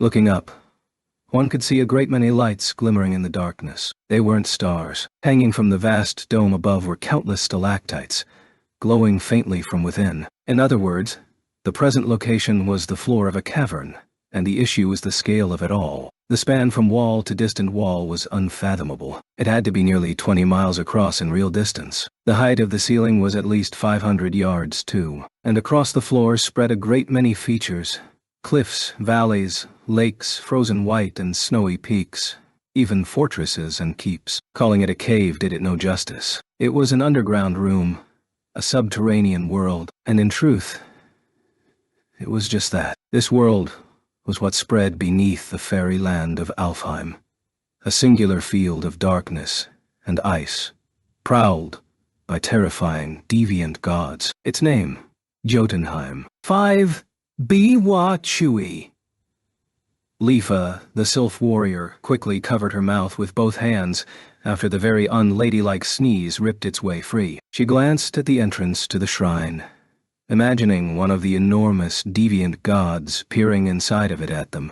Looking up, one could see a great many lights glimmering in the darkness. They weren't stars. Hanging from the vast dome above were countless stalactites, glowing faintly from within. In other words, the present location was the floor of a cavern, and the issue was the scale of it all. The span from wall to distant wall was unfathomable. It had to be nearly 20 miles across in real distance. The height of the ceiling was at least 500 yards, too, and across the floor spread a great many features: cliffs, valleys, lakes, frozen white and snowy peaks, even fortresses and keeps. Calling it a cave did it no justice. It was an underground room, a subterranean world, and in truth, it was just that. This world was what spread beneath the fairy land of Alfheim, a singular field of darkness and ice, prowled by terrifying, deviant gods. Its name, Jotunheim. 5B-Wa Chui. Lifa, the sylph warrior, quickly covered her mouth with both hands after the very unladylike sneeze ripped its way free. She glanced at the entrance to the shrine, imagining one of the enormous, deviant gods peering inside of it at them,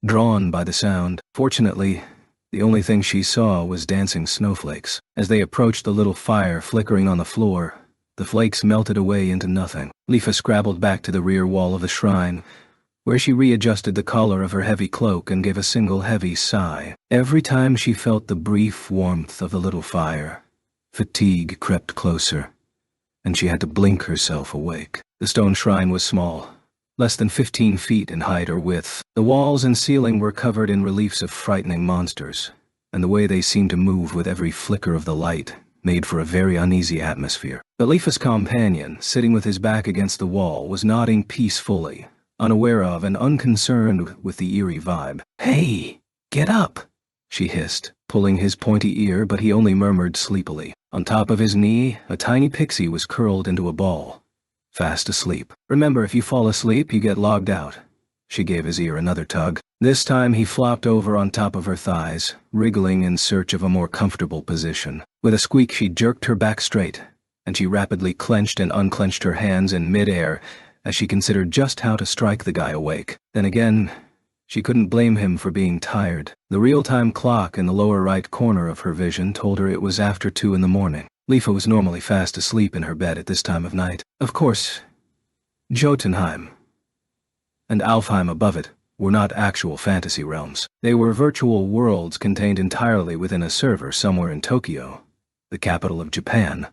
drawn by the sound. Fortunately, the only thing she saw was dancing snowflakes. As they approached the little fire flickering on the floor, the flakes melted away into nothing. Lifa scrabbled back to the rear wall of the shrine, where she readjusted the collar of her heavy cloak and gave a single heavy sigh. Every time she felt the brief warmth of the little fire, fatigue crept closer, and she had to blink herself awake. The stone shrine was small, less than 15 feet in height or width. The walls and ceiling were covered in reliefs of frightening monsters, and the way they seemed to move with every flicker of the light made for a very uneasy atmosphere. But Lifa's companion, sitting with his back against the wall, was nodding peacefully, unaware of and unconcerned with the eerie vibe. "Hey, get up," she hissed, pulling his pointy ear, but he only murmured sleepily. On top of his knee, a tiny pixie was curled into a ball, fast asleep. "Remember, if you fall asleep, you get logged out." She gave his ear another tug. This time he flopped over on top of her thighs, wriggling in search of a more comfortable position. With a squeak, she jerked her back straight, and she rapidly clenched and unclenched her hands in midair as she considered just how to strike the guy awake. Then again, she couldn't blame him for being tired. The real-time clock in the lower right corner of her vision told her it was after 2 in the morning. Lifa was normally fast asleep in her bed at this time of night. Of course, Jotunheim and Alfheim above it were not actual fantasy realms. They were virtual worlds contained entirely within a server somewhere in Tokyo, the capital of Japan,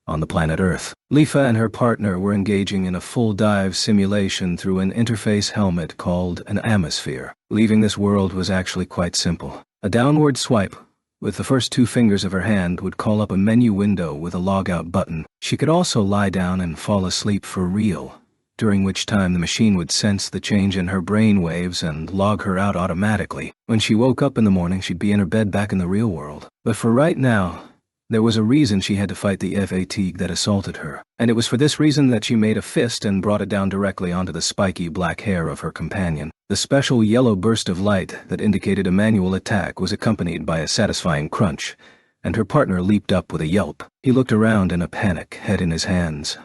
on the planet Earth. Lifa and her partner were engaging in a full-dive simulation through an interface helmet called an Atmosphere. Leaving this world was actually quite simple. A downward swipe with the first 2 fingers of her hand would call up a menu window with a log-out button. She could also lie down and fall asleep for real, during which time the machine would sense the change in her brain waves and log her out automatically. When she woke up in the morning, she'd be in her bed back in the real world. But for right now, there was a reason she had to fight the fatigue that assaulted her, and it was for this reason that she made a fist and brought it down directly onto the spiky black hair of her companion. The special yellow burst of light that indicated a manual attack was accompanied by a satisfying crunch, and her partner leaped up with a yelp. He looked around in a panic, head in his hands,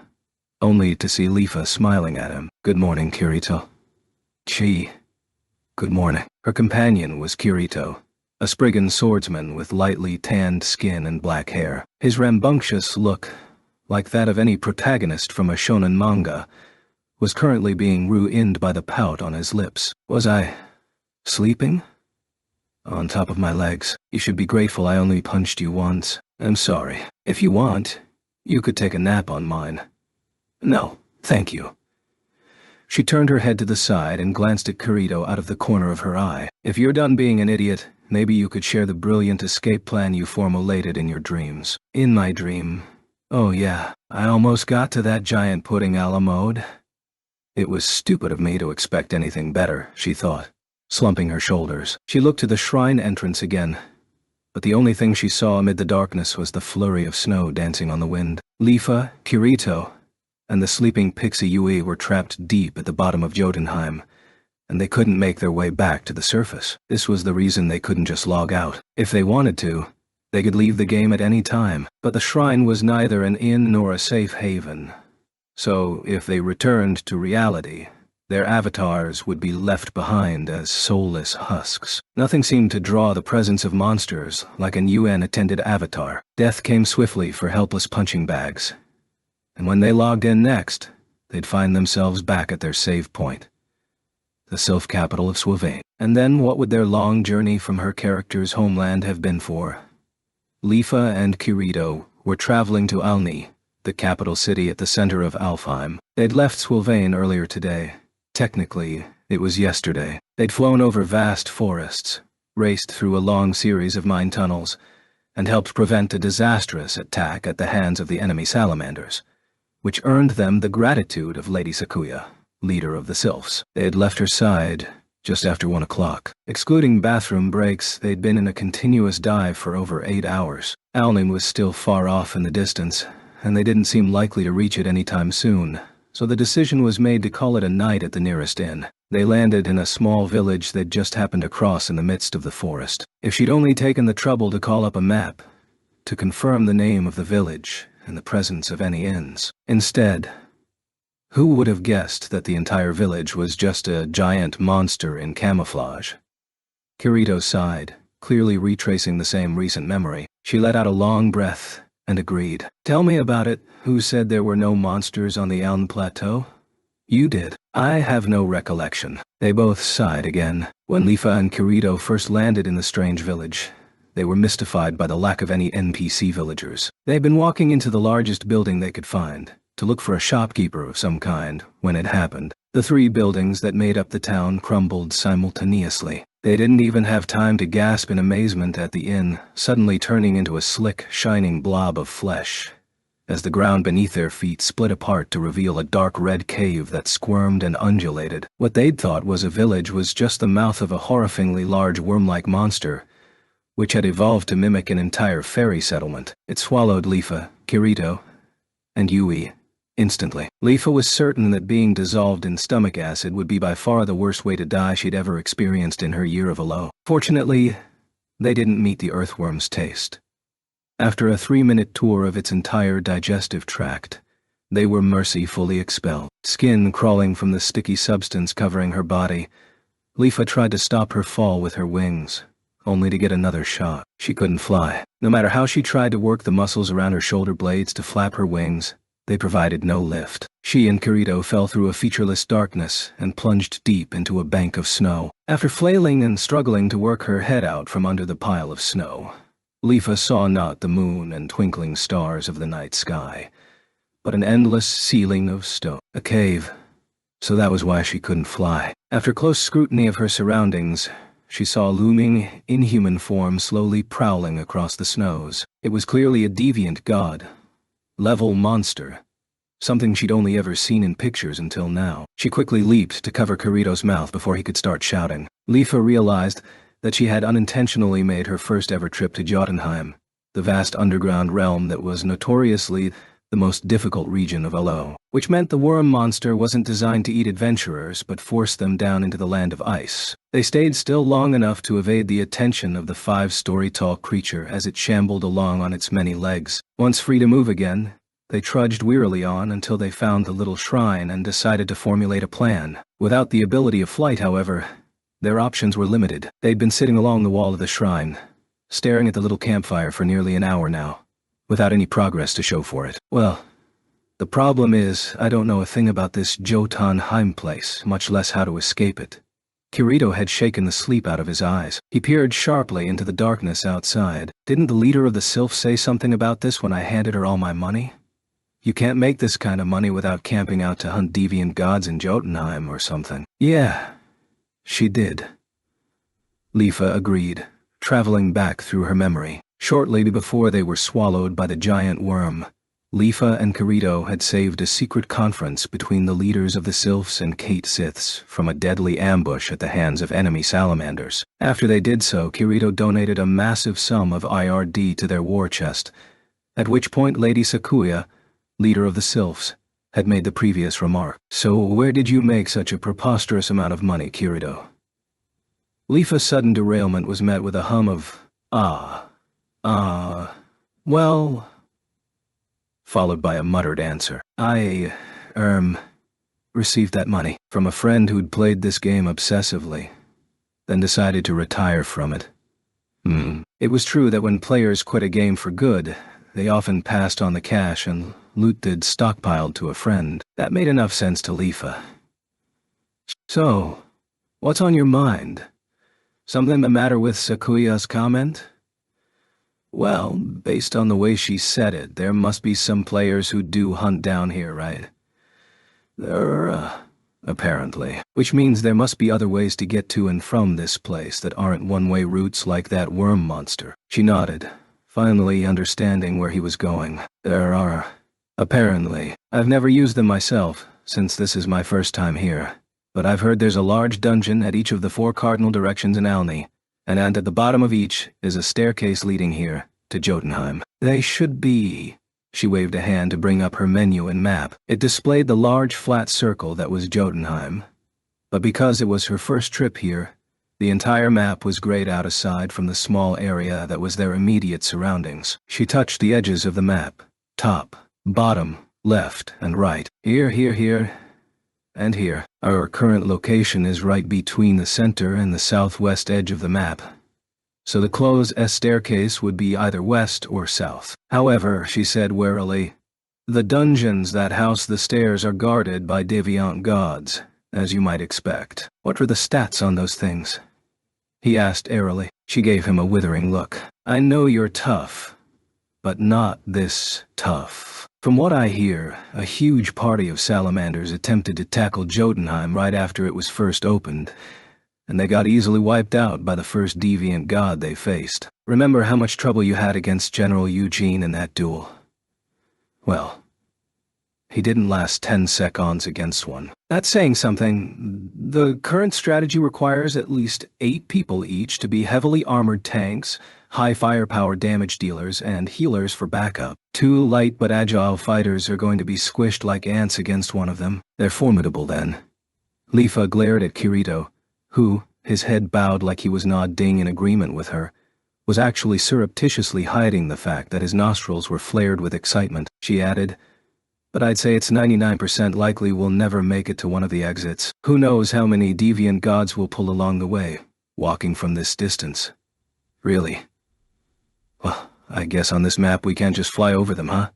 only to see Lifa smiling at him. "Good morning, Kirito." "Gee, good morning." Her companion was Kirito, a Spriggan swordsman with lightly tanned skin and black hair. His rambunctious look, like that of any protagonist from a shonen manga, was currently being ruined by the pout on his lips. "Was I sleeping?" "On top of my legs. You should be grateful I only punched you once." "I'm sorry. If you want, you could take a nap on mine." "No, thank you." She turned her head to the side and glanced at Kirito out of the corner of her eye. "If you're done being an idiot, maybe you could share the brilliant escape plan you formulated in your dreams." "In my dream? Oh yeah, I almost got to that giant pudding a la mode." It was stupid of me to expect anything better, she thought, slumping her shoulders. She looked to the shrine entrance again, but the only thing she saw amid the darkness was the flurry of snow dancing on the wind. Lifa, Kirito, and the sleeping Pixie Yui were trapped deep at the bottom of Jotunheim, and they couldn't make their way back to the surface. This was the reason they couldn't just log out. If they wanted to, they could leave the game at any time, but the shrine was neither an inn nor a safe haven. So, if they returned to reality, Their avatars would be left behind as soulless husks. Nothing seemed to draw the presence of monsters like an UN-attended avatar. Death came swiftly for helpless punching bags. And when they logged in next, they'd find themselves back at their save point, the sylph capital of Swavane. And then what would their long journey from her character's homeland have been for? Lifa and Kirito were traveling to Alni, the capital city at the center of Alfheim. They'd left Swavane earlier today. Technically, it was yesterday. They'd flown over vast forests, raced through a long series of mine tunnels, and helped prevent a disastrous attack at the hands of the enemy salamanders, which earned them the gratitude of Lady Sakuya, leader of the sylphs. They had left her side just after 1 o'clock. Excluding bathroom breaks, they'd been in a continuous dive for over 8 hours. Alning was still far off in the distance, and they didn't seem likely to reach it anytime soon, so the decision was made to call it a night at the nearest inn. They landed in a small village they'd just happened to cross in the midst of the forest. If she'd only taken the trouble to call up a map, to confirm the name of the village and the presence of any inns. Instead, who would have guessed that the entire village was just a giant monster in camouflage? Kirito sighed, clearly retracing the same recent memory. She let out a long breath and agreed. Tell me about it. Who said there were no monsters on the Aln Plateau? You did. I have no recollection. They both sighed again. When Lifa and Kirito first landed in the strange village, they were mystified by the lack of any NPC villagers. They'd been walking into the largest building they could find, to look for a shopkeeper of some kind, when it happened. The 3 buildings that made up the town crumbled simultaneously. They didn't even have time to gasp in amazement at the inn, suddenly turning into a slick, shining blob of flesh, as the ground beneath their feet split apart to reveal a dark red cave that squirmed and undulated. What they'd thought was a village was just the mouth of a horrifyingly large worm-like monster, which had evolved to mimic an entire fairy settlement. It swallowed Lifa, Kirito, and Yui instantly. Lifa was certain that being dissolved in stomach acid would be by far the worst way to die she'd ever experienced in her year of Alo. Fortunately, they didn't meet the earthworm's taste. After a 3-minute tour of its entire digestive tract, they were mercifully expelled. Skin crawling from the sticky substance covering her body, Lifa tried to stop her fall with her wings, only to get another shock. She couldn't fly. No matter how she tried to work the muscles around her shoulder blades to flap her wings, they provided no lift. She and Kirito fell through a featureless darkness and plunged deep into a bank of snow. After flailing and struggling to work her head out from under the pile of snow, Lifa saw not the moon and twinkling stars of the night sky, but an endless ceiling of stone. A cave. So that was why she couldn't fly. After close scrutiny of her surroundings, she saw a looming, inhuman form slowly prowling across the snows. It was clearly a deviant god-level monster, something she'd only ever seen in pictures until now. She quickly leaped to cover Kirito's mouth before he could start shouting. Lifa realized that she had unintentionally made her first ever trip to Jotunheim, the vast underground realm that was notoriously the most difficult region of Alo, which meant the worm monster wasn't designed to eat adventurers but force them down into the land of ice. They stayed still long enough to evade the attention of the 5-story-tall creature as it shambled along on its many legs. Once free to move again, they trudged wearily on until they found the little shrine and decided to formulate a plan. Without the ability of flight, however, their options were limited. They'd been sitting along the wall of the shrine, staring at the little campfire for nearly an hour now, without any progress to show for it. Well, the problem is, I don't know a thing about this Jotunheim place, much less how to escape it. Kirito had shaken the sleep out of his eyes. He peered sharply into the darkness outside. Didn't the leader of the Sylph say something about this when I handed her all my money? You can't make this kind of money without camping out to hunt deviant gods in Jotunheim or something. Yeah, she did. Lifa agreed, traveling back through her memory. Shortly before they were swallowed by the giant worm, Lifa and Kirito had saved a secret conference between the leaders of the Sylphs and Kate Siths from a deadly ambush at the hands of enemy salamanders. After they did so, Kirito donated a massive sum of IRD to their war chest, at which point Lady Sakuya, leader of the Sylphs, had made the previous remark. So where did you make such a preposterous amount of money, Kirito? Lifa's sudden derailment was met with a hum of, well, followed by a muttered answer. received that money from a friend who'd played this game obsessively, then decided to retire from it. It was true that when players quit a game for good, they often passed on the cash and loot they'd stockpiled to a friend. That made enough sense to Lifa. So, what's on your mind? Something the matter with Sakuya's comment? Well, based on the way she said it, there must be some players who do hunt down here, right? Apparently. Which means there must be other ways to get to and from this place that aren't one-way routes like that worm monster. She nodded, finally understanding where he was going. There are. Apparently. I've never used them myself, since this is my first time here. But I've heard there's a large dungeon at each of the 4 cardinal directions in Alni, and at the bottom of each is a staircase leading here, to Jotunheim. They should be. She waved a hand to bring up her menu and map. It displayed the large flat circle that was Jotunheim. But because it was her first trip here, the entire map was grayed out aside from the small area that was their immediate surroundings. She touched the edges of the map. Top, bottom, left, and right. Here, and here. Our current location is right between the center and the southwest edge of the map, so the closed staircase would be either west or south. However, she said warily, the dungeons that house the stairs are guarded by deviant gods, as you might expect. What were the stats on those things? He asked airily. She gave him a withering look. I know you're tough, but not this tough. From what I hear, a huge party of salamanders attempted to tackle Jotunheim right after it was first opened, and they got easily wiped out by the first deviant god they faced. Remember how much trouble you had against General Eugene in that duel? Well, he didn't last 10 seconds against one. That's saying something. The current strategy requires at least 8 people each to be heavily armored tanks, high firepower damage dealers, and healers for backup. 2 light but agile fighters are going to be squished like ants against one of them. They're formidable then. Lifa glared at Kirito, who, his head bowed like he was nodding in agreement with her, was actually surreptitiously hiding the fact that his nostrils were flared with excitement. She added, but I'd say it's 99% likely we'll never make it to one of the exits. Who knows how many deviant gods will pull along the way, walking from this distance. Really? Well, I guess on this map we can't just fly over them, huh?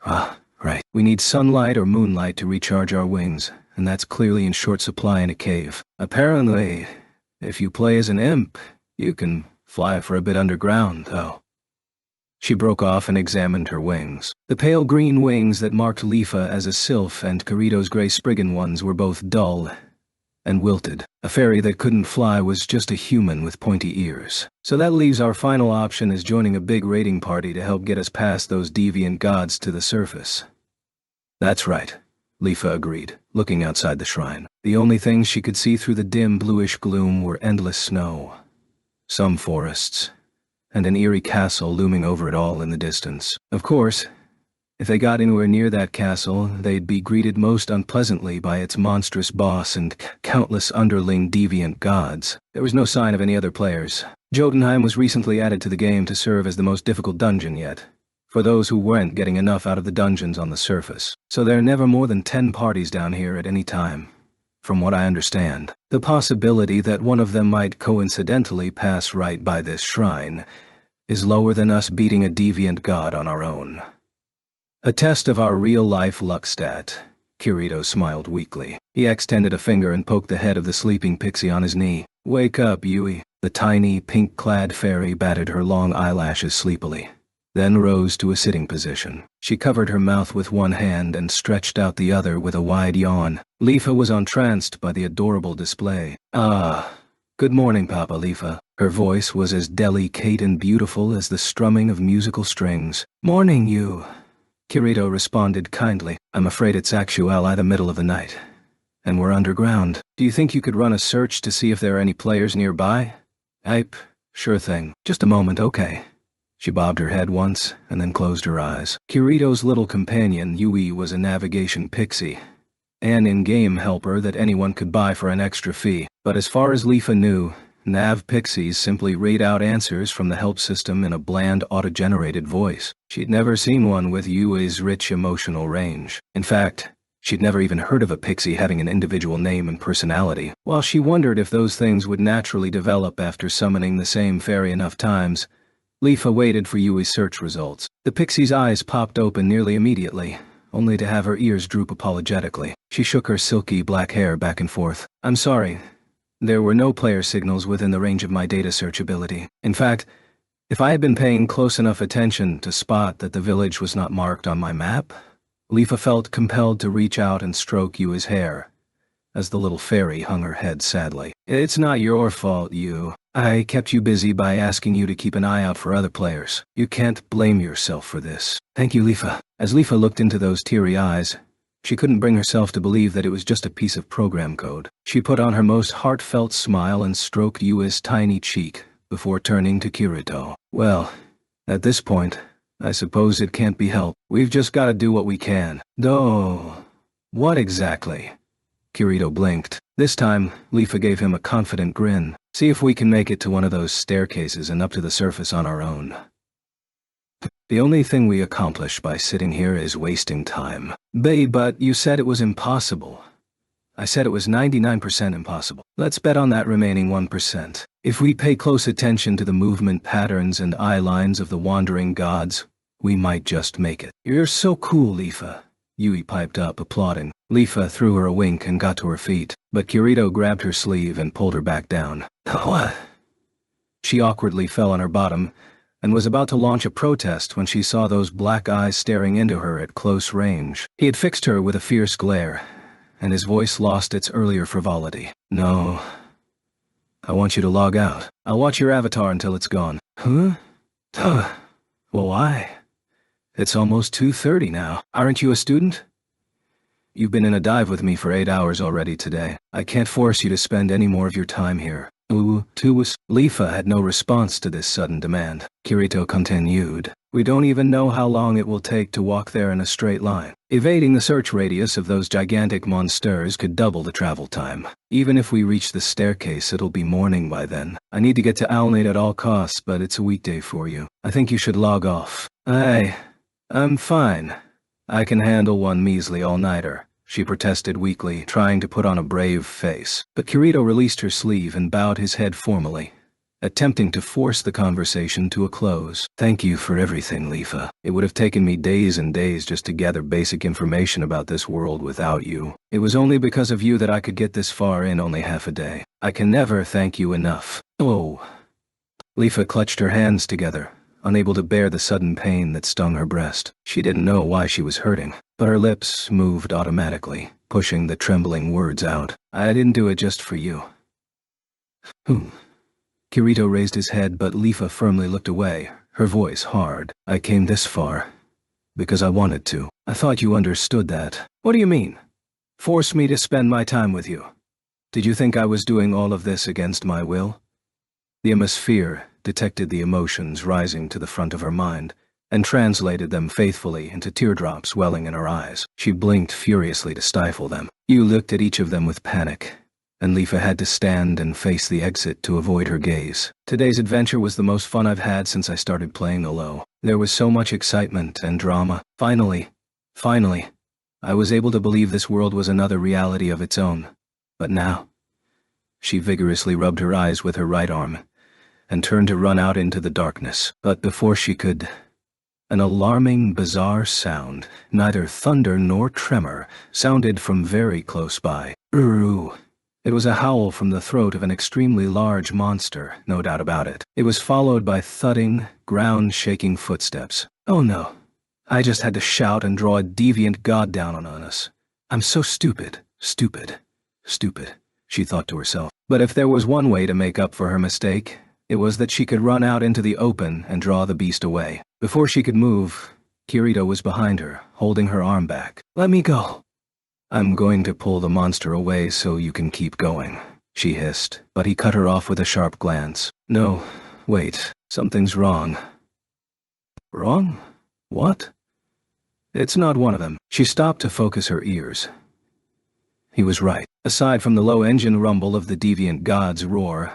Ah, right. We need sunlight or moonlight to recharge our wings, and that's clearly in short supply in a cave. Apparently, if you play as an imp, you can fly for a bit underground, though. She broke off and examined her wings. The pale green wings that marked Lifa as a sylph and Kirito's gray Spriggan ones were both dull and wilted. A fairy that couldn't fly was just a human with pointy ears. So that leaves our final option as joining a big raiding party to help get us past those deviant gods to the surface. That's right, Lifa agreed, looking outside the shrine. The only things she could see through the dim bluish gloom were endless snow, some forests, and an eerie castle looming over it all in the distance. Of course, if they got anywhere near that castle, they'd be greeted most unpleasantly by its monstrous boss and countless underling deviant gods. There was no sign of any other players. Jotunheim was recently added to the game to serve as the most difficult dungeon yet, for those who weren't getting enough out of the dungeons on the surface. So there are never more than 10 parties down here at any time, from what I understand. The possibility that one of them might coincidentally pass right by this shrine is lower than us beating a deviant god on our own. A test of our real-life luck stat. Kirito smiled weakly. He extended a finger and poked the head of the sleeping pixie on his knee. Wake up, Yui. The tiny, pink-clad fairy batted her long eyelashes sleepily, then rose to a sitting position. She covered her mouth with one hand and stretched out the other with a wide yawn. Lifa was entranced by the adorable display. Ah, good morning, Papa Lifa. Her voice was as delicate and beautiful as the strumming of musical strings. Morning, you. Kirito responded kindly. I'm afraid it's actually the middle of the night, and we're underground. Do you think you could run a search to see if there are any players nearby? Ape, sure thing. Just a moment, okay. She bobbed her head once, and then closed her eyes. Kirito's little companion, Yui, was a navigation pixie, an in-game helper that anyone could buy for an extra fee. But as far as Lifa knew, Nav pixies simply read out answers from the help system in a bland, auto-generated voice. She'd never seen one with Yui's rich emotional range. In fact, She'd never even heard of a pixie having an individual name and personality. While she wondered if those things would naturally develop after summoning the same fairy enough times, Leafa waited for Yui's search results. The pixie's eyes popped open nearly immediately, only to have her ears droop apologetically. She shook her silky black hair back and forth. "I'm sorry. There were no player signals within the range of my data search ability. In fact, if I had been paying close enough attention to spot that the village was not marked on my map," Leafa felt compelled to reach out and stroke Yui's hair, as the little fairy hung her head sadly. "It's not your fault, Yu. I kept you busy by asking you to keep an eye out for other players. You can't blame yourself for this." "Thank you, Leafa." As Leafa looked into those teary eyes, she couldn't bring herself to believe that it was just a piece of program code. She put on her most heartfelt smile and stroked Yui's tiny cheek before turning to Kirito. "Well, at this point, I suppose it can't be helped. We've just got to do what we can." "Oh, what exactly?" Kirito blinked. This time, Leafa gave him a confident grin. "See if we can make it to one of those staircases and up to the surface on our own. The only thing we accomplish by sitting here is wasting time." But you said it was impossible." "I said it was 99% impossible. Let's bet on that remaining 1%. If we pay close attention to the movement patterns and eye lines of the wandering gods, we might just make it." "You're so cool, Leafa," Yui piped up, applauding. Leafa threw her a wink and got to her feet, but Kirito grabbed her sleeve and pulled her back down. "What?" She awkwardly fell on her bottom and was about to launch a protest when she saw those black eyes staring into her at close range. He had fixed her with a fierce glare, and his voice lost its earlier frivolity. "No. I want you to log out. I'll watch your avatar until it's gone." "Huh? Well, why? It's almost 2:30 now. Aren't you a student? You've been in a dive with me for 8 hours already today. I can't force you to spend any more of your time here." Leafa had no response to this sudden demand. Kirito continued. "We don't even know how long it will take to walk there in a straight line. Evading the search radius of those gigantic monsters could double the travel time. Even if we reach the staircase, it'll be morning by then. I need to get to Alnate at all costs, but it's a weekday for you. I think you should log off." I'm fine. I can handle one measly all-nighter," she protested weakly, trying to put on a brave face. But Kirito released her sleeve and bowed his head formally, attempting to force the conversation to a close. "Thank you for everything, Leafa. It would have taken me days and days just to gather basic information about this world without you. It was only because of you that I could get this far in only half a day. I can never thank you enough." "Oh." Leafa clutched her hands together, unable to bear the sudden pain that stung her breast. She didn't know why she was hurting, but her lips moved automatically, pushing the trembling words out. "I didn't do it just for you." Kirito raised his head, but Leafa firmly looked away, her voice hard. "I came this far because I wanted to. I thought you understood that." "What do you mean? Force me to spend my time with you? Did you think I was doing all of this against my will?" The atmosphere detected the emotions rising to the front of her mind and translated them faithfully into teardrops welling in her eyes. She blinked furiously to stifle them. You looked at each of them with panic, and Leafa had to stand and face the exit to avoid her gaze. "Today's adventure was the most fun I've had since I started playing Olo. There was so much excitement and drama. Finally, I was able to believe this world was another reality of its own. But now..." She vigorously rubbed her eyes with her right arm and turned to run out into the darkness. But before she could, an alarming, bizarre sound, neither thunder nor tremor, sounded from very close by. "Uru." It was a howl from the throat of an extremely large monster, no doubt about it. It was followed by thudding, ground-shaking footsteps. "Oh no. I just had to shout and draw a deviant god down on us. I'm so stupid, she thought to herself. But if there was one way to make up for her mistake, it was that she could run out into the open and draw the beast away. Before she could move, Kirito was behind her, holding her arm back. "Let me go." "I'm going to pull the monster away so you can keep going," she hissed, but he cut her off with a sharp glance. "No, wait, something's wrong." "Wrong? What?" "It's not one of them." She stopped to focus her ears. He was right. Aside from the low engine rumble of the deviant god's roar,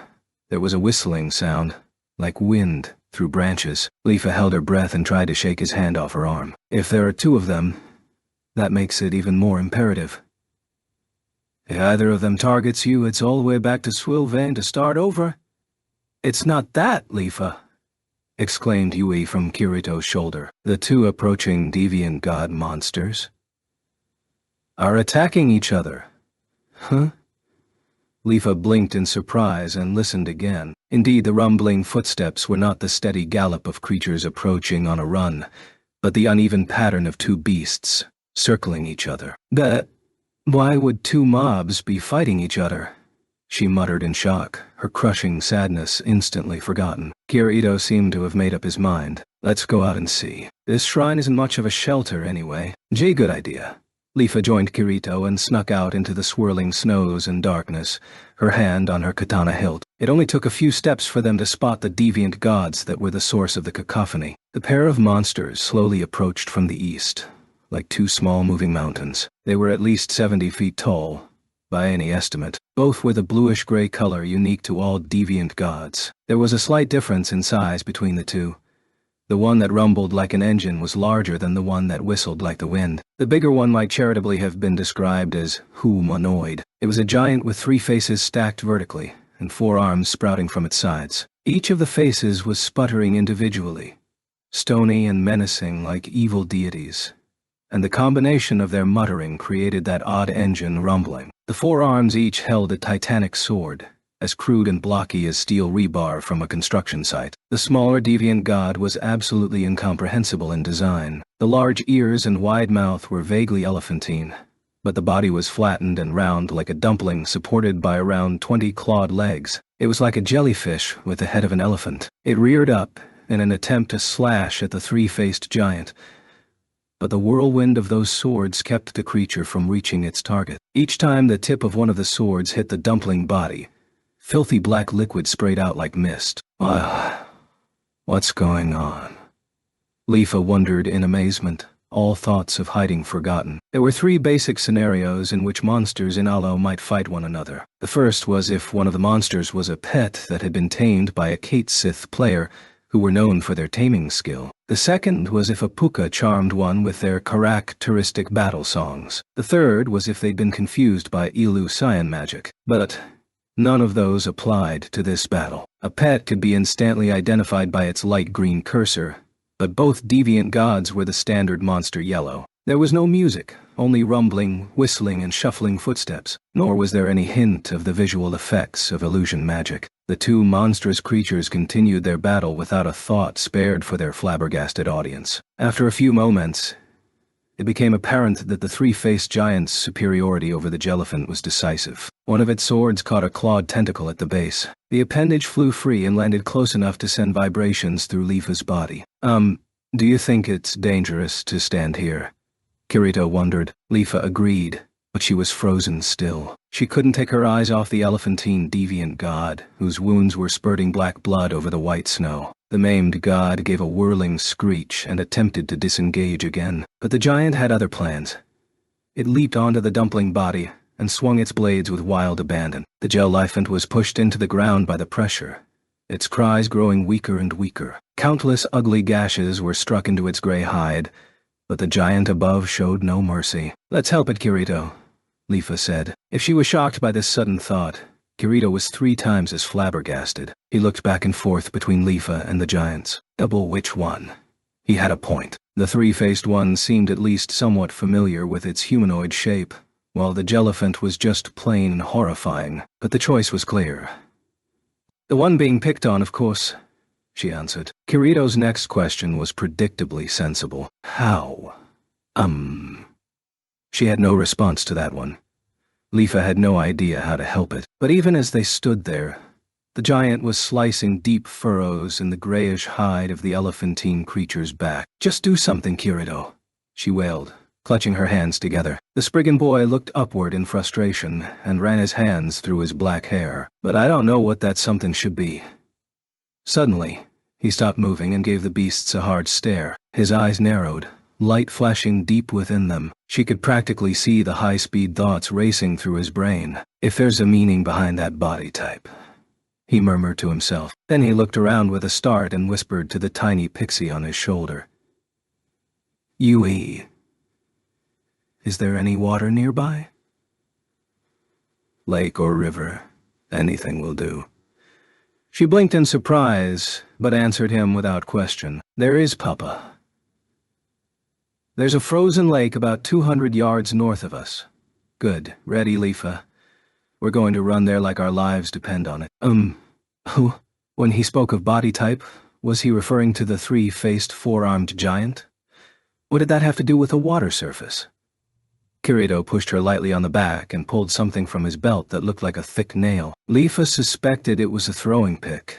there was a whistling sound, like wind, through branches. Leafa held her breath and tried to shake his hand off her arm. "If there are two of them, That makes it even more imperative. If either of them targets you, it's all the way back to Swilvain to start over. It's not that, Lifa, exclaimed Yui from Kirito's shoulder. The two approaching deviant god monsters are attacking each other. Huh? Lifa blinked in surprise and listened again. Indeed, the rumbling footsteps were not the steady gallop of creatures approaching on a run, but the uneven pattern of two beasts circling each other. Why would two mobs be fighting each other? She muttered in shock, her crushing sadness instantly forgotten. Kirito seemed to have made up his mind. Let's go out and see. This shrine isn't much of a shelter anyway. Gee, good idea. Lifa joined Kirito and snuck out into the swirling snows and darkness, her hand on her katana hilt. It only took a few steps for them to spot the deviant gods that were the source of the cacophony. The pair of monsters slowly approached from the east, like two small moving mountains. They were at least 70 feet tall, by any estimate, both with a bluish-gray color unique to all deviant gods. There was a slight difference in size between the two. The one that rumbled like an engine was larger than the one that whistled like the wind. The bigger one might charitably have been described as humanoid. It was a giant with 3 faces stacked vertically, and 4 arms sprouting from its sides. Each of the faces was sputtering individually, stony and menacing like evil deities, and the combination of their muttering created that odd engine rumbling. The 4 arms each held a titanic sword, as crude and blocky as steel rebar from a construction site. The smaller deviant god was absolutely incomprehensible in design. The large ears and wide mouth were vaguely elephantine, but the body was flattened and round like a dumpling supported by around 20 clawed legs. It was like a jellyfish with the head of an elephant. It reared up in an attempt to slash at the 3-faced giant, but the whirlwind of those swords kept the creature from reaching its target. Each time the tip of one of the swords hit the dumpling body, filthy black liquid sprayed out like mist. What's going on? Lifa wondered in amazement, all thoughts of hiding forgotten. There were 3 basic scenarios in which monsters in Alo might fight one another. The first was if one of the monsters was a pet that had been tamed by a Kate Sith player who were known for their taming skill. The second was if a puka charmed one with their characteristic battle songs. The third was if they'd been confused by Elu Cyan magic. But none of those applied to this battle. A pet could be instantly identified by its light green cursor, but both deviant gods were the standard monster yellow. There was no music, only rumbling, whistling, and shuffling footsteps, nor was there any hint of the visual effects of illusion magic. The 2 monstrous creatures continued their battle without a thought spared for their flabbergasted audience. After a few moments, it became apparent that the 3-faced giant's superiority over the Jellyphant was decisive. One of its swords caught a clawed tentacle at the base. The appendage flew free and landed close enough to send vibrations through Lifa's body. Do you think it's dangerous to stand here? Kirito wondered. Lifa agreed, but she was frozen still. She couldn't take her eyes off the elephantine deviant god, whose wounds were spurting black blood over the white snow. The maimed god gave a whirling screech and attempted to disengage again, but the giant had other plans. It leaped onto the dumpling body and swung its blades with wild abandon. The Jellyphant was pushed into the ground by the pressure, its cries growing weaker and weaker. Countless ugly gashes were struck into its gray hide, but the giant above showed no mercy. Let's help it, Kirito, Lifa said. If she was shocked by this sudden thought, Kirito was 3 times as flabbergasted. He looked back and forth between Lifa and the giants. Double which one? He had a point. The 3-faced one seemed at least somewhat familiar with its humanoid shape, while the Jellyphant was just plain horrifying. But the choice was clear. The one being picked on, of course, she answered. Kirito's next question was predictably sensible. How? She had no response to that one. Lifa had no idea how to help it. But even as they stood there, the giant was slicing deep furrows in the grayish hide of the elephantine creature's back. Just do something, Kirito, she wailed, clutching her hands together. The Spriggan boy looked upward in frustration and ran his hands through his black hair. But I don't know what that something should be. Suddenly, he stopped moving and gave the beasts a hard stare. His eyes narrowed, light flashing deep within them. She could practically see the high-speed thoughts racing through his brain. If there's a meaning behind that body type, he murmured to himself. Then he looked around with a start and whispered to the tiny pixie on his shoulder. Yui. Is there any water nearby? Lake or river. Anything will do. She blinked in surprise, but answered him without question. There is, Papa. There's a frozen lake about 200 yards north of us. Good. Ready, Lifa? We're going to run there like our lives depend on it. Who? When he spoke of body type, was he referring to the three-faced, four-armed giant? What did that have to do with the water surface? Kirito pushed her lightly on the back and pulled something from his belt that looked like a thick nail. Lifa suspected it was a throwing pick,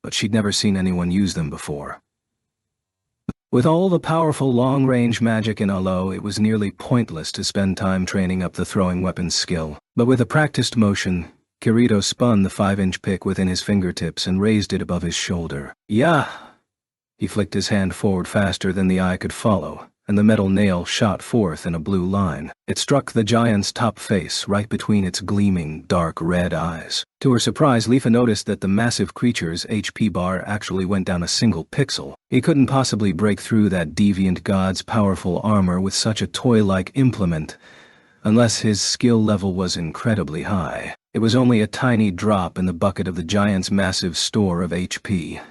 but she'd never seen anyone use them before. With all the powerful long-range magic in Alo, it was nearly pointless to spend time training up the throwing weapon's skill. But with a practiced motion, Kirito spun the 5-inch pick within his fingertips and raised it above his shoulder. Yeah! He flicked his hand forward faster than the eye could follow, and the metal nail shot forth in a blue line. It struck the giant's top face right between its gleaming, dark red eyes. To her surprise, Lifa noticed that the massive creature's HP bar actually went down a single pixel. He couldn't possibly break through that deviant god's powerful armor with such a toy-like implement, unless his skill level was incredibly high. It was only a tiny drop in the bucket of the giant's massive store of HP.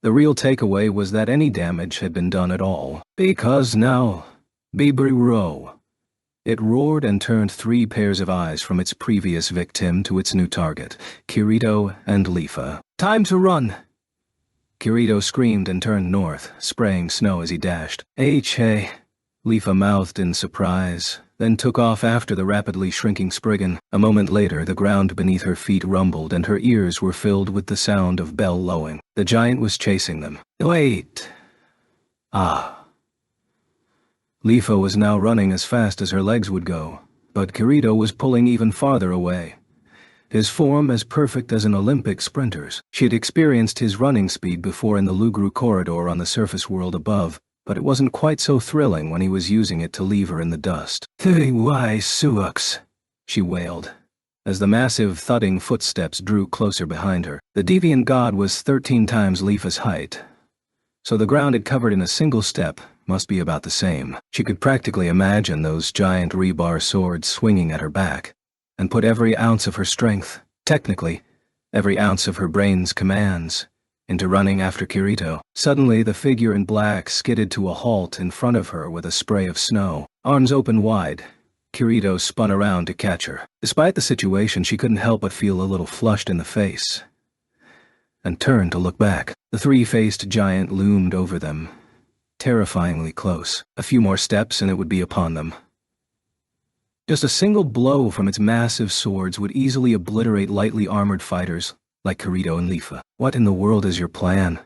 The real takeaway was that any damage had been done at all, because now, Bibri-ro. It roared and turned 3 pairs of eyes from its previous victim to its new target, Kirito and Lifa. Time to run! Kirito screamed and turned north, spraying snow as he dashed. Hey, Lifa mouthed in surprise, then took off after the rapidly shrinking Spriggan. A moment later, the ground beneath her feet rumbled and her ears were filled with the sound of bell lowing. The giant was chasing them. Wait! Ah. Lifa was now running as fast as her legs would go, but Kirito was pulling even farther away. His form as perfect as an Olympic sprinter's. She had experienced his running speed before in the Lugru corridor on the surface world above, but it wasn't quite so thrilling when he was using it to leave her in the dust. Why, Suux, she wailed, as the massive thudding footsteps drew closer behind her. The deviant god was 13 times Lifa's height, so the ground it covered in a single step must be about the same. She could practically imagine those giant rebar swords swinging at her back, and put every ounce of her strength, technically, every ounce of her brain's commands, into running after Kirito. Suddenly, the figure in black skidded to a halt in front of her with a spray of snow. Arms open wide, Kirito spun around to catch her. Despite the situation, she couldn't help but feel a little flushed in the face, and turned to look back. The three-faced giant loomed over them, terrifyingly close. A few more steps and it would be upon them. Just a single blow from its massive swords would easily obliterate lightly armored fighters like Kirito and Lifa. What in the world is your plan?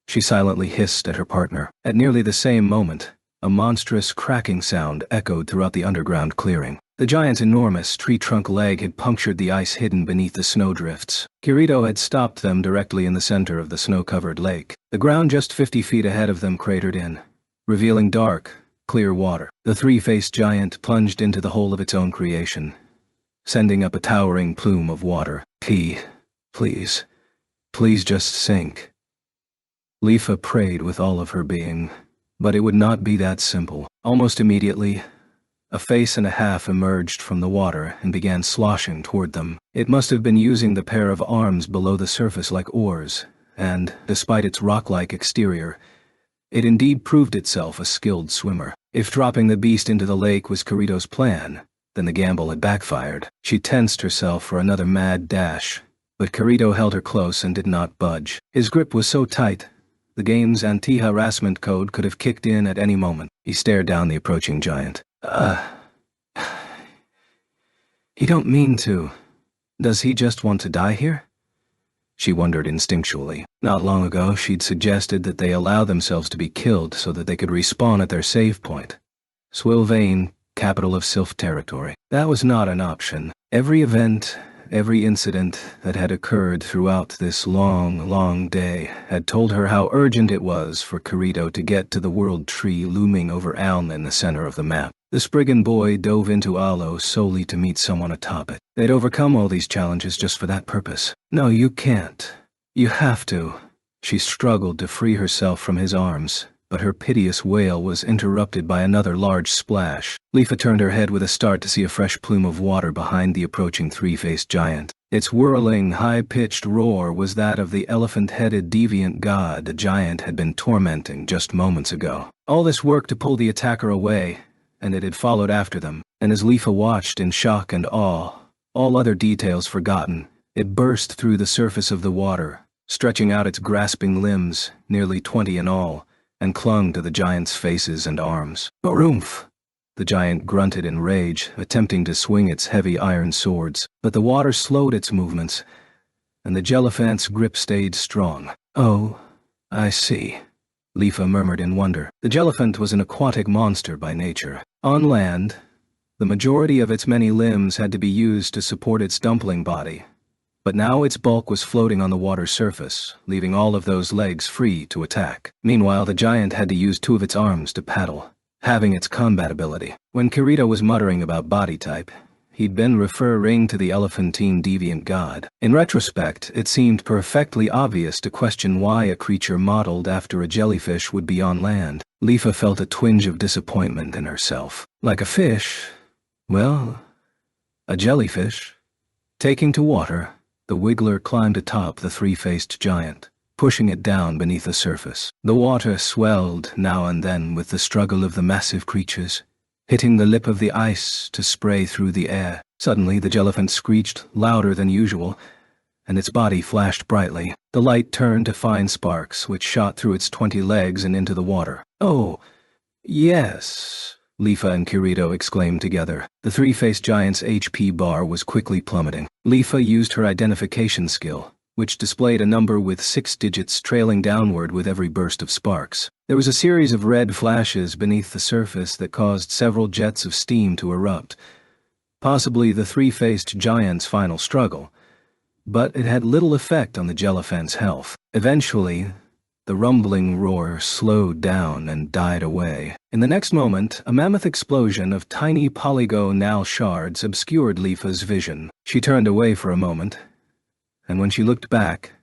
She silently hissed at her partner. At nearly the same moment, a monstrous cracking sound echoed throughout the underground clearing. The giant's enormous tree-trunk leg had punctured the ice hidden beneath the snowdrifts. Kirito had stopped them directly in the center of the snow-covered lake. The ground just 50 feet ahead of them cratered in, revealing dark, clear water. The three-faced giant plunged into the hole of its own creation, sending up a towering plume of water. Please, please just sink. Lifa prayed with all of her being, but it would not be that simple. Almost immediately, a face and a half emerged from the water and began sloshing toward them. It must have been using the pair of arms below the surface like oars, and, despite its rock-like exterior, it indeed proved itself a skilled swimmer. If dropping the beast into the lake was Kirito's plan, then the gamble had backfired. She tensed herself for another mad dash, but Kirito held her close and did not budge. His grip was so tight, the game's anti-harassment code could have kicked in at any moment. He stared down the approaching giant. He don't mean to. Does he just want to die here? She wondered instinctually. Not long ago, she'd suggested that they allow themselves to be killed so that they could respawn at their save point. Swilvain, capital of Sylph territory. That was not an option. Every event, every incident that had occurred throughout this long day had told her how urgent it was for Kirito to get to the world tree looming over Aln in the center of the map. The Spriggan boy dove into Alo solely to meet someone atop it. They'd overcome all these challenges just for that purpose. No, you can't. You have to. She struggled to free herself from his arms, but her piteous wail was interrupted by another large splash. Leafa turned her head with a start to see a fresh plume of water behind the approaching three-faced giant. Its whirling, high-pitched roar was that of the elephant-headed deviant god the giant had been tormenting just moments ago. All this work to pull the attacker away, and it had followed after them, and as Leafa watched in shock and awe, all other details forgotten, it burst through the surface of the water, stretching out its grasping limbs, nearly 20 in all, and clung to the giant's faces and arms. "Barumph!" The giant grunted in rage, attempting to swing its heavy iron swords, but the water slowed its movements, and the Jellyphant's grip stayed strong. "Oh, I see," Leafa murmured in wonder. The Jellyphant was an aquatic monster by nature. On land, the majority of its many limbs had to be used to support its dumpling body, but now its bulk was floating on the water's surface, leaving all of those legs free to attack. Meanwhile, the giant had to use 2 of its arms to paddle, having its combat ability. When Kirito was muttering about body type, he'd been referring to the elephantine deviant god. In retrospect, it seemed perfectly obvious to question why a creature modeled after a jellyfish would be on land. Leafa felt a twinge of disappointment in herself. Like a fish, well, a jellyfish. Taking to water, the Wiggler climbed atop the three-faced giant, pushing it down beneath the surface. The water swelled now and then with the struggle of the massive creatures, hitting the lip of the ice to spray through the air. Suddenly, the Jellyphant screeched louder than usual, and its body flashed brightly. The light turned to fine sparks, which shot through its 20 legs and into the water. "Oh, yes," Leafa and Kirito exclaimed together. The three-faced giant's HP bar was quickly plummeting. Leafa used her identification skill, which displayed a number with 6 digits trailing downward with every burst of sparks. There was a series of red flashes beneath the surface that caused several jets of steam to erupt, possibly the three-faced giant's final struggle, but it had little effect on the Jellyphant's health. Eventually, the rumbling roar slowed down and died away. In the next moment, a mammoth explosion of tiny polygonal shards obscured Leafa's vision. She turned away for a moment, and when she looked back,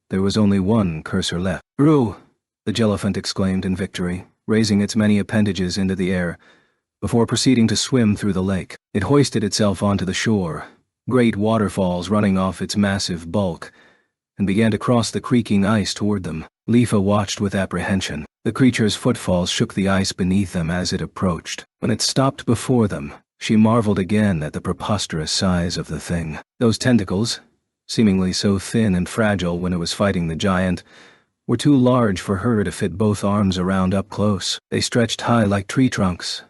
there was only one cursor left. "Roo!" the Jellyphant exclaimed in victory, raising its many appendages into the air, before proceeding to swim through the lake. It hoisted itself onto the shore, great waterfalls running off its massive bulk, and began to cross the creaking ice toward them. Leafa watched with apprehension. The creature's footfalls shook the ice beneath them as it approached. When it stopped before them, she marveled again at the preposterous size of the thing. Those tentacles, seemingly so thin and fragile when it was fighting the giant, were too large for her to fit both arms around up close. They stretched high like tree trunks,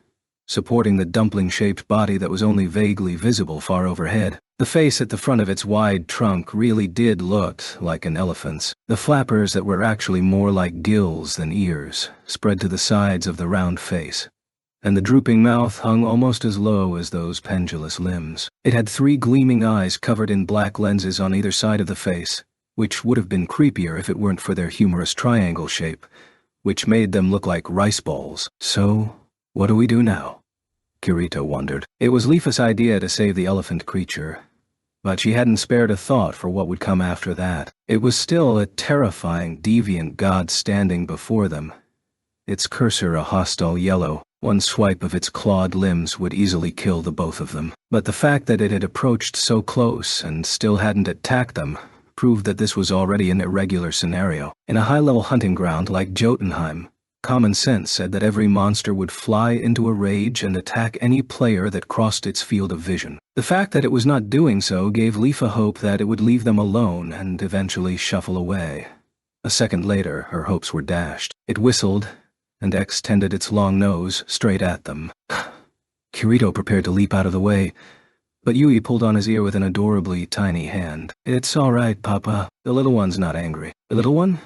supporting the dumpling-shaped body that was only vaguely visible far overhead. The face at the front of its wide trunk really did look like an elephant's. The flappers that were actually more like gills than ears spread to the sides of the round face, and the drooping mouth hung almost as low as those pendulous limbs. It had 3 gleaming eyes covered in black lenses on either side of the face, which would have been creepier if it weren't for their humorous triangle shape, which made them look like rice balls. "So, what do we do now?" Kirito wondered. It was Leafa's idea to save the elephant creature, but she hadn't spared a thought for what would come after that. It was still a terrifying, deviant god standing before them, its cursor a hostile yellow. One swipe of its clawed limbs would easily kill the both of them. But the fact that it had approached so close and still hadn't attacked them proved that this was already an irregular scenario. In a high-level hunting ground like Jotunheim, common sense said that every monster would fly into a rage and attack any player that crossed its field of vision. The fact that it was not doing so gave Leafa hope that it would leave them alone and eventually shuffle away. A second later, her hopes were dashed. It whistled, and extended its long nose straight at them. Kirito prepared to leap out of the way, but Yui pulled on his ear with an adorably tiny hand. "It's all right, Papa. The little one's not angry." "The little one?"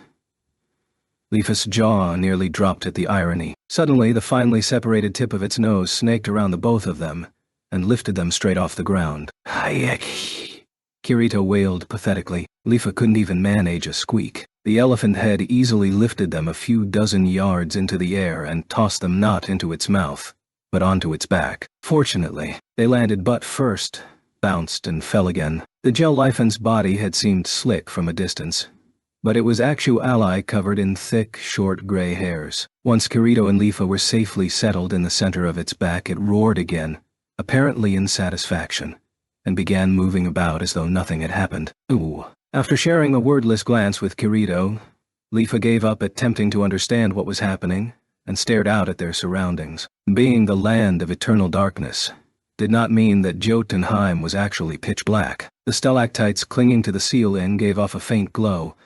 Leafa's jaw nearly dropped at the irony. Suddenly, the finely separated tip of its nose snaked around the both of them and lifted them straight off the ground. "Hayek!" Kirito wailed pathetically. Leafa couldn't even manage a squeak. The elephant head easily lifted them a few dozen yards into the air and tossed them not into its mouth, but onto its back. Fortunately, they landed butt first, bounced and fell again. The Jellyphant's body had seemed slick from a distance, but it was actually covered in thick, short gray hairs. Once Kirito and Leafa were safely settled in the center of its back, it roared again, apparently in satisfaction, and began moving about as though nothing had happened. Ooh. After sharing a wordless glance with Kirito, Leafa gave up attempting to understand what was happening and stared out at their surroundings. Being the land of eternal darkness did not mean that Jotunheim was actually pitch black. The stalactites clinging to the ceiling gave off a faint glow,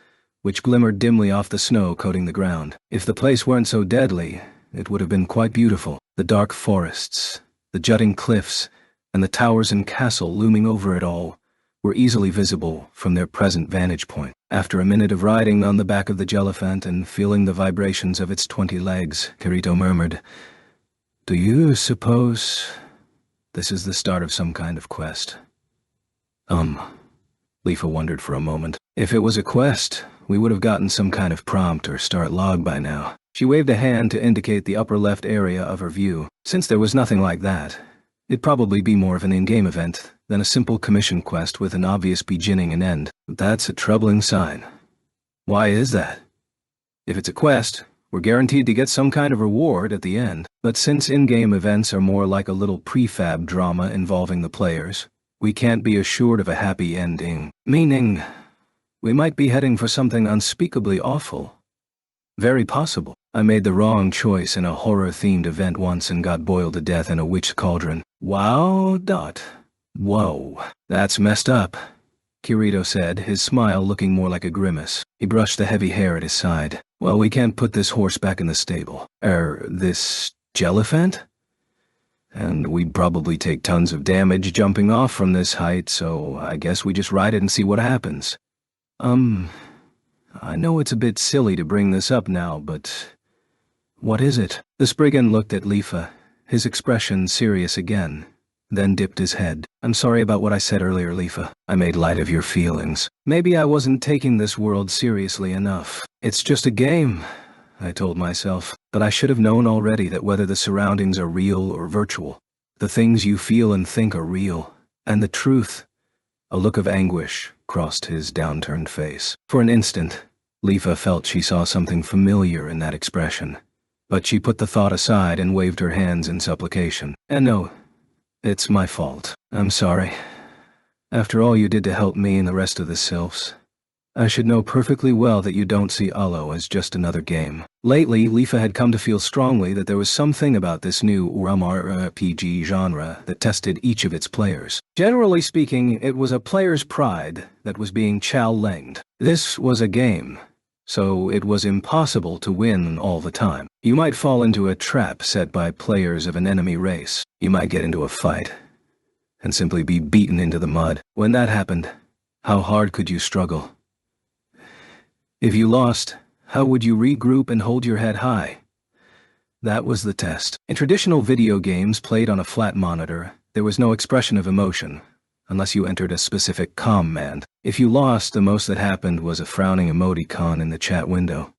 which glimmered dimly off the snow coating the ground. If the place weren't so deadly, it would have been quite beautiful. The dark forests, the jutting cliffs, and the towers and castle looming over it all were easily visible from their present vantage point. After a minute of riding on the back of the Jelliphant and feeling the vibrations of its 20 legs, Kirito murmured, "Do you suppose this is the start of some kind of quest?" Leafa wondered for a moment. If it was a quest, we would have gotten some kind of prompt or start log by now. She waved a hand to indicate the upper left area of her view. Since there was nothing like that, it'd probably be more of an in-game event than a simple commission quest with an obvious beginning and end. That's a troubling sign. Why is that? If it's a quest, we're guaranteed to get some kind of reward at the end. But since in-game events are more like a little prefab drama involving the players, we can't be assured of a happy ending. Meaning, we might be heading for something unspeakably awful. Very possible. I made the wrong choice in a horror-themed event once and got boiled to death in a witch cauldron. Wow, Dot. Whoa, that's messed up, Kirito said, his smile looking more like a grimace. He brushed the heavy hair at his side. Well, we can't put this horse back in the stable. This Jelliphant? And we'd probably take tons of damage jumping off from this height, so I guess we just ride it and see what happens. I know it's a bit silly to bring this up now, but what is it? The Spriggan looked at Leafa, his expression serious again, then dipped his head. I'm sorry about what I said earlier, Leafa. I made light of your feelings. Maybe I wasn't taking this world seriously enough. It's just a game, I told myself, but I should have known already that whether the surroundings are real or virtual, the things you feel and think are real, and the truth. A look of anguish crossed his downturned face. For an instant, Leafa felt she saw something familiar in that expression, but she put the thought aside and waved her hands in supplication. And no, it's my fault. I'm sorry. After all you did to help me and the rest of the Sylphs, I should know perfectly well that you don't see Alo as just another game. Lately, Leafa had come to feel strongly that there was something about this new RPG genre that tested each of its players. Generally speaking, it was a player's pride that was being chow-lenged. This was a game, so it was impossible to win all the time. You might fall into a trap set by players of an enemy race. You might get into a fight and simply be beaten into the mud. When that happened, how hard could you struggle? If you lost, how would you regroup and hold your head high? That was the test. In traditional video games played on a flat monitor, there was no expression of emotion, unless you entered a specific command. If you lost, the most that happened was a frowning emoticon in the chat window.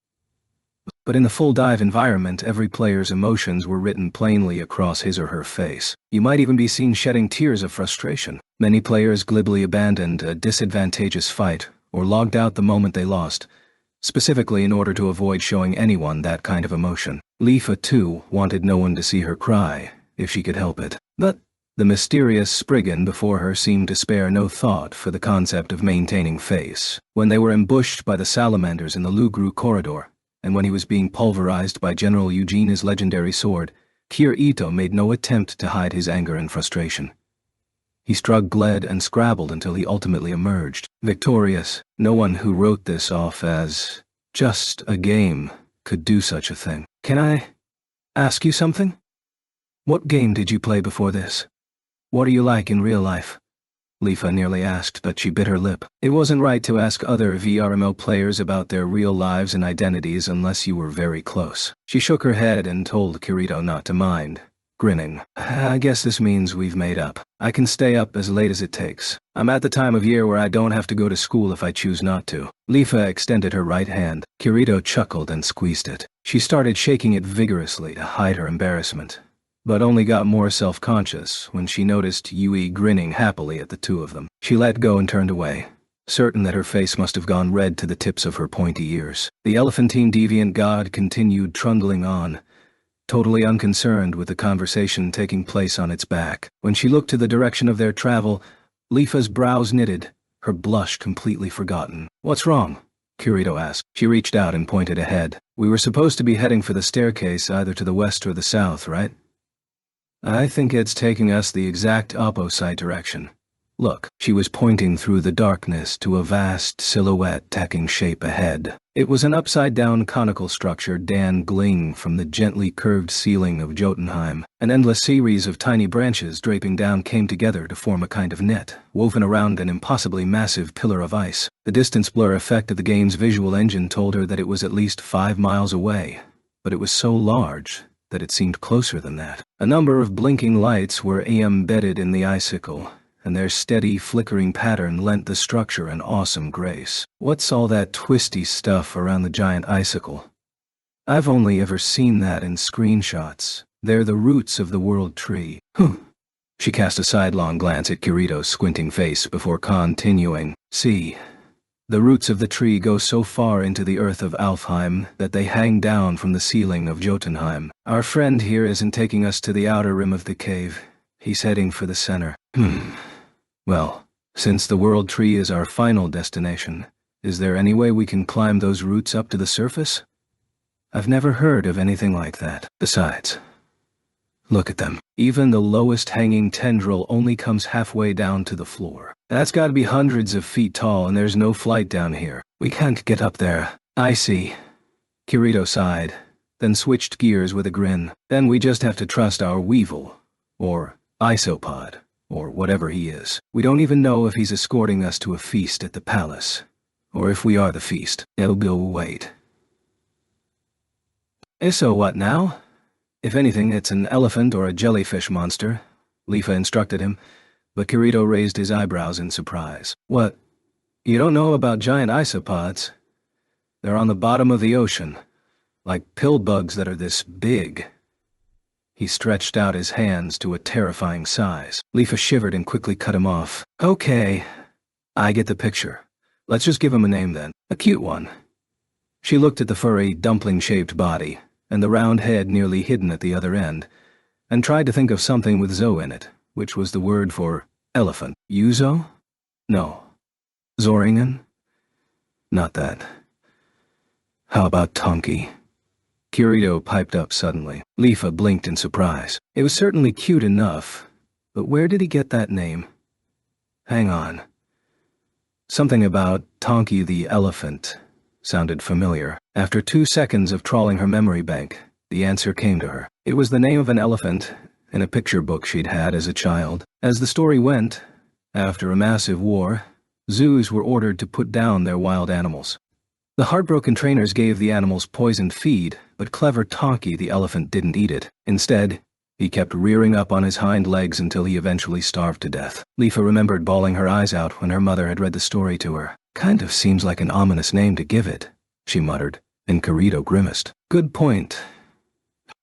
But in the full dive environment, every player's emotions were written plainly across his or her face. You might even be seen shedding tears of frustration. Many players glibly abandoned a disadvantageous fight or logged out the moment they lost, specifically in order to avoid showing anyone that kind of emotion. Leafa, too, wanted no one to see her cry, if she could help it. But the mysterious Spriggan before her seemed to spare no thought for the concept of maintaining face. When they were ambushed by the salamanders in the Lugru corridor, and when he was being pulverized by General Eugene's legendary sword, Kirito made no attempt to hide his anger and frustration. He struggled and scrabbled until he ultimately emerged victorious. No one who wrote this off as just a game could do such a thing. Can I ask you something? What game did you play before this? What are you like in real life? Leafa nearly asked, but she bit her lip. It wasn't right to ask other VRMO players about their real lives and identities unless you were very close. She shook her head and told Kirito not to mind, grinning. I guess this means we've made up. I can stay up as late as it takes. I'm at the time of year where I don't have to go to school if I choose not to. Leafa extended her right hand. Kirito chuckled and squeezed it. She started shaking it vigorously to hide her embarrassment, but only got more self-conscious when she noticed Yui grinning happily at the two of them. She let go and turned away, certain that her face must have gone red to the tips of her pointy ears. The elephantine deviant god continued trundling on, totally unconcerned with the conversation taking place on its back. When she looked to the direction of their travel, Leafa's brows knitted, her blush completely forgotten. "What's wrong?" Kirito asked. She reached out and pointed ahead. "We were supposed to be heading for the staircase either to the west or the south, right? I think it's taking us the exact opposite direction. Look." She was pointing through the darkness to a vast silhouette taking shape ahead. It was an upside-down conical structure dangling from the gently curved ceiling of Jotunheim. An endless series of tiny branches draping down came together to form a kind of net, woven around an impossibly massive pillar of ice. The distance blur effect of the game's visual engine told her that it was at least 5 miles away, but it was so large that it seemed closer than that. A number of blinking lights were embedded in the icicle, and their steady, flickering pattern lent the structure an awesome grace. "What's all that twisty stuff around the giant icicle?" "I've only ever seen that in screenshots. They're the roots of the World Tree." She cast a sidelong glance at Kirito's squinting face before continuing. "See, the roots of the tree go so far into the earth of Alfheim that they hang down from the ceiling of Jotunheim. Our friend here isn't taking us to the outer rim of the cave. He's heading for the center." "Well, since the World Tree is our final destination, is there any way we can climb those roots up to the surface? I've never heard of anything like that. Besides, look at them. Even the lowest hanging tendril only comes halfway down to the floor. That's gotta be hundreds of feet tall, and there's no flight down here. We can't get up there." "I see." Kirito sighed, then switched gears with a grin. "Then we just have to trust our Weevil, or Isopod, or whatever he is. We don't even know if he's escorting us to a feast at the palace, or if we are the feast. We'll wait." "So what now?" "If anything, it's an elephant or a jellyfish monster," Leafa instructed him, but Kirito raised his eyebrows in surprise. "What? You don't know about giant isopods? They're on the bottom of the ocean, like pill bugs that are this big." He stretched out his hands to a terrifying size. Leafa shivered and quickly cut him off. "Okay, I get the picture. Let's just give him a name then. A cute one." She looked at the furry, dumpling-shaped body, and the round head nearly hidden at the other end, and tried to think of something with zo in it, which was the word for elephant. Yuzo? No. Zoringen? Not that. How about Tonki? Kirito piped up suddenly. Leafa blinked in surprise. It was certainly cute enough, but where did he get that name? Hang on. Something about Tonki the elephant sounded familiar. After 2 seconds of trawling her memory bank, the answer came to her. It was the name of an elephant in a picture book she'd had as a child. As the story went, after a massive war, zoos were ordered to put down their wild animals. The heartbroken trainers gave the animals poisoned feed, but clever Tonki the elephant didn't eat it. Instead, he kept rearing up on his hind legs until he eventually starved to death. Leafa remembered bawling her eyes out when her mother had read the story to her. "Kind of seems like an ominous name to give it," she muttered, and Kirito grimaced. "Good point.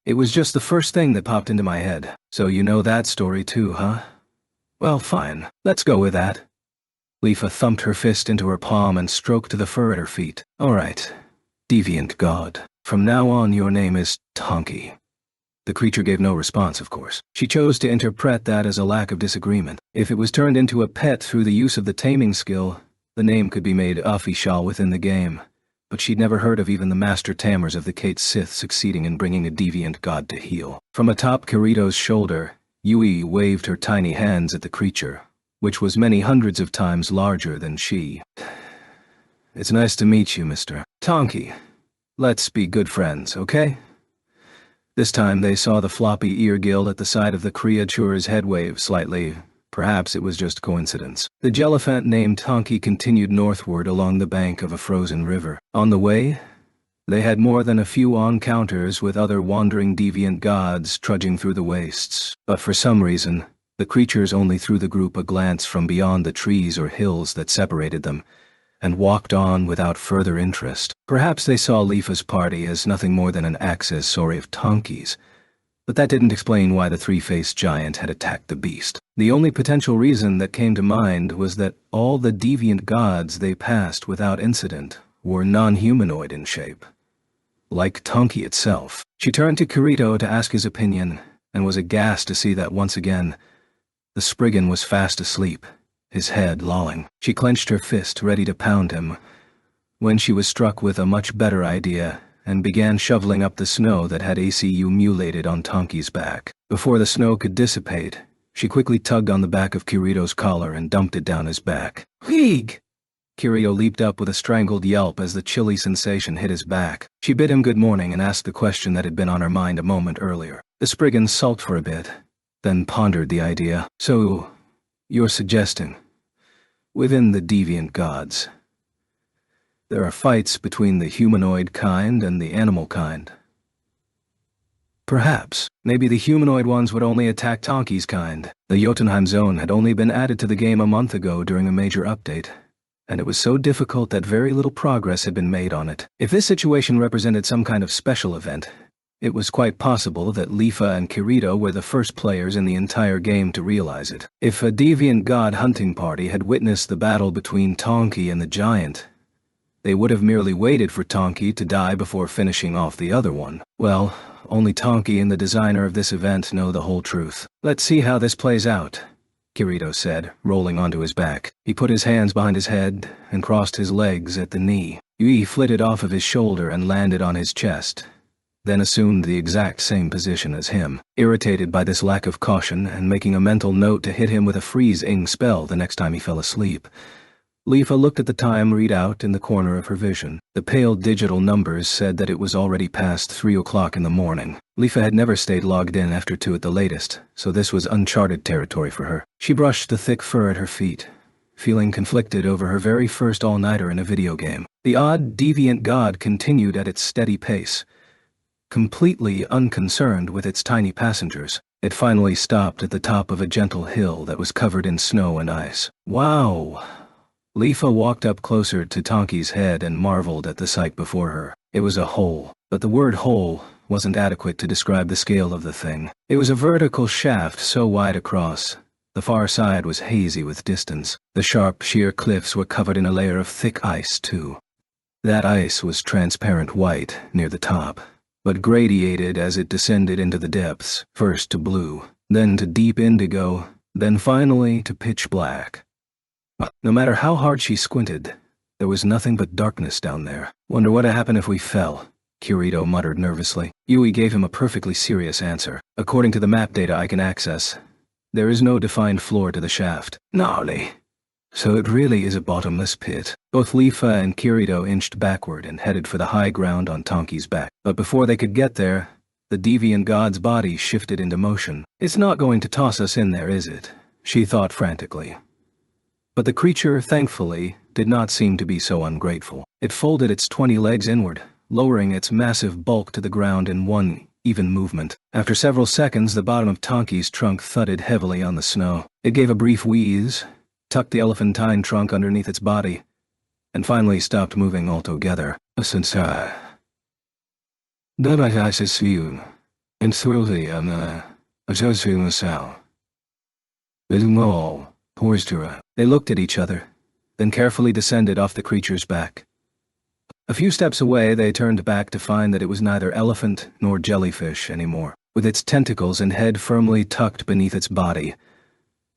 It was just the first thing that popped into my head. So you know that story too, huh? Well, fine. Let's go with that." Leafa thumped her fist into her palm and stroked the fur at her feet. "All right, deviant god. From now on your name is Tonki." The creature gave no response, of course. She chose to interpret that as a lack of disagreement. If it was turned into a pet through the use of the taming skill, the name could be made official within the game. But she'd never heard of even the master tamers of the Kate Sith succeeding in bringing a deviant god to heel. From atop Kirito's shoulder, Yui waved her tiny hands at the creature, which was many hundreds of times larger than she. "It's nice to meet you, Mr. Tonki. Let's be good friends, okay?" This time they saw the floppy ear gill at the side of the creature's head wave slightly. Perhaps it was just coincidence. The jellyphant named Tonki continued northward along the bank of a frozen river. On the way, they had more than a few encounters with other wandering deviant gods trudging through the wastes. But for some reason, the creatures only threw the group a glance from beyond the trees or hills that separated them, and walked on without further interest. Perhaps they saw Leafa's party as nothing more than an accessory of Tonki's, But that didn't explain why the three-faced giant had attacked the beast. The only potential reason that came to mind was that all the deviant gods they passed without incident were non-humanoid in shape, like Tonki itself. She turned to Kirito to ask his opinion, and was aghast to see that once again, the Spriggan was fast asleep, his head lolling. She clenched her fist, ready to pound him, when she was struck with a much better idea and began shoveling up the snow that had ACU mutilated on Tonki's back. Before the snow could dissipate, she quickly tugged on the back of Kirito's collar and dumped it down his back. Heeg! Kirito leaped up with a strangled yelp as the chilly sensation hit his back. She bid him good morning and asked the question that had been on her mind a moment earlier. The Spriggan sulked for a bit, then pondered the idea. So, you're suggesting, within the deviant gods, there are fights between the humanoid kind and the animal kind? Perhaps. Maybe the humanoid ones would only attack Tonki's kind. The Jotunheim zone had only been added to the game a month ago during a major update, and it was so difficult that very little progress had been made on it. If this situation represented some kind of special event, it was quite possible that Leafa and Kirito were the first players in the entire game to realize it. If a deviant god hunting party had witnessed the battle between Tonki and the giant, they would have merely waited for Tonki to die before finishing off the other one. Well, only Tonki and the designer of this event know the whole truth. Let's see how this plays out, Kirito said, rolling onto his back. He put his hands behind his head and crossed his legs at the knee. Yui flitted off of his shoulder and landed on his chest, then assumed the exact same position as him. Irritated by this lack of caution and making a mental note to hit him with a freeze-ing spell the next time he fell asleep, Leafa looked at the time readout in the corner of her vision. The pale digital numbers said that it was already past 3 o'clock in the morning. Leafa had never stayed logged in after 2 at the latest, so this was uncharted territory for her. She brushed the thick fur at her feet, feeling conflicted over her very first all-nighter in a video game. The odd, deviant god continued at its steady pace, completely unconcerned with its tiny passengers. It finally stopped at the top of a gentle hill that was covered in snow and ice. Wow! Leafa walked up closer to Tonki's head and marveled at the sight before her. It was a hole, but the word hole wasn't adequate to describe the scale of the thing. It was a vertical shaft so wide across, the far side was hazy with distance. The sharp, sheer cliffs were covered in a layer of thick ice, too. That ice was transparent white near the top, but gradiated as it descended into the depths, first to blue, then to deep indigo, then finally to pitch black. No matter how hard she squinted, there was nothing but darkness down there. Wonder what'd happen if we fell, Kirito muttered nervously. Yui gave him a perfectly serious answer. According to the map data I can access, there is no defined floor to the shaft. Gnarly. So it really is a bottomless pit. Both Leafa and Kirito inched backward and headed for the high ground on Tonki's back. But before they could get there, the deviant god's body shifted into motion. It's not going to toss us in there, is it? She thought frantically. But the creature, thankfully, did not seem to be so ungrateful. It folded its 20 legs inward, lowering its massive bulk to the ground in one even movement. After several seconds, the bottom of Tonki's trunk thudded heavily on the snow. It gave a brief wheeze, tucked the elephantine trunk underneath its body, and finally stopped moving altogether. Sensei. Dabajasisviu. Enthusiasm. Ajosumusao. Bidumol. They looked at each other, then carefully descended off the creature's back. A few steps away, they turned back to find that it was neither elephant nor jellyfish anymore. With its tentacles and head firmly tucked beneath its body,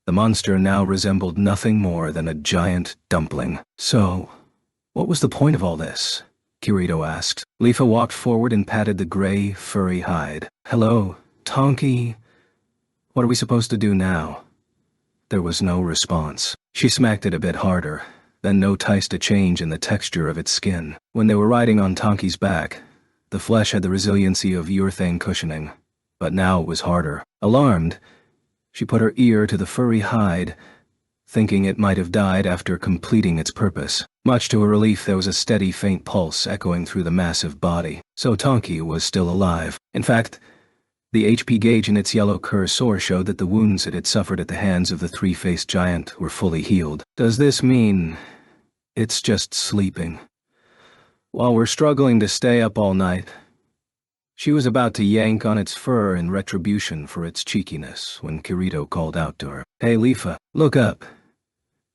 the monster now resembled nothing more than a giant dumpling. So, what was the point of all this? Kirito asked. Leafa walked forward and patted the gray, furry hide. Hello, Tonki. What are we supposed to do now? There was no response. She smacked it a bit harder, then noticed a change in the texture of its skin. When they were riding on Tonki's back, the flesh had the resiliency of urethane cushioning, but now it was harder. Alarmed, she put her ear to the furry hide, thinking it might have died after completing its purpose. Much to her relief, there was a steady, faint pulse echoing through the massive body. So Tonki was still alive. In fact, the HP gauge in its yellow cursor showed that the wounds it had suffered at the hands of the three-faced giant were fully healed. Does this mean it's just sleeping? While we're struggling to stay up all night, She was about to yank on its fur in retribution for its cheekiness when Kirito called out to her. "Hey, Leafa, look up.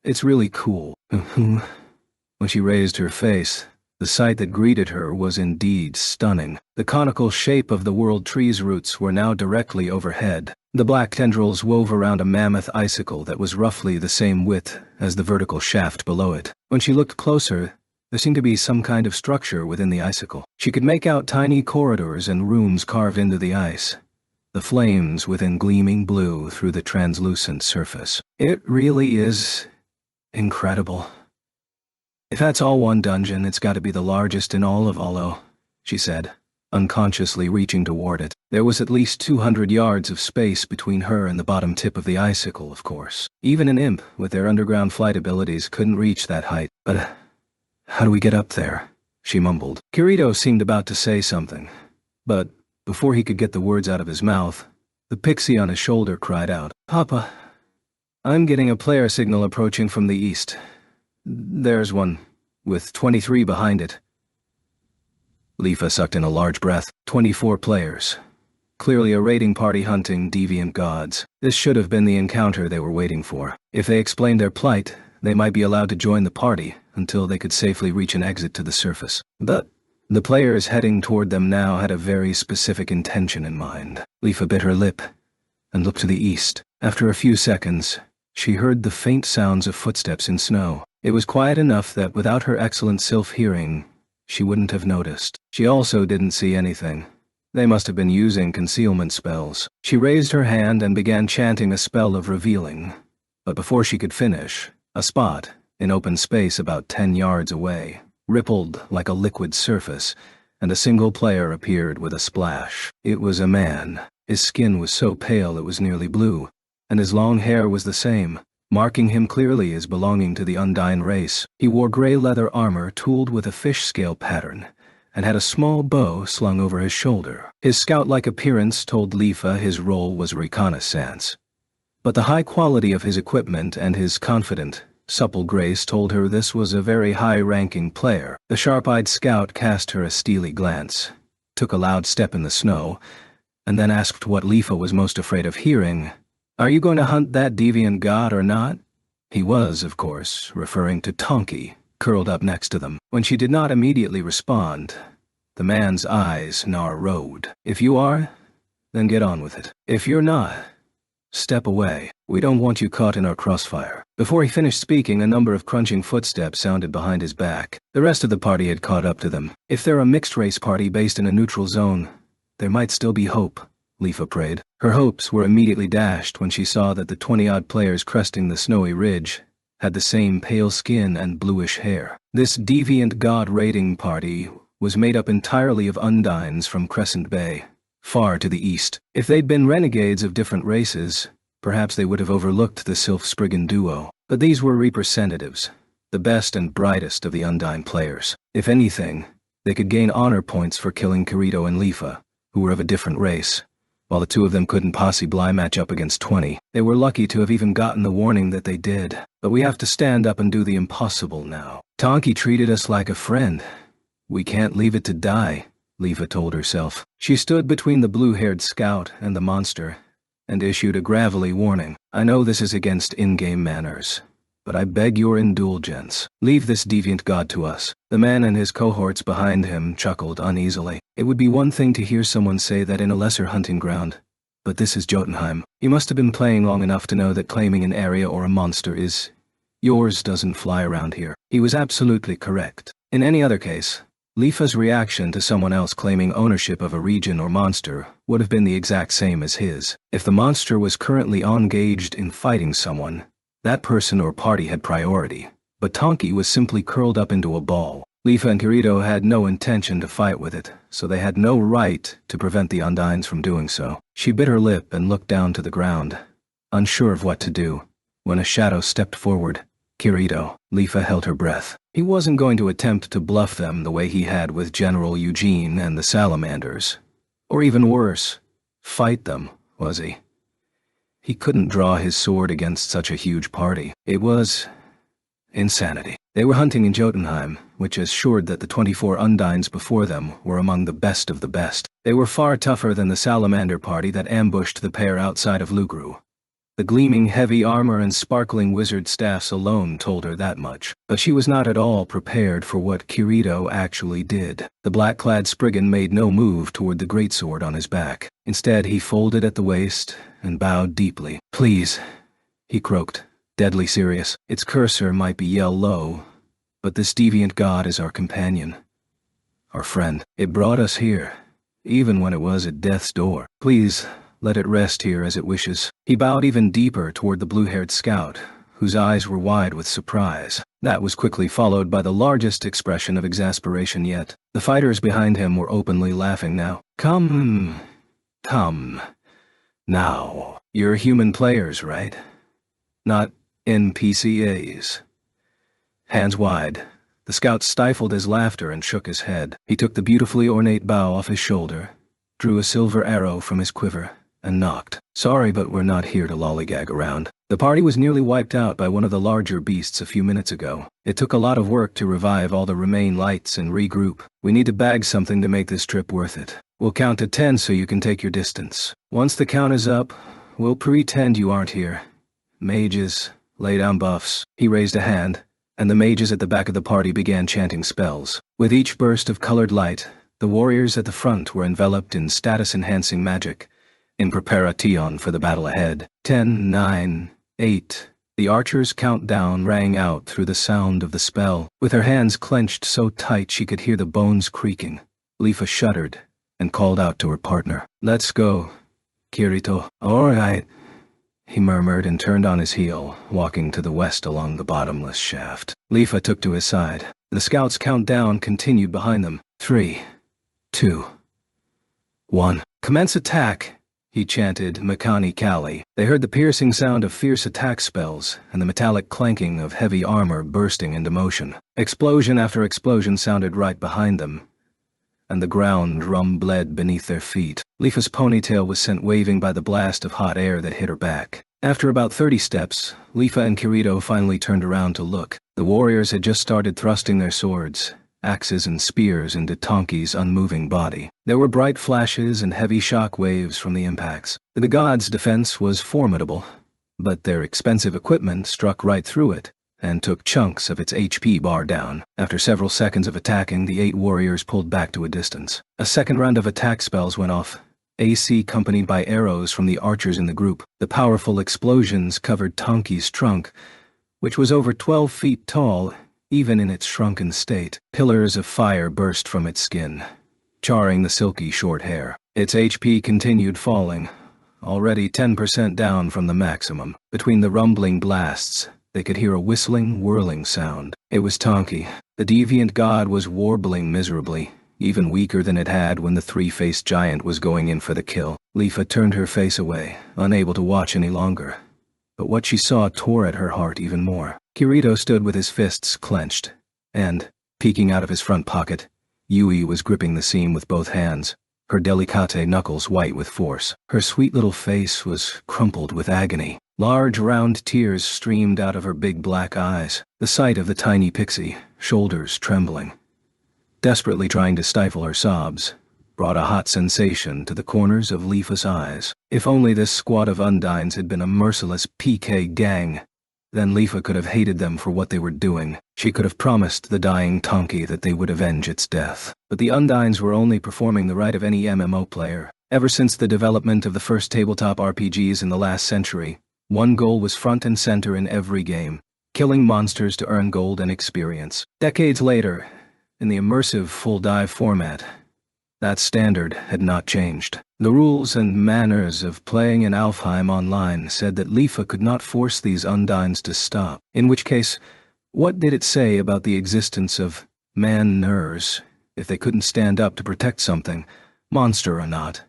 It's really cool." When she raised her face, the sight that greeted her was indeed stunning. The conical shape of the world tree's roots were now directly overhead. The black tendrils wove around a mammoth icicle that was roughly the same width as the vertical shaft below it. When she looked closer, there seemed to be some kind of structure within the icicle. She could make out tiny corridors and rooms carved into the ice, the flames within gleaming blue through the translucent surface. "It really is incredible. If that's all one dungeon, it's got to be the largest in all of Olo," she said, unconsciously reaching toward it. There was at least 200 yards of space between her and the bottom tip of the icicle, of course. Even an imp with their underground flight abilities couldn't reach that height. "But how do we get up there?" she mumbled. Kirito seemed about to say something, but before he could get the words out of his mouth, the pixie on his shoulder cried out, "Papa, I'm getting a player signal approaching from the east. There's one, with 23 behind it." Leafa sucked in a large breath. 24 players. Clearly a raiding party hunting deviant gods. This should have been the encounter they were waiting for. If they explained their plight, they might be allowed to join the party until they could safely reach an exit to the surface. But the players heading toward them now had a very specific intention in mind. Leafa bit her lip and looked to the east. After a few seconds, she heard the faint sounds of footsteps in snow. It was quiet enough that without her excellent self-hearing, she wouldn't have noticed. She also didn't see anything. They must have been using concealment spells. She raised her hand and began chanting a spell of revealing. But before she could finish, a spot, in open space about 10 yards away, rippled like a liquid surface, and a single player appeared with a splash. It was a man. His skin was so pale it was nearly blue, and his long hair was the same, marking him clearly as belonging to the Undyne race. He wore gray leather armor tooled with a fish scale pattern, and had a small bow slung over his shoulder. His scout-like appearance told Leafa his role was reconnaissance. But the high quality of his equipment and his confident, supple grace told her this was a very high-ranking player. The sharp-eyed scout cast her a steely glance, took a loud step in the snow, and then asked what Leafa was most afraid of hearing. "Are you going to hunt that deviant god or not?" He was, of course, referring to Tonki, curled up next to them. When she did not immediately respond, the man's eyes narrowed. "If you are, then get on with it. If you're not, step away. We don't want you caught in our crossfire." Before he finished speaking, a number of crunching footsteps sounded behind his back. The rest of the party had caught up to them. If they're a mixed-race party based in a neutral zone, there might still be hope, Leafa prayed. Her hopes were immediately dashed when she saw that the 20-odd players cresting the snowy ridge had the same pale skin and bluish hair. This deviant god raiding party was made up entirely of Undynes from Crescent Bay, far to the east. If they'd been renegades of different races, perhaps they would have overlooked the Sylph-Spriggan duo. But these were representatives, the best and brightest of the Undyne players. If anything, they could gain honor points for killing Kirito and Leafa, who were of a different race. While the two of them couldn't possibly match up against 20, they were lucky to have even gotten the warning that they did. But we have to stand up and do the impossible now. Tonki treated us like a friend. We can't leave it to die, Leafa told herself. She stood between the blue-haired scout and the monster, and issued a gravelly warning. "I know this is against in-game manners, but I beg your indulgence. Leave this deviant god to us." The man and his cohorts behind him chuckled uneasily. It would be one thing to hear someone say that in a lesser hunting ground, but this is Jotunheim. You must have been playing long enough to know that claiming an area or a monster is... yours doesn't fly around here. He was absolutely correct. In any other case, Leafa's reaction to someone else claiming ownership of a region or monster would have been the exact same as his. If the monster was currently engaged in fighting someone, that person or party had priority. But Tonki was simply curled up into a ball. Leafa and Kirito had no intention to fight with it, so they had no right to prevent the Undynes from doing so. She bit her lip and looked down to the ground, unsure of what to do, when a shadow stepped forward. Kirito. Leafa held her breath. He wasn't going to attempt to bluff them the way he had with General Eugene and the Salamanders. Or even worse, fight them, was he? He couldn't draw his sword against such a huge party. It was insanity. They were hunting in Jotunheim, which assured that the 24 Undines before them were among the best of the best. They were far tougher than the Salamander party that ambushed the pair outside of Lugru. The gleaming heavy armor and sparkling wizard staffs alone told her that much, but she was not at all prepared for what Kirito actually did. The black-clad Spriggan made no move toward the greatsword on his back. Instead, he folded at the waist and bowed deeply. "Please," he croaked, deadly serious. Its cursor might be yell low, but this deviant god is our companion, our friend. It brought us here, even when it was at death's door. Please, let it rest here as it wishes." He bowed even deeper toward the blue-haired scout, whose eyes were wide with surprise. That was quickly followed by the largest expression of exasperation yet. The fighters behind him were openly laughing now. Come. Now, you're human players, right? Not NPCs." Hands wide, the scout stifled his laughter and shook his head. He took the beautifully ornate bow off his shoulder, drew a silver arrow from his quiver, and knocked. "Sorry, but we're not here to lollygag around. The party was nearly wiped out by one of the larger beasts a few minutes ago. It took a lot of work to revive all the remain lights and regroup. We need to bag something to make this trip worth it. We'll count to 10 so you can take your distance. Once the count is up, we'll pretend you aren't here. Mages, lay down buffs." He raised a hand, and the mages at the back of the party began chanting spells. With each burst of colored light, the warriors at the front were enveloped in status-enhancing magic, in preparation for the battle ahead. 10, 9, 8. The archer's countdown rang out through the sound of the spell. With her hands clenched so tight she could hear the bones creaking, Leafa shuddered and called out to her partner. "Let's go, Kirito." "All right," he murmured and turned on his heel, walking to the west along the bottomless shaft. Leafa took to his side. The scouts' countdown continued behind them. 3, 2, 1. "Commence attack," he chanted mechanically. They heard the piercing sound of fierce attack spells and the metallic clanking of heavy armor bursting into motion. Explosion after explosion sounded right behind them, and the ground rumbled beneath their feet. Leafa's ponytail was sent waving by the blast of hot air that hit her back. After about 30 steps, Leafa and Kirito finally turned around to look. The warriors had just started thrusting their swords, axes and spears into Tonki's unmoving body. There were bright flashes and heavy shock waves from the impacts. The gods' defense was formidable, but their expensive equipment struck right through it and took chunks of its HP bar down. After several seconds of attacking, the 8 warriors pulled back to a distance. A second round of attack spells went off, AC accompanied by arrows from the archers in the group. The powerful explosions covered Tonki's trunk, which was over 12 feet tall, even in its shrunken state. Pillars of fire burst from its skin, charring the silky short hair. Its HP continued falling, already 10% down from the maximum. Between the rumbling blasts, they could hear a whistling, whirling sound. It was Tonki. The deviant god was warbling miserably, even weaker than it had when the 3-faced giant was going in for the kill. Leafa turned her face away, unable to watch any longer. But what she saw tore at her heart even more. Kirito stood with his fists clenched, and, peeking out of his front pocket, Yui was gripping the seam with both hands, her delicate knuckles white with force. Her sweet little face was crumpled with agony. Large round tears streamed out of her big black eyes. The sight of the tiny pixie, shoulders trembling, desperately trying to stifle her sobs, brought a hot sensation to the corners of Leafa's eyes. If only this squad of Undines had been a merciless PK gang, then Leafa could have hated them for what they were doing. She could have promised the dying Tonki that they would avenge its death. But the Undines were only performing the rite of any MMO player. Ever since the development of the first tabletop RPGs in the last century, one goal was front and center in every game: killing monsters to earn gold and experience. Decades later, in the immersive full dive format, that standard had not changed. The rules and manners of playing in Alfheim Online said that Leafa could not force these Undines to stop. In which case, what did it say about the existence of man-ners if they couldn't stand up to protect something, monster or not,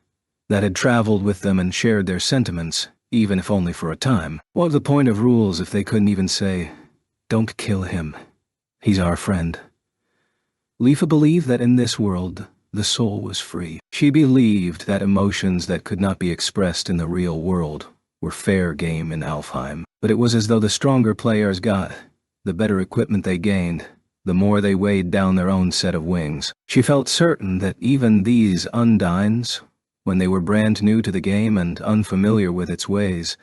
that had traveled with them and shared their sentiments, even if only for a time? What was the point of rules if they couldn't even say, "Don't kill him. He's our friend"? Leafa believed that in this world, the soul was free. She believed that emotions that could not be expressed in the real world were fair game in Alfheim. But it was as though the stronger players got The better equipment they gained, the more they weighed down their own set of wings. She felt certain that even these Undines, when they were brand new to the game and unfamiliar with its ways,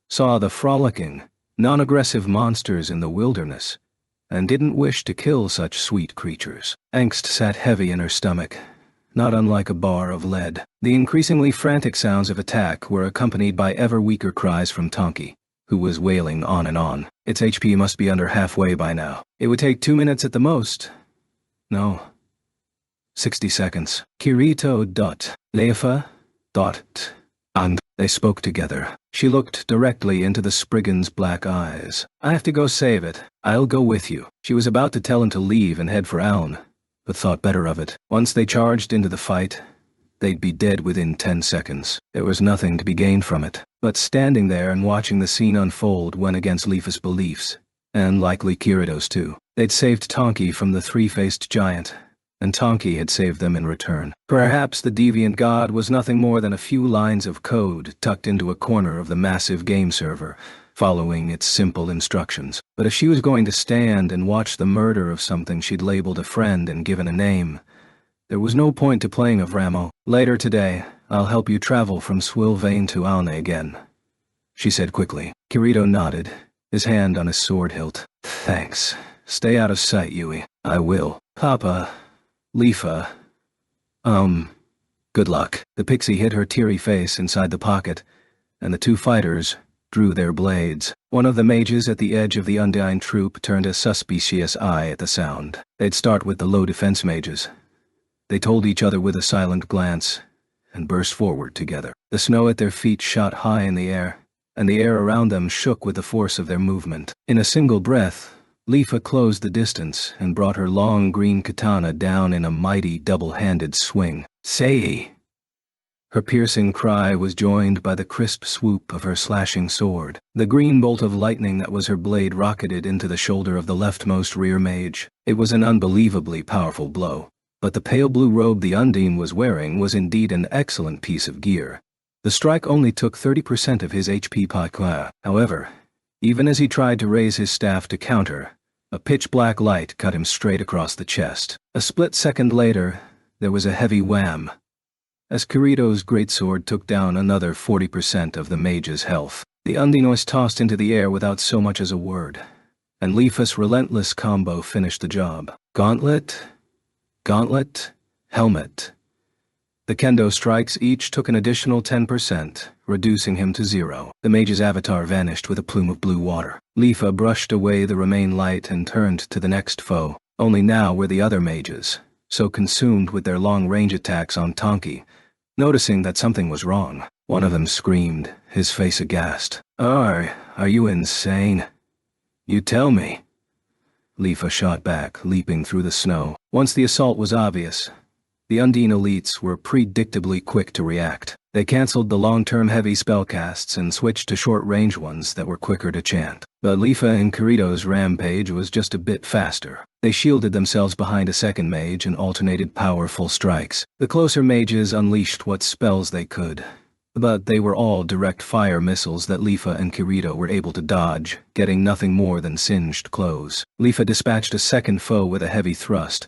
saw the frolicking, non-aggressive monsters in the wilderness, and didn't wish to kill such sweet creatures. Angst sat heavy in her stomach, not unlike a bar of lead. The increasingly frantic sounds of attack were accompanied by ever weaker cries from Tonki, who was wailing on and on. Its HP must be under halfway by now. It would take 2 minutes at the most. No. 60 seconds. Kirito. Leifa. And they spoke together. She looked directly into the Spriggan's black eyes. I have to go save it. I'll go with you. She was about to tell him to leave and head for Aln, but thought better of it. Once they charged into the fight, they'd be dead within 10 seconds. There was nothing to be gained from it. But standing there and watching the scene unfold went against Leifa's beliefs, and likely Kirito's too. They'd saved Tonki from the three-faced giant, and Tonki had saved them in return. Perhaps the deviant god was nothing more than a few lines of code tucked into a corner of the massive game server, following its simple instructions. But if she was going to stand and watch the murder of something she'd labeled a friend and given a name, there was no point to playing of Ramo. Later today, I'll help you travel from Swilvain to Alne again, she said quickly. Kirito nodded, his hand on his sword hilt. Thanks. Stay out of sight, Yui. I will. Papa. Leifa. Good luck. The pixie hid her teary face inside the pocket, and the two fighters drew their blades. One of the mages at the edge of the Undine troop turned a suspicious eye at the sound. They'd start with the low defense mages. They told each other with a silent glance, and burst forward together. The snow at their feet shot high in the air, and the air around them shook with the force of their movement. In a single breath, Leifa closed the distance and brought her long green katana down in a mighty double-handed swing. Sei! Her piercing cry was joined by the crisp swoop of her slashing sword. The green bolt of lightning that was her blade rocketed into the shoulder of the leftmost rear mage. It was an unbelievably powerful blow. But the pale blue robe the Undine was wearing was indeed an excellent piece of gear. The strike only took 30% of his HP per. However, even as he tried to raise his staff to counter, a pitch-black light cut him straight across the chest. A split second later, there was a heavy wham, as Kirito's greatsword took down another 40% of the mage's health. The Undine was tossed into the air without so much as a word, and Leifa's relentless combo finished the job. Gauntlet, helmet. The kendo strikes each took an additional 10%, reducing him to 0. The mage's avatar vanished with a plume of blue water. Leifa brushed away the remaining light and turned to the next foe. Only now were the other mages, so consumed with their long-range attacks on Tonki, noticing that something was wrong. One of them screamed, his face aghast. Are you insane? You tell me. Leifa shot back, leaping through the snow. Once the assault was obvious, the Undine elites were predictably quick to react. They cancelled the long-term heavy spellcasts and switched to short-range ones that were quicker to chant. But Leifa and Kirito's rampage was just a bit faster. They shielded themselves behind a second mage and alternated powerful strikes. The closer mages unleashed what spells they could, but they were all direct fire missiles that Leifa and Kirito were able to dodge, getting nothing more than singed clothes. Leifa dispatched a second foe with a heavy thrust,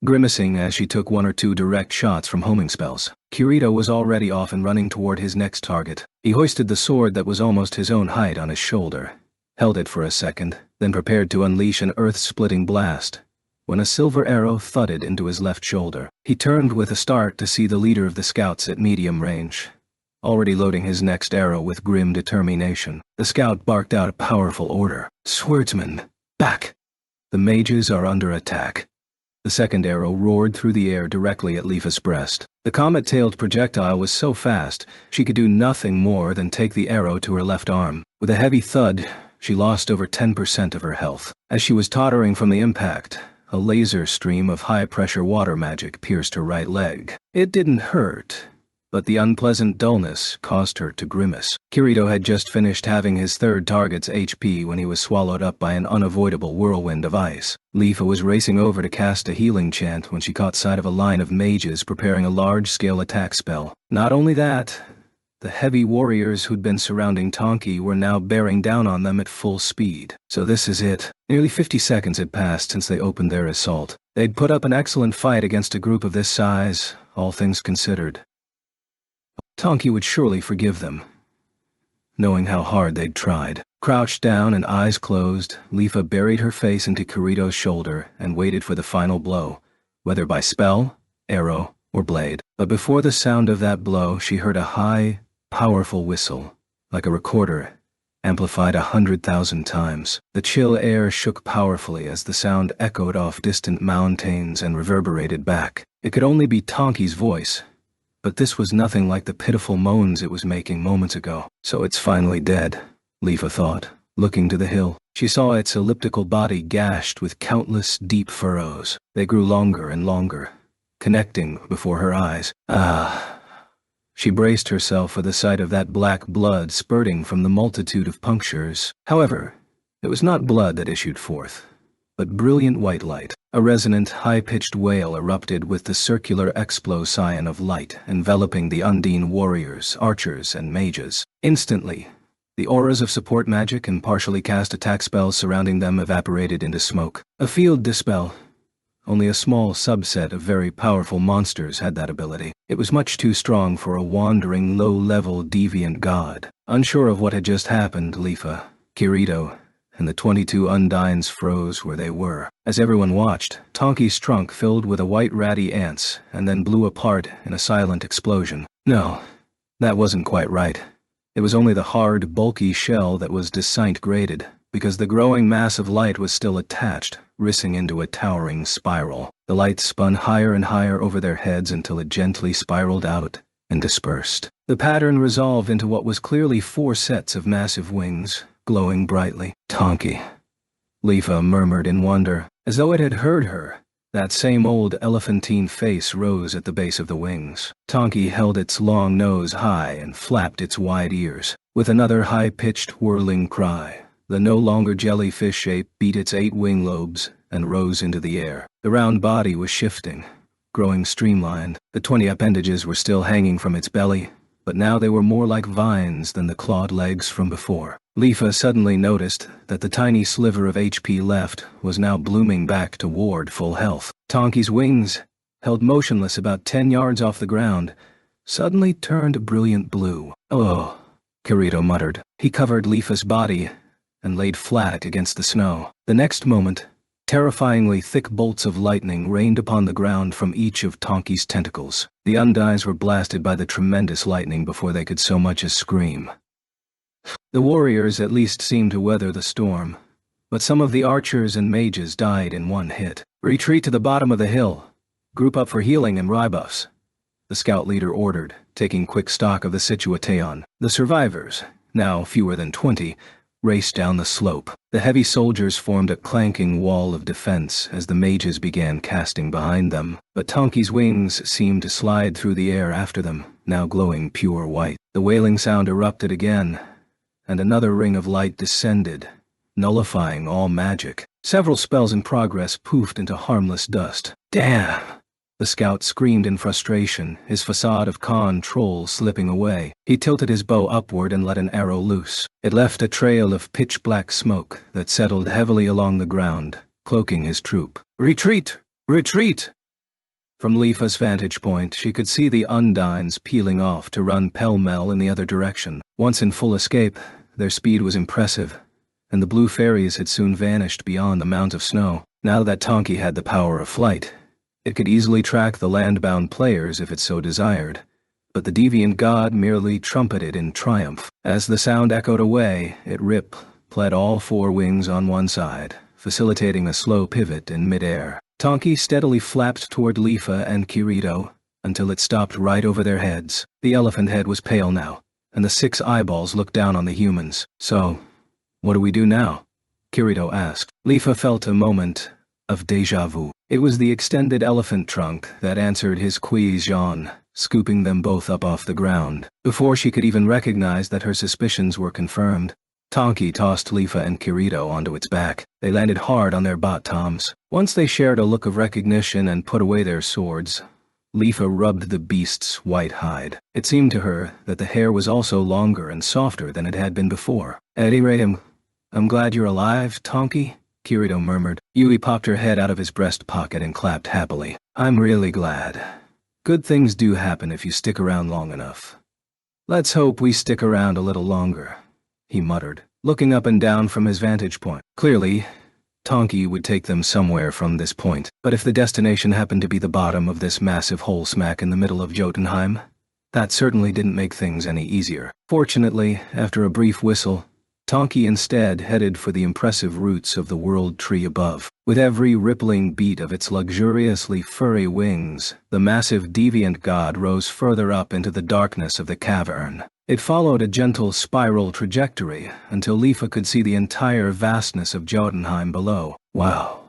grimacing as she took 1 or 2 direct shots from homing spells. Kirito was already off and running toward his next target. He hoisted the sword that was almost his own height on his shoulder, held it for a second, then prepared to unleash an earth-splitting blast, when a silver arrow thudded into his left shoulder. He turned with a start to see the leader of the scouts at medium range, already loading his next arrow with grim determination. The scout barked out a powerful order. Swordsman, back! The mages are under attack. The second arrow roared through the air directly at Leifa's breast. The comet-tailed projectile was so fast, she could do nothing more than take the arrow to her left arm. With a heavy thud, she lost over 10% of her health. As she was tottering from the impact, a laser stream of high-pressure water magic pierced her right leg. It didn't hurt, but the unpleasant dullness caused her to grimace. Kirito had just finished having his third target's HP when he was swallowed up by an unavoidable whirlwind of ice. Leifa was racing over to cast a healing chant when she caught sight of a line of mages preparing a large-scale attack spell. Not only that, The heavy warriors who'd been surrounding Tonki were now bearing down on them at full speed. So this is it. Nearly 50 seconds had passed since they opened their assault. They'd put up an excellent fight against a group of this size, all things considered. Tonki would surely forgive them, knowing how hard they'd tried. Crouched down and eyes closed, Leafa buried her face into Kirito's shoulder and waited for the final blow, whether by spell, arrow, or blade. But before the sound of that blow, she heard a high, powerful whistle, like a recorder, amplified 100,000 times. The chill air shook powerfully as the sound echoed off distant mountains and reverberated back. It could only be Tonki's voice, but this was nothing like the pitiful moans it was making moments ago. So it's finally dead, Leafa thought. Looking to the hill, she saw its elliptical body gashed with countless deep furrows. They grew longer and longer, connecting before her eyes. She braced herself for the sight of that black blood spurting from the multitude of punctures. However, it was not blood that issued forth, but brilliant white light. A resonant, high-pitched wail erupted with the circular explosion of light enveloping the Undine warriors, archers, and mages. Instantly, the auras of support magic and partially cast attack spells surrounding them evaporated into smoke. A field dispel. Only a small subset of very powerful monsters had that ability. It was much too strong for a wandering, low-level deviant god. Unsure of what had just happened, Leafa, Kirito, and the 22 Undines froze where they were. As everyone watched, Tonki's trunk filled with a white ratty ants and then blew apart in a silent explosion. No, that wasn't quite right. It was only the hard, bulky shell that was disintegrated, because the growing mass of light was still attached, rissing into a towering spiral. The light spun higher and higher over their heads until it gently spiraled out and dispersed. The pattern resolved into what was clearly 4 sets of massive wings, glowing brightly. Tonki, Leafa murmured in wonder. As though it had heard her, that same old elephantine face rose at the base of the wings. Tonki held its long nose high and flapped its wide ears. With another high-pitched, whirling cry, the no longer jellyfish shape beat its 8 wing lobes and rose into the air. The round body was shifting, growing streamlined. The 20 appendages were still hanging from its belly, but now they were more like vines than the clawed legs from before. Leafa suddenly noticed that the tiny sliver of HP left was now blooming back toward full health. Tonki's wings, held motionless about 10 yards off the ground, suddenly turned a brilliant blue. "Oh," Kirito muttered. He covered Leafa's body and laid flat against the snow. The next moment, terrifyingly thick bolts of lightning rained upon the ground from each of Tonki's tentacles. The Undines were blasted by the tremendous lightning before they could so much as scream. The warriors at least seemed to weather the storm, but some of the archers and mages died in one hit. "Retreat to the bottom of the hill. Group up for healing and rebuffs," the scout leader ordered, taking quick stock of the situation. The survivors, now fewer than 20, raced down the slope. The heavy soldiers formed a clanking wall of defense as the mages began casting behind them, but Tonki's wings seemed to slide through the air after them, now glowing pure white. The wailing sound erupted again, and another ring of light descended, nullifying all magic. Several spells in progress poofed into harmless dust. "Damn!" The scout screamed in frustration, his facade of control slipping away. He tilted his bow upward and let an arrow loose. It left a trail of pitch-black smoke that settled heavily along the ground, cloaking his troop. "Retreat! Retreat!" From Leafa's vantage point, she could see the Undines peeling off to run pell-mell in the other direction. Once in full escape, their speed was impressive, and the blue fairies had soon vanished beyond the mount of snow. Now that Tonki had the power of flight, it could easily track the land-bound players if it so desired, but the deviant god merely trumpeted in triumph. As the sound echoed away, it pled all 4 wings on one side, facilitating a slow pivot in midair. Tonki steadily flapped toward Leafa and Kirito until it stopped right over their heads. The elephant head was pale now, and the 6 eyeballs looked down on the humans. "So, what do we do now?" Kirito asked. Leafa felt a moment of déjà vu. It was the extended elephant trunk that answered his question, scooping them both up off the ground. Before she could even recognize that her suspicions were confirmed, Tonki tossed Leafa and Kirito onto its back. They landed hard on their bottoms. Once they shared a look of recognition and put away their swords, Leafa rubbed the beast's white hide. It seemed to her that the hair was also longer and softer than it had been before. "At any rate, I'm glad you're alive, Tonki," Kirito murmured. Yui popped her head out of his breast pocket and clapped happily. "I'm really glad. Good things do happen if you stick around long enough." "Let's hope we stick around a little longer," he muttered, looking up and down from his vantage point. Clearly, Tonki would take them somewhere from this point, but if the destination happened to be the bottom of this massive hole smack in the middle of Jotunheim, that certainly didn't make things any easier. Fortunately, after a brief whistle, Tonki instead headed for the impressive roots of the world tree above. With every rippling beat of its luxuriously furry wings, the massive deviant god rose further up into the darkness of the cavern. It followed a gentle spiral trajectory until Leafa could see the entire vastness of Jotunheim below. Wow.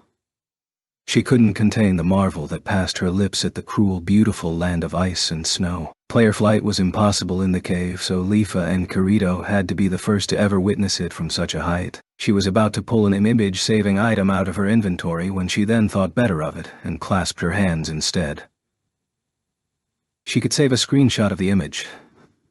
She couldn't contain the marvel that passed her lips at the cruel, beautiful land of ice and snow. Player flight was impossible in the cave, so Leafa and Kirito had to be the first to ever witness it from such a height. She was about to pull an image-saving item out of her inventory when she then thought better of it and clasped her hands instead. She could save a screenshot of the image,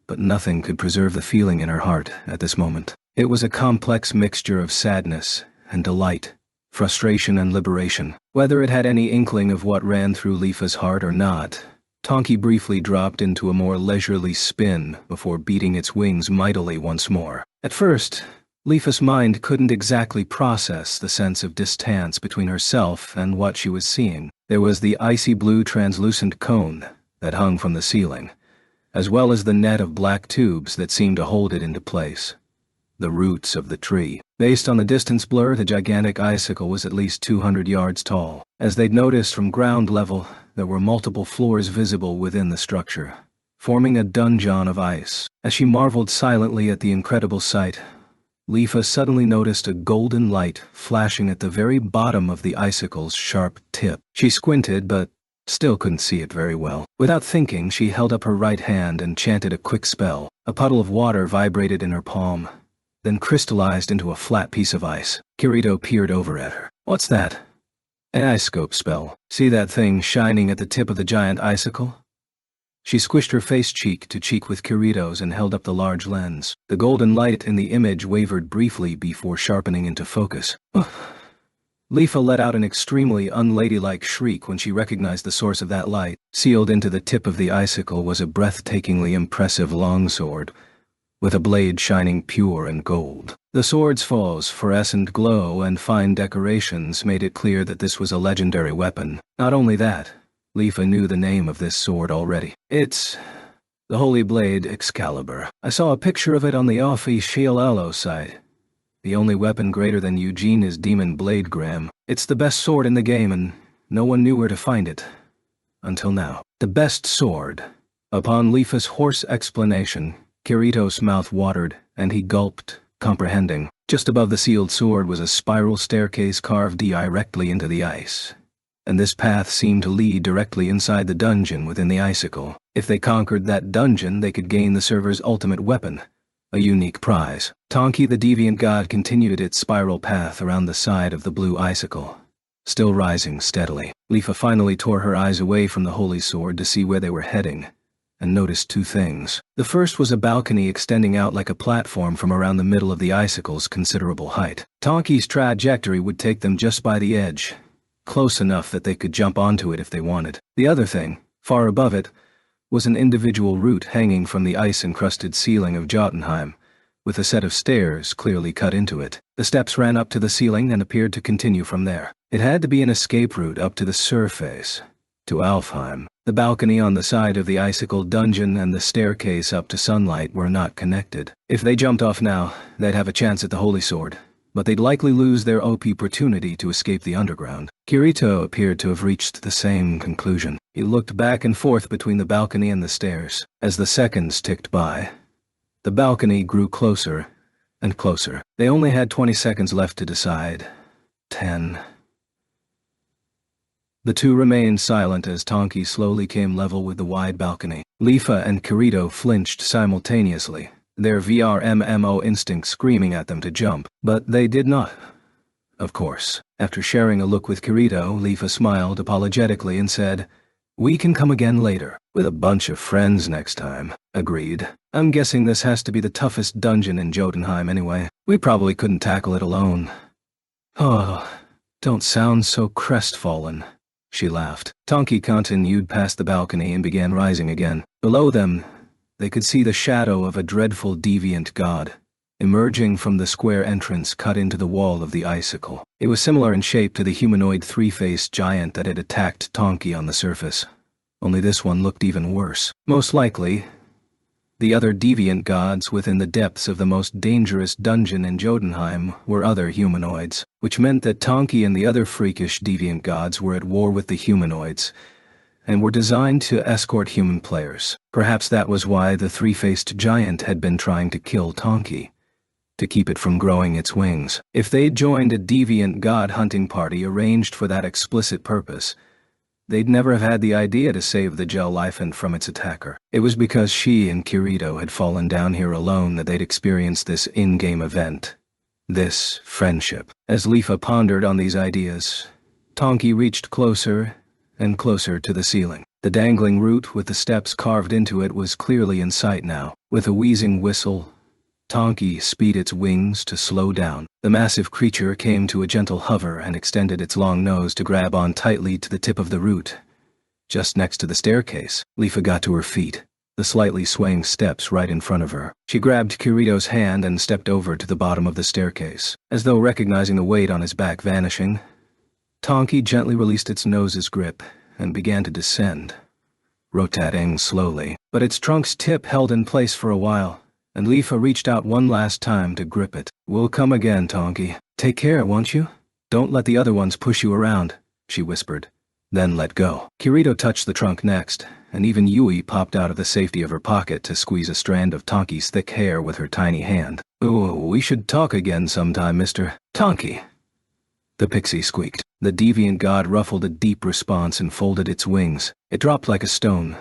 but nothing could preserve the feeling in her heart at this moment. It was a complex mixture of sadness and delight, frustration and liberation. Whether it had any inkling of what ran through Leafa's heart or not, Tonki briefly dropped into a more leisurely spin before beating its wings mightily once more. At first, Leafa's mind couldn't exactly process the sense of distance between herself and what she was seeing. There was the icy blue translucent cone that hung from the ceiling, as well as the net of black tubes that seemed to hold it into place. The roots of the tree. Based on the distance blur, the gigantic icicle was at least 200 yards tall. As they'd noticed from ground level, there were multiple floors visible within the structure, forming a dungeon of ice. As she marveled silently at the incredible sight, Leafa suddenly noticed a golden light flashing at the very bottom of the icicle's sharp tip. She squinted, but still couldn't see it very well. Without thinking, she held up her right hand and chanted a quick spell. A puddle of water vibrated in her palm, then crystallized into a flat piece of ice. Kirito peered over at her. "What's that?" "An ice scope spell. See that thing shining at the tip of the giant icicle?" She squished her face cheek to cheek with Kirito's and held up the large lens. The golden light in the image wavered briefly before sharpening into focus. Leafa let out an extremely unladylike shriek when she recognized the source of that light. Sealed into the tip of the icicle was a breathtakingly impressive longsword, with a blade shining pure and gold. The sword's phosphorescent glow and fine decorations made it clear that this was a legendary weapon. Not only that, Leafa knew the name of this sword already. "It's the Holy Blade Excalibur. I saw a picture of it on the official site. The only weapon greater than Eugene is Demon Blade Graham. It's the best sword in the game and no one knew where to find it. Until now." The best sword. Upon Leafa's hoarse explanation, Kirito's mouth watered, and he gulped, comprehending. Just above the sealed sword was a spiral staircase carved directly into the ice, and this path seemed to lead directly inside the dungeon within the icicle. If they conquered that dungeon, they could gain the server's ultimate weapon, a unique prize. Tonki the deviant god continued its spiral path around the side of the blue icicle, still rising steadily. Leafa finally tore her eyes away from the holy sword to see where they were heading, and noticed two things. The first was a balcony extending out like a platform from around the middle of the icicle's considerable height. Tonki's trajectory would take them just by the edge, close enough that they could jump onto it if they wanted. The other thing, far above it, was an individual route hanging from the ice-encrusted ceiling of Jotunheim, with a set of stairs clearly cut into it. The steps ran up to the ceiling and appeared to continue from there. It had to be an escape route up to the surface, to Alfheim. The balcony on the side of the icicle dungeon and the staircase up to sunlight were not connected. If they jumped off now, they'd have a chance at the holy sword, but they'd likely lose their opportunity to escape the underground. Kirito appeared to have reached the same conclusion. He looked back and forth between the balcony and the stairs. As the seconds ticked by, the balcony grew closer and closer. They only had 20 seconds left to decide. 10. The two remained silent as Tonki slowly came level with the wide balcony. Leafa and Kirito flinched simultaneously, their VRMMO instinct screaming at them to jump, but they did not. Of course. After sharing a look with Kirito, Leafa smiled apologetically and said, We can come again later, with a bunch of friends next time. Agreed. I'm guessing this has to be the toughest dungeon in Jotunheim anyway. We probably couldn't tackle it alone. Oh, don't sound so crestfallen. She laughed. Tonki continued past the balcony and began rising again. Below them, they could see the shadow of a dreadful deviant god, emerging from the square entrance cut into the wall of the icicle. It was similar in shape to the humanoid three-faced giant that had attacked Tonki on the surface, only this one looked even worse. Most likely, the other deviant gods within the depths of the most dangerous dungeon in Jotunheim were other humanoids, which meant that Tonki and the other freakish deviant gods were at war with the humanoids, and were designed to escort human players. Perhaps that was why the three-faced giant had been trying to kill Tonki, to keep it from growing its wings. If they'd joined a deviant god hunting party arranged for that explicit purpose, they'd never have had the idea to save the Gel-Liphant from its attacker. It was because she and Kirito had fallen down here alone that they'd experienced this in-game event. This friendship. As Leafa pondered on these ideas, Tonki reached closer and closer to the ceiling. The dangling root with the steps carved into it was clearly in sight now. With a wheezing whistle, Tonki sped its wings to slow down. The massive creature came to a gentle hover and extended its long nose to grab on tightly to the tip of the root. Just next to the staircase, Leafa got to her feet, the slightly swaying steps right in front of her. She grabbed Kirito's hand and stepped over to the bottom of the staircase. As though recognizing the weight on his back vanishing, Tonki gently released its nose's grip and began to descend, rotating slowly. But its trunk's tip held in place for a while, and Leafa reached out one last time to grip it. "We'll come again, Tonki. Take care, won't you? Don't let the other ones push you around," she whispered. Then let go. Kirito touched the trunk next, and even Yui popped out of the safety of her pocket to squeeze a strand of Tonki's thick hair with her tiny hand. "Oh, we should talk again sometime, Mr. Tonki," the pixie squeaked. The deviant god ruffled a deep response and folded its wings. It dropped like a stone,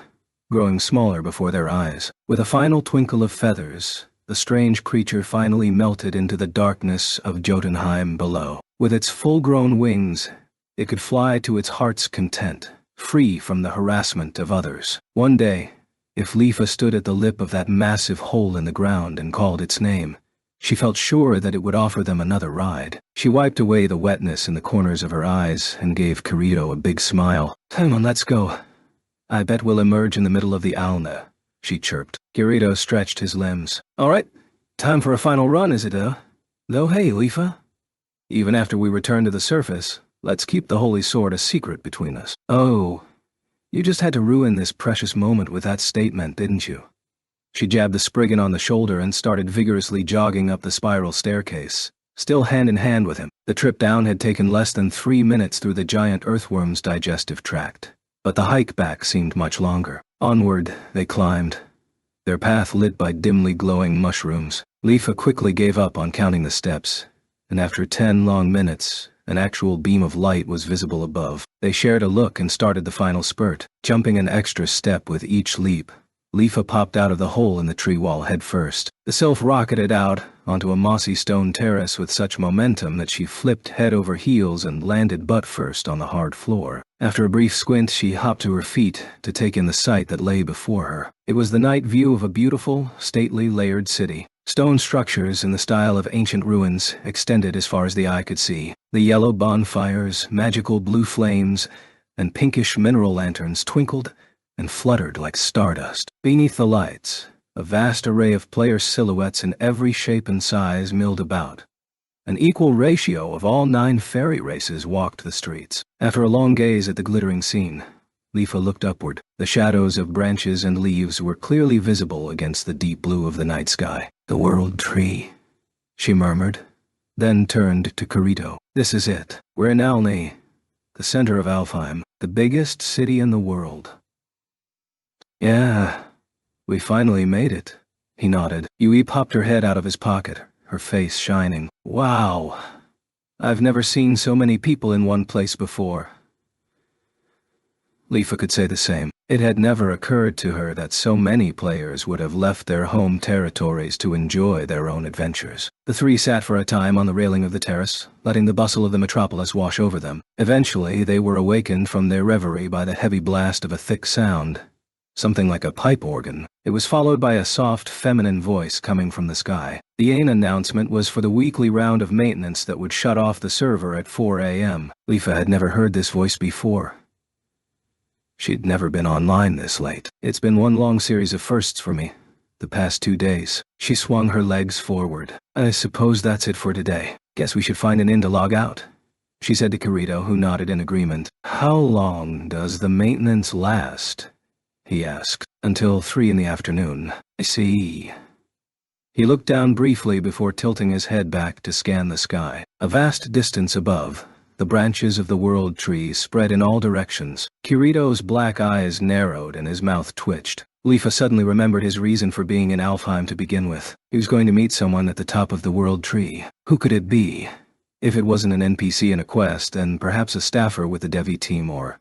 growing smaller before their eyes. With a final twinkle of feathers, the strange creature finally melted into the darkness of Jotunheim below. With its full-grown wings, it could fly to its heart's content, free from the harassment of others. One day, if Leafa stood at the lip of that massive hole in the ground and called its name, she felt sure that it would offer them another ride. She wiped away the wetness in the corners of her eyes and gave Kirito a big smile. "Come on, let's go. I bet we'll emerge in the middle of the Alna," she chirped. Kirito stretched his limbs. "All right, time for a final run, is it, Though hey, Leafa, even after we return to the surface, let's keep the Holy Sword a secret between us." "Oh, you just had to ruin this precious moment with that statement, didn't you?" She jabbed the Spriggan on the shoulder and started vigorously jogging up the spiral staircase, still hand in hand with him. The trip down had taken less than 3 minutes through the giant earthworm's digestive tract, but the hike back seemed much longer. Onward, they climbed, their path lit by dimly glowing mushrooms. Leafa quickly gave up on counting the steps, and after 10 long minutes, an actual beam of light was visible above. They shared a look and started the final spurt. Jumping an extra step with each leap, Leafa popped out of the hole in the tree wall head first. The sylph rocketed out onto a mossy stone terrace with such momentum that she flipped head over heels and landed butt first on the hard floor. After a brief squint, she hopped to her feet to take in the sight that lay before her. It was the night view of a beautiful, stately, layered city. Stone structures in the style of ancient ruins extended as far as the eye could see. The yellow bonfires, magical blue flames, and pinkish mineral lanterns twinkled and fluttered like stardust. Beneath the lights, a vast array of player silhouettes in every shape and size milled about. An equal ratio of all 9 fairy races walked the streets. After a long gaze at the glittering scene, Leafa looked upward. The shadows of branches and leaves were clearly visible against the deep blue of the night sky. "The World Tree," she murmured, then turned to Kirito. "This is it. We're in Alni, the center of Alfheim, the biggest city in the world." "Yeah, we finally made it," he nodded. Yui popped her head out of his pocket, her face shining. "Wow, I've never seen so many people in one place before." Leafa could say the same. It had never occurred to her that so many players would have left their home territories to enjoy their own adventures. The three sat for a time on the railing of the terrace, letting the bustle of the metropolis wash over them. Eventually, they were awakened from their reverie by the heavy blast of a thick sound, something like a pipe organ. It was followed by a soft, feminine voice coming from the sky. The announcement was for the weekly round of maintenance that would shut off the server at 4 a.m. Leafa had never heard this voice before. She'd never been online this late. It's been one long series of firsts for me, the past 2 days. She swung her legs forward. I suppose that's it for today. Guess we should find an inn to log out, she said to Kirito, who nodded in agreement. How long does the maintenance last? He asked. Until 3 in the afternoon. I see. He looked down briefly before tilting his head back to scan the sky. A vast distance above, the branches of the world tree spread in all directions. Kirito's black eyes narrowed and his mouth twitched. Leafa suddenly remembered his reason for being in Alfheim to begin with. He was going to meet someone at the top of the world tree. Who could it be? If it wasn't an NPC in a quest, then perhaps a staffer with the Devi team or...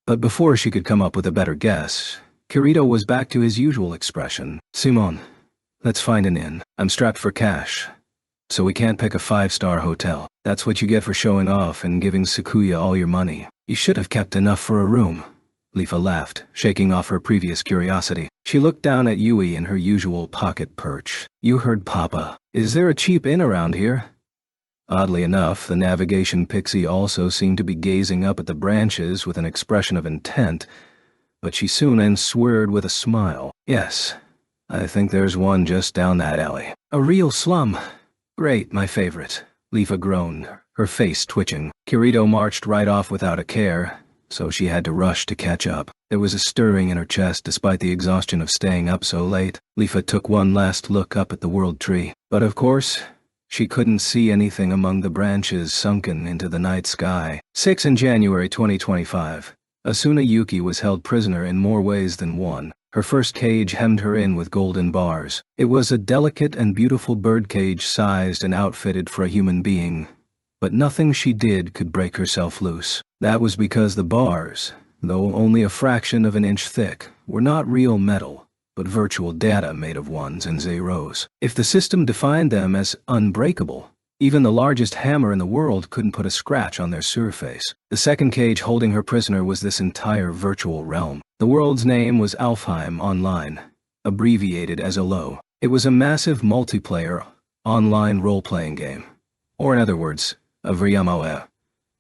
But before she could come up with a better guess, Kirito was back to his usual expression. Simon, let's find an inn. I'm strapped for cash, so we can't pick a 5-star hotel. That's what you get for showing off and giving Sakuya all your money. You should have kept enough for a room. Leafa laughed, shaking off her previous curiosity. She looked down at Yui in her usual pocket perch. You heard Papa. Is there a cheap inn around here? Oddly enough, the navigation pixie also seemed to be gazing up at the branches with an expression of intent, but she soon answered with a smile. Yes, I think there's one just down that alley. A real slum. Great, my favorite. Leafa groaned, her face twitching. Kirito marched right off without a care, so she had to rush to catch up. There was a stirring in her chest despite the exhaustion of staying up so late. Leafa took one last look up at the world tree, but of course, she couldn't see anything among the branches sunken into the night sky. 6 in January 2025. Asuna Yuki was held prisoner in more ways than one. Her first cage hemmed her in with golden bars. It was a delicate and beautiful birdcage sized and outfitted for a human being, but nothing she did could break herself loose. That was because the bars, though only a fraction of an inch thick, were not real metal, but virtual data made of ones and zeros. If the system defined them as unbreakable, even the largest hammer in the world couldn't put a scratch on their surface. The second cage holding her prisoner was this entire virtual realm. The world's name was Alfheim Online, abbreviated as ALO. It was a massive multiplayer, online role-playing game, or in other words, a VRMOE,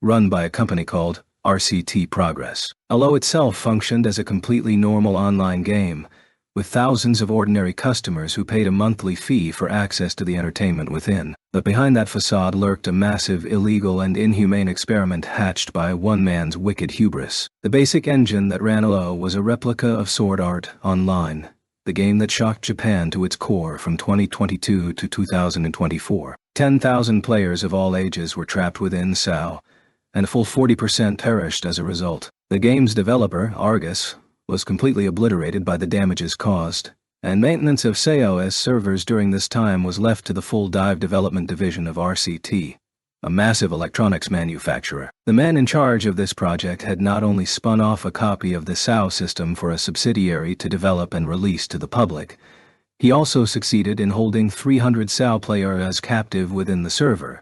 run by a company called RCT Progress. ALO itself functioned as a completely normal online game, with thousands of ordinary customers who paid a monthly fee for access to the entertainment within. But behind that facade lurked a massive, illegal, and inhumane experiment hatched by one man's wicked hubris. The basic engine that ran ALO was a replica of Sword Art Online, the game that shocked Japan to its core from 2022 to 2024. 10,000 players of all ages were trapped within SAO, and a full 40% perished as a result. The game's developer, Argus, was completely obliterated by the damages caused, and maintenance of SAO's servers during this time was left to the full dive development division of RCT, a massive electronics manufacturer. The man in charge of this project had not only spun off a copy of the SAO system for a subsidiary to develop and release to the public, he also succeeded in holding 300 SAO players as captive within the server,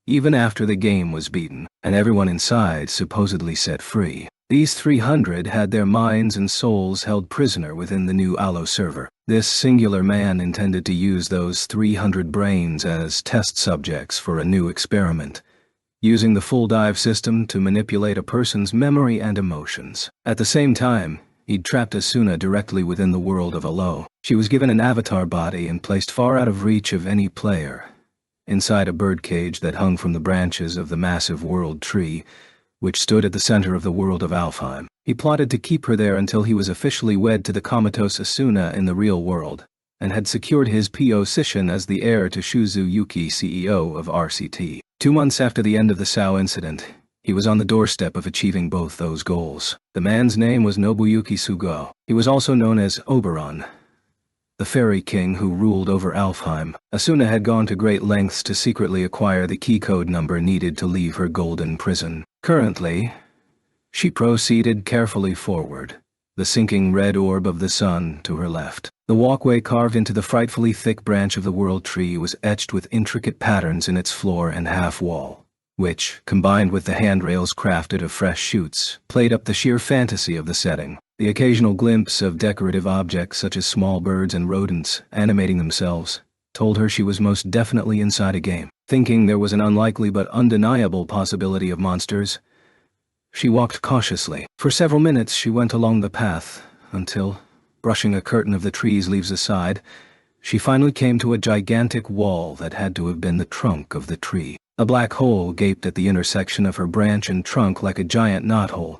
even after the game was beaten, and everyone inside supposedly set free. These 300 had their minds and souls held prisoner within the new ALO server. This singular man intended to use those 300 brains as test subjects for a new experiment, using the full dive system to manipulate a person's memory and emotions. At the same time, he'd trapped Asuna directly within the world of ALO. She was given an avatar body and placed far out of reach of any player, inside a birdcage that hung from the branches of the massive world tree, which stood at the center of the world of Alfheim. He plotted to keep her there until he was officially wed to the comatose Asuna in the real world, and had secured his position as the heir to Shuzu Yuki, CEO of RCT. 2 months after the end of the SAO incident, he was on the doorstep of achieving both those goals. The man's name was Nobuyuki Sugo. He was also known as Oberon, the fairy king who ruled over Alfheim. Asuna had gone to great lengths to secretly acquire the key code number needed to leave her golden prison. Currently, She proceeded carefully forward, the sinking red orb of the sun to her left. The walkway carved into the frightfully thick branch of the world tree was etched with intricate patterns in its floor and half-wall, which, combined with the handrails crafted of fresh shoots, played up the sheer fantasy of the setting. The occasional glimpse of decorative objects such as small birds and rodents animating themselves told her she was most definitely inside a game. Thinking there was an unlikely but undeniable possibility of monsters, she walked cautiously. For several minutes she went along the path, until, brushing a curtain of the tree's leaves aside, she finally came to a gigantic wall that had to have been the trunk of the tree. A black hole gaped at the intersection of her branch and trunk like a giant knothole,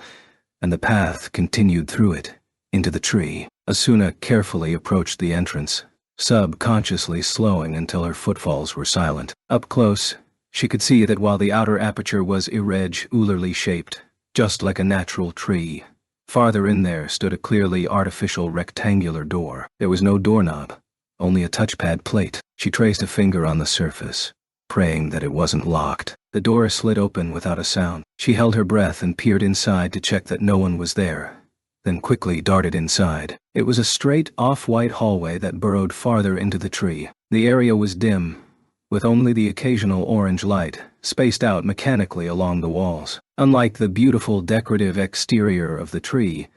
and the path continued through it, into the tree. Asuna carefully approached the entrance, subconsciously slowing until her footfalls were silent. Up close, she could see that while the outer aperture was irregularly shaped, just like a natural tree, farther in there stood a clearly artificial rectangular door. There was no doorknob, only a touchpad plate. She traced a finger on the surface, praying that it wasn't locked. The door slid open without a sound. She held her breath and peered inside to check that no one was there, then quickly darted inside. It was a straight, off-white hallway that burrowed farther into the tree. The area was dim, with only the occasional orange light spaced out mechanically along the walls. Unlike the beautiful decorative exterior of the tree,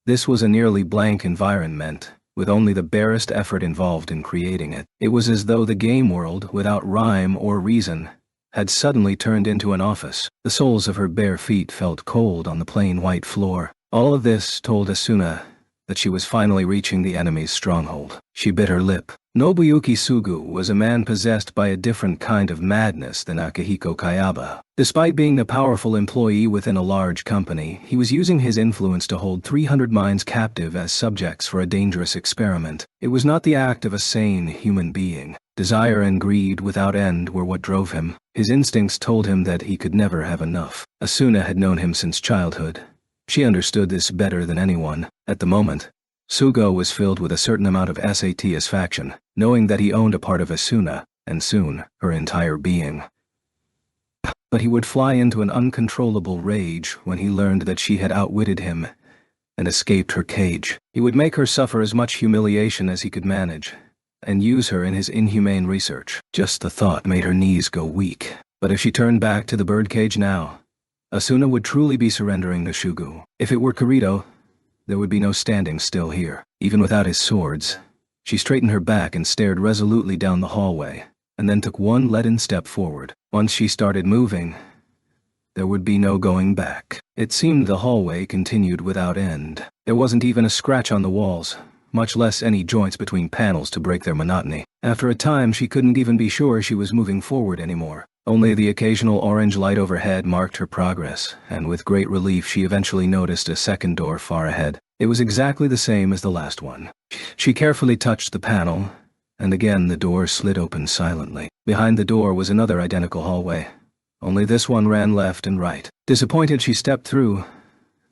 this was a nearly blank environment, with only the barest effort involved in creating it. It was as though the game world, without rhyme or reason, had suddenly turned into an office. The soles of her bare feet felt cold on the plain white floor. All of this told Asuna that she was finally reaching the enemy's stronghold. She bit her lip. Nobuyuki Sugu was a man possessed by a different kind of madness than Akihiko Kayaba. Despite being a powerful employee within a large company, he was using his influence to hold 300 minds captive as subjects for a dangerous experiment. It was not the act of a sane human being. Desire and greed without end were what drove him. His instincts told him that he could never have enough. Asuna had known him since childhood. She understood this better than anyone. At the moment, Sugo was filled with a certain amount of satisfaction, knowing that he owned a part of Asuna, and soon, her entire being. But he would fly into an uncontrollable rage when he learned that she had outwitted him and escaped her cage. He would make her suffer as much humiliation as he could manage, and use her in his inhumane research. Just the thought made her knees go weak. But if she turned back to the birdcage now, Asuna would truly be surrendering to Shugu. If it were Kirito, there would be no standing still here. Even without his swords, she straightened her back and stared resolutely down the hallway, and then took one leaden step forward. Once she started moving, there would be no going back. It seemed the hallway continued without end. There wasn't even a scratch on the walls, much less any joints between panels to break their monotony. After a time, she couldn't even be sure she was moving forward anymore. Only the occasional orange light overhead marked her progress, and with great relief she eventually noticed a second door far ahead. It was exactly the same as the last one. She carefully touched the panel, and again the door slid open silently. Behind the door was another identical hallway, only this one ran left and right. Disappointed, she stepped through,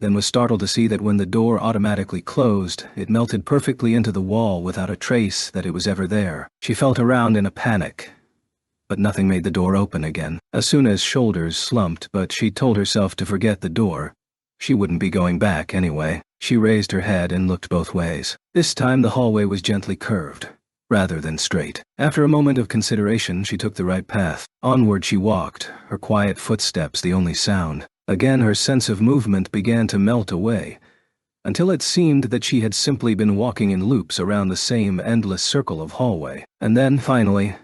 then was startled to see that when the door automatically closed, it melted perfectly into the wall without a trace that it was ever there. She felt around in a panic, but nothing made the door open again. Asuna's shoulders slumped, but she told herself to forget the door. She wouldn't be going back anyway. She raised her head and looked both ways. This time the hallway was gently curved, rather than straight. After a moment of consideration, she took the right path. Onward she walked, her quiet footsteps the only sound. Again her sense of movement began to melt away, until it seemed that she had simply been walking in loops around the same endless circle of hallway. And then, finally,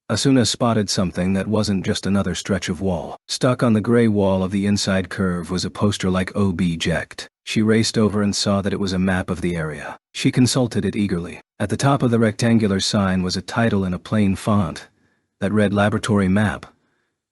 Asuna spotted something that wasn't just another stretch of wall. Stuck on the gray wall of the inside curve was a poster-like object. She raced over and saw that it was a map of the area. She consulted it eagerly. At the top of the rectangular sign was a title in a plain font that read Laboratory Map,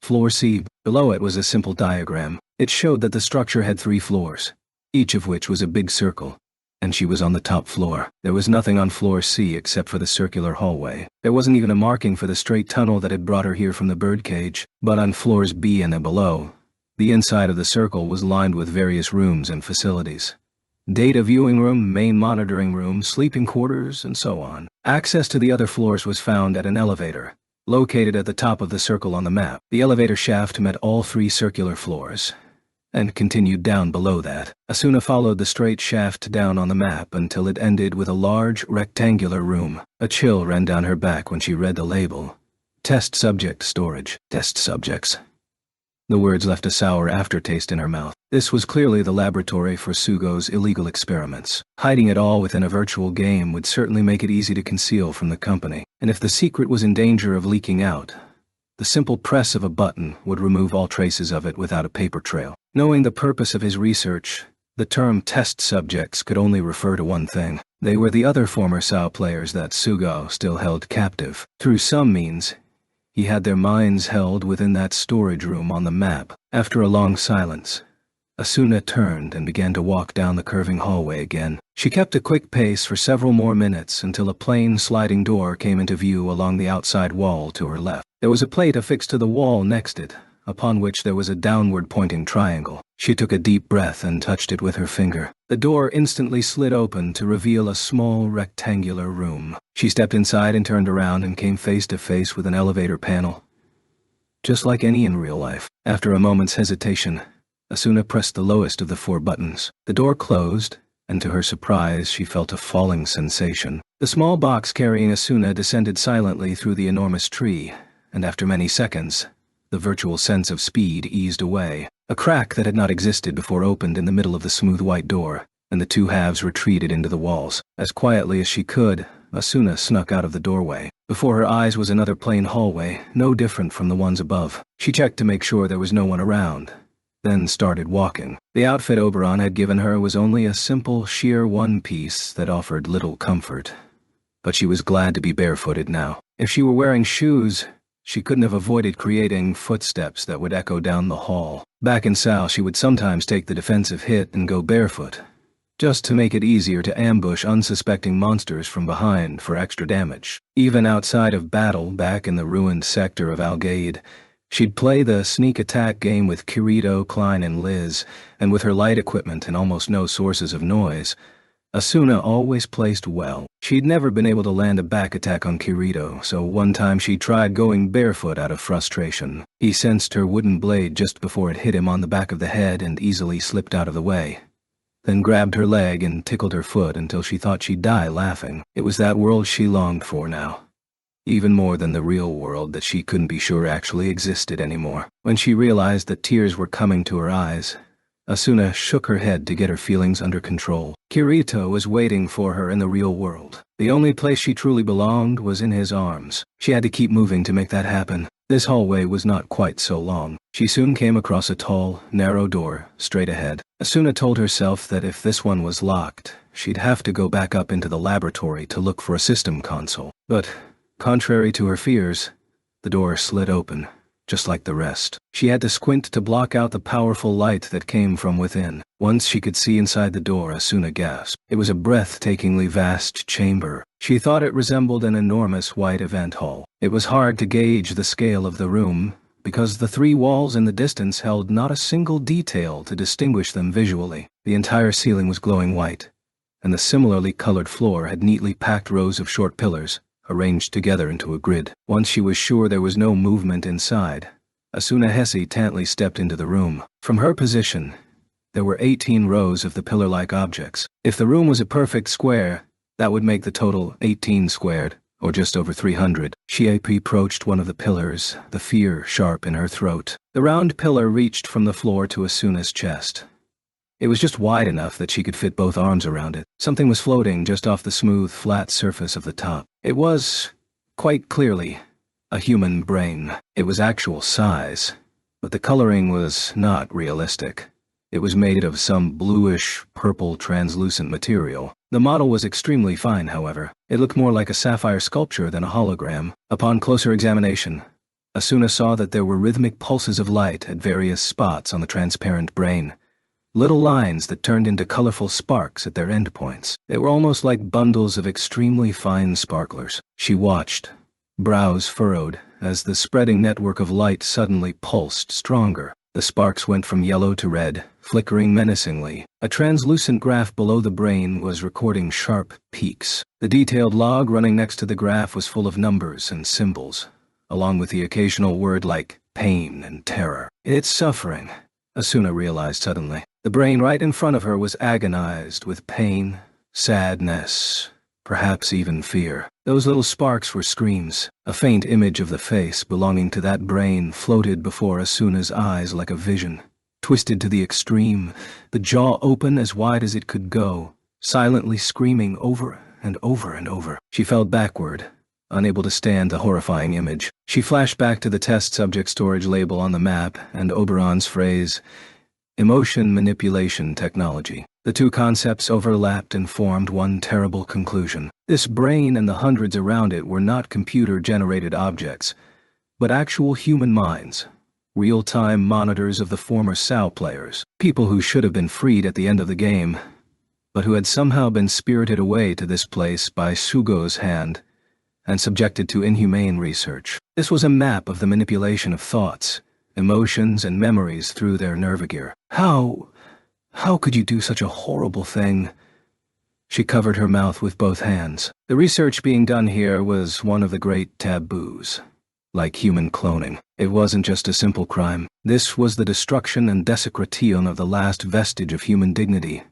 Floor C. Below it was a simple diagram. It showed that the structure had 3 floors, each of which was a big circle, and she was on the top floor. There was nothing on floor C except for the circular hallway. There wasn't even a marking for the straight tunnel that had brought her here from the birdcage, but on floors B and below, the inside of the circle was lined with various rooms and facilities. Data viewing room, main monitoring room, sleeping quarters, and so on. Access to the other floors was found at an elevator, located at the top of the circle on the map. The elevator shaft met all 3 circular floors, and continued down below that. Asuna followed the straight shaft down on the map until it ended with a large, rectangular room. A chill ran down her back when she read the label. Test subject storage. Test subjects. The words left a sour aftertaste in her mouth. This was clearly the laboratory for Sugo's illegal experiments. Hiding it all within a virtual game would certainly make it easy to conceal from the company, and if the secret was in danger of leaking out, the simple press of a button would remove all traces of it without a paper trail. Knowing the purpose of his research, the term test subjects could only refer to one thing. They were the other former SAO players that Sugo still held captive. Through some means, he had their minds held within that storage room on the map. After a long silence, Asuna turned and began to walk down the curving hallway again. She kept a quick pace for several more minutes until a plain sliding door came into view along the outside wall to her left. There was a plate affixed to the wall next it, upon which there was a downward-pointing triangle. She took a deep breath and touched it with her finger. The door instantly slid open to reveal a small rectangular room. She stepped inside and turned around and came face to face with an elevator panel. Just like any in real life. After a moment's hesitation, Asuna pressed the lowest of the 4 buttons. The door closed, and to her surprise she felt a falling sensation. The small box carrying Asuna descended silently through the enormous tree, and after many seconds, the virtual sense of speed eased away. A crack that had not existed before opened in the middle of the smooth white door, and the 2 halves retreated into the walls. As quietly as she could, Asuna snuck out of the doorway. Before her eyes was another plain hallway, no different from the ones above. She checked to make sure there was no one around, then started walking. The outfit Oberon had given her was only a simple, sheer one-piece that offered little comfort. But she was glad to be barefooted now. If she were wearing shoes, she couldn't have avoided creating footsteps that would echo down the hall. Back in SAO, she would sometimes take the defensive hit and go barefoot, just to make it easier to ambush unsuspecting monsters from behind for extra damage. Even outside of battle, back in the ruined sector of Algaid, she'd play the sneak attack game with Kirito, Klein, and Liz, and with her light equipment and almost no sources of noise, Asuna always placed well. She'd never been able to land a back attack on Kirito, so one time she tried going barefoot out of frustration. He sensed her wooden blade just before it hit him on the back of the head and easily slipped out of the way, then grabbed her leg and tickled her foot until she thought she'd die laughing. It was that world she longed for now, even more than the real world that she couldn't be sure actually existed anymore. When she realized that tears were coming to her eyes, Asuna shook her head to get her feelings under control. Kirito was waiting for her in the real world. The only place she truly belonged was in his arms. She had to keep moving to make that happen. This hallway was not quite so long. She soon came across a tall, narrow door, straight ahead. Asuna told herself that if this one was locked, she'd have to go back up into the laboratory to look for a system console. But, contrary to her fears, the door slid open, just like the rest. She had to squint to block out the powerful light that came from within. Once she could see inside the door, Asuna gasped. It was a breathtakingly vast chamber. She thought it resembled an enormous white event hall. It was hard to gauge the scale of the room, because the 3 walls in the distance held not a single detail to distinguish them visually. The entire ceiling was glowing white, and the similarly colored floor had neatly packed rows of short pillars, arranged together into a grid. Once she was sure there was no movement inside, Asuna hesitantly stepped into the room. From her position, there were 18 rows of the pillar-like objects. If the room was a perfect square, that would make the total 18 squared, or just over 300. She approached one of the pillars, the fear sharp in her throat. The round pillar reached from the floor to Asuna's chest. It was just wide enough that she could fit both arms around it. Something was floating just off the smooth, flat surface of the top. It was, quite clearly, a human brain. It was actual size, but the coloring was not realistic. It was made of some bluish, purple, translucent material. The model was extremely fine, however. It looked more like a sapphire sculpture than a hologram. Upon closer examination, Asuna saw that there were rhythmic pulses of light at various spots on the transparent brain. Little lines that turned into colorful sparks at their endpoints. They were almost like bundles of extremely fine sparklers. She watched, brows furrowed, as the spreading network of light suddenly pulsed stronger. The sparks went from yellow to red, flickering menacingly. A translucent graph below the brain was recording sharp peaks. The detailed log running next to the graph was full of numbers and symbols, along with the occasional word like pain and terror. "It's suffering. Asuna realized suddenly. The brain right in front of her was agonized with pain, sadness, perhaps even fear. Those little sparks were screams. A faint image of the face belonging to that brain floated before Asuna's eyes like a vision. Twisted to the extreme, the jaw open as wide as it could go, silently screaming over and over and over. She fell backward, unable to stand the horrifying image. She flashed back to the test subject storage label on the map and Oberon's phrase, emotion manipulation technology. The two concepts overlapped and formed one terrible conclusion. This brain and the hundreds around it were not computer-generated objects, but actual human minds, real-time monitors of the former SAO players, people who should have been freed at the end of the game, but who had somehow been spirited away to this place by Sugo's hand and subjected to inhumane research. This was a map of the manipulation of thoughts, emotions, and memories through their nervigear. How could you do such a horrible thing? She covered her mouth with both hands. The research being done here was one of the great taboos. Like human cloning, it wasn't just a simple crime. This was the destruction and desecration of the last vestige of human dignity.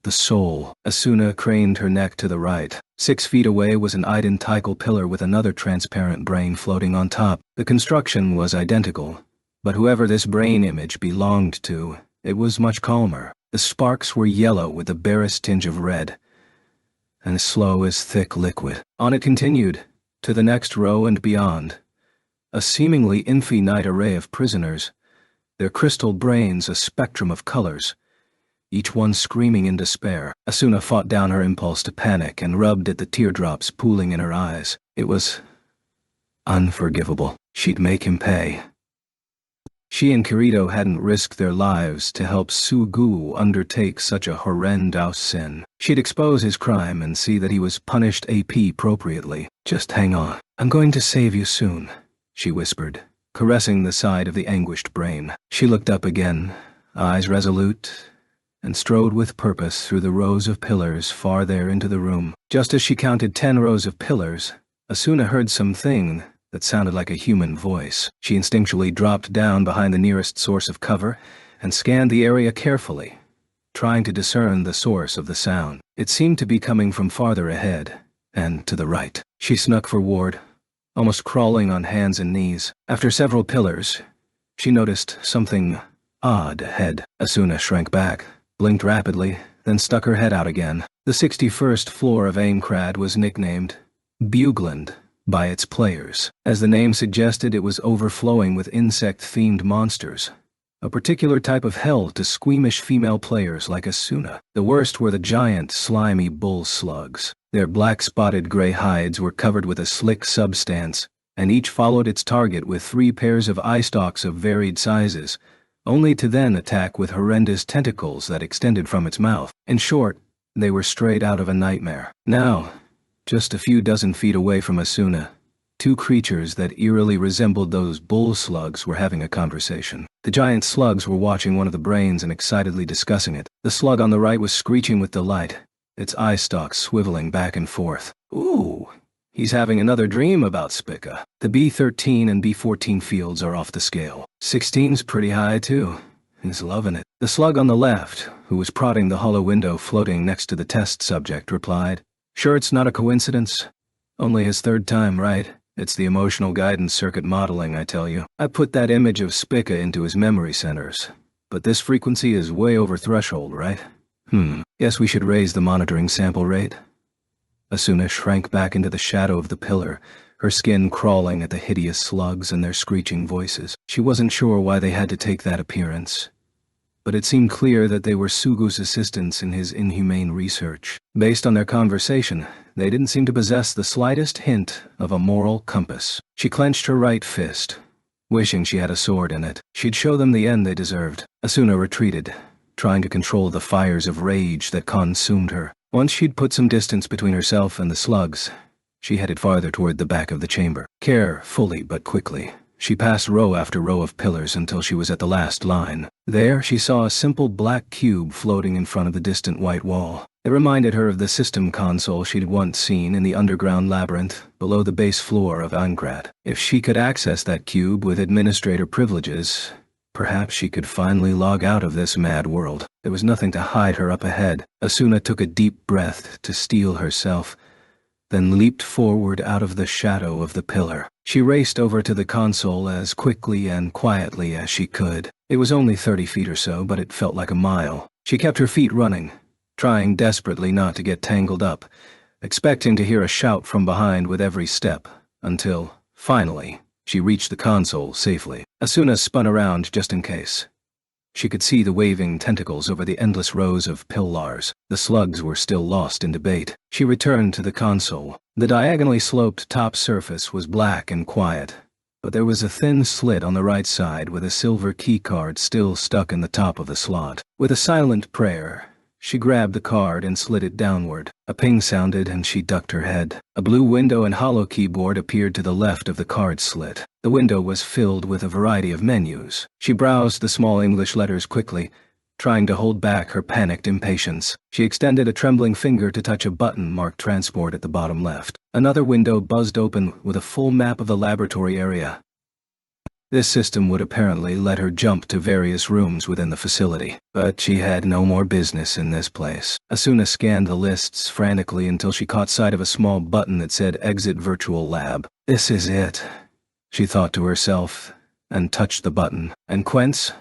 The soul. Asuna craned her neck to the right. 6 feet away was an identical pillar with another transparent brain floating on top. The construction was identical, but whoever this brain image belonged to, it was much calmer. The sparks were yellow with the barest tinge of red, and slow as thick liquid. On it continued, to the next row and beyond, a seemingly infinite array of prisoners, their crystal brains a spectrum of colors, each one screaming in despair. Asuna fought down her impulse to panic and rubbed at the teardrops pooling in her eyes. It was unforgivable. She'd make him pay. She and Kirito hadn't risked their lives to help Sugu undertake such a horrendous sin. She'd expose his crime and see that he was punished appropriately. Just hang on. I'm going to save you soon, she whispered, caressing the side of the anguished brain. She looked up again, eyes resolute, and strode with purpose through the rows of pillars far there into the room. Just as she counted 10 rows of pillars, Asuna heard something that sounded like a human voice. She instinctually dropped down behind the nearest source of cover and scanned the area carefully, trying to discern the source of the sound. It seemed to be coming from farther ahead and to the right. She snuck forward, almost crawling on hands and knees. After several pillars, she noticed something odd ahead. Asuna shrank back, blinked rapidly, then stuck her head out again. The 61st floor of Aincrad was nicknamed Bugland by its players. As the name suggested, it was overflowing with insect-themed monsters, a particular type of hell to squeamish female players like Asuna. The worst were the giant, slimy bull slugs. Their black-spotted gray hides were covered with a slick substance, and each followed its target with 3 pairs of eye stalks of varied sizes, only to then attack with horrendous tentacles that extended from its mouth. In short, they were straight out of a nightmare. Now, just a few dozen feet away from Asuna, 2 creatures that eerily resembled those bull slugs were having a conversation. The giant slugs were watching one of the brains and excitedly discussing it. The slug on the right was screeching with delight, its eye stalks swiveling back and forth. Ooh, he's having another dream about Spica. The B13 and B14 fields are off the scale. 16's pretty high too. He's loving it. The slug on the left, who was prodding the hollow window floating next to the test subject, replied, "Sure it's not a coincidence? Only his 3rd time, right? It's the emotional guidance circuit modeling, I tell you. I put that image of Spica into his memory centers, but this frequency is way over threshold, right? Guess we should raise the monitoring sample rate." Asuna shrank back into the shadow of the pillar, her skin crawling at the hideous slugs and their screeching voices. She wasn't sure why they had to take that appearance, but it seemed clear that they were Sugu's assistants in his inhumane research. Based on their conversation, they didn't seem to possess the slightest hint of a moral compass. She clenched her right fist, wishing she had a sword in it. She'd show them the end they deserved. Asuna retreated, trying to control the fires of rage that consumed her. Once she'd put some distance between herself and the slugs, she headed farther toward the back of the chamber. Carefully but quickly, she passed row after row of pillars until she was at the last line. There, she saw a simple black cube floating in front of the distant white wall. It reminded her of the system console she'd once seen in the underground labyrinth below the base floor of Aincrad. If she could access that cube with administrator privileges, perhaps she could finally log out of this mad world. There was nothing to hide her up ahead. Asuna took a deep breath to steel herself, then leaped forward out of the shadow of the pillar. She raced over to the console as quickly and quietly as she could. It was only 30 feet or so, but it felt like a mile. She kept her feet running, trying desperately not to get tangled up, expecting to hear a shout from behind with every step, until, finally, she reached the console safely. Asuna spun around just in case. She could see the waving tentacles over the endless rows of pillars. The slugs were still lost in debate. She returned to the console. The diagonally sloped top surface was black and quiet, but there was a thin slit on the right side with a silver keycard still stuck in the top of the slot. With a silent prayer, she grabbed the card and slid it downward. A ping sounded and she ducked her head. A blue window and hollow keyboard appeared to the left of the card slit. The window was filled with a variety of menus. She browsed the small English letters quickly, trying to hold back her panicked impatience. She extended a trembling finger to touch a button marked Transport at the bottom left. Another window buzzed open with a full map of the laboratory area. This system would apparently let her jump to various rooms within the facility, but she had no more business in this place. Asuna scanned the lists frantically until she caught sight of a small button that said Exit Virtual Lab. This is it, she thought to herself, and touched the button. And Quence?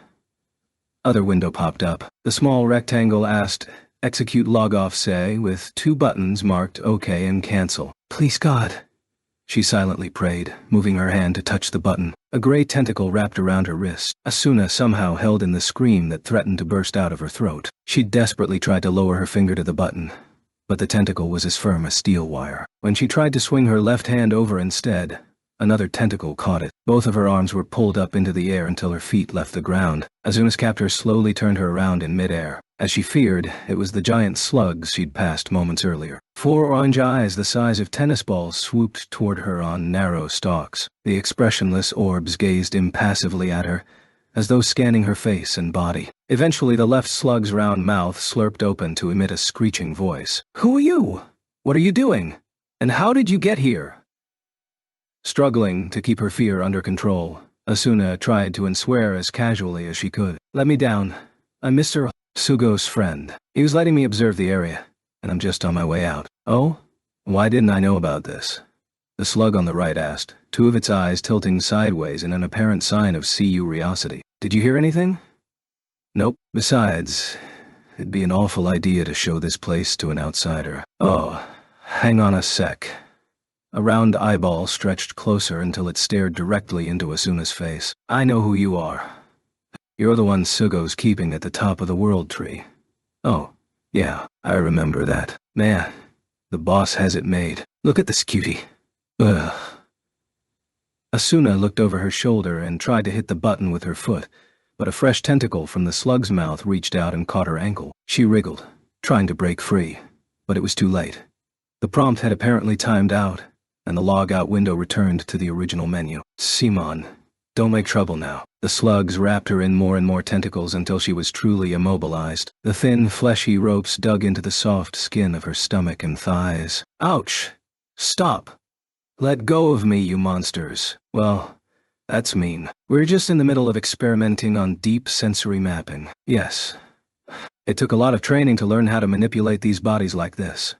Other window popped up. The small rectangle asked, Execute Logoff Say, with 2 buttons marked OK and Cancel. Please God, she silently prayed, moving her hand to touch the button. A gray tentacle wrapped around her wrist. Asuna somehow held in the scream that threatened to burst out of her throat. She desperately tried to lower her finger to the button, but the tentacle was as firm as steel wire. When she tried to swing her left hand over instead, another tentacle caught it. Both of her arms were pulled up into the air until her feet left the ground. Azuna's captor slowly turned her around in midair. As she feared, it was the giant slugs she'd passed moments earlier. 4 orange eyes the size of tennis balls swooped toward her on narrow stalks. The expressionless orbs gazed impassively at her, as though scanning her face and body. Eventually, the left slug's round mouth slurped open to emit a screeching voice. Who are you? What are you doing? And how did you get here? Struggling to keep her fear under control, Asuna tried to swear as casually as she could. Let me down. I'm Mr. Sugo's friend. He was letting me observe the area, and I'm just on my way out. Oh? Why didn't I know about this? The slug on the right asked, 2 of its eyes tilting sideways in an apparent sign of curiosity. Did you hear anything? Nope. Besides, it'd be an awful idea to show this place to an outsider. Oh, hang on a sec. A round eyeball stretched closer until it stared directly into Asuna's face. I know who you are. You're the one Sugo's keeping at the top of the world tree. Oh, yeah, I remember that. Man, the boss has it made. Look at this cutie. Ugh. Asuna looked over her shoulder and tried to hit the button with her foot, but a fresh tentacle from the slug's mouth reached out and caught her ankle. She wriggled, trying to break free, but it was too late. The prompt had apparently timed out, and the log-out window returned to the original menu. Simon, don't make trouble now. The slugs wrapped her in more and more tentacles until she was truly immobilized. The thin, fleshy ropes dug into the soft skin of her stomach and thighs. Ouch! Stop! Let go of me, you monsters. Well, that's mean. We're just in the middle of experimenting on deep sensory mapping. Yes. It took a lot of training to learn how to manipulate these bodies like this.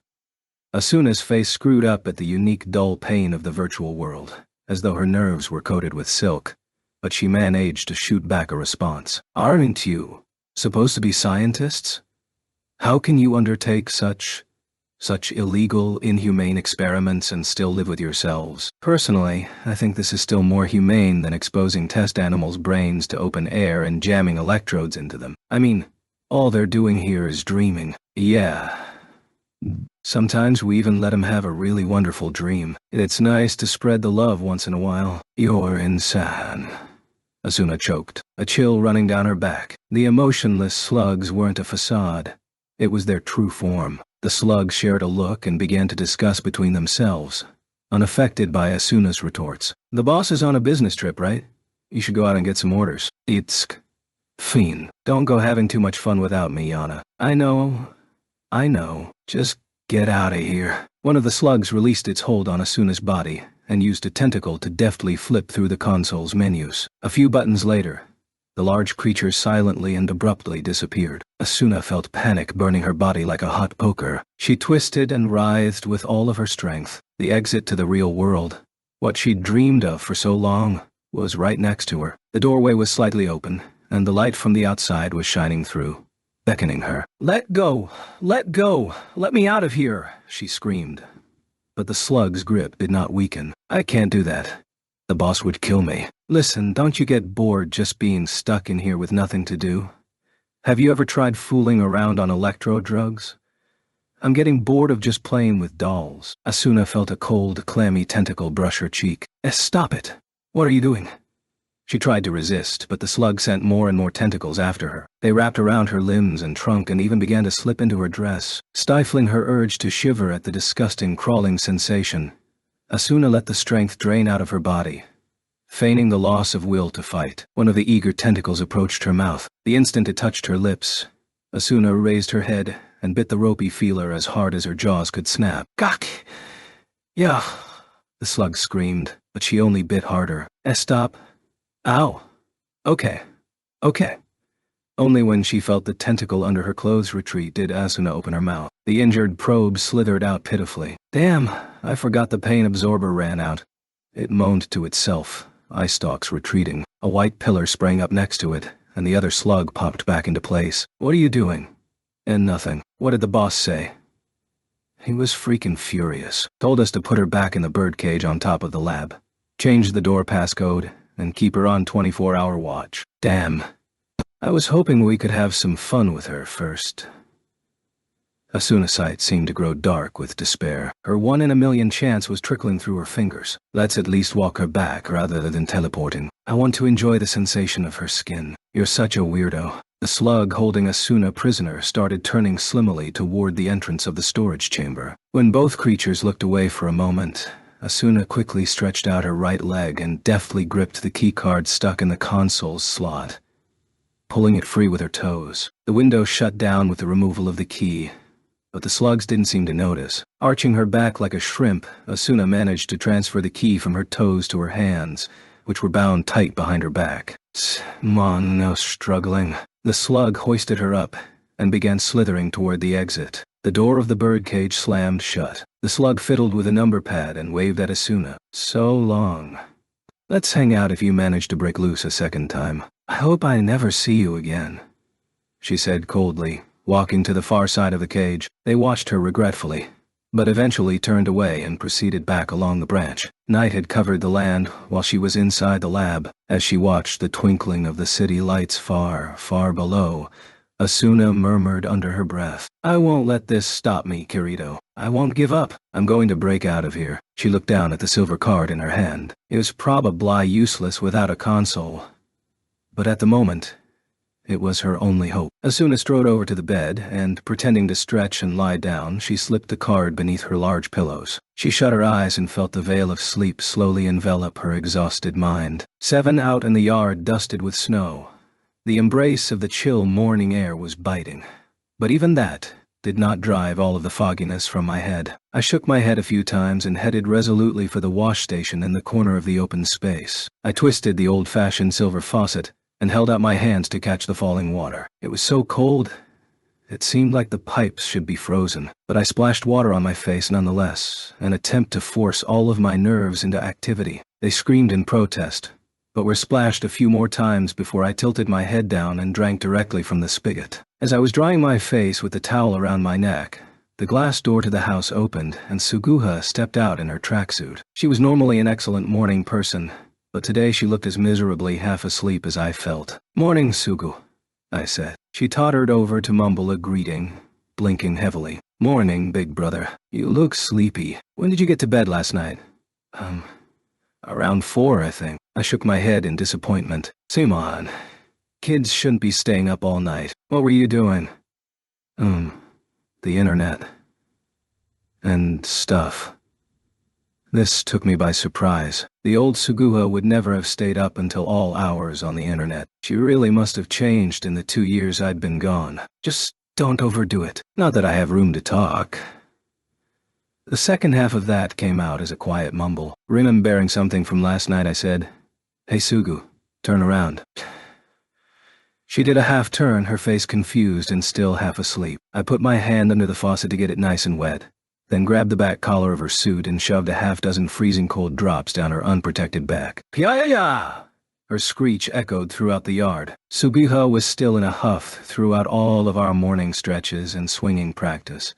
Asuna's face screwed up at the unique dull pain of the virtual world, as though her nerves were coated with silk, but she managed to shoot back a response. Aren't you supposed to be scientists? How can you undertake such illegal, inhumane experiments and still live with yourselves? Personally, I think this is still more humane than exposing test animals' brains to open air and jamming electrodes into them. I mean, all they're doing here is dreaming. Yeah. Sometimes we even let them have a really wonderful dream. It's nice to spread the love once in a while. You're insane. Asuna choked, a chill running down her back. The emotionless slugs weren't a facade. It was their true form. The slugs shared a look and began to discuss between themselves, unaffected by Asuna's retorts. The boss is on a business trip, right? You should go out and get some orders. Itsk. Fiend. Don't go having too much fun without me, Yana. I know. Just get out of here. One of the slugs released its hold on Asuna's body and used a tentacle to deftly flip through the console's menus. A few buttons later, The large creature silently and abruptly disappeared. Asuna felt panic burning her body like a hot poker. She twisted and writhed with all of her strength. The exit to the real world, what she'd dreamed of for so long, was right next to her. The doorway was slightly open, and the light from the outside was shining through, beckoning her. "Let go! Let go! Let me out of here!" she screamed. But the slug's grip did not weaken. "I can't do that. The boss would kill me. Listen, don't you get bored just being stuck in here with nothing to do? Have you ever tried fooling around on electro drugs? I'm getting bored of just playing with dolls." Asuna felt a cold, clammy tentacle brush her cheek. Stop it! What are you doing?" She tried to resist, but the slug sent more and more tentacles after her. They wrapped around her limbs and trunk and even began to slip into her dress, stifling her urge to shiver at the disgusting crawling sensation. Asuna let the strength drain out of her body, feigning the loss of will to fight. One of the eager tentacles approached her mouth. The instant it touched her lips, Asuna raised her head and bit the ropey feeler as hard as her jaws could snap. "Gak! Yeah!" The slug screamed, but she only bit harder. Stop. Ow. Okay. Okay. Only when she felt the tentacle under her clothes retreat did Asuna open her mouth. The injured probe slithered out pitifully. "Damn, I forgot the pain absorber ran out." It moaned to itself, eye stalks retreating. A white pillar sprang up next to it, and the other slug popped back into place. "What are you doing?" "And nothing. What did the boss say?" He was freaking furious. Told us to put her back in the birdcage on top of the lab, change the door passcode, and keep her on 24-hour watch. Damn. I was hoping we could have some fun with her first. Asuna's sight seemed to grow dark with despair. Her 1 in a million chance was trickling through her fingers. Let's at least walk her back rather than teleporting. I want to enjoy the sensation of her skin. You're such a weirdo. The slug holding Asuna prisoner started turning slimmily toward the entrance of the storage chamber. When both creatures looked away for a moment, Asuna quickly stretched out her right leg and deftly gripped the keycard stuck in the console's slot, pulling it free with her toes. The window shut down with the removal of the key, but the slugs didn't seem to notice. Arching her back like a shrimp, Asuna managed to transfer the key from her toes to her hands, which were bound tight behind her back. "Mon, no struggling." The slug hoisted her up and began slithering toward the exit. The door of the birdcage slammed shut. The slug fiddled with a number pad and waved at Asuna. "So long. Let's hang out if you manage to break loose a second time. I hope I never see you again," she said coldly, walking to the far side of the cage. They watched her regretfully, but eventually turned away and proceeded back along the branch. Night had covered the land while she was inside the lab. As she watched the twinkling of the city lights far, far below, Asuna murmured under her breath, "I won't let this stop me, Kirito. I won't give up. I'm going to break out of here." She looked down at the silver card in her hand. It was probably useless without a console, but at the moment, it was her only hope. Asuna strode over to the bed, and, pretending to stretch and lie down, she slipped the card beneath her large pillows. She shut her eyes and felt the veil of sleep slowly envelop her exhausted mind. 7 out in the yard dusted with snow. The embrace of the chill morning air was biting, but even that did not drive all of the fogginess from my head. I shook my head a few times and headed resolutely for the wash station in the corner of the open space. I twisted the old-fashioned silver faucet and held out my hands to catch the falling water. It was so cold, it seemed like the pipes should be frozen, but I splashed water on my face nonetheless, an attempt to force all of my nerves into activity. They screamed in protest, but were splashed a few more times before I tilted my head down and drank directly from the spigot. As I was drying my face with the towel around my neck, the glass door to the house opened and Suguha stepped out in her tracksuit. She was normally an excellent morning person, but today she looked as miserably half asleep as I felt. "Morning, Sugu," I said. She tottered over to mumble a greeting, blinking heavily. "Morning, big brother. You look sleepy. When did you get to bed last night?" Around 4, I think." I shook my head in disappointment. "Simon, kids shouldn't be staying up all night. What were you doing?" The internet. And stuff." This took me by surprise. The old Suguha would never have stayed up until all hours on the internet. She really must have changed in the 2 years I'd been gone. "Just don't overdo it. Not that I have room to talk." The second half of that came out as a quiet mumble. Remembering something from last night, I said, "Hey Sugu, turn around." She did a half-turn, her face confused and still half asleep. I put my hand under the faucet to get it nice and wet, then grabbed the back collar of her suit and shoved a half-dozen freezing cold drops down her unprotected back. Pia-ya-ya! Her screech echoed throughout the yard. Suguha was still in a huff throughout all of our morning stretches and swinging practice.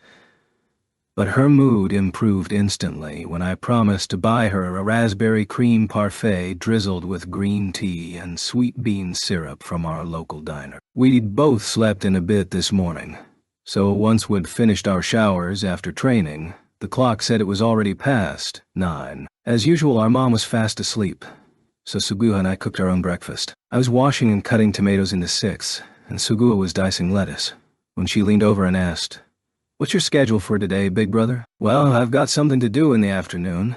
But her mood improved instantly when I promised to buy her a raspberry cream parfait drizzled with green tea and sweet bean syrup from our local diner. We'd both slept in a bit this morning, so once we'd finished our showers after training, the clock said it was already past 9. As usual, our mom was fast asleep, so Suguha and I cooked our own breakfast. I was washing and cutting tomatoes into 6, and Suguha was dicing lettuce, when she leaned over and asked, "What's your schedule for today, big brother?" "Well, I've got something to do in the afternoon,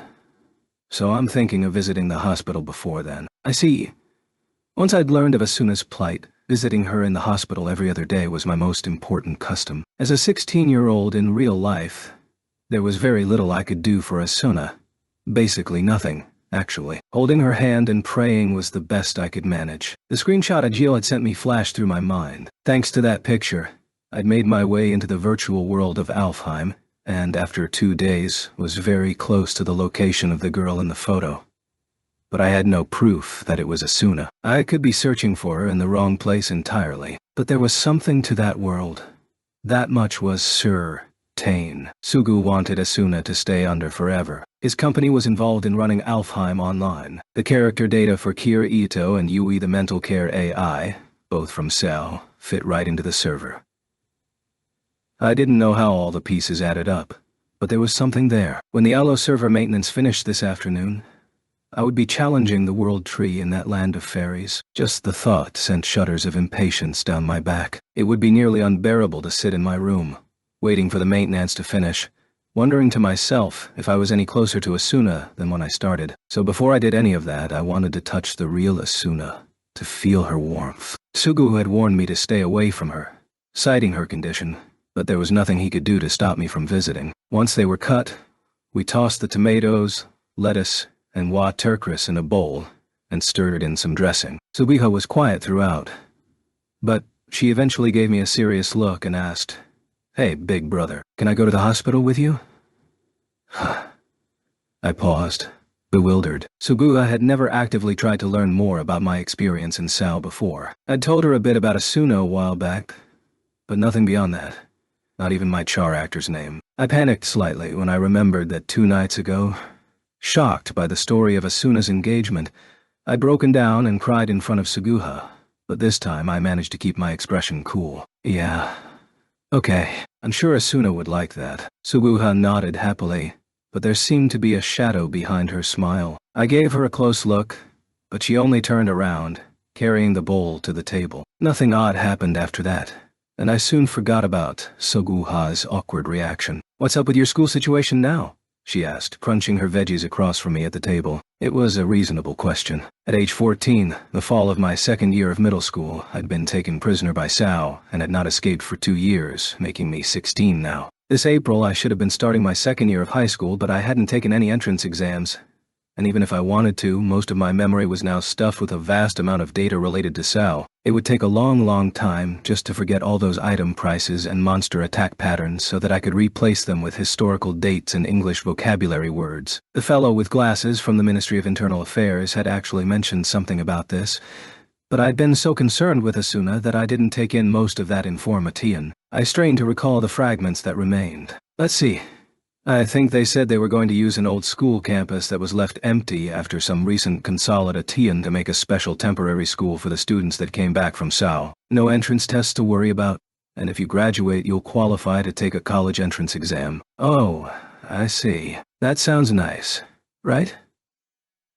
so I'm thinking of visiting the hospital before then." I see. Once I'd learned of Asuna's plight, visiting her in the hospital every other day was my most important custom. As a 16-year-old in real life, there was very little I could do for Asuna. Basically nothing, actually. Holding her hand and praying was the best I could manage. The screenshot Agil had sent me flashed through my mind. Thanks to that picture, I'd made my way into the virtual world of Alfheim, and after 2 days was very close to the location of the girl in the photo. But I had no proof that it was Asuna. I could be searching for her in the wrong place entirely, but there was something to that world. That much was certain. Sugu wanted Asuna to stay under forever. His company was involved in running Alfheim online. The character data for Kira Ito and Yui the mental care AI, both from Cell, fit right into the server. I didn't know how all the pieces added up, but there was something there. When the Allo server maintenance finished this afternoon, I would be challenging the world tree in that land of fairies. Just the thought sent shudders of impatience down my back. It would be nearly unbearable to sit in my room, waiting for the maintenance to finish, wondering to myself if I was any closer to Asuna than when I started. So before I did any of that, I wanted to touch the real Asuna, to feel her warmth. Sugu had warned me to stay away from her, citing her condition, but there was nothing he could do to stop me from visiting. Once they were cut, we tossed the tomatoes, lettuce, and wa turkris in a bowl and stirred in some dressing. Suguha was quiet throughout, but she eventually gave me a serious look and asked, "Hey, big brother, can I go to the hospital with you?" I paused, bewildered. Suguha had never actively tried to learn more about my experience in Sao before. I'd told her a bit about Asuna a while back, but nothing beyond that. Not even my Char actor's name. I panicked slightly when I remembered that 2 nights ago, shocked by the story of Asuna's engagement, I'd broken down and cried in front of Suguha, but this time I managed to keep my expression cool. "Yeah. Okay, I'm sure Asuna would like that." Suguha nodded happily, but there seemed to be a shadow behind her smile. I gave her a close look, but she only turned around, carrying the bowl to the table. Nothing odd happened after that, and I soon forgot about Suguha's awkward reaction. "What's up with your school situation now?" she asked, crunching her veggies across from me at the table. It was a reasonable question. At age 14, the fall of my second year of middle school, I'd been taken prisoner by Sao and had not escaped for 2 years, making me 16 now. This April, I should have been starting my second year of high school, but I hadn't taken any entrance exams. And even if I wanted to, most of my memory was now stuffed with a vast amount of data related to Sao. It would take a long time just to forget all those item prices and monster attack patterns so that I could replace them with historical dates and English vocabulary words. The fellow with glasses from the Ministry of Internal Affairs had actually mentioned something about this, but I'd been so concerned with Asuna that I didn't take in most of that information. I strained to recall the fragments that remained. Let's see. I think they said they were going to use an old school campus that was left empty after some recent consolidation to make a special temporary school for the students that came back from Sao. No entrance tests to worry about, and if you graduate you'll qualify to take a college entrance exam. Oh, I see. That sounds nice, right?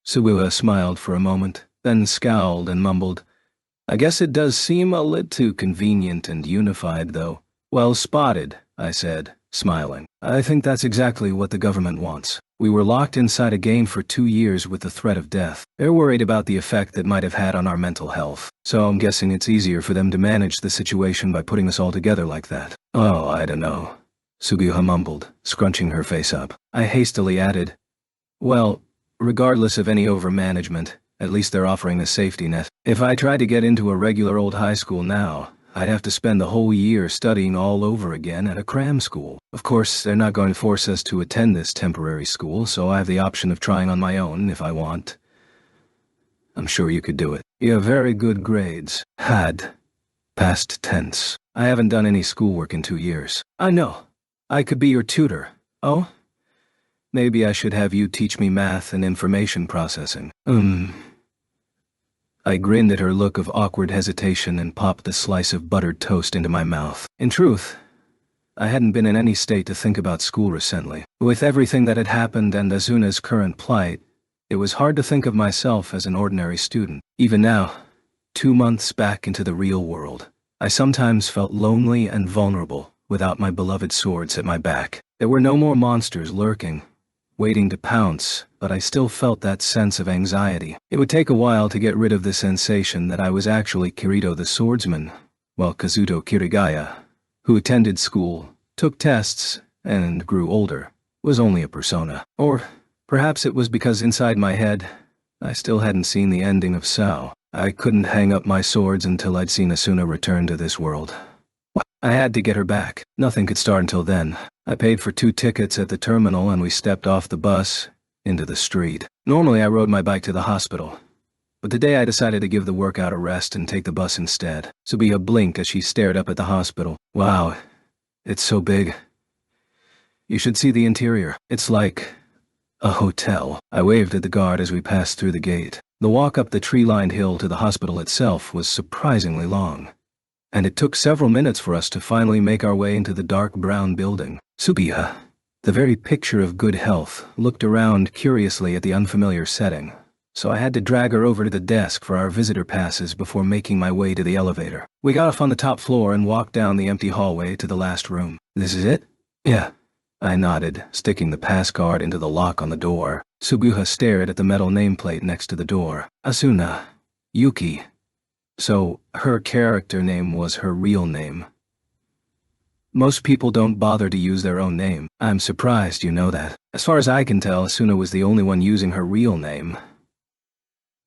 Suguha smiled for a moment, then scowled and mumbled, "I guess it does seem a little too convenient and unified, though." "Well spotted," I said, smiling. "I think that's exactly what the government wants. We were locked inside a game for 2 years with the threat of death. They're worried about the effect that might have had on our mental health. So I'm guessing it's easier for them to manage the situation by putting us all together like that." "Oh, I don't know," Suguha mumbled, scrunching her face up. I hastily added, "Well, regardless of any overmanagement, at least they're offering a safety net." If I tried to get into a regular old high school now, I'd have to spend the whole year studying all over again at a cram school. Of course, they're not going to force us to attend this temporary school, so I have the option of trying on my own if I want. I'm sure you could do it. You have very good grades. Had. Past tense. I haven't done any schoolwork in 2 years. I know. I could be your tutor. Oh? Maybe I should have you teach me math and information processing. I grinned at her look of awkward hesitation and popped the slice of buttered toast into my mouth. In truth, I hadn't been in any state to think about school recently. With everything that had happened and Asuna's current plight, it was hard to think of myself as an ordinary student. Even now, 2 months back into the real world, I sometimes felt lonely and vulnerable without my beloved swords at my back. There were no more monsters lurking, waiting to pounce, but I still felt that sense of anxiety. It would take a while to get rid of the sensation that I was actually Kirito the swordsman, while Kazuto Kirigaya, who attended school, took tests, and grew older, was only a persona. Or perhaps it was because inside my head, I still hadn't seen the ending of Sao. I couldn't hang up my swords until I'd seen Asuna return to this world. I had to get her back. Nothing could start until then. I paid for 2 tickets at the terminal and we stepped off the bus into the street. Normally I rode my bike to the hospital, but today I decided to give the workout a rest and take the bus instead. Subiya blinked as she stared up at the hospital. Wow, it's so big. You should see the interior. It's like a hotel. I waved at the guard as we passed through the gate. The walk up the tree-lined hill to the hospital itself was surprisingly long, and it took several minutes for us to finally make our way into the dark brown building. Subiya, the very picture of good health, looked around curiously at the unfamiliar setting, so I had to drag her over to the desk for our visitor passes before making my way to the elevator. We got off on the top floor and walked down the empty hallway to the last room. This is it? Yeah. I nodded, sticking the pass card into the lock on the door. Suguha stared at the metal nameplate next to the door. Asuna. Yuki. So, her character name was her real name. Most people don't bother to use their own name. I'm surprised you know that. As far as I can tell, Asuna was the only one using her real name.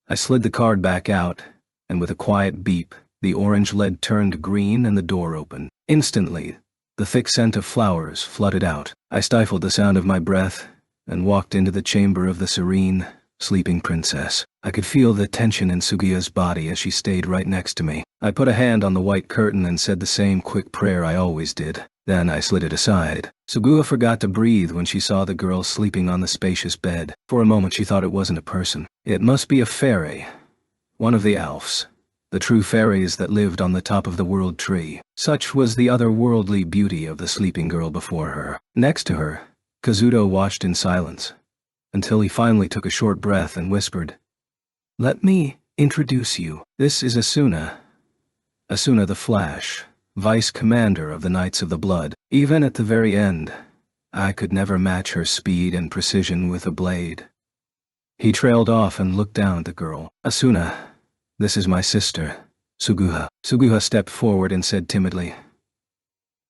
I slid the card back out, and with a quiet beep, the orange LED turned green and the door opened. Instantly, the thick scent of flowers flooded out. I stifled the sound of my breath and walked into the chamber of the serene, sleeping princess. I could feel the tension in Sugiya's body as she stayed right next to me. I put a hand on the white curtain and said the same quick prayer I always did. Then I slid it aside. Suguha forgot to breathe when she saw the girl sleeping on the spacious bed. For a moment she thought it wasn't a person. It must be a fairy. One of the elves. The true fairies that lived on the top of the world tree. Such was the otherworldly beauty of the sleeping girl before her. Next to her, Kazuto watched in silence, until he finally took a short breath and whispered, "Let me introduce you. This is Asuna. Asuna the Flash, Vice Commander of the Knights of the Blood. Even at the very end, I could never match her speed and precision with a blade." He trailed off and looked down at the girl. "Asuna, this is my sister, Suguha." Suguha stepped forward and said timidly,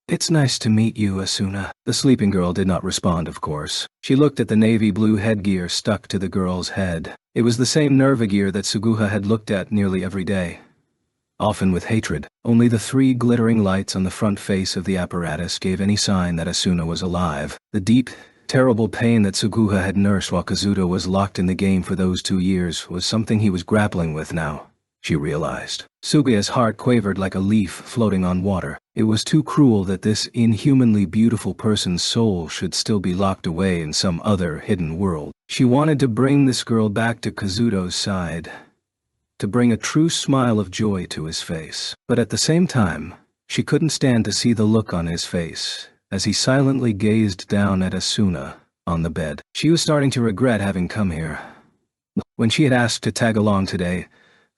"It's nice to meet you, Asuna." The sleeping girl did not respond, of course. She looked at the navy blue headgear stuck to the girl's head. It was the same nervagear that Suguha had looked at nearly every day, often with hatred. Only the 3 glittering lights on the front face of the apparatus gave any sign that Asuna was alive. The deep, terrible pain that Suguha had nursed while Kazuto was locked in the game for those 2 years was something he was grappling with now, she realized. Sugiya's heart quavered like a leaf floating on water. It was too cruel that this inhumanly beautiful person's soul should still be locked away in some other hidden world. She wanted to bring this girl back to Kazuto's side, to bring a true smile of joy to his face. But at the same time, she couldn't stand to see the look on his face as he silently gazed down at Asuna on the bed. She was starting to regret having come here. When she had asked to tag along today,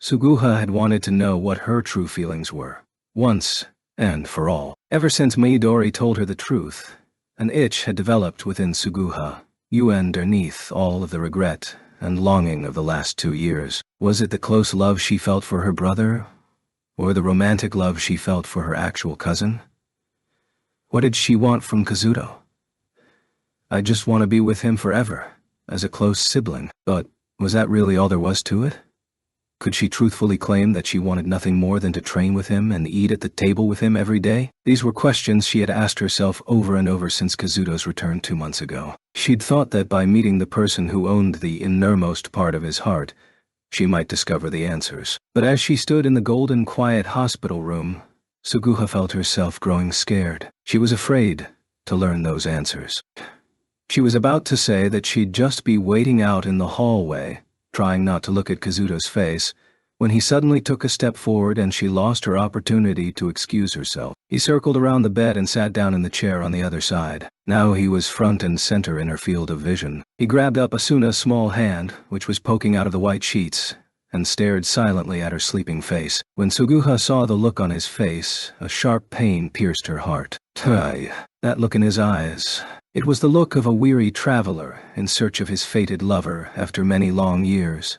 Suguha had wanted to know what her true feelings were, once and for all. Ever since Midori told her the truth, an itch had developed within Suguha, underneath all of the regret and longing of the last 2 years. Was it the close love she felt for her brother, or the romantic love she felt for her actual cousin? What did she want from Kazuto? "I just want to be with him forever, as a close sibling." But was that really all there was to it? Could she truthfully claim that she wanted nothing more than to train with him and eat at the table with him every day? These were questions she had asked herself over and over since Kazuto's return 2 months ago. She'd thought that by meeting the person who owned the innermost part of his heart, she might discover the answers. But as she stood in the golden quiet hospital room, Suguha felt herself growing scared. She was afraid to learn those answers. She was about to say that she'd just be waiting out in the hallway, trying not to look at Kazuto's face, when he suddenly took a step forward and she lost her opportunity to excuse herself. He circled around the bed and sat down in the chair on the other side. Now he was front and center in her field of vision. He grabbed up Asuna's small hand, which was poking out of the white sheets, and stared silently at her sleeping face. When Suguha saw the look on his face, a sharp pain pierced her heart. That look in his eyes. It was the look of a weary traveler in search of his fated lover after many long years.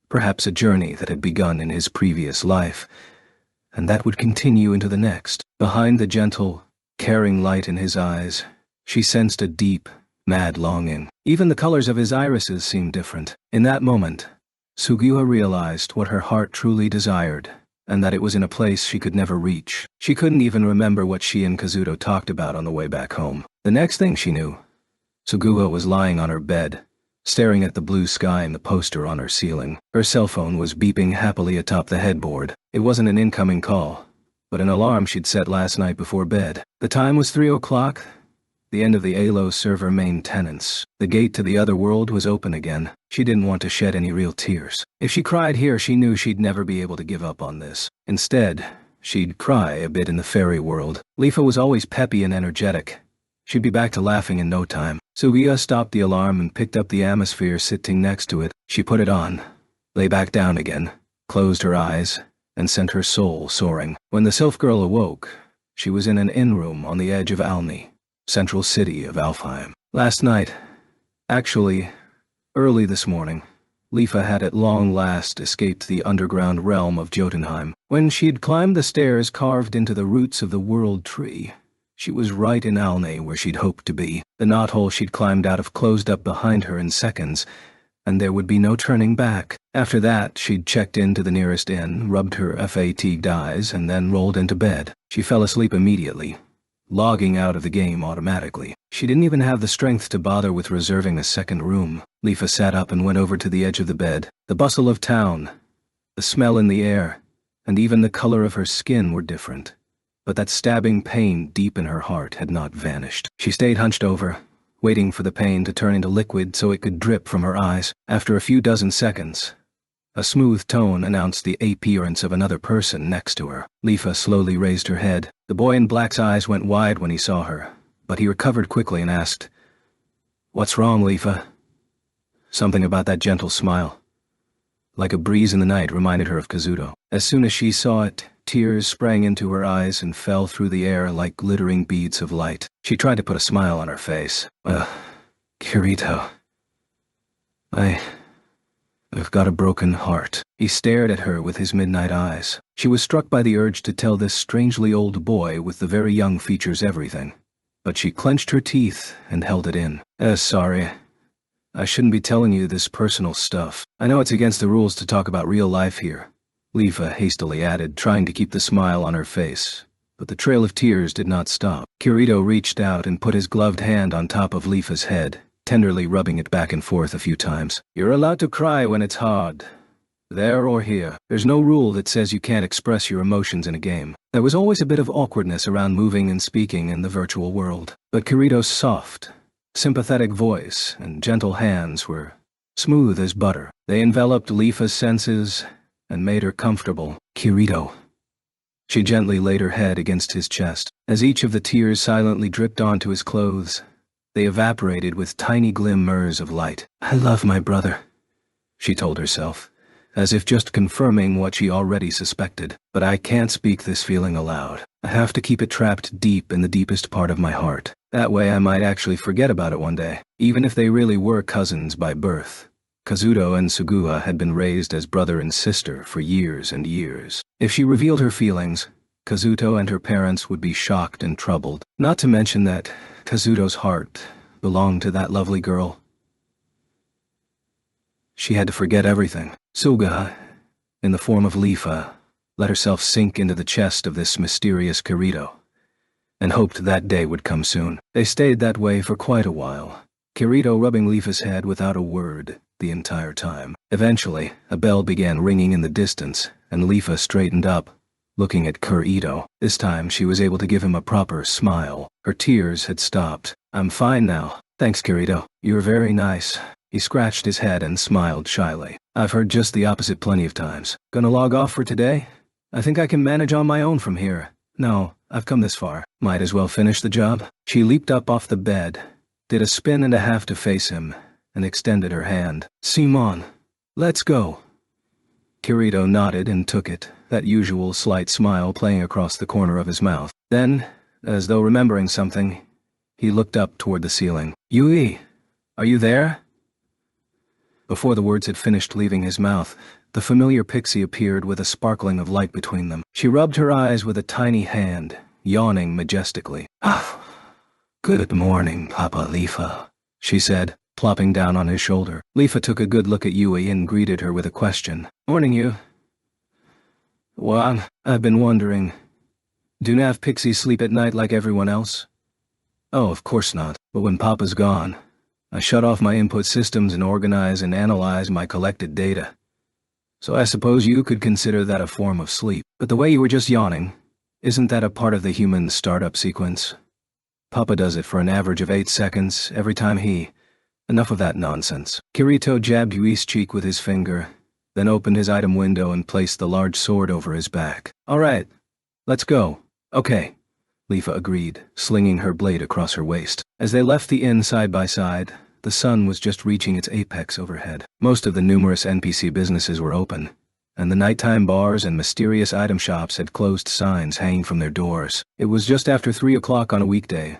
Perhaps a journey that had begun in his previous life, and that would continue into the next. Behind the gentle, caring light in his eyes, she sensed a deep, mad longing. Even the colors of his irises seemed different. In that moment, Suguha realized what her heart truly desired, and that it was in a place she could never reach. She couldn't even remember what she and Kazuto talked about on the way back home. The next thing she knew, Suguha was lying on her bed, staring at the blue sky and the poster on her ceiling. Her cell phone was beeping happily atop the headboard. It wasn't an incoming call, but an alarm she'd set last night before bed. The time was 3 o'clock, the end of the ALO server maintenance. The gate to the other world was open again. She didn't want to shed any real tears. If she cried here, she knew she'd never be able to give up on this. Instead, she'd cry a bit in the fairy world. Lifa was always peppy and energetic. She'd be back to laughing in no time. Suguha stopped the alarm and picked up the atmosphere sitting next to it. She put it on, lay back down again, closed her eyes, and sent her soul soaring. When the Sylph girl awoke, she was in an inn room on the edge of Alni, central city of Alfheim. Last night, actually, early this morning, Lifa had at long last escaped the underground realm of Jotunheim. When she'd climbed the stairs carved into the roots of the world tree, she was right in Alni where she'd hoped to be. The knothole she'd climbed out of closed up behind her in seconds, and there would be no turning back. After that, she'd checked into the nearest inn, rubbed her fatigued eyes, and then rolled into bed. She fell asleep immediately, logging out of the game automatically. She didn't even have the strength to bother with reserving a second room. Lifa sat up and went over to the edge of the bed. The bustle of town, the smell in the air, and even the color of her skin were different. But that stabbing pain deep in her heart had not vanished. She stayed hunched over, waiting for the pain to turn into liquid so it could drip from her eyes. After a few dozen seconds, a smooth tone announced the appearance of another person next to her. Lifa slowly raised her head. The boy in black's eyes went wide when he saw her, but he recovered quickly and asked, "What's wrong, Lifa?" Something about that gentle smile, like a breeze in the night, reminded her of Kazuto. As soon as she saw it, tears sprang into her eyes and fell through the air like glittering beads of light. She tried to put a smile on her face. Kirito. I've got a broken heart." He stared at her with his midnight eyes. She was struck by the urge to tell this strangely old boy with the very young features everything. But she clenched her teeth and held it in. Sorry. I shouldn't be telling you this personal stuff. I know it's against the rules to talk about real life here," Lifa hastily added, trying to keep the smile on her face. But the trail of tears did not stop. Kirito reached out and put his gloved hand on top of Lifa's head, tenderly rubbing it back and forth a few times. "You're allowed to cry when it's hard. There or here. There's no rule that says you can't express your emotions in a game." There was always a bit of awkwardness around moving and speaking in the virtual world. But Kirito's soft, sympathetic voice and gentle hands were smooth as butter. They enveloped Lifa's senses and made her comfortable. "Kirito." She gently laid her head against his chest. As each of the tears silently dripped onto his clothes, they evaporated with tiny glimmers of light. "I love my brother," she told herself, as if just confirming what she already suspected. "But I can't speak this feeling aloud. I have to keep it trapped deep in the deepest part of my heart. That way I might actually forget about it one day, even if they really were cousins by birth." Kazuto and Suguha had been raised as brother and sister for years and years. If she revealed her feelings, Kazuto and her parents would be shocked and troubled. Not to mention that Kazuto's heart belonged to that lovely girl. She had to forget everything. "Suguha, in the form of Lifa, let herself sink into the chest of this mysterious Kirito, and hoped that day would come soon. They stayed that way for quite a while, Kirito rubbing Lifa's head without a word the entire time. Eventually, a bell began ringing in the distance, and Lifa straightened up, looking at Kirito. This time she was able to give him a proper smile. Her tears had stopped. "I'm fine now. Thanks, Kirito. You're very nice." He scratched his head and smiled shyly. "I've heard just the opposite plenty of times. Gonna log off for today? I think I can manage on my own from here. No, I've come this far. Might as well finish the job." She leaped up off the bed, did a spin and a half to face him, and extended her hand. "Simon, let's go." Kirito nodded and took it, that usual slight smile playing across the corner of his mouth. Then, as though remembering something, he looked up toward the ceiling. "Yui, are you there?" Before the words had finished leaving his mouth, the familiar pixie appeared with a sparkling of light between them. She rubbed her eyes with a tiny hand, yawning majestically. "Ah, good morning, Papa Lifa," she said, plopping down on his shoulder. Lifa took a good look at Yui and greeted her with a question. "Morning, you." "Well, I've been wondering, do nav pixies sleep at night like everyone else?" "Oh, of course not. But when Papa's gone, I shut off my input systems and organize and analyze my collected data. So I suppose you could consider that a form of sleep. But the way you were just yawning, isn't that a part of the human startup sequence? Papa does it for an average of 8 seconds every time he... Enough of that nonsense." Kirito jabbed Yui's cheek with his finger, then opened his item window and placed the large sword over his back. "All right, let's go." "Okay," Lifa agreed, slinging her blade across her waist. As they left the inn side by side, the sun was just reaching its apex overhead. Most of the numerous NPC businesses were open, and the nighttime bars and mysterious item shops had closed signs hanging from their doors. It was just after 3 o'clock on a weekday,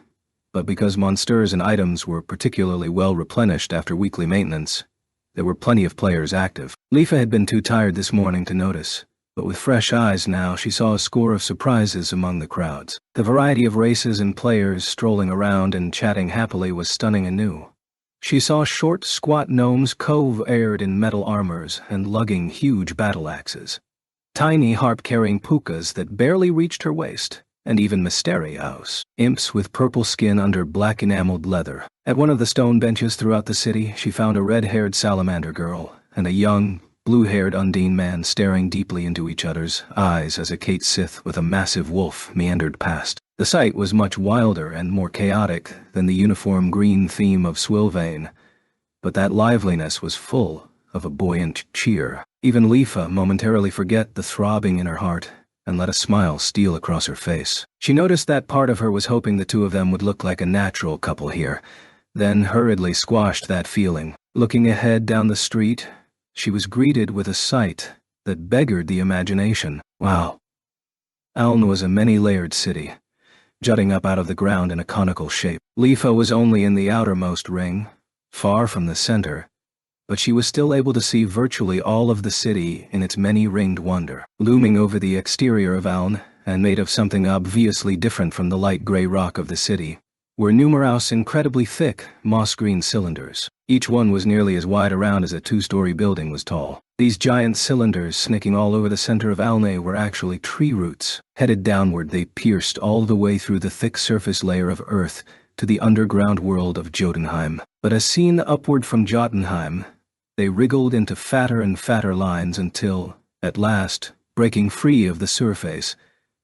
but because monsters and items were particularly well replenished after weekly maintenance, there were plenty of players active. Lifa had been too tired this morning to notice, but with fresh eyes now she saw a score of surprises among the crowds. The variety of races and players strolling around and chatting happily was stunning anew. She saw short, squat gnomes cove-aired in metal armors and lugging huge battle axes, tiny harp-carrying pukas that barely reached her waist, and even mysterios, imps with purple skin under black enameled leather. At one of the stone benches throughout the city, she found a red-haired salamander girl and a young, blue-haired Undine man staring deeply into each other's eyes as a Kate Sith with a massive wolf meandered past. The sight was much wilder and more chaotic than the uniform green theme of Swilvain, but that liveliness was full of a buoyant cheer. Even Lifa momentarily forget the throbbing in her heart and let a smile steal across her face. She noticed that part of her was hoping the two of them would look like a natural couple here, then hurriedly squashed that feeling. Looking ahead down the street, she was greeted with a sight that beggared the imagination. Wow. Aln was a many-layered city, jutting up out of the ground in a conical shape. Lifa was only in the outermost ring, far from the center, but she was still able to see virtually all of the city in its many-ringed wonder. Looming over the exterior of Aln, and made of something obviously different from the light gray rock of the city, were numerous incredibly thick, moss-green cylinders. Each one was nearly as wide around as a 2-story building was tall. These giant cylinders snaking all over the center of Alne were actually tree roots. Headed downward, they pierced all the way through the thick surface layer of earth to the underground world of Jotunheim. But as seen upward from Jotunheim, they wriggled into fatter and fatter lines until, at last, breaking free of the surface,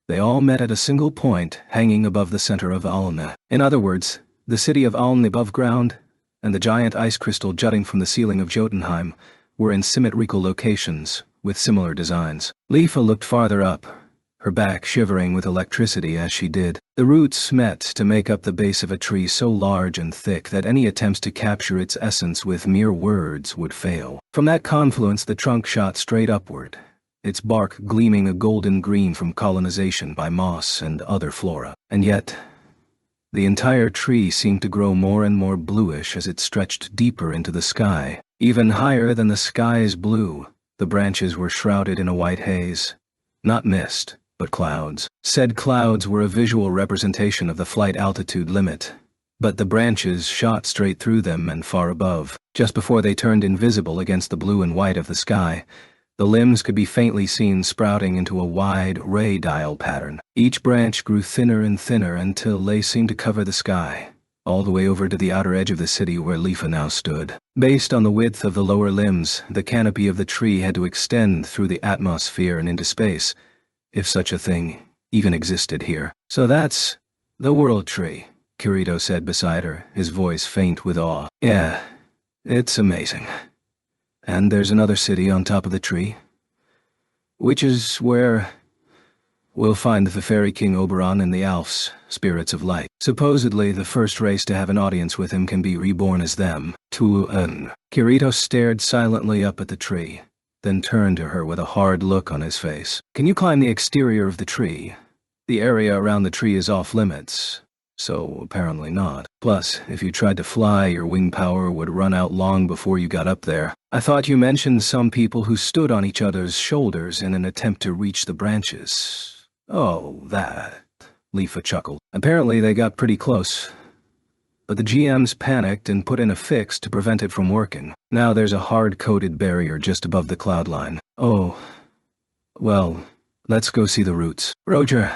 they all met at a single point hanging above the center of Alne. In other words, the city of Alne above ground and the giant ice crystal jutting from the ceiling of Jotunheim were in symmetrical locations with similar designs. Lifa looked farther up, her back shivering with electricity as she did. The roots met to make up the base of a tree so large and thick that any attempts to capture its essence with mere words would fail. From that confluence the trunk shot straight upward, its bark gleaming a golden green from colonization by moss and other flora. And yet, the entire tree seemed to grow more and more bluish as it stretched deeper into the sky. Even higher than the sky's blue, the branches were shrouded in a white haze. Not mist, but clouds. Said clouds were a visual representation of the flight altitude limit, but the branches shot straight through them and far above. Just before they turned invisible against the blue and white of the sky, The limbs could be faintly seen sprouting into a wide ray dial pattern. Each branch grew thinner and thinner until they seemed to cover the sky, all the way over to the outer edge of the city where Lifa now stood. Based on the width of the lower limbs, the canopy of the tree had to extend through the atmosphere and into space, if such a thing even existed here. "So that's the World Tree," Kirito said beside her, his voice faint with awe. "Yeah, it's amazing. And there's another city on top of the tree, which is where we'll find the fairy king Oberon and the Alfs, spirits of light. Supposedly, the first race to have an audience with him can be reborn as them. Kirito stared silently up at the tree, then turned to her with a hard look on his face. "Can you climb the exterior of the tree? The area around the tree is off limits, so apparently not. Plus, if you tried to fly, your wing power would run out long before you got up there. I thought you mentioned some people who stood on each other's shoulders in an attempt to reach the branches." "Oh, that," Lifa chuckled. "Apparently they got pretty close, but the GMs panicked and put in a fix to prevent it from working. Now there's a hard-coated barrier just above the cloud line." "Oh, well, let's go see the roots." "Roger."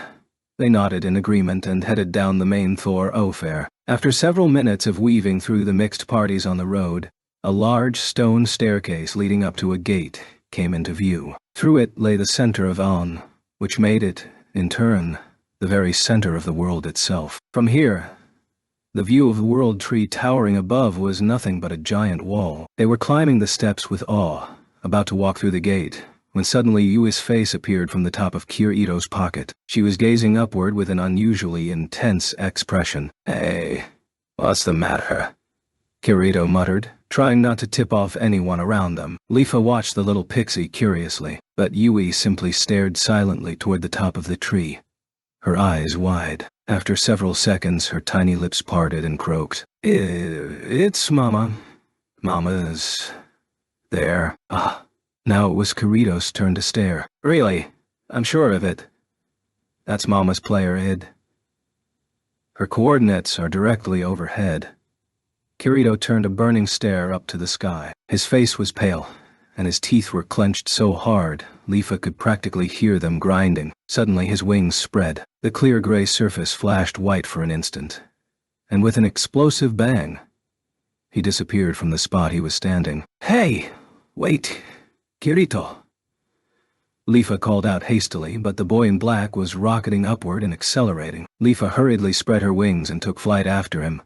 They nodded in agreement and headed down the main thoroughfare. After several minutes of weaving through the mixed parties on the road, a large stone staircase leading up to a gate came into view. Through it lay the center of Aon, which made it, in turn, the very center of the world itself. From here, the view of the World Tree towering above was nothing but a giant wall. They were climbing the steps with awe, about to walk through the gate, when suddenly Yui's face appeared from the top of Kirito's pocket. She was gazing upward with an unusually intense expression. "Hey, what's the matter?" Kirito muttered, trying not to tip off anyone around them. Lifa watched the little pixie curiously, but Yui simply stared silently toward the top of the tree, her eyes wide. After several seconds, her tiny lips parted and croaked. It's Mama. Mama's there." Ah. Now it was Kirito's turn to stare. "Really? I'm sure of it. That's Mama's player, id. Her coordinates are directly overhead." Kirito turned a burning stare up to the sky. His face was pale, and his teeth were clenched so hard, Lifa could practically hear them grinding. Suddenly his wings spread. The clear gray surface flashed white for an instant, and with an explosive bang, he disappeared from the spot he was standing. "Hey! Wait! Kirito!" Lifa called out hastily, but the boy in black was rocketing upward and accelerating. Lifa hurriedly spread her wings and took flight after him,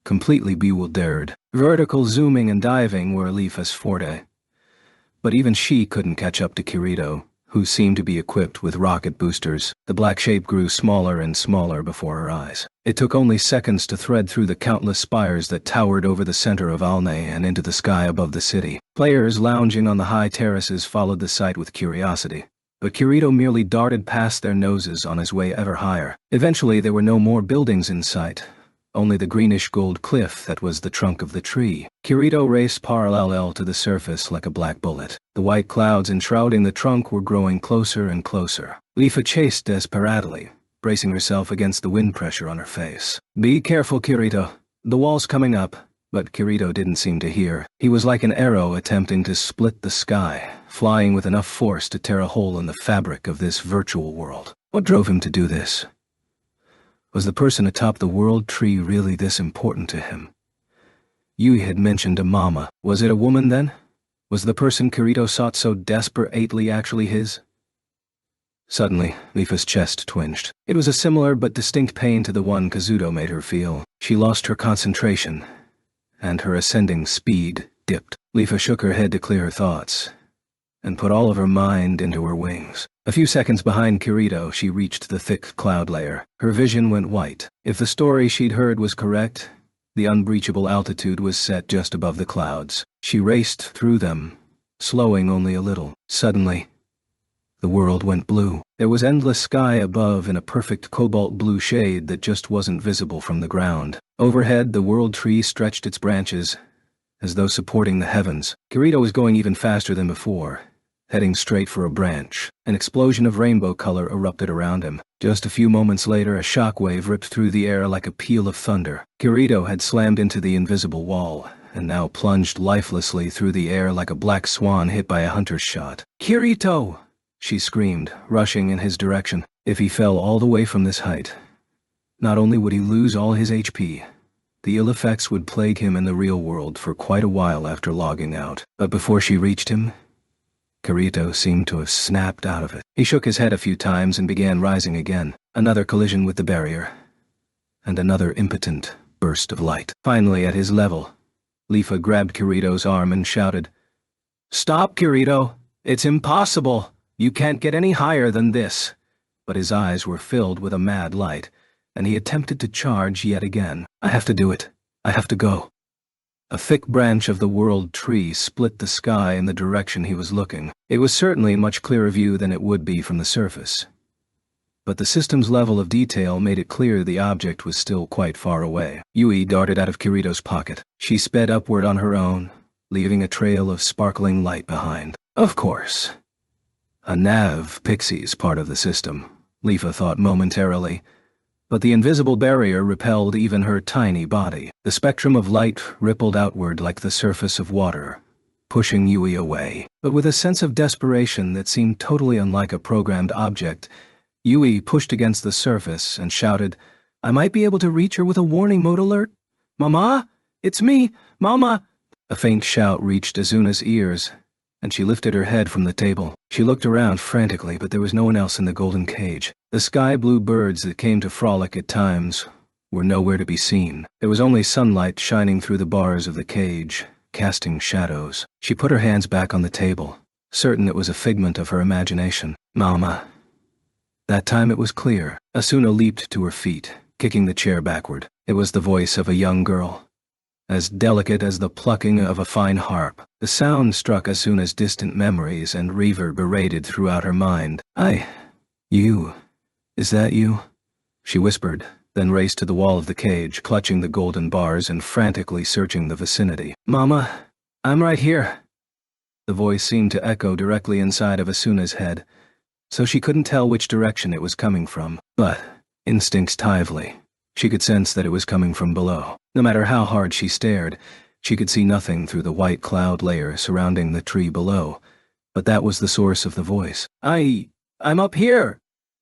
completely bewildered. Vertical zooming and diving were Lifa's forte, but even she couldn't catch up to Kirito, who seemed to be equipped with rocket boosters. The black shape grew smaller and smaller before her eyes. It took only seconds to thread through the countless spires that towered over the center of Alnay and into the sky above the city. Players lounging on the high terraces followed the sight with curiosity, but Kirito merely darted past their noses on his way ever higher. Eventually there were no more buildings in sight, only the greenish-gold cliff that was the trunk of the tree. Kirito raced parallel to the surface like a black bullet. The white clouds enshrouding the trunk were growing closer and closer. Lifa chased desperately, bracing herself against the wind pressure on her face. "Be careful, Kirito. The wall's coming up." But Kirito didn't seem to hear. He was like an arrow attempting to split the sky, flying with enough force to tear a hole in the fabric of this virtual world. What drove him to do this? Was the person atop the World Tree really this important to him? Yui had mentioned a mama. Was it a woman then? Was the person Kirito sought so desperately actually his? Suddenly, Lifa's chest twinged. It was a similar but distinct pain to the one Kazuto made her feel. She lost her concentration, and her ascending speed dipped. Lifa shook her head to clear her thoughts, and put all of her mind into her wings. A few seconds behind Kirito, she reached the thick cloud layer. Her vision went white. If the story she'd heard was correct, the unbreachable altitude was set just above the clouds. She raced through them, slowing only a little. Suddenly, the world went blue. There was endless sky above in a perfect cobalt blue shade that just wasn't visible from the ground. Overhead, the World Tree stretched its branches, as though supporting the heavens. Kirito was going even faster than before, heading straight for a branch. An explosion of rainbow color erupted around him. Just a few moments later, a shockwave ripped through the air like a peal of thunder. Kirito had slammed into the invisible wall, and now plunged lifelessly through the air like a black swan hit by a hunter's shot. "Kirito!" she screamed, rushing in his direction. If he fell all the way from this height, not only would he lose all his HP, the ill effects would plague him in the real world for quite a while after logging out. But before she reached him, Kirito seemed to have snapped out of it. He shook his head a few times and began rising again. Another collision with the barrier, and another impotent burst of light. Finally, at his level, Leafa grabbed Kirito's arm and shouted, "Stop, Kirito! It's impossible! You can't get any higher than this!" But his eyes were filled with a mad light, and he attempted to charge yet again. "I have to do it. I have to go." A thick branch of the world tree split the sky in the direction he was looking. It was certainly a much clearer view than it would be from the surface, but the system's level of detail made it clear the object was still quite far away. Yui darted out of Kirito's pocket. She sped upward on her own, leaving a trail of sparkling light behind. Of course. A nav pixie's part of the system, Leafa thought momentarily, but the invisible barrier repelled even her tiny body. The spectrum of light rippled outward like the surface of water, pushing Yui away. But with a sense of desperation that seemed totally unlike a programmed object, Yui pushed against the surface and shouted, "I might be able to reach her with a warning mode alert? Mama? It's me! Mama!" A faint shout reached Azuna's ears, and she lifted her head from the table. She looked around frantically, but there was no one else in the golden cage. The sky-blue birds that came to frolic at times were nowhere to be seen. There was only sunlight shining through the bars of the cage, casting shadows. She put her hands back on the table, certain it was a figment of her imagination. "Mama." That time it was clear. Asuna leaped to her feet, kicking the chair backward. It was the voice of a young girl, as delicate as the plucking of a fine harp. The sound struck Asuna's distant memories and reverberated throughout her mind. You, is that you?" she whispered, then raced to the wall of the cage, clutching the golden bars and frantically searching the vicinity. "Mama, I'm right here." The voice seemed to echo directly inside of Asuna's head, so she couldn't tell which direction it was coming from, but, instinctively, she could sense that it was coming from below. No matter how hard she stared, she could see nothing through the white cloud layer surrounding the tree below, but that was the source of the voice. I'm up here!"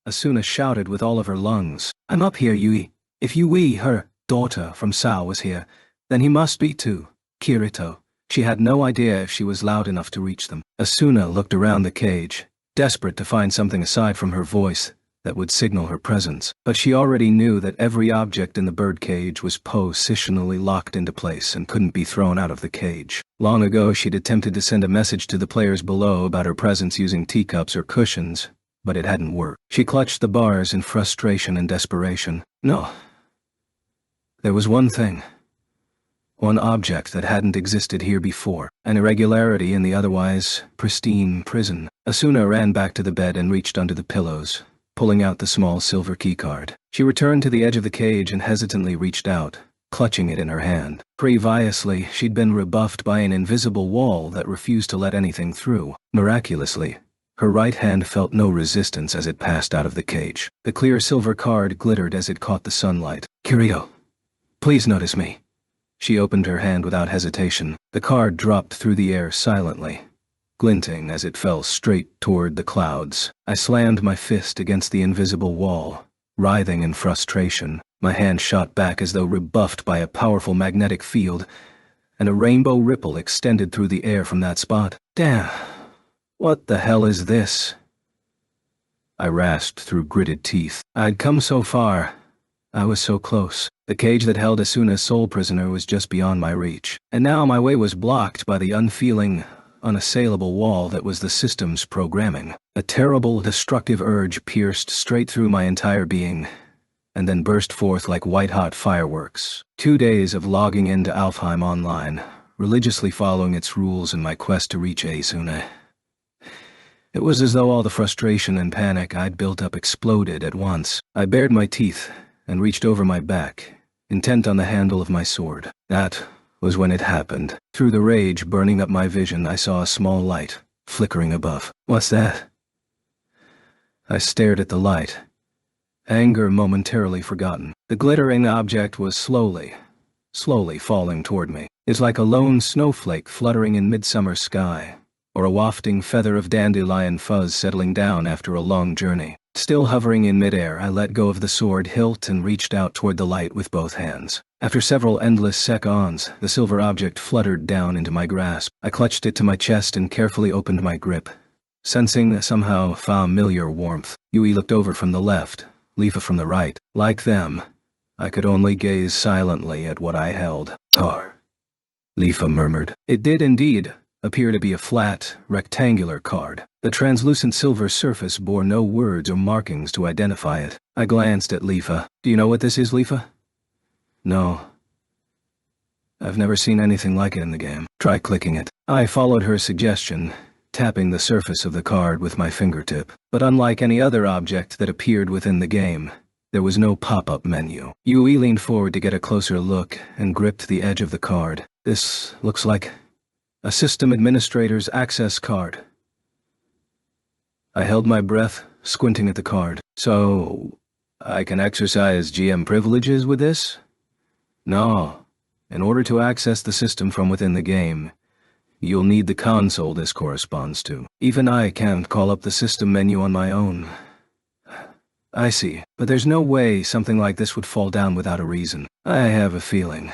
Asuna shouted with all of her lungs. "I'm up here, Yui. If Yui, her daughter from Sao, was here, then he must be too. Kirito." She had no idea if she was loud enough to reach them. Asuna looked around the cage, desperate to find something aside from her voice that would signal her presence. But she already knew that every object in the birdcage was positionally locked into place and couldn't be thrown out of the cage. Long ago she'd attempted to send a message to the players below about her presence using teacups or cushions, but it hadn't worked. She clutched the bars in frustration and desperation. No. There was one thing. One object that hadn't existed here before, an irregularity in the otherwise pristine prison. Asuna ran back to the bed and reached under the pillows, pulling out the small silver keycard. She returned to the edge of the cage and hesitantly reached out, clutching it in her hand. Previously, she'd been rebuffed by an invisible wall that refused to let anything through. Miraculously, her right hand felt no resistance as it passed out of the cage. The clear silver card glittered as it caught the sunlight. "Kirito, please notice me." She opened her hand without hesitation. The card dropped through the air silently, glinting as it fell straight toward the clouds. I slammed my fist against the invisible wall, writhing in frustration. My hand shot back as though rebuffed by a powerful magnetic field, and a rainbow ripple extended through the air from that spot. "Damn, what the hell is this?" I rasped through gritted teeth. I'd come so far. I was so close. The cage that held Asuna's soul prisoner was just beyond my reach, and now my way was blocked by the unfeeling, unassailable wall that was the system's programming. A terrible, destructive urge pierced straight through my entire being, and then burst forth like white-hot fireworks. 2 days of logging into Alfheim Online, religiously following its rules in my quest to reach Asuna. It was as though all the frustration and panic I'd built up exploded at once. I bared my teeth and reached over my back, intent on the handle of my sword. That was when it happened. Through the rage burning up my vision, I saw a small light, flickering above. "What's that?" I stared at the light, anger momentarily forgotten. The glittering object was slowly, slowly falling toward me. It's like a lone snowflake fluttering in midsummer sky, or a wafting feather of dandelion fuzz settling down after a long journey. Still hovering in midair, I let go of the sword hilt and reached out toward the light with both hands. After several endless seconds, the silver object fluttered down into my grasp. I clutched it to my chest and carefully opened my grip, sensing a somehow familiar warmth. Yui looked over from the left, Leafa from the right. Like them, I could only gaze silently at what I held. "Tar," Leafa murmured. It did indeed appear to be a flat, rectangular card. The translucent silver surface bore no words or markings to identify it. I glanced at Leafa. "Do you know what this is, Leafa?" "No. I've never seen anything like it in the game. Try clicking it." I followed her suggestion, tapping the surface of the card with my fingertip. But unlike any other object that appeared within the game, there was no pop-up menu. Yui leaned forward to get a closer look and gripped the edge of the card. "This looks like a system administrator's access card." I held my breath, squinting at the card. "So, I can exercise GM privileges with this?" "No. In order to access the system from within the game, you'll need the console this corresponds to. Even I can't call up the system menu on my own." "I see, but there's no way something like this would fall down without a reason. I have a feeling.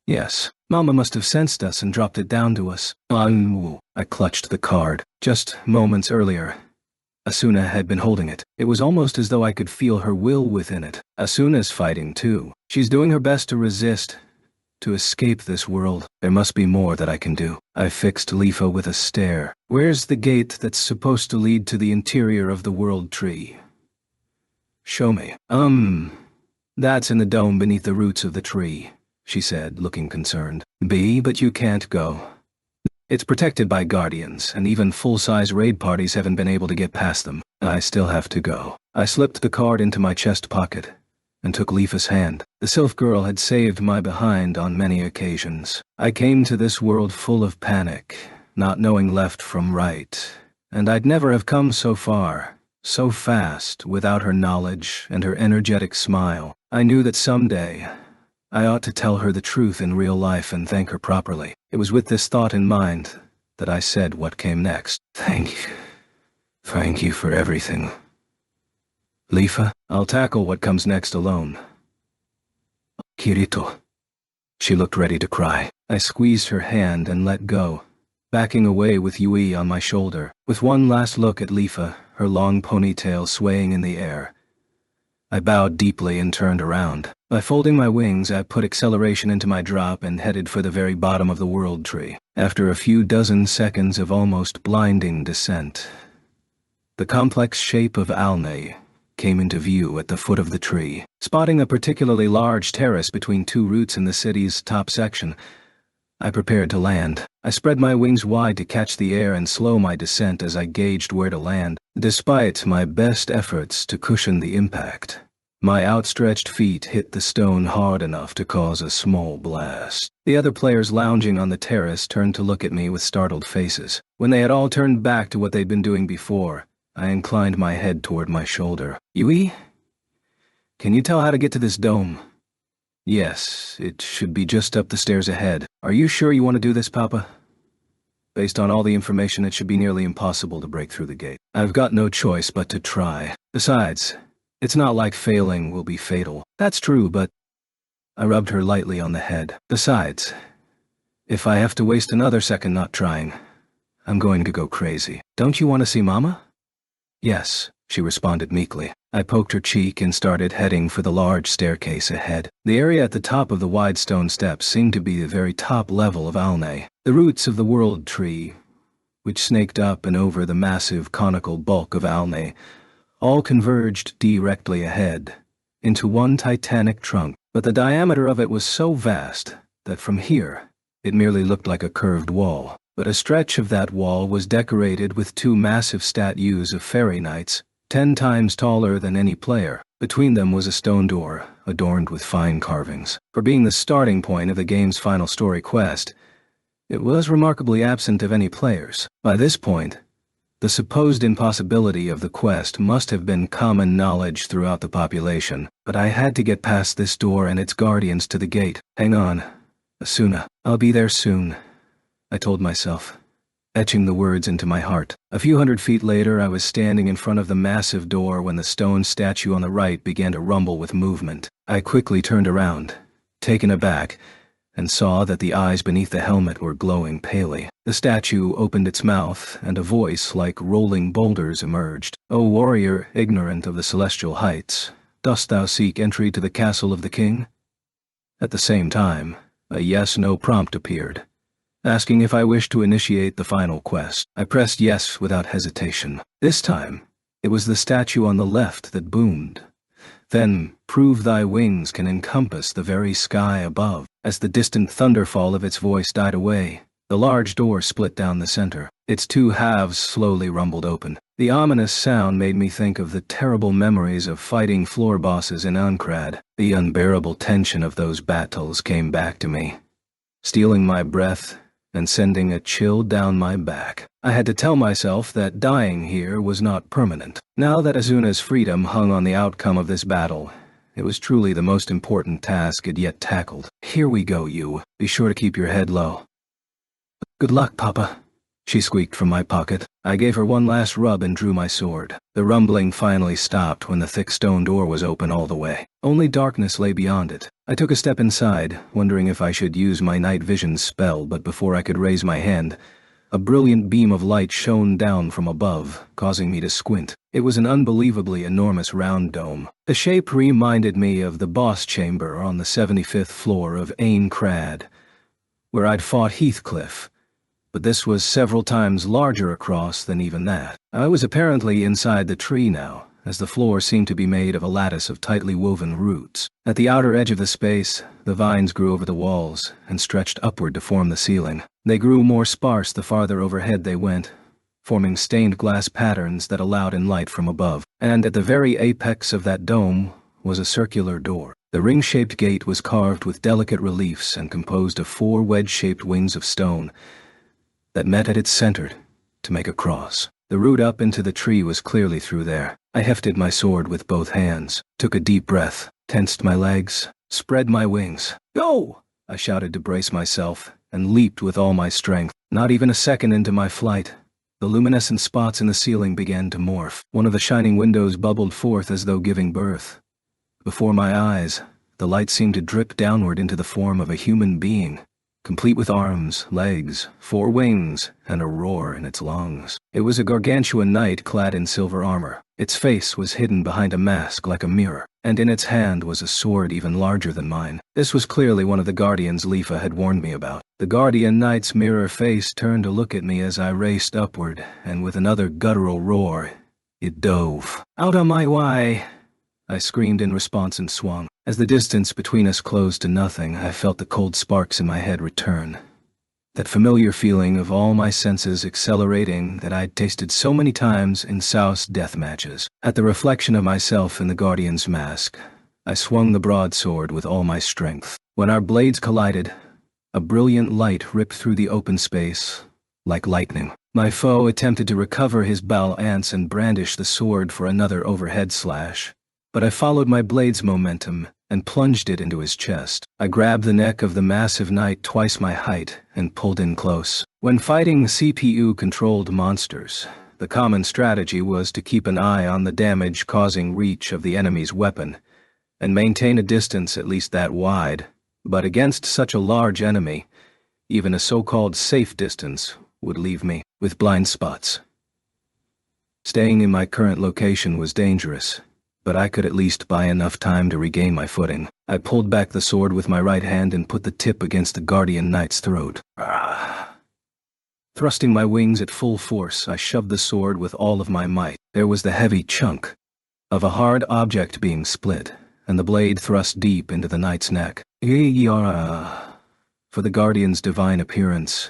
Yes, Mama must have sensed us and dropped it down to us." I clutched the card. Just moments earlier, Asuna had been holding it. It was almost as though I could feel her will within it. Asuna's fighting too. She's doing her best to resist, to escape this world. There must be more that I can do. I fixed Leafa with a stare. "Where's the gate that's supposed to lead to the interior of the world tree?" "Show me." That's in the dome beneath the roots of the tree," she said, looking concerned. But you can't go. It's protected by guardians, and even full-size raid parties haven't been able to get past them. I still have to go." I slipped the card into my chest pocket and took Leafa's hand. The Sylph girl had saved my behind on many occasions. I came to this world full of panic, not knowing left from right, and I'd never have come so far, so fast, without her knowledge and her energetic smile. I knew that someday I ought to tell her the truth in real life and thank her properly. It was with this thought in mind that I said what came next. Thank you for everything, Leafa. I'll tackle what comes next alone. Kirito." She looked ready to cry. I squeezed her hand and let go, backing away with Yui on my shoulder. With one last look at Leafa, her long ponytail swaying in the air, I bowed deeply and turned around. By folding my wings, I put acceleration into my drop and headed for the very bottom of the world tree. After a few dozen seconds of almost blinding descent, the complex shape of Alnay came into view at the foot of the tree. Spotting a particularly large terrace between two roots in the city's top section, I prepared to land. I spread my wings wide to catch the air and slow my descent as I gauged where to land. Despite my best efforts to cushion the impact, my outstretched feet hit the stone hard enough to cause a small blast. The other players lounging on the terrace turned to look at me with startled faces. When they had all turned back to what they'd been doing before, I inclined my head toward my shoulder. "Yui? Can you tell how to get to this dome?" "Yes, it should be just up the stairs ahead. Are you sure you want to do this, Papa?" "Based on all the information, it should be nearly impossible to break through the gate. I've got no choice but to try. Besides, it's not like failing will be fatal." "That's true, but—" I rubbed her lightly on the head. "Besides, if I have to waste another second not trying, I'm going to go crazy. Don't you want to see Mama?" "Yes," she responded meekly. I poked her cheek and started heading for the large staircase ahead. The area at the top of the wide stone steps seemed to be the very top level of Alnay. The roots of the world tree, which snaked up and over the massive conical bulk of Alnay, all converged directly ahead, into one titanic trunk. But the diameter of it was so vast that from here, it merely looked like a curved wall. But a stretch of that wall was decorated with two massive statues of fairy knights, 10 times taller than any player. Between them was a stone door, adorned with fine carvings. For being the starting point of the game's final story quest, it was remarkably absent of any players. By this point, The supposed impossibility of the quest must have been common knowledge throughout the population, but I had to get past this door and its guardians to the gate. Hang on, Asuna. I'll be there soon, I told myself, etching the words into my heart. A few hundred feet later, I was standing in front of the massive door when the stone statue on the right began to rumble with movement. I quickly turned around, taken aback, and saw that the eyes beneath the helmet were glowing palely. The statue opened its mouth, and a voice like rolling boulders emerged. "O warrior ignorant of the celestial heights, dost thou seek entry to the castle of the king?" At the same time, a yes-no prompt appeared, asking if I wished to initiate the final quest. I pressed yes without hesitation. This time, it was the statue on the left that boomed. "Then, prove thy wings can encompass the very sky above." As the distant thunderfall of its voice died away, the large door split down the center. Its two halves slowly rumbled open. The ominous sound made me think of the terrible memories of fighting floor bosses in Ankrad. The unbearable tension of those battles came back to me, stealing my breath and sending a chill down my back. I had to tell myself that dying here was not permanent. Now that Asuna's freedom hung on the outcome of this battle, it was truly the most important task it yet tackled. "Here we go, you. Be sure to keep your head low." "Good luck, Papa," she squeaked from my pocket. I gave her one last rub and drew my sword. The rumbling finally stopped when the thick stone door was open all the way. Only darkness lay beyond it. I took a step inside, wondering if I should use my night vision spell, but before I could raise my hand, a brilliant beam of light shone down from above, causing me to squint. It was an unbelievably enormous round dome. The shape reminded me of the boss chamber on the 75th floor of Ain Krad, where I'd fought Heathcliff, but this was several times larger across than even that. I was apparently inside the tree now, as the floor seemed to be made of a lattice of tightly woven roots. At the outer edge of the space, the vines grew over the walls and stretched upward to form the ceiling. They grew more sparse the farther overhead they went, forming stained glass patterns that allowed in light from above. And at the very apex of that dome was a circular door. The ring-shaped gate was carved with delicate reliefs and composed of 4 wedge-shaped wings of stone that met at its center to make a cross. The route up into the tree was clearly through there. I hefted my sword with both hands, took a deep breath, tensed my legs, spread my wings. "Go!" I shouted to brace myself, and leaped with all my strength. Not even a second into my flight, the luminescent spots in the ceiling began to morph. One of the shining windows bubbled forth as though giving birth. Before my eyes, the light seemed to drip downward into the form of a human being, complete with arms, legs, 4 wings, and a roar in its lungs. It was a gargantuan knight clad in silver armor. Its face was hidden behind a mask like a mirror, and in its hand was a sword even larger than mine. This was clearly one of the guardians Lifa had warned me about. The guardian knight's mirror face turned to look at me as I raced upward, and with another guttural roar, it dove. "Out of my way!" I screamed in response and swung. As the distance between us closed to nothing, I felt the cold sparks in my head return. That familiar feeling of all my senses accelerating that I'd tasted so many times in Souse death matches. At the reflection of myself in the Guardian's mask, I swung the broadsword with all my strength. When our blades collided, a brilliant light ripped through the open space like lightning. My foe attempted to recover his balance and brandish the sword for another overhead slash, but I followed my blade's momentum and plunged it into his chest. I grabbed the neck of the massive knight twice my height and pulled in close. When fighting CPU-controlled monsters, the common strategy was to keep an eye on the damage-causing reach of the enemy's weapon and maintain a distance at least that wide. But against such a large enemy, even a so-called safe distance would leave me with blind spots. Staying in my current location was dangerous, but I could at least buy enough time to regain my footing. I pulled back the sword with my right hand and put the tip against the Guardian Knight's throat. Thrusting my wings at full force, I shoved the sword with all of my might. There was the heavy chunk of a hard object being split, and the blade thrust deep into the knight's neck. For the Guardian's divine appearance,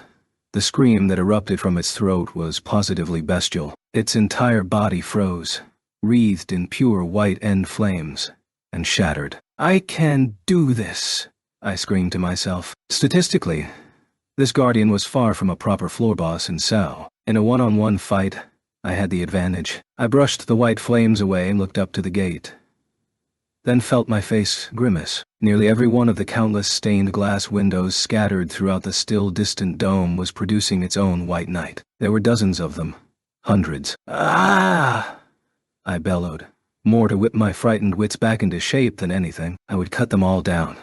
the scream that erupted from its throat was positively bestial. Its entire body froze, wreathed in pure white end flames, and shattered. "I can do this," I screamed to myself. Statistically, this Guardian was far from a proper floor boss in Sao. In a one-on-one fight, I had the advantage. I brushed the white flames away and looked up to the gate. Then felt my face grimace. Nearly every one of the countless stained glass windows scattered throughout the still distant dome was producing its own white night. There were dozens of them. Hundreds. Ah! I bellowed. More to whip my frightened wits back into shape than anything. I would cut them all down.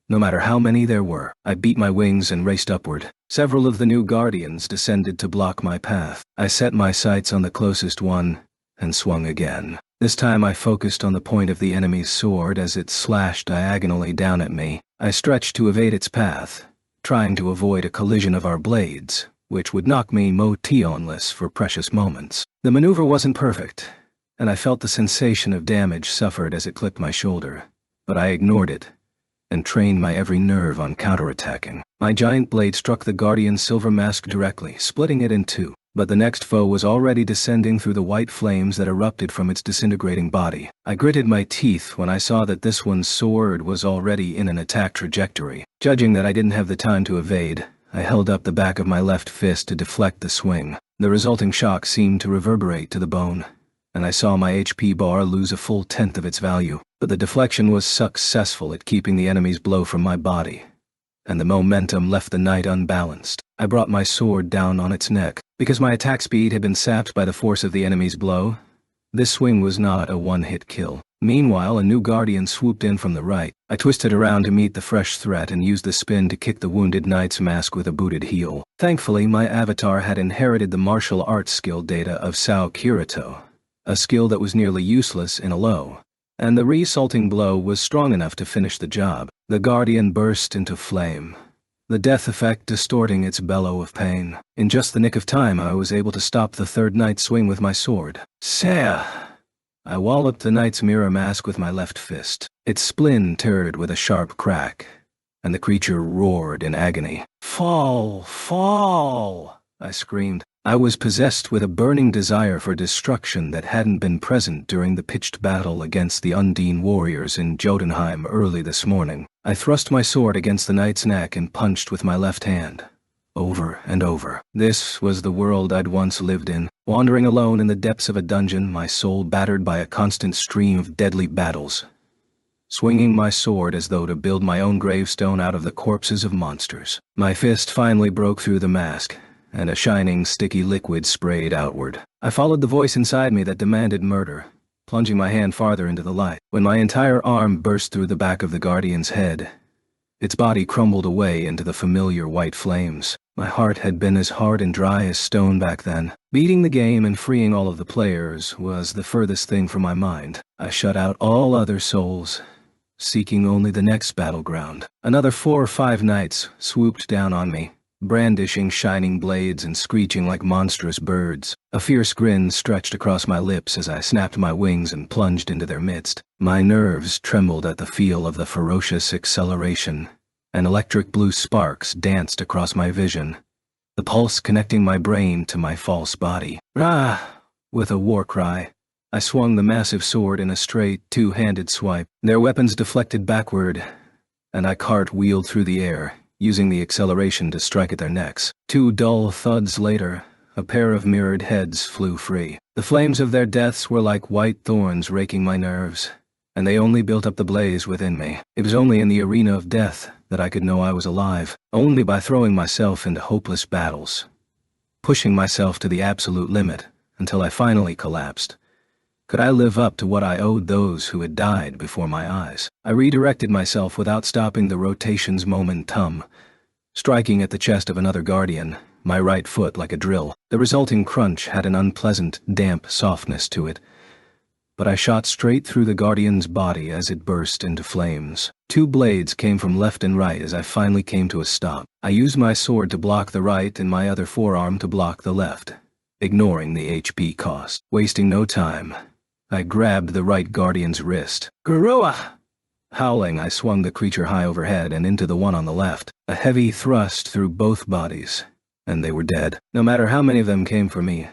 No matter how many there were, I beat my wings and raced upward. Several of the new guardians descended to block my path. I set my sights on the closest one and swung again. This time I focused on the point of the enemy's sword as it slashed diagonally down at me. I stretched to evade its path, trying to avoid a collision of our blades, which would knock me motionless for precious moments. The maneuver wasn't perfect, and I felt the sensation of damage suffered as it clipped my shoulder, but I ignored it and trained my every nerve on counterattacking. My giant blade struck the Guardian's silver mask directly, splitting it in two, but the next foe was already descending through the white flames that erupted from its disintegrating body. I gritted my teeth when I saw that this one's sword was already in an attack trajectory. Judging that I didn't have the time to evade, I held up the back of my left fist to deflect the swing. The resulting shock seemed to reverberate to the bone, and I saw my HP bar lose a full tenth of its value. But the deflection was successful at keeping the enemy's blow from my body, and the momentum left the knight unbalanced. I brought my sword down on its neck. Because my attack speed had been sapped by the force of the enemy's blow, this swing was not a one-hit kill. Meanwhile, a new guardian swooped in from the right. I twisted around to meet the fresh threat and used the spin to kick the wounded knight's mask with a booted heel. Thankfully, my avatar had inherited the martial arts skill data of Sao Kirito, a skill that was nearly useless in a low, and the resulting blow was strong enough to finish the job. The guardian burst into flame, the death effect distorting its bellow of pain. In just the nick of time, I was able to stop the third knight's swing with my sword. Saya! I walloped the knight's mirror mask with my left fist. It splintered with a sharp crack, and the creature roared in agony. Fall! Fall! I screamed. I was possessed with a burning desire for destruction that hadn't been present during the pitched battle against the Undine warriors in Jotunheim early this morning. I thrust my sword against the knight's neck and punched with my left hand, over and over. This was the world I'd once lived in, wandering alone in the depths of a dungeon, my soul battered by a constant stream of deadly battles, swinging my sword as though to build my own gravestone out of the corpses of monsters. My fist finally broke through the mask, and a shining, sticky liquid sprayed outward. I followed the voice inside me that demanded murder, plunging my hand farther into the light. When my entire arm burst through the back of the guardian's head, its body crumbled away into the familiar white flames. My heart had been as hard and dry as stone back then. Beating the game and freeing all of the players was the furthest thing from my mind. I shut out all other souls, seeking only the next battleground. Another 4 or 5 knights swooped down on me, brandishing shining blades and screeching like monstrous birds. A fierce grin stretched across my lips as I snapped my wings and plunged into their midst. My nerves trembled at the feel of the ferocious acceleration, and electric blue sparks danced across my vision, the pulse connecting my brain to my false body. Ah! With a war cry, I swung the massive sword in a straight, two-handed swipe. Their weapons deflected backward, and I cartwheeled through the air, using the acceleration to strike at their necks. 2 dull thuds later, a pair of mirrored heads flew free. The flames of their deaths were like white thorns raking my nerves, and they only built up the blaze within me. It was only in the arena of death that I could know I was alive, only by throwing myself into hopeless battles, pushing myself to the absolute limit until I finally collapsed. Could I live up to what I owed those who had died before my eyes? I redirected myself without stopping the rotation's momentum, striking at the chest of another guardian, my right foot like a drill. The resulting crunch had an unpleasant, damp softness to it, but I shot straight through the guardian's body as it burst into flames. 2 blades came from left and right as I finally came to a stop. I used my sword to block the right and my other forearm to block the left, ignoring the HP cost. Wasting no time, I grabbed the right guardian's wrist. Garua! Howling, I swung the creature high overhead and into the one on the left. A heavy thrust through both bodies, and they were dead. No matter how many of them came for me,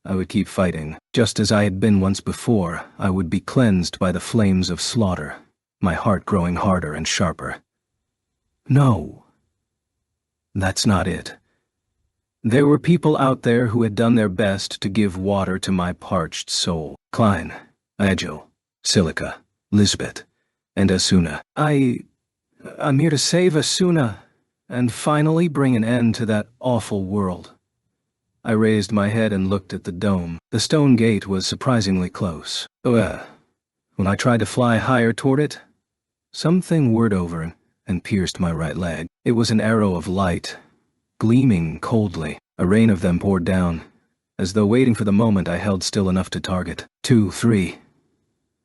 I would keep fighting. Just as I had been once before, I would be cleansed by the flames of slaughter, my heart growing harder and sharper. No. That's not it. There were people out there who had done their best to give water to my parched soul. Klein, Agil, Silica, Lisbeth, and Asuna. I'm here to save Asuna and finally bring an end to that awful world. I raised my head and looked at the dome. The stone gate was surprisingly close. When I tried to fly higher toward it, something whirred over and pierced my right leg. It was an arrow of light, gleaming coldly. A rain of them poured down, as though waiting for the moment I held still enough to target. 2, 3.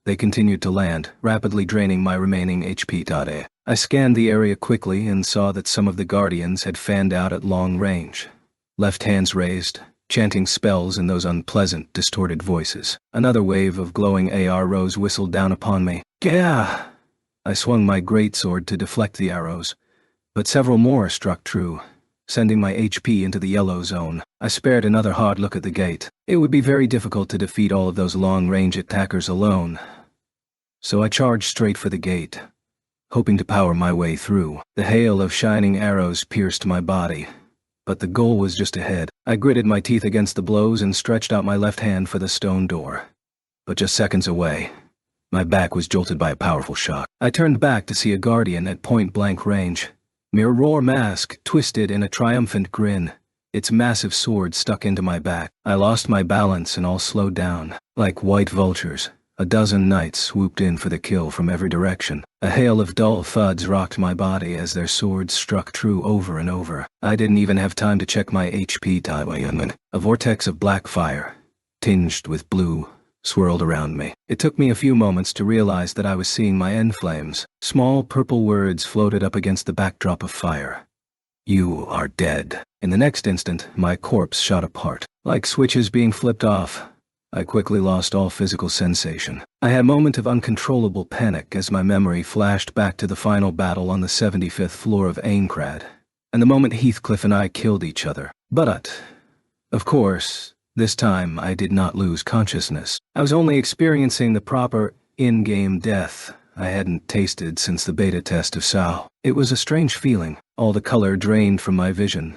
They continued to land, rapidly draining my remaining HP. I scanned the area quickly and saw that some of the Guardians had fanned out at long range, left hands raised, chanting spells in those unpleasant, distorted voices. Another wave of glowing arrows whistled down upon me. Gah! I swung my greatsword to deflect the arrows, but several more struck true, sending my HP into the yellow zone. I spared another hard look at the gate. It would be very difficult to defeat all of those long-range attackers alone, so I charged straight for the gate, hoping to power my way through. The hail of shining arrows pierced my body, but the goal was just ahead. I gritted my teeth against the blows and stretched out my left hand for the stone door. But just seconds away, my back was jolted by a powerful shock. I turned back to see a Guardian at point-blank range, Mirror mask twisted in a triumphant grin, its massive sword stuck into my back. I lost my balance and all slowed down. Like white vultures, a dozen knights swooped in for the kill from every direction. A hail of dull thuds rocked my body as their swords struck true over and over. I didn't even have time to check my HP. A vortex of black fire, tinged with blue, swirled around me. It took me a few moments to realize that I was seeing my end flames. Small purple words floated up against the backdrop of fire. You are dead. In the next instant, my corpse shot apart. Like switches being flipped off, I quickly lost all physical sensation. I had a moment of uncontrollable panic as my memory flashed back to the final battle on the 75th floor of Aincrad, and the moment Heathcliff and I killed each other. But, of course, this time I did not lose consciousness. I was only experiencing the proper in-game death I hadn't tasted since the beta test of Sao. It was a strange feeling. All the color drained from my vision,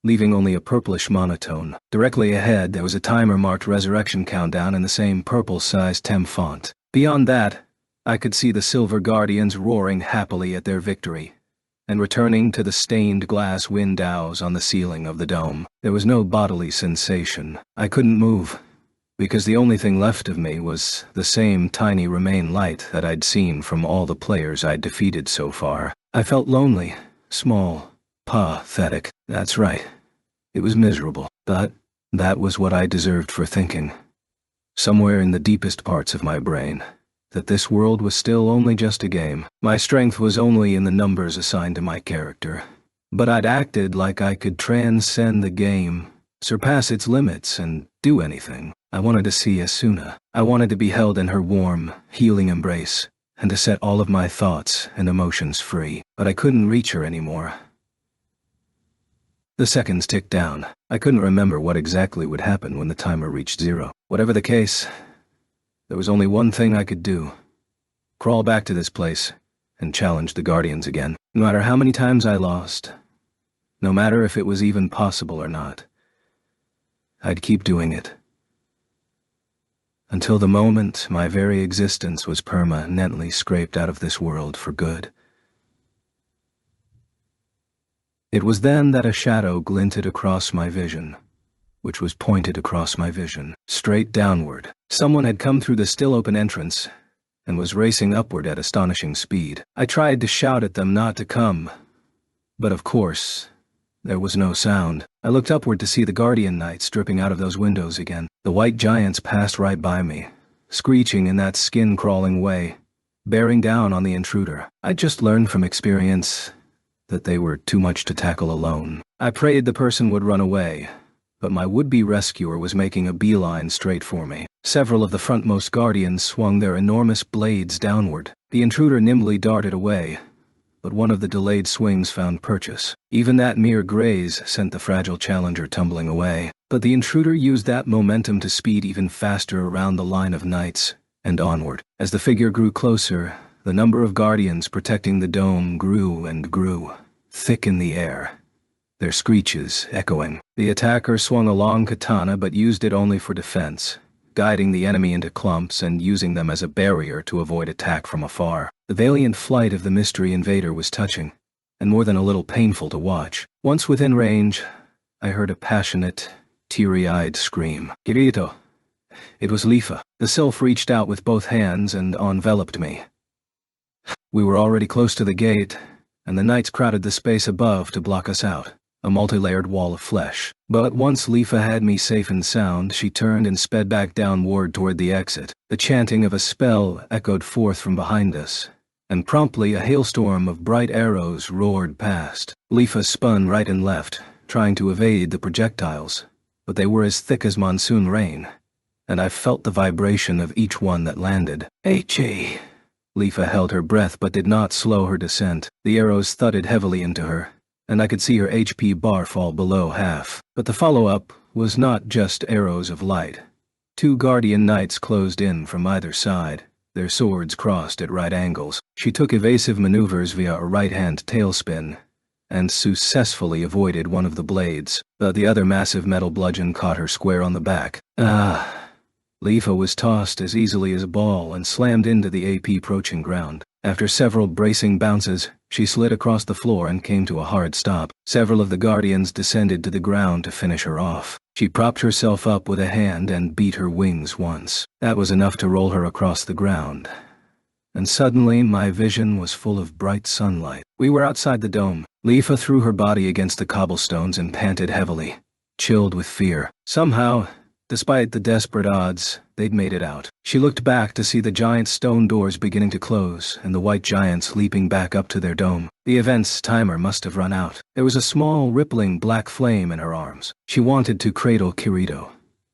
leaving only a purplish monotone. Directly ahead there was a timer-marked resurrection countdown in the same purple-sized TEM font. Beyond that, I could see the Silver Guardians roaring happily at their victory, and returning to the stained glass windows on the ceiling of the dome. There was no bodily sensation. I couldn't move, because the only thing left of me was the same tiny remain light that I'd seen from all the players I'd defeated so far. I felt lonely, small, pathetic. That's right. It was miserable, but that was what I deserved for thinking, somewhere in the deepest parts of my brain, that this world was still only just a game. My strength was only in the numbers assigned to my character, but I'd acted like I could transcend the game, surpass its limits, and do anything. I wanted to see Asuna. I wanted to be held in her warm, healing embrace, and to set all of my thoughts and emotions free. But I couldn't reach her anymore. The seconds ticked down. I couldn't remember what exactly would happen when the timer reached 0. Whatever the case, there was only one thing I could do. Crawl back to this place and challenge the Guardians again. No matter how many times I lost, no matter if it was even possible or not, I'd keep doing it. Until the moment my very existence was permanently scraped out of this world for good. It was then that a shadow glinted across my vision, which was pointed across my vision, straight downward. Someone had come through the still-open entrance and was racing upward at astonishing speed. I tried to shout at them not to come, but of course, there was no sound. I looked upward to see the Guardian Knights dripping out of those windows again. The white giants passed right by me, screeching in that skin-crawling way, bearing down on the intruder. I'd just learned from experience that they were too much to tackle alone. I prayed the person would run away, but my would-be rescuer was making a beeline straight for me. Several of the frontmost Guardians swung their enormous blades downward. The intruder nimbly darted away, but one of the delayed swings found purchase. Even that mere graze sent the fragile challenger tumbling away. But the intruder used that momentum to speed even faster around the line of knights and onward. As the figure grew closer, the number of Guardians protecting the dome grew and grew, thick in the air, their screeches echoing. The attacker swung a long katana but used it only for defense, guiding the enemy into clumps and using them as a barrier to avoid attack from afar. The valiant flight of the mystery invader was touching, and more than a little painful to watch. Once within range, I heard a passionate, teary-eyed scream. "Kirito!" It was Leafa. The sylph reached out with both hands and enveloped me. We were already close to the gate, and the knights crowded the space above to block us out, a multi-layered wall of flesh. But once Leafa had me safe and sound, she turned and sped back downward toward the exit. The chanting of a spell echoed forth from behind us, and promptly a hailstorm of bright arrows roared past. Leafa spun right and left, trying to evade the projectiles, but they were as thick as monsoon rain, and I felt the vibration of each one that landed. "H.E." Leafa held her breath but did not slow her descent. The arrows thudded heavily into her, and I could see her HP bar fall below half. But the follow-up was not just arrows of light. 2 guardian knights closed in from either side, their swords crossed at right angles. She took evasive maneuvers via a right-hand tailspin, and successfully avoided one of the blades, but the other massive metal bludgeon caught her square on the back. Leafa was tossed as easily as a ball and slammed into the approaching ground. After several bracing bounces, she slid across the floor and came to a hard stop. Several of the guardians descended to the ground to finish her off. She propped herself up with a hand and beat her wings once. That was enough to roll her across the ground. And suddenly my vision was full of bright sunlight. We were outside the dome. Leafa threw her body against the cobblestones and panted heavily, chilled with fear. Somehow, despite the desperate odds, they'd made it out. She looked back to see the giant stone doors beginning to close and the white giants leaping back up to their dome. The event's timer must have run out. There was a small, rippling black flame in her arms. She wanted to cradle Kirito,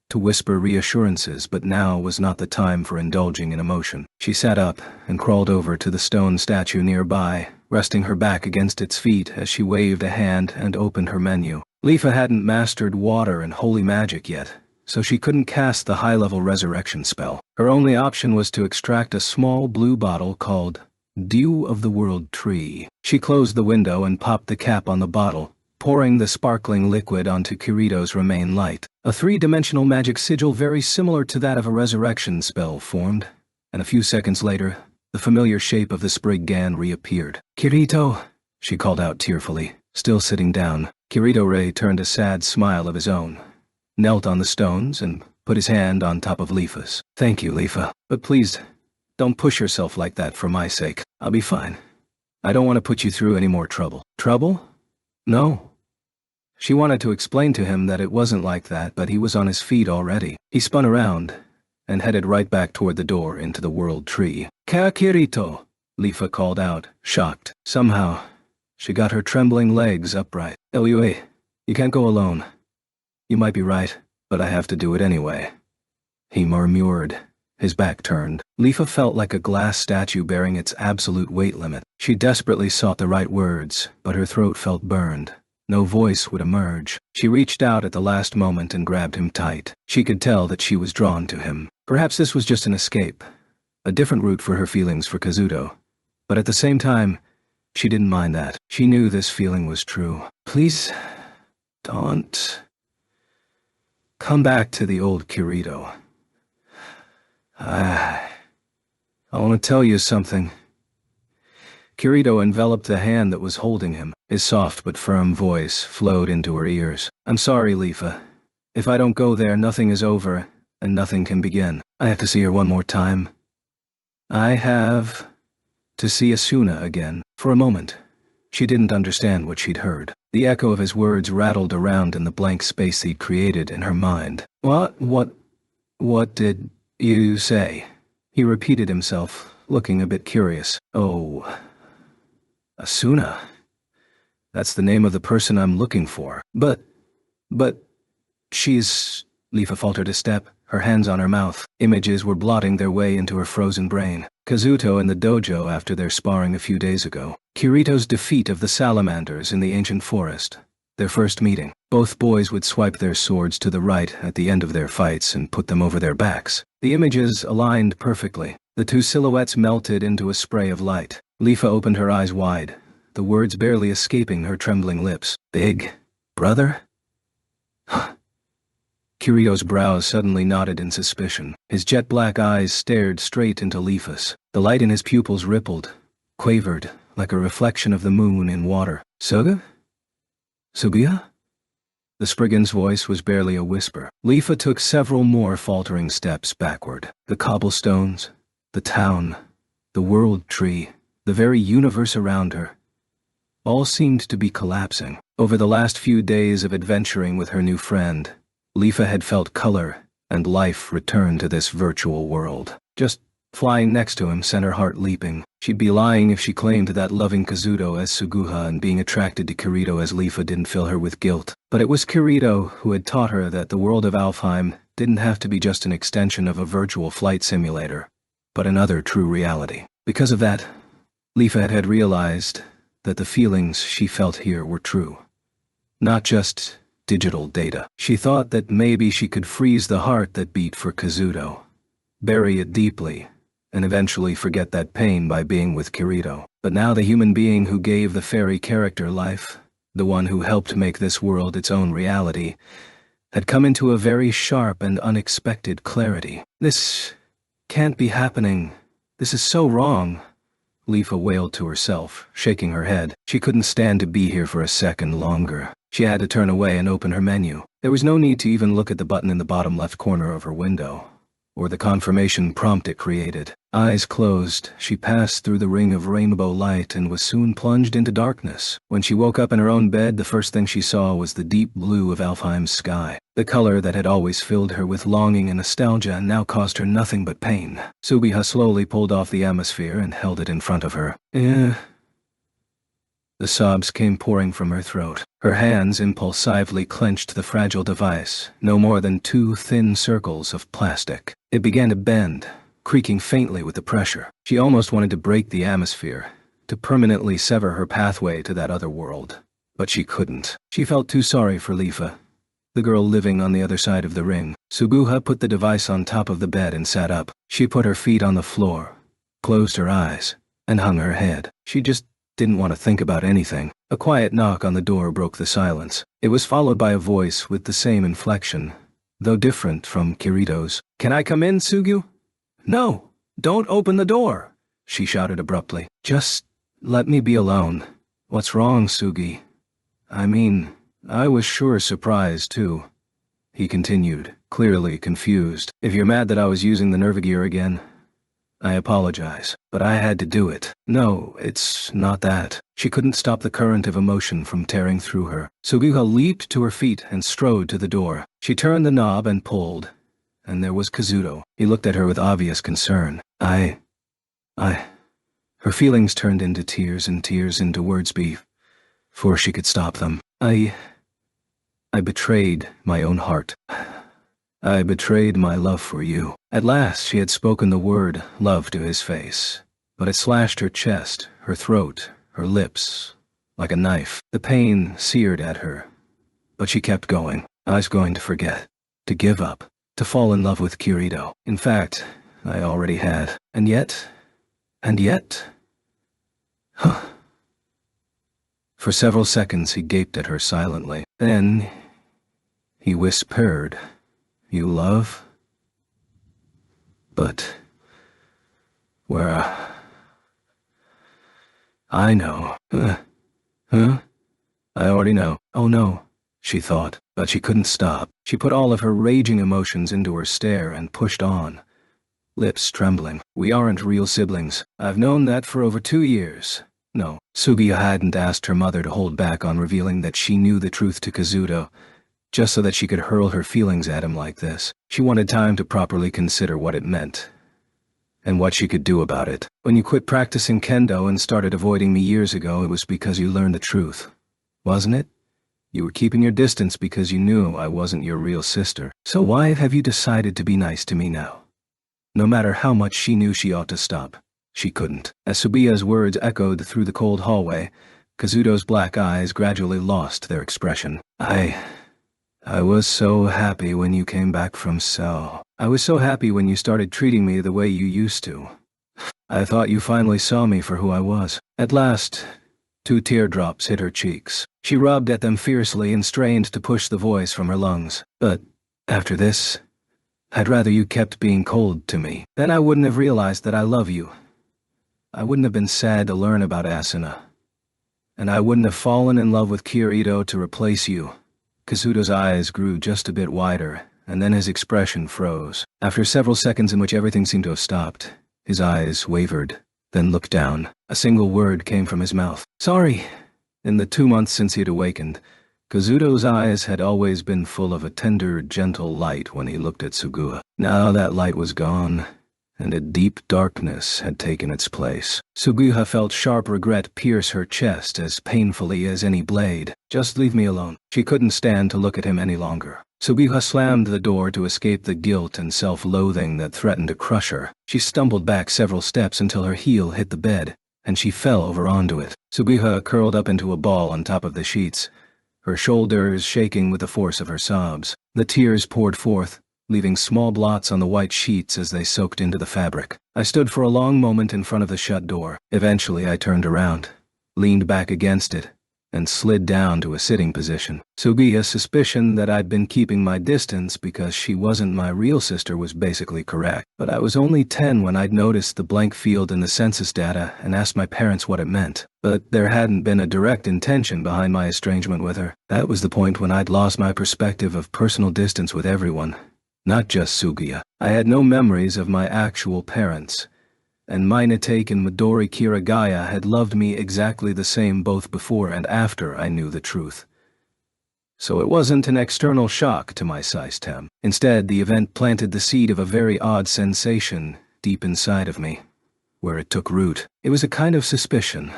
to whisper reassurances, but now was not the time for indulging in emotion. She sat up and crawled over to the stone statue nearby, resting her back against its feet as she waved a hand and opened her menu. Leafa hadn't mastered water and holy magic yet, so she couldn't cast the high-level resurrection spell. Her only option was to extract a small blue bottle called Dew of the World Tree. She closed the window and popped the cap on the bottle, pouring the sparkling liquid onto Kirito's remain light. A 3-dimensional magic sigil very similar to that of a resurrection spell formed, and a few seconds later, the familiar shape of the Spriggan reappeared. "Kirito," she called out tearfully, still sitting down. Kirito-Ray turned a sad smile of his own, knelt on the stones, and put his hand on top of Leafa's. "Thank you, Leafa. But please, don't push yourself like that for my sake. I'll be fine. I don't want to put you through any more trouble." "Trouble? No." She wanted to explain to him that it wasn't like that, but he was on his feet already. He spun around and headed right back toward the door into the World Tree. "Kirito!" Leafa called out, shocked. Somehow, she got her trembling legs upright. "Lua, you can't go alone. You might be right, but I have to do it anyway," he murmured, his back turned. Leafa felt like a glass statue bearing its absolute weight limit. She desperately sought the right words, but her throat felt burned. No voice would emerge. She reached out at the last moment and grabbed him tight. She could tell that she was drawn to him. Perhaps this was just an escape, a different route for her feelings for Kazuto. But at the same time, she didn't mind that. She knew this feeling was true. "Please, don't come back to the old Kirito. I want to tell you something." Kirito enveloped the hand that was holding him. His soft but firm voice flowed into her ears. "I'm sorry, Leafa. If I don't go there, nothing is over, and nothing can begin. I have to see her one more time. I have to see Asuna again." For a moment, she didn't understand what she'd heard. The echo of his words rattled around in the blank space he'd created in her mind. What did you say?" He repeated himself, looking a bit curious. "Oh, Asuna. That's the name of the person I'm looking for. But, she's..." Leafa faltered a step, her hands on her mouth. Images were blotting their way into her frozen brain. Kazuto in the dojo after their sparring a few days ago. Kirito's defeat of the salamanders in the ancient forest. Their first meeting. Both boys would swipe their swords to the right at the end of their fights and put them over their backs. The images aligned perfectly. The two silhouettes melted into a spray of light. Leafa opened her eyes wide, the words barely escaping her trembling lips. "Big, Brother? Kirito's brows suddenly knotted in suspicion. His jet-black eyes stared straight into Leafa's. The light in his pupils rippled, quavered, like a reflection of the moon in water. Suga? Subiya? The Spriggan's voice was barely a whisper. Leafa took several more faltering steps backward. The cobblestones, the town, the world tree, the very universe around her, all seemed to be collapsing. Over the last few days of adventuring with her new friend, Leafa had felt color and life return to this virtual world. Just flying next to him sent her heart leaping. She'd be lying if she claimed that loving Kazuto as Suguha and being attracted to Kirito as Leafa didn't fill her with guilt. But it was Kirito who had taught her that the world of Alfheim didn't have to be just an extension of a virtual flight simulator, but another true reality. Because of that, Leafa had realized that the feelings she felt here were true. Not just digital data. She thought that maybe she could freeze the heart that beat for Kazuto, bury it deeply, and eventually forget that pain by being with Kirito. But now the human being who gave the fairy character life, the one who helped make this world its own reality, had come into a very sharp and unexpected clarity. This can't be happening. This is so wrong. Leafa wailed to herself, shaking her head. She couldn't stand to be here for a second longer. She had to turn away and open her menu. There was no need to even look at the button in the bottom left corner of her window, or the confirmation prompt it created. Eyes closed, she passed through the ring of rainbow light and was soon plunged into darkness. When she woke up in her own bed, the first thing she saw was the deep blue of Alfheim's sky. The color that had always filled her with longing and nostalgia now caused her nothing but pain. Subiha slowly pulled off the atmosphere and held it in front of her. The sobs came pouring from her throat. Her hands impulsively clenched the fragile device, no more than 2 thin circles of plastic. It began to bend, creaking faintly with the pressure. She almost wanted to break the atmosphere, to permanently sever her pathway to that other world. But she couldn't. She felt too sorry for Leafa, the girl living on the other side of the ring. Suguha put the device on top of the bed and sat up. She put her feet on the floor, closed her eyes, and hung her head. She just didn't want to think about anything. A quiet knock on the door broke the silence. It was followed by a voice with the same inflection, though different from Kirito's. "Can I come in, Sugyu?" "No, don't open the door," she shouted abruptly. "Just let me be alone." "What's wrong, Sugi? I mean, I was sure surprised too," he continued, clearly confused. "If you're mad that I was using the Nervagear again, I apologize, but I had to do it." "No, it's not that." She couldn't stop the current of emotion from tearing through her. Suguha leaped to her feet and strode to the door. She turned the knob and pulled, and there was Kazuto. He looked at her with obvious concern. I... Her feelings turned into tears and tears into words before she could stop them. I betrayed my own heart. I betrayed my love for you." At last she had spoken the word love to his face, but it slashed her chest, her throat, her lips, like a knife. The pain seared at her, but she kept going. I was going to forget, to give up, to fall in love with Kirito. In fact, I already had. And yet... For several seconds he gaped at her silently. Then he whispered, "You love? But where I know." Huh? I already know. Oh no, she thought, but she couldn't stop. She put all of her raging emotions into her stare and pushed on, lips trembling. "We aren't real siblings. I've known that for over 2 years." No, Sugiya hadn't asked her mother to hold back on revealing that she knew the truth to Kazuto, just so that she could hurl her feelings at him like this. She wanted time to properly consider what it meant, and what she could do about it. "When you quit practicing kendo and started avoiding me years ago, it was because you learned the truth, wasn't it? You were keeping your distance because you knew I wasn't your real sister. So why have you decided to be nice to me now?" No matter how much she knew she ought to stop, she couldn't. As Subiya's words echoed through the cold hallway, Kazuto's black eyes gradually lost their expression. I was so happy when you came back from Cell. I was so happy when you started treating me the way you used to. I thought you finally saw me for who I was. At last, 2 teardrops hit her cheeks. She rubbed at them fiercely and strained to push the voice from her lungs. But after this, I'd rather you kept being cold to me. Then I wouldn't have realized that I love you. I wouldn't have been sad to learn about Asuna. And I wouldn't have fallen in love with Kirito to replace you. Kazuto's eyes grew just a bit wider, and then his expression froze. After several seconds in which everything seemed to have stopped, his eyes wavered, then looked down. A single word came from his mouth. Sorry. In the 2 months since he had awakened, Kazuto's eyes had always been full of a tender, gentle light when he looked at Suguha. Now that light was gone, and a deep darkness had taken its place. Suguha felt sharp regret pierce her chest as painfully as any blade. Just leave me alone. She couldn't stand to look at him any longer. Suguha slammed the door to escape the guilt and self-loathing that threatened to crush her. She stumbled back several steps until her heel hit the bed, and she fell over onto it. Suguha curled up into a ball on top of the sheets, her shoulders shaking with the force of her sobs. The tears poured forth, leaving small blots on the white sheets as they soaked into the fabric. I stood for a long moment in front of the shut door. Eventually I turned around, leaned back against it, and slid down to a sitting position. Suguha's suspicion that I'd been keeping my distance because she wasn't my real sister was basically correct. But I was only 10 when I'd noticed the blank field in the census data and asked my parents what it meant. But there hadn't been a direct intention behind my estrangement with her. That was the point when I'd lost my perspective of personal distance with everyone, not just Suguha. I had no memories of my actual parents, and Minatake and Midori Kirigaya had loved me exactly the same both before and after I knew the truth. So it wasn't an external shock to my system. Instead, the event planted the seed of a very odd sensation deep inside of me, where it took root. It was a kind of suspicion,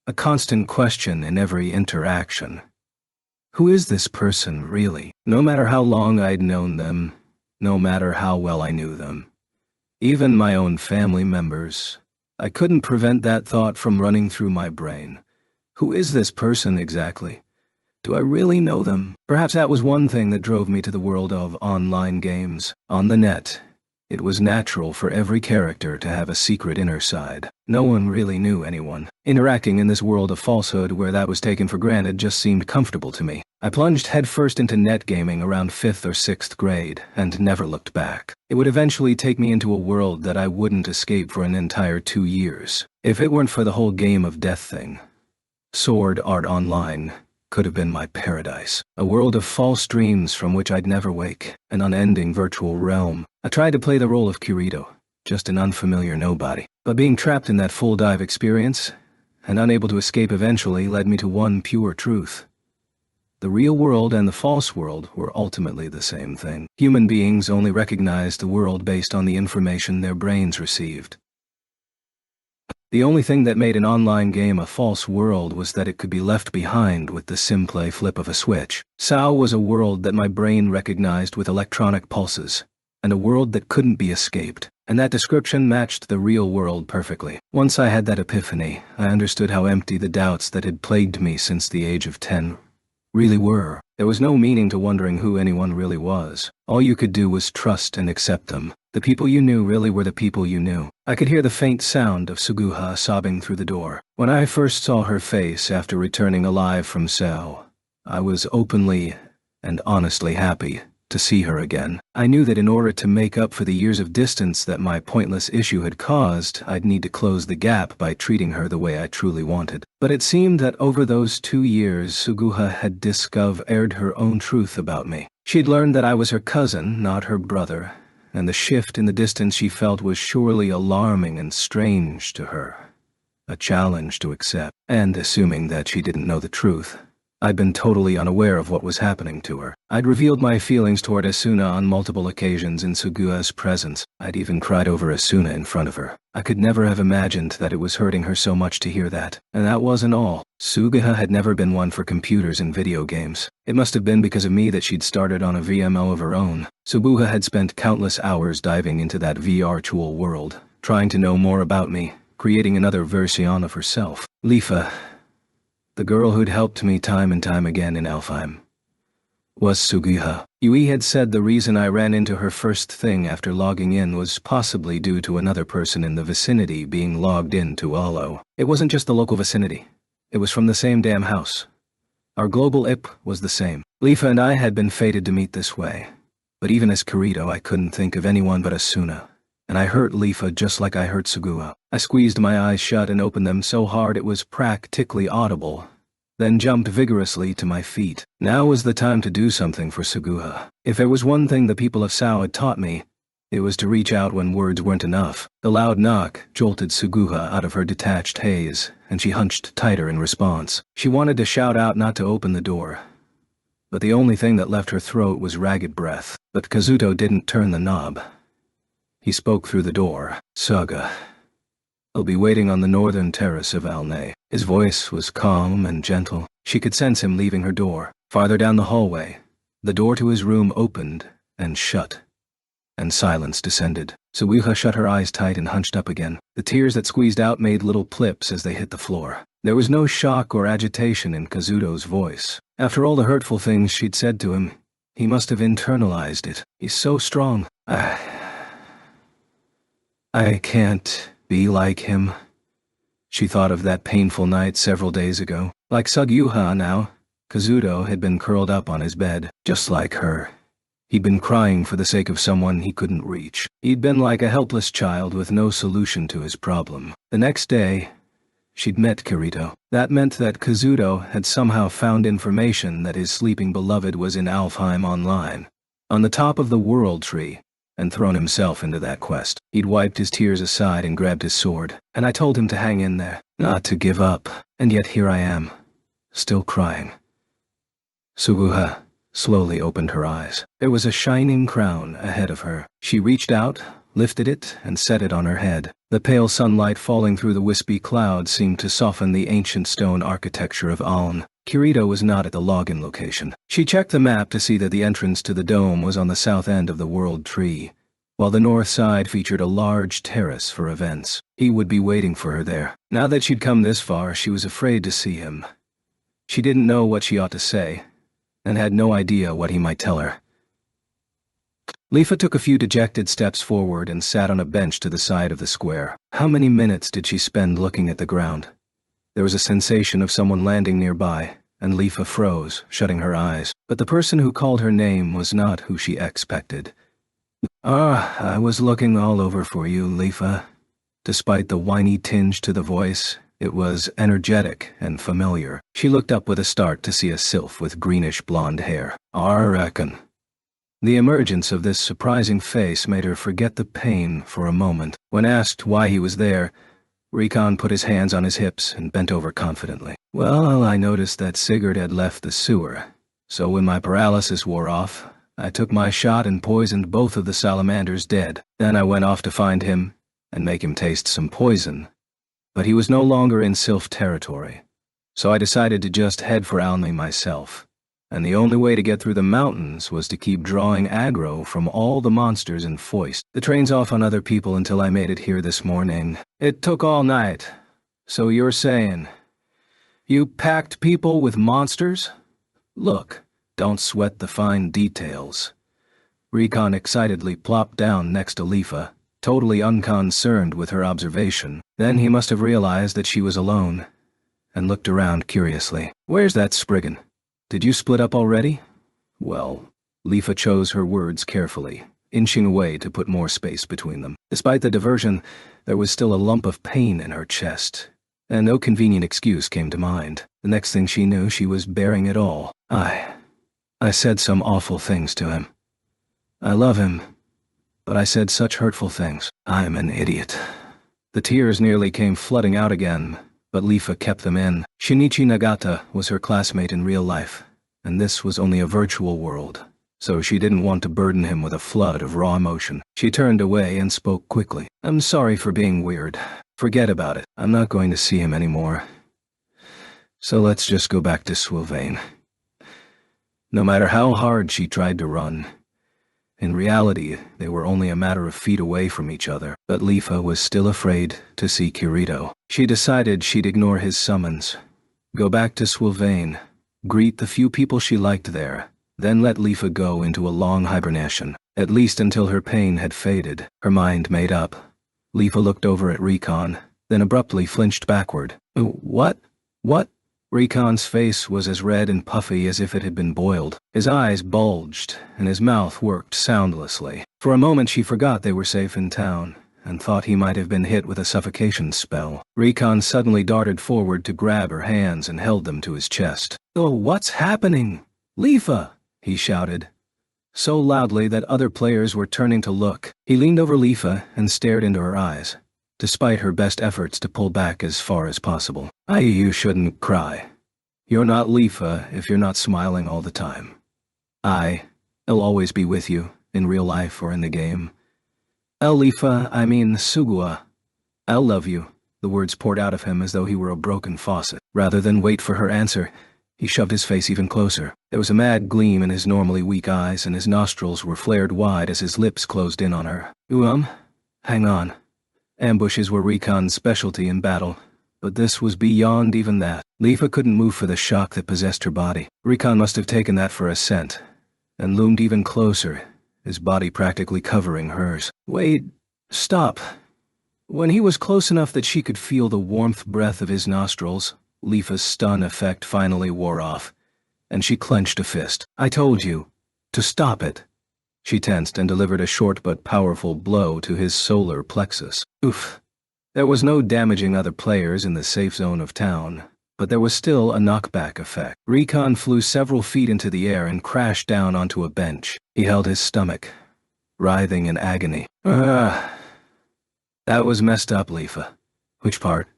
a constant question in every interaction. Who is this person, really? No matter how long I'd known them, no matter how well I knew them, even my own family members, I couldn't prevent that thought from running through my brain. Who is this person exactly? Do I really know them? Perhaps that was one thing that drove me to the world of online games. On the net, it was natural for every character to have a secret inner side. No one really knew anyone. Interacting in this world of falsehood where that was taken for granted just seemed comfortable to me. I plunged headfirst into net gaming around 5th or 6th grade and never looked back. It would eventually take me into a world that I wouldn't escape for an entire 2 years. If it weren't for the whole game of death thing, Sword Art Online could have been my paradise. A world of false dreams from which I'd never wake. An unending virtual realm. I tried to play the role of Kirito, just an unfamiliar nobody. But being trapped in that full dive experience, and unable to escape eventually, led me to one pure truth. The real world and the false world were ultimately the same thing. Human beings only recognized the world based on the information their brains received. The only thing that made an online game a false world was that it could be left behind with the simple flip of a switch. SAO was a world that my brain recognized with electronic pulses, and a world that couldn't be escaped. And that description matched the real world perfectly. Once I had that epiphany, I understood how empty the doubts that had plagued me since the age of 10 really were. There was no meaning to wondering who anyone really was. All you could do was trust and accept them. The people you knew really were the people you knew. I could hear the faint sound of Suguha sobbing through the door. When I first saw her face after returning alive from SAO, I was openly and honestly happy to see her again. I knew that in order to make up for the years of distance that my pointless issue had caused, I'd need to close the gap by treating her the way I truly wanted. But it seemed that over those 2 years, Suguha had discovered her own truth about me. She'd learned that I was her cousin, not her brother, and the shift in the distance she felt was surely alarming and strange to her. A challenge to accept. And assuming that she didn't know the truth, I'd been totally unaware of what was happening to her. I'd revealed my feelings toward Asuna on multiple occasions in Suguha's presence. I'd even cried over Asuna in front of her. I could never have imagined that it was hurting her so much to hear that. And that wasn't all. Suguha had never been one for computers and video games. It must have been because of me that she'd started on a VMO of her own. Suguha had spent countless hours diving into that virtual world, trying to know more about me, creating another version of herself. Lifa, the girl who'd helped me time and time again in Alfheim, was Suguha. Yui had said the reason I ran into her first thing after logging in was possibly due to another person in the vicinity being logged into Olo. It wasn't just the local vicinity. It was from the same damn house. Our global IP was the same. Leafa and I had been fated to meet this way. But even as Kirito, I couldn't think of anyone but Asuna. And I hurt Leafa just like I hurt Sugua. I squeezed my eyes shut and opened them so hard it was practically audible, then jumped vigorously to my feet. Now was the time to do something for Sugua. If there was one thing the people of Sao had taught me, it was to reach out when words weren't enough. The loud knock jolted Sugua out of her detached haze, and she hunched tighter in response. She wanted to shout out not to open the door, but the only thing that left her throat was ragged breath. But Kazuto didn't turn the knob. He spoke through the door. Saga. I'll be waiting on the northern terrace of Alnay. His voice was calm and gentle. She could sense him leaving her door. Farther down the hallway, the door to his room opened and shut, and silence descended. Suguha shut her eyes tight and hunched up again. The tears that squeezed out made little plips as they hit the floor. There was no shock or agitation in Kazuto's voice. After all the hurtful things she'd said to him, he must have internalized it. He's so strong. I can't be like him. She thought of that painful night several days ago. Like Suguha now, Kazuto had been curled up on his bed, just like her. He'd been crying for the sake of someone he couldn't reach. He'd been like a helpless child with no solution to his problem. The next day, she'd met Kirito. That meant that Kazuto had somehow found information that his sleeping beloved was in Alfheim Online, on the top of the World Tree, and thrown himself into that quest. He'd wiped his tears aside and grabbed his sword, and I told him to hang in there, not to give up, and yet here I am, still crying. Suguha slowly opened her eyes. There was a shining crown ahead of her. She reached out, lifted it, and set it on her head. The pale sunlight falling through the wispy clouds seemed to soften the ancient stone architecture of Aln. Kirito was not at the login location. She checked the map to see that the entrance to the dome was on the south end of the World Tree, while the north side featured a large terrace for events. He would be waiting for her there. Now that she'd come this far, she was afraid to see him. She didn't know what she ought to say, and had no idea what he might tell her. Leafa took a few dejected steps forward and sat on a bench to the side of the square. How many minutes did she spend looking at the ground? There was a sensation of someone landing nearby, and Leafa froze, shutting her eyes. But the person who called her name was not who she expected. I was looking all over for you, Leafa. Despite the whiny tinge to the voice, it was energetic and familiar. She looked up with a start to see a sylph with greenish blonde hair. I reckon. The emergence of this surprising face made her forget the pain for a moment. When asked why he was there, Rikon put his hands on his hips and bent over confidently. Well, I noticed that Sigurd had left the sewer, so when my paralysis wore off, I took my shot and poisoned both of the salamanders dead. Then I went off to find him and make him taste some poison. But he was no longer in Sylph territory, so I decided to just head for Alnay myself. And the only way to get through the mountains was to keep drawing aggro from all the monsters in Foist. The train's off on other people until I made it here this morning. It took all night. So you're saying you packed people with monsters? Look, don't sweat the fine details. Rikon excitedly plopped down next to Leafa, totally unconcerned with her observation. Then he must have realized that she was alone, and looked around curiously. Where's that Spriggan? Did you split up already? Well, Leafa chose her words carefully, inching away to put more space between them. Despite the diversion, there was still a lump of pain in her chest, and no convenient excuse came to mind. The next thing she knew, she was bearing it all. I said some awful things to him. I love him, but I said such hurtful things. I'm an idiot. The tears nearly came flooding out again, but Leafa kept them in. Shinichi Nagata was her classmate in real life, and this was only a virtual world, so she didn't want to burden him with a flood of raw emotion. She turned away and spoke quickly. I'm sorry for being weird. Forget about it. I'm not going to see him anymore. So let's just go back to Sylvain. No matter how hard she tried to run, in reality, they were only a matter of feet away from each other, but Leafa was still afraid to see Kirito. She decided she'd ignore his summons, go back to Sylvain, greet the few people she liked there, then let Leafa go into a long hibernation, at least until her pain had faded. Her mind made up. Leafa looked over at Rikon, then abruptly flinched backward. What? Rikon's face was as red and puffy as if it had been boiled. His eyes bulged, and his mouth worked soundlessly. For a moment she forgot they were safe in town, and thought he might have been hit with a suffocation spell. Rikon suddenly darted forward to grab her hands and held them to his chest. "Oh, what's happening? Leafa!" he shouted, so loudly that other players were turning to look. He leaned over Leafa and stared into her eyes, despite her best efforts to pull back as far as possible. You shouldn't cry. You're not Leafa if you're not smiling all the time. I'll always be with you, in real life or in the game. Leafa, I mean Sugua. I'll love you." The words poured out of him as though he were a broken faucet. Rather than wait for her answer, he shoved his face even closer. There was a mad gleam in his normally weak eyes, and his nostrils were flared wide as his lips closed in on her. Hang on. Ambushes were Rikon's specialty in battle, but this was beyond even that. Leafa couldn't move for the shock that possessed her body. Rikon must have taken that for a scent, and loomed even closer, his body practically covering hers. Wait, stop. When he was close enough that she could feel the warmth breath of his nostrils, Leafa's stun effect finally wore off, and she clenched a fist. "I told you to stop it." She tensed and delivered a short but powerful blow to his solar plexus. Oof. There was no damaging other players in the safe zone of town, but there was still a knockback effect. Rikon flew several feet into the air and crashed down onto a bench. He held his stomach, writhing in agony. That was messed up, Leafa. Which part?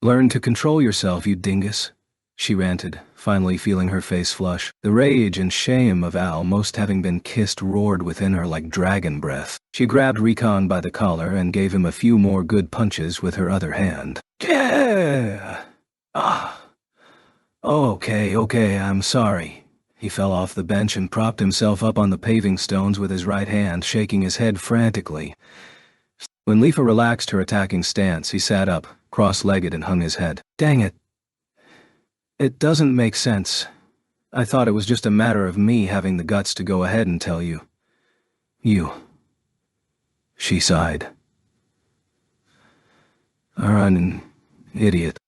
Learn to control yourself, you dingus, she ranted, finally feeling her face flush. The rage and shame of almost having been kissed roared within her like dragon breath. She grabbed Rikon by the collar and gave him a few more good punches with her other hand. Yeah! Okay, I'm sorry. He fell off the bench and propped himself up on the paving stones with his right hand, shaking his head frantically. When Leafa relaxed her attacking stance, he sat up, cross-legged, and hung his head. Dang it. It doesn't make sense. I thought it was just a matter of me having the guts to go ahead and tell you. You. She sighed. Are an idiot.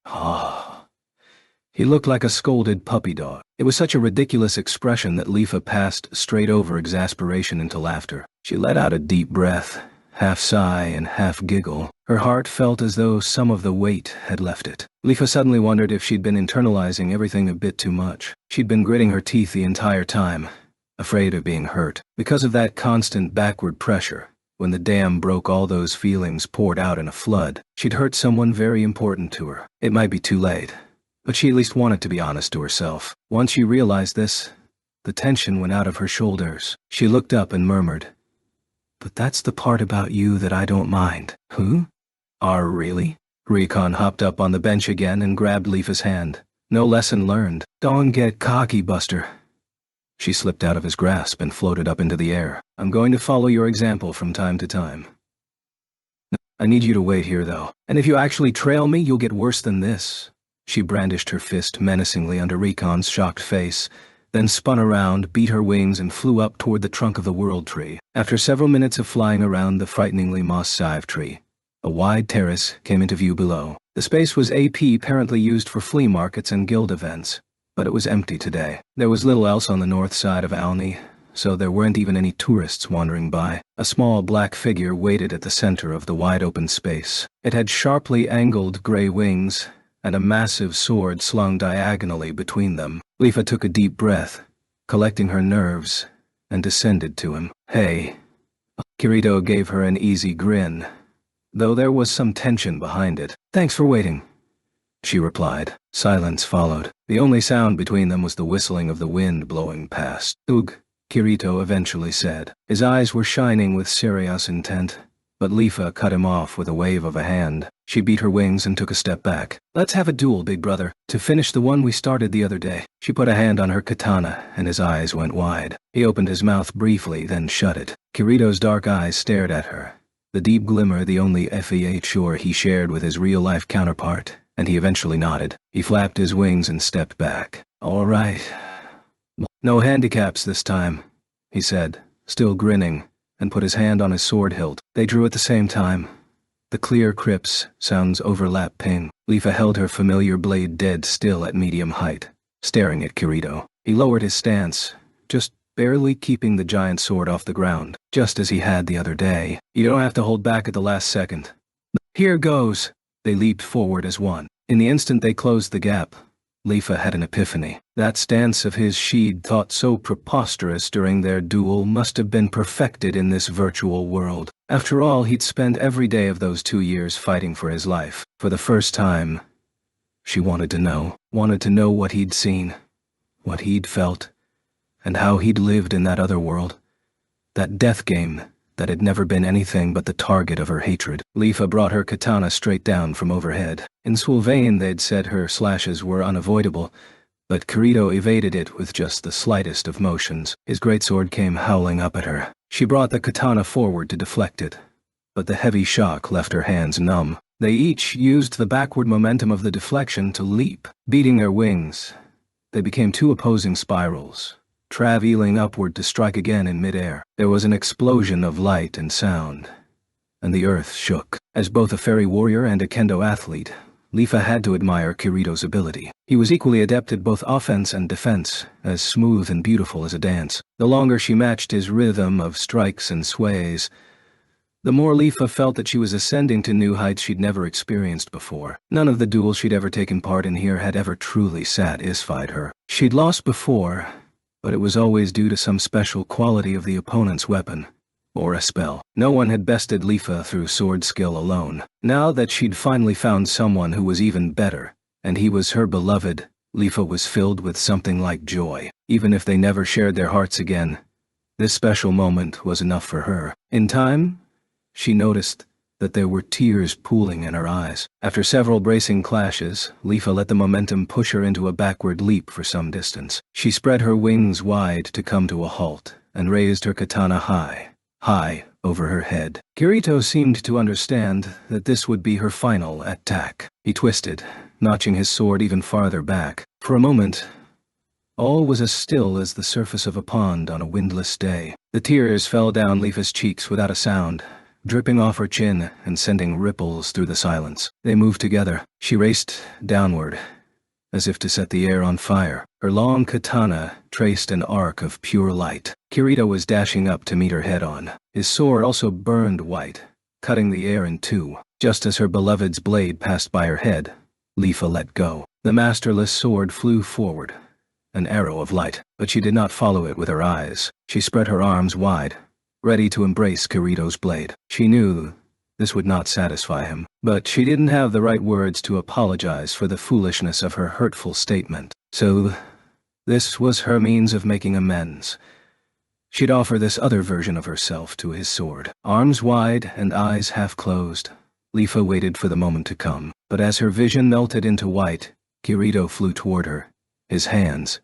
He looked like a scolded puppy dog. It was such a ridiculous expression that Leafa passed straight over exasperation into laughter. She let out a deep breath, half sigh and half giggle. Her heart felt as though some of the weight had left it. Leafa suddenly wondered if she'd been internalizing everything a bit too much. She'd been gritting her teeth the entire time, afraid of being hurt. Because of that constant backward pressure, when the dam broke, all those feelings poured out in a flood. She'd hurt someone very important to her. It might be too late, but she at least wanted to be honest to herself. Once she realized this, the tension went out of her shoulders. She looked up and murmured, "But that's the part about you that I don't mind." Who? Really? Rikon hopped up on the bench again and grabbed Leafa's hand. No lesson learned. Don't get cocky, Buster. She slipped out of his grasp and floated up into the air. I'm going to follow your example from time to time. I need you to wait here, though. And if you actually trail me, you'll get worse than this. She brandished her fist menacingly under Rikon's shocked face, then spun around, beat her wings, and flew up toward the trunk of the World Tree. After several minutes of flying around the frighteningly moss-sived tree, a wide terrace came into view below. The space was apparently used for flea markets and guild events, but it was empty today. There was little else on the north side of Alni, so there weren't even any tourists wandering by. A small black figure waited at the center of the wide-open space. It had sharply angled gray wings, and a massive sword slung diagonally between them. Leafa took a deep breath, collecting her nerves, and descended to him. Hey. Kirito gave her an easy grin, though there was some tension behind it. Thanks for waiting, she replied. Silence followed. The only sound between them was the whistling of the wind blowing past. Ugh, Kirito eventually said. His eyes were shining with serious intent, but Leafa cut him off with a wave of a hand. She beat her wings and took a step back. Let's have a duel, big brother, to finish the one we started the other day. She put a hand on her katana, and his eyes went wide. He opened his mouth briefly, then shut it. Kirito's dark eyes stared at her, the deep glimmer the only sure he shared with his real-life counterpart, and he eventually nodded. He flapped his wings and stepped back. All right. No handicaps this time, he said, still grinning, and put his hand on his sword hilt. They drew at the same time, The clear crips sounds overlap ping. Leafa held her familiar blade dead still at medium height, staring at Kirito. He lowered his stance, just barely keeping the giant sword off the ground, just as he had the other day. You don't have to hold back at the last second. Here goes! They leaped forward as one. In the instant they closed the gap, Leafa had an epiphany. That stance of his she'd thought so preposterous during their duel must have been perfected in this virtual world. After all, he'd spent every day of those 2 years fighting for his life. For the first time, she wanted to know what he'd seen, what he'd felt, and how he'd lived in that other world. That death game that had never been anything but the target of her hatred. Leafa brought her katana straight down from overhead. In Sylvain they'd said her slashes were unavoidable, but Kirito evaded it with just the slightest of motions. His greatsword came howling up at her. She brought the katana forward to deflect it, but the heavy shock left her hands numb. They each used the backward momentum of the deflection to leap, beating their wings. They became two opposing spirals, traveling upward to strike again in midair. There was an explosion of light and sound, and the earth shook. As both a fairy warrior and a kendo athlete, Leafa had to admire Kirito's ability. He was equally adept at both offense and defense, as smooth and beautiful as a dance. The longer she matched his rhythm of strikes and sways, the more Leafa felt that she was ascending to new heights she'd never experienced before. None of the duels she'd ever taken part in here had ever truly satisfied her. She'd lost before, but it was always due to some special quality of the opponent's weapon, or a spell. No one had bested Leafa through sword skill alone. Now that she'd finally found someone who was even better, and he was her beloved, Leafa was filled with something like joy. Even if they never shared their hearts again, this special moment was enough for her. In time, she noticed that there were tears pooling in her eyes. After several bracing clashes, Leafa let the momentum push her into a backward leap for some distance. She spread her wings wide to come to a halt, and raised her katana high over her head. Kirito seemed to understand that this would be her final attack. He twisted, notching his sword even farther back. For a moment, all was as still as the surface of a pond on a windless day. The tears fell down Leafa's cheeks without a sound, dripping off her chin and sending ripples through the silence. They moved together. She raced downward, as if to set the air on fire. Her long katana traced an arc of pure light. Kirito was dashing up to meet her head-on. His sword also burned white, cutting the air in two. Just as her beloved's blade passed by her head, Leafa let go. The masterless sword flew forward, an arrow of light, but she did not follow it with her eyes. She spread her arms wide, ready to embrace Kirito's blade. She knew this would not satisfy him, but she didn't have the right words to apologize for the foolishness of her hurtful statement. So, this was her means of making amends. She'd offer this other version of herself to his sword. Arms wide and eyes half closed, Leafa waited for the moment to come. But as her vision melted into white, Kirito flew toward her, his hands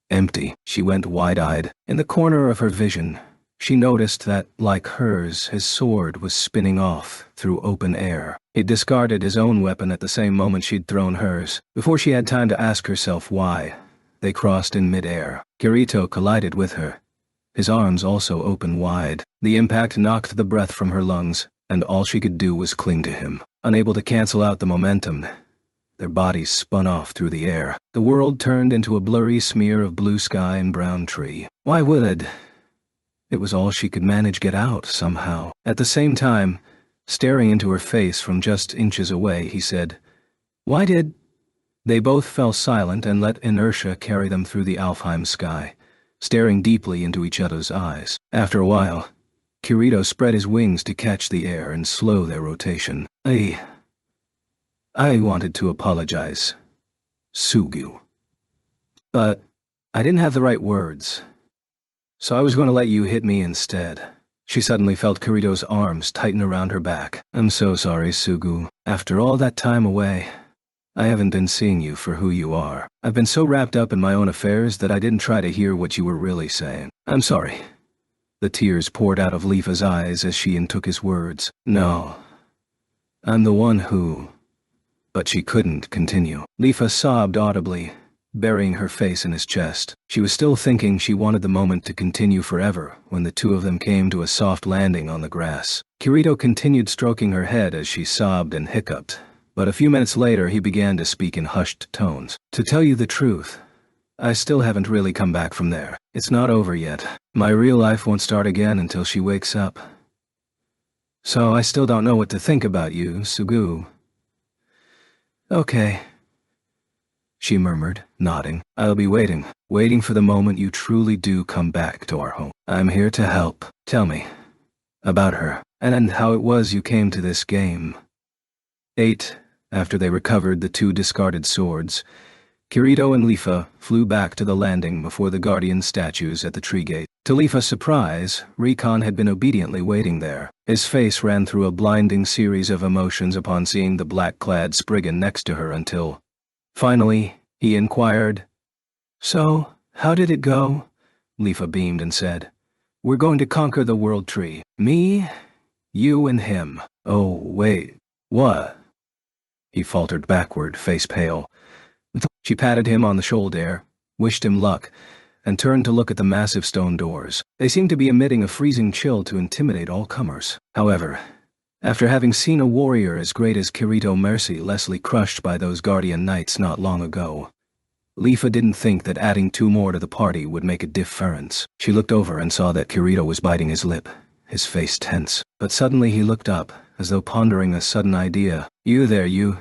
empty. She went wide-eyed. In the corner of her vision, she noticed that, like hers, his sword was spinning off through open air. He'd discarded his own weapon at the same moment she'd thrown hers. Before she had time to ask herself why, they crossed in mid-air. Kirito collided with her, his arms also open wide. The impact knocked the breath from her lungs, and all she could do was cling to him. Unable to cancel out the momentum, their bodies spun off through the air. The world turned into a blurry smear of blue sky and brown tree. Why would it was all she could manage get out, somehow. At the same time, staring into her face from just inches away, he said, "Why did—" They both fell silent and let inertia carry them through the Alfheim sky, staring deeply into each other's eyes. After a while, Kirito spread his wings to catch the air and slow their rotation. I wanted to apologize, Sugu. But I didn't have the right words. So I was going to let you hit me instead." She suddenly felt Kirito's arms tighten around her back. "I'm so sorry, Sugu. After all that time away, I haven't been seeing you for who you are. I've been so wrapped up in my own affairs that I didn't try to hear what you were really saying. I'm sorry." The tears poured out of Leafa's eyes as she intook his words. "No, I'm the one who—" But she couldn't continue. Leafa sobbed audibly, burying her face in his chest. She was still thinking she wanted the moment to continue forever when the two of them came to a soft landing on the grass. Kirito continued stroking her head as she sobbed and hiccuped, but a few minutes later he began to speak in hushed tones. To tell you the truth, I still haven't really come back from there. It's not over yet. My real life won't start again until she wakes up. So I still don't know what to think about you, Sugu. Okay, she murmured, nodding. I'll be waiting for the moment you truly do come back to our home. I'm here to help. Tell me about her, and how it was you came to this game. 8. After they recovered the 2 discarded swords, Kirito and Leafa flew back to the landing before the guardian statues at the tree gate. To Leafa's surprise, Rikon had been obediently waiting there. His face ran through a blinding series of emotions upon seeing the black-clad Spriggan next to her until, finally, he inquired, So, how did it go? Leafa beamed and said, We're going to conquer the world tree. Me, you and him. Oh, wait, what? He faltered backward, face pale. She patted him on the shoulder, wished him luck, and turned to look at the massive stone doors. They seemed to be emitting a freezing chill to intimidate all comers. However, after having seen a warrior as great as Kirito mercilessly crushed by those guardian knights not long ago, Leafa didn't think that adding 2 more to the party would make a difference. She looked over and saw that Kirito was biting his lip, his face tense. But suddenly he looked up, as though pondering a sudden idea. You there, you.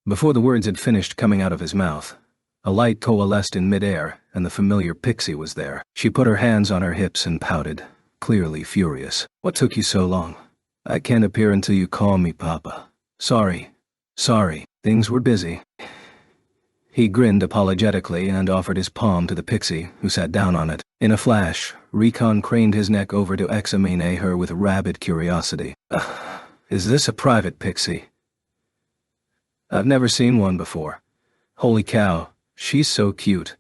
Before the words had finished coming out of his mouth, a light coalesced in midair, and the familiar Pixie was there. She put her hands on her hips and pouted, clearly furious. What took you so long? I can't appear until you call me Papa. Sorry. Things were busy. He grinned apologetically and offered his palm to the Pixie, who sat down on it. In a flash, Rikon craned his neck over to examine her with rabid curiosity. Is this a private Pixie? I've never seen one before. Holy cow, she's so cute.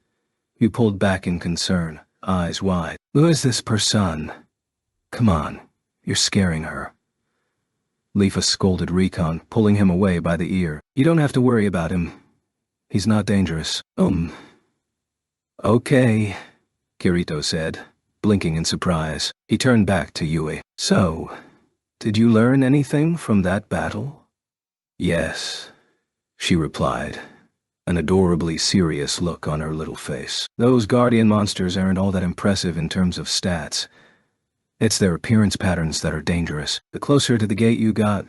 He pulled back in concern, eyes wide. Who is this person? Come on, you're scaring her. Leafa scolded Rikon, pulling him away by the ear. You don't have to worry about him. He's not dangerous. Okay, Kirito said, blinking in surprise. He turned back to Yui. So, did you learn anything from that battle? Yes, she replied, an adorably serious look on her little face. Those guardian monsters aren't all that impressive in terms of stats. It's their appearance patterns that are dangerous. The closer to the gate you got,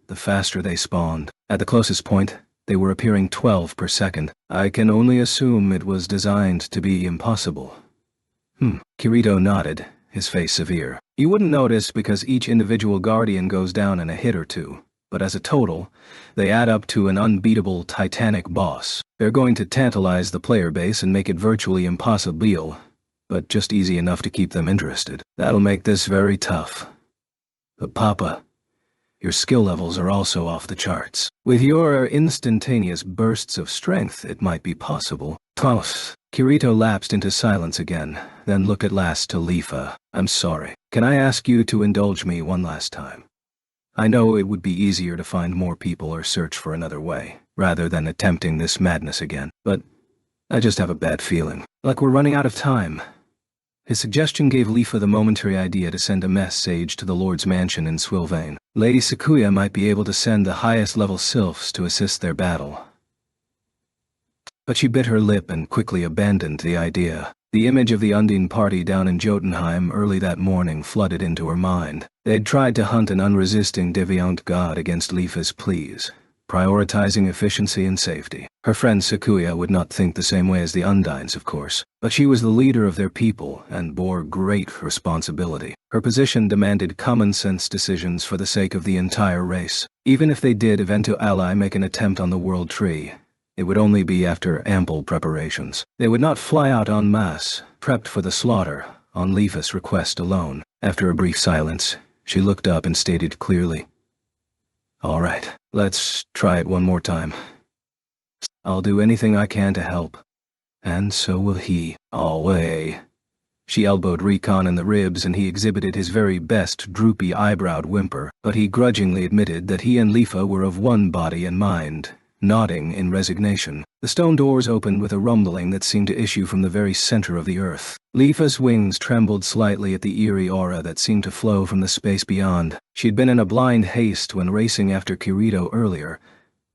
the faster they spawned. At the closest point, they were appearing 12 per second. I can only assume it was designed to be impossible. Kirito nodded, his face severe. You wouldn't notice because each individual guardian goes down in a hit or two, but as a total, they add up to an unbeatable titanic boss. They're going to tantalize the player base and make it virtually impossible, but just easy enough to keep them interested. That'll make this very tough. But Papa, your skill levels are also off the charts. With your instantaneous bursts of strength, it might be possible. Kirito lapsed into silence again, then looked at last to Leafa. I'm sorry. Can I ask you to indulge me one last time? I know it would be easier to find more people or search for another way, rather than attempting this madness again, but I just have a bad feeling. Like we're running out of time. His suggestion gave Leafa the momentary idea to send a message to the Lord's mansion in Swilvain. Lady Sakuya might be able to send the highest-level sylphs to assist their battle. But she bit her lip and quickly abandoned the idea. The image of the Undine party down in Jotunheim early that morning flooded into her mind. They'd tried to hunt an unresisting deviant god against Leafa's pleas, prioritizing efficiency and safety. Her friend Sakuya would not think the same way as the Undines, of course, but she was the leader of their people and bore great responsibility. Her position demanded common-sense decisions for the sake of the entire race. Even if they did eventually make an attempt on the World Tree, it would only be after ample preparations. They would not fly out en masse, prepped for the slaughter, on Leafa's request alone. After a brief silence, she looked up and stated clearly, All right, let's try it one more time. I'll do anything I can to help. And so will he. Always. She elbowed Rikon in the ribs and he exhibited his very best droopy-eyebrowed whimper, but he grudgingly admitted that he and Leafa were of one body and mind, nodding in resignation. The stone doors opened with a rumbling that seemed to issue from the very center of the earth. Leafa's wings trembled slightly at the eerie aura that seemed to flow from the space beyond. She'd been in a blind haste when racing after Kirito earlier,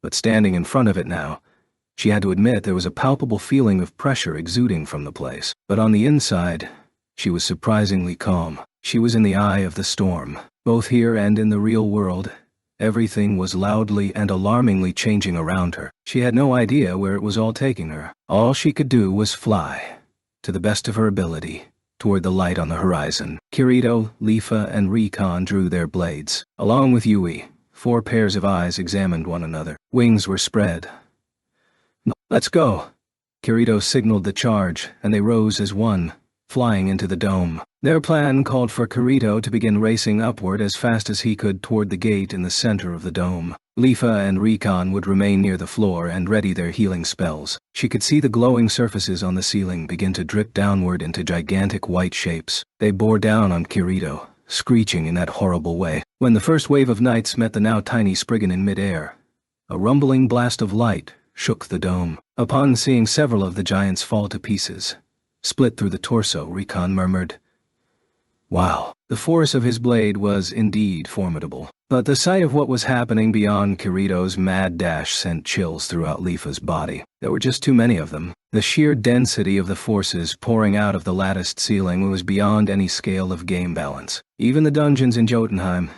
but standing in front of it now, she had to admit there was a palpable feeling of pressure exuding from the place. But on the inside, she was surprisingly calm. She was in the eye of the storm. Both here and in the real world, everything was loudly and alarmingly changing around her. She had no idea where it was all taking her. All she could do was fly, to the best of her ability, toward the light on the horizon. Kirito, Leafa, and Rikan drew their blades. Along with Yui, 4 pairs of eyes examined one another. Wings were spread. "Let's go." Kirito signaled the charge, and they rose as one, flying into the dome. Their plan called for Kirito to begin racing upward as fast as he could toward the gate in the center of the dome. Leafa and Rikan would remain near the floor and ready their healing spells. She could see the glowing surfaces on the ceiling begin to drip downward into gigantic white shapes. They bore down on Kirito, screeching in that horrible way. When the first wave of knights met the now tiny Spriggan in midair, a rumbling blast of light shook the dome. Upon seeing several of the giants fall to pieces, split through the torso, Rikan murmured, "Wow." The force of his blade was indeed formidable, but the sight of what was happening beyond Kirito's mad dash sent chills throughout Leafa's body. There were just too many of them. The sheer density of the forces pouring out of the latticed ceiling was beyond any scale of game balance. Even the dungeons in Jotunheim,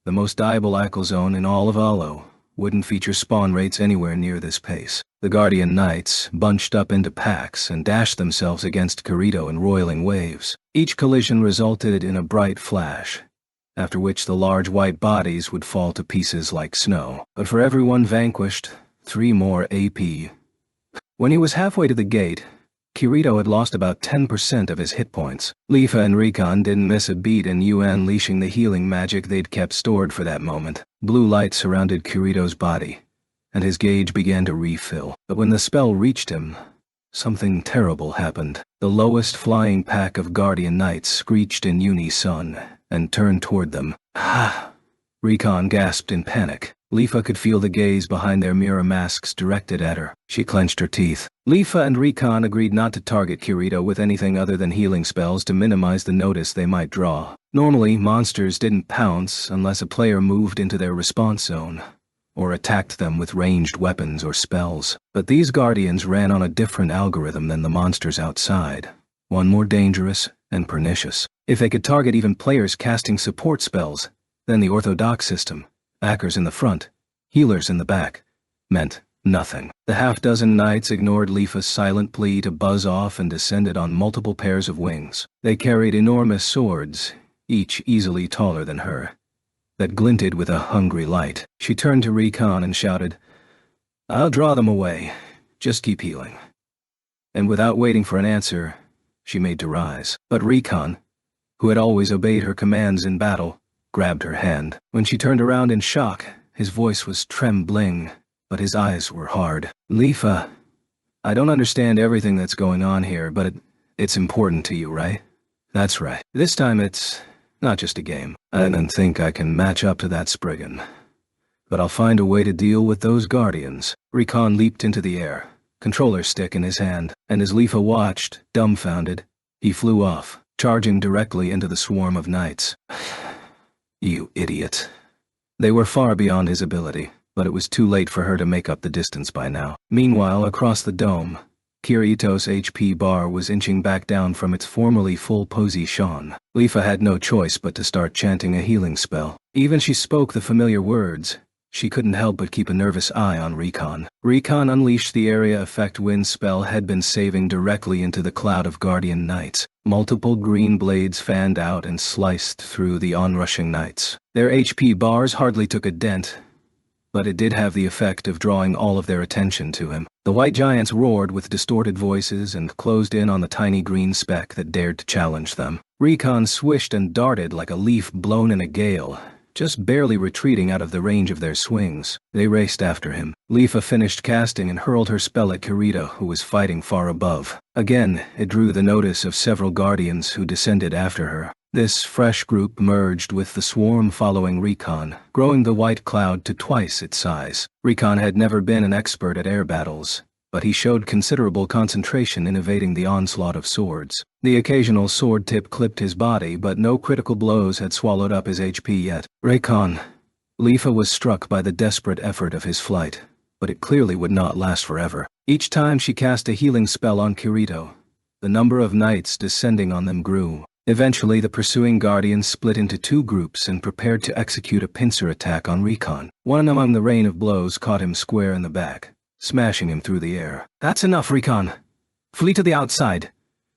the most diabolical zone in all of Alo, wouldn't feature spawn rates anywhere near this pace. The Guardian Knights bunched up into packs and dashed themselves against Kirito in roiling waves. Each collision resulted in a bright flash, after which the large white bodies would fall to pieces like snow. But for everyone vanquished, 3 more AP. When he was halfway to the gate, Kirito had lost about 10% of his hit points. Leafa and Rikan didn't miss a beat in unleashing the healing magic they'd kept stored for that moment. Blue light surrounded Kirito's body, and his gauge began to refill. But when the spell reached him, something terrible happened. The lowest flying pack of Guardian Knights screeched in unison and turned toward them. "Ah!" Rikan gasped in panic. Leafa could feel the gaze behind their mirror masks directed at her. She clenched her teeth. Leafa and Rikan agreed not to target Kirito with anything other than healing spells to minimize the notice they might draw. Normally, monsters didn't pounce unless a player moved into their response zone, or attacked them with ranged weapons or spells. But these guardians ran on a different algorithm than the monsters outside, one more dangerous and pernicious. If they could target even players casting support spells, then the orthodox system, backers in the front, healers in the back, meant nothing. The half-dozen knights ignored Leafa's silent plea to buzz off and descended on multiple pairs of wings. They carried enormous swords, each easily taller than her, that glinted with a hungry light. She turned to Rikan and shouted, "I'll draw them away. Just keep healing." And without waiting for an answer, she made to rise. But Rikan, who had always obeyed her commands in battle, grabbed her hand. When she turned around in shock, his voice was trembling, but his eyes were hard. "Leafa, I don't understand everything that's going on here, but it's important to you, right?" "That's right. This time it's not just a game. I don't think I can match up to that Spriggan, but I'll find a way to deal with those guardians." Rikan leaped into the air, controller stick in his hand, and as Leafa watched, dumbfounded, he flew off, charging directly into the swarm of knights. "You idiot." They were far beyond his ability, but it was too late for her to make up the distance by now. Meanwhile, across the dome, Kirito's HP bar was inching back down from its formerly full position. Leafa had no choice but to start chanting a healing spell. Even she spoke the familiar words, she couldn't help but keep a nervous eye on Rikan. Rikan unleashed the area effect wind spell had been saving directly into the cloud of Guardian Knights. Multiple green blades fanned out and sliced through the onrushing knights. Their HP bars hardly took a dent, but it did have the effect of drawing all of their attention to him. The white giants roared with distorted voices and closed in on the tiny green speck that dared to challenge them. Rikan swished and darted like a leaf blown in a gale, just barely retreating out of the range of their swings. They raced after him. Leafa finished casting and hurled her spell at Kirito, who was fighting far above. Again, it drew the notice of several guardians who descended after her. This fresh group merged with the swarm following Recon, growing the white cloud to twice its size. Recon had never been an expert at air battles, but he showed considerable concentration in evading the onslaught of swords. The occasional sword tip clipped his body, but no critical blows had swallowed up his HP yet. Recon. Leafa was struck by the desperate effort of his flight, but it clearly would not last forever. Each time she cast a healing spell on Kirito, the number of knights descending on them grew. Eventually, the pursuing guardians split into two groups and prepared to execute a pincer attack on Recon. One among the rain of blows caught him square in the back, smashing him through the air. "That's enough, Recon! Flee to the outside!"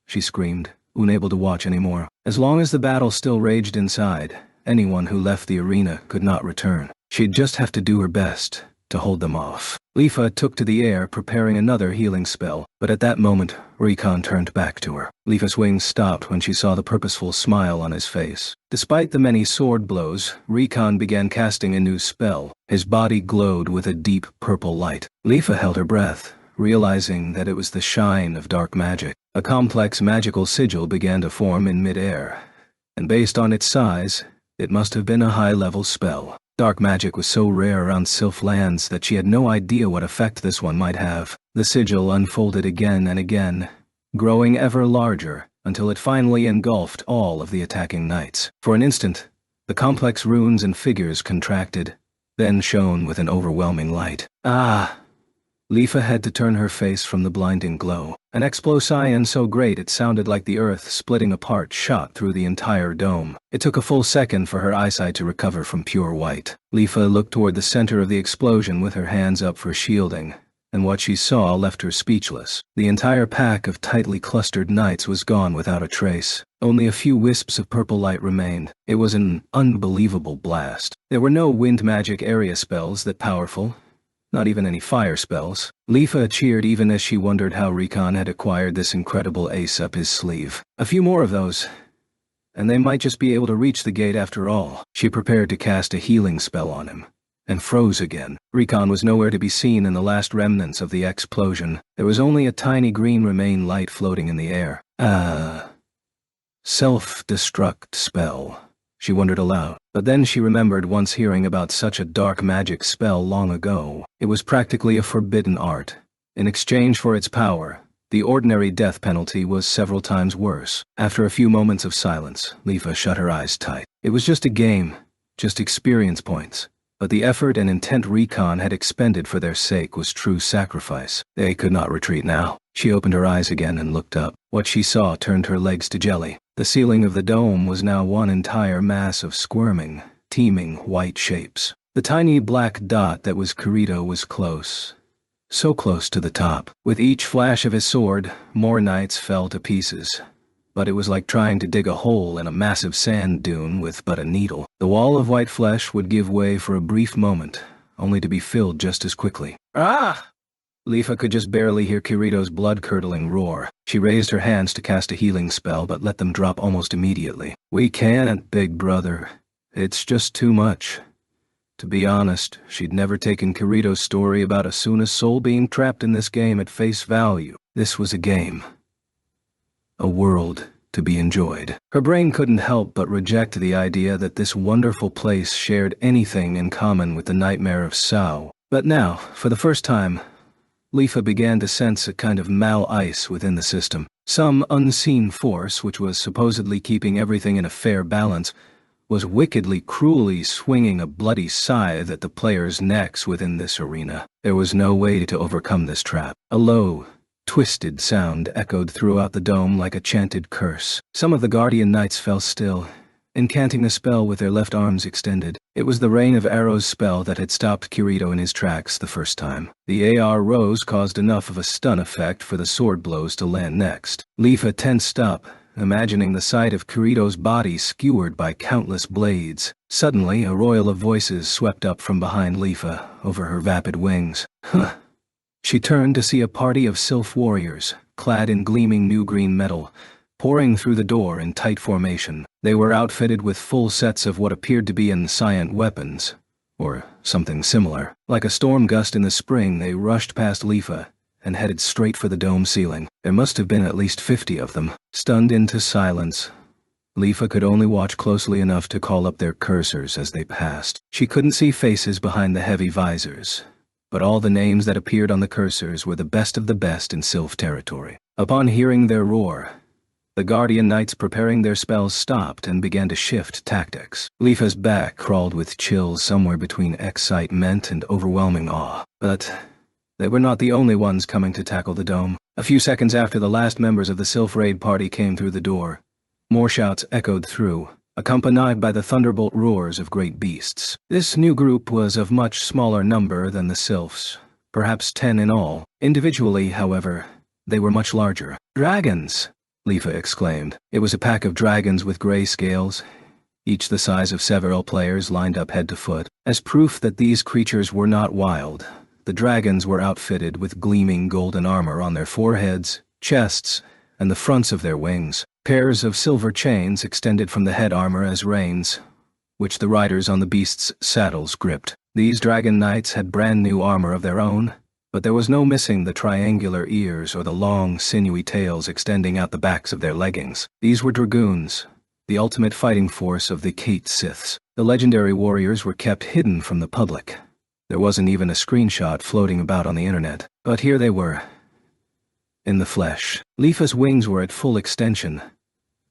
she screamed, unable to watch anymore. As long as the battle still raged inside, anyone who left the arena could not return. She'd just have to do her best to hold them off. Leafa took to the air, preparing another healing spell, but at that moment, Recon turned back to her. Leafa's wings stopped when she saw the purposeful smile on his face. Despite the many sword blows, Recon began casting a new spell. His body glowed with a deep purple light. Leafa held her breath, realizing that it was the shine of dark magic. A complex magical sigil began to form in mid-air, and based on its size, it must have been a high-level spell. Dark magic was so rare around Sylph lands that she had no idea what effect this one might have. The sigil unfolded again and again, growing ever larger, until it finally engulfed all of the attacking knights. For an instant, the complex runes and figures contracted, then shone with an overwhelming light. Ah! Leafa had to turn her face from the blinding glow. An explosion so great it sounded like the earth splitting apart shot through the entire dome. It took a full second for her eyesight to recover from pure white. Leafa looked toward the center of the explosion with her hands up for shielding, and what she saw left her speechless. The entire pack of tightly clustered knights was gone without a trace. Only a few wisps of purple light remained. It was an unbelievable blast. There were no wind magic area spells that powerful. Not even any fire spells. Leafa cheered even as she wondered how Recon had acquired this incredible ace up his sleeve. A few more of those, and they might just be able to reach the gate after all. She prepared to cast a healing spell on him, and froze again. Recon was nowhere to be seen in the last remnants of the explosion. There was only a tiny green remain light floating in the air. Self-destruct spell. She wondered aloud, but then she remembered once hearing about such a dark magic spell long ago. It was practically a forbidden art. In exchange for its power, the ordinary death penalty was several times worse. After a few moments of silence, Leafa shut her eyes tight. It was just a game, just experience points. But the effort and intent Recon had expended for their sake was true sacrifice. They could not retreat now. She opened her eyes again and looked up. What she saw turned her legs to jelly. The ceiling of the dome was now one entire mass of squirming, teeming white shapes. The tiny black dot that was Kirito was close. So close to the top. With each flash of his sword, more knights fell to pieces. But it was like trying to dig a hole in a massive sand dune with but a needle. The wall of white flesh would give way for a brief moment, only to be filled just as quickly. Ah! Leafa could just barely hear Kirito's blood-curdling roar. She raised her hands to cast a healing spell, but let them drop almost immediately. "We can't, big brother. It's just too much." To be honest, she'd never taken Kirito's story about Asuna's soul being trapped in this game at face value. This was a game. A world to be enjoyed. Her brain couldn't help but reject the idea that this wonderful place shared anything in common with the nightmare of Sao. But now, for the first time, Leafa began to sense a kind of mal-ice within the system. Some unseen force, which was supposedly keeping everything in a fair balance, was wickedly, cruelly swinging a bloody scythe at the players' necks within this arena. There was no way to overcome this trap. A low, twisted sound echoed throughout the dome like a chanted curse. Some of the Guardian Knights fell still, incanting a spell with their left arms extended. It was the Rain of Arrows spell that had stopped Kirito in his tracks the first time. The AR rose caused enough of a stun effect for the sword blows to land next. Leafa tensed up, imagining the sight of Kirito's body skewered by countless blades. Suddenly, a royal of voices swept up from behind Leafa, over her vapid wings. Huh. She turned to see a party of Sylph warriors, clad in gleaming new green metal, pouring through the door in tight formation. They were outfitted with full sets of what appeared to be inscient weapons, or something similar. Like a storm gust in the spring, they rushed past Leafa and headed straight for the dome ceiling. There must have been at least 50 of them. Stunned into silence, Leafa could only watch closely enough to call up their cursors as they passed. She couldn't see faces behind the heavy visors, but all the names that appeared on the cursors were the best of the best in Sylph territory. Upon hearing their roar, the Guardian Knights preparing their spells stopped and began to shift tactics. Leafa's back crawled with chills somewhere between excitement and overwhelming awe. But they were not the only ones coming to tackle the dome. A few seconds after the last members of the Sylph raid party came through the door, more shouts echoed through, accompanied by the thunderbolt roars of great beasts. This new group was of much smaller number than the Sylphs, perhaps 10 in all. Individually, however, they were much larger. "Dragons!" Leafa exclaimed. It was a pack of dragons with gray scales, each the size of several players lined up head to foot. As proof that these creatures were not wild, the dragons were outfitted with gleaming golden armor on their foreheads, chests, and the fronts of their wings. Pairs of silver chains extended from the head armor as reins, which the riders on the beasts' saddles gripped. These dragon knights had brand new armor of their own, but there was no missing the triangular ears or the long, sinewy tails extending out the backs of their leggings. These were dragoons, the ultimate fighting force of the Cait Siths. The legendary warriors were kept hidden from the public. There wasn't even a screenshot floating about on the internet, but here they were, in the flesh. Leafa's wings were at full extension,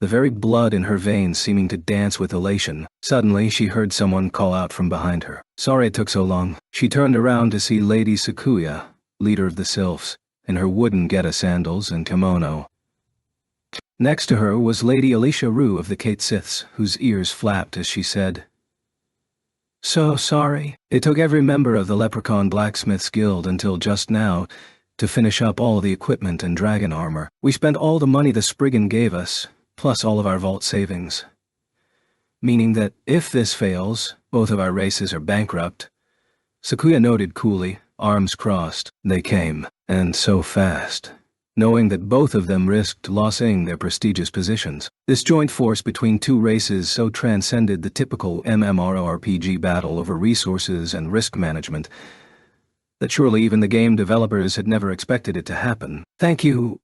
the very blood in her veins seeming to dance with elation. Suddenly, she heard someone call out from behind her. Sorry it took so long. She turned around to see Lady Sakuya, leader of the Sylphs, in her wooden Geta sandals and kimono. Next to her was Lady Alicia Rue of the Cait Siths, whose ears flapped as she said, "So sorry. It took every member of the Leprechaun Blacksmiths Guild until just now to finish up all the equipment and dragon armor. We spent all the money the Spriggan gave us, plus all of our vault savings. Meaning that if this fails, both of our races are bankrupt." Sakuya nodded coolly, arms crossed. They came, and so fast, knowing that both of them risked losing their prestigious positions. This joint force between two races so transcended the typical MMORPG battle over resources and risk management that surely even the game developers had never expected it to happen. Thank you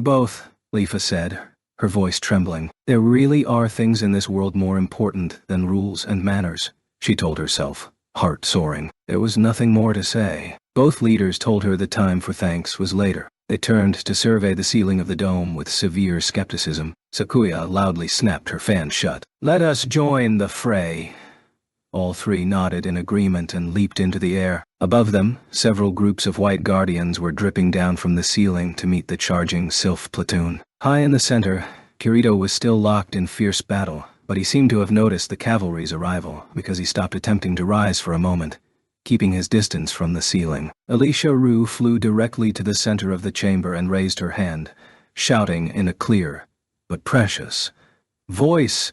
both," Leafa said, her voice trembling. "There really are things in this world more important than rules and manners," she told herself, heart soaring. There was nothing more to say. Both leaders told her the time for thanks was later. They turned to survey the ceiling of the dome with severe skepticism. Sakuya loudly snapped her fan shut. "Let us join the fray." All three nodded in agreement and leaped into the air. Above them, several groups of white guardians were dripping down from the ceiling to meet the charging Sylph platoon. High in the center, Kirito was still locked in fierce battle, but he seemed to have noticed the cavalry's arrival because he stopped attempting to rise for a moment, keeping his distance from the ceiling. Alicia Rue flew directly to the center of the chamber and raised her hand, shouting in a clear but precious voice,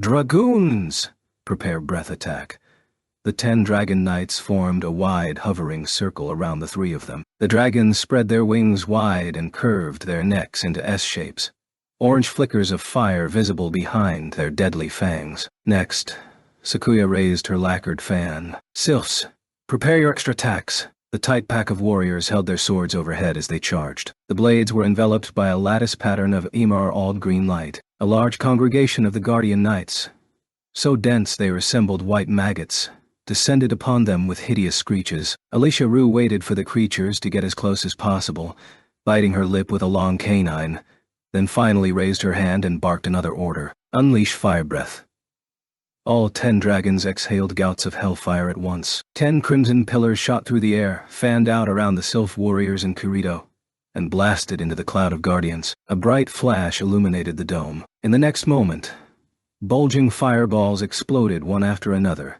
"Dragoons! Prepare breath attack." The 10 dragon knights formed a wide, hovering circle around the 3 of them. The dragons spread their wings wide and curved their necks into S-shapes, orange flickers of fire visible behind their deadly fangs. Next, Sakuya raised her lacquered fan. "Sylphs, prepare your extra attacks." The tight pack of warriors held their swords overhead as they charged. The blades were enveloped by a lattice pattern of emerald green light. A large congregation of the Guardian Knights, so dense they resembled white maggots, descended upon them with hideous screeches. Alicia Rue waited for the creatures to get as close as possible, biting her lip with a long canine, then finally raised her hand and barked another order. "Unleash fire breath." All 10 dragons exhaled gouts of hellfire at once. 10 crimson pillars shot through the air, fanned out around the Sylph warriors and Kirito, and blasted into the cloud of guardians. A bright flash illuminated the dome. In the next moment, bulging fireballs exploded one after another,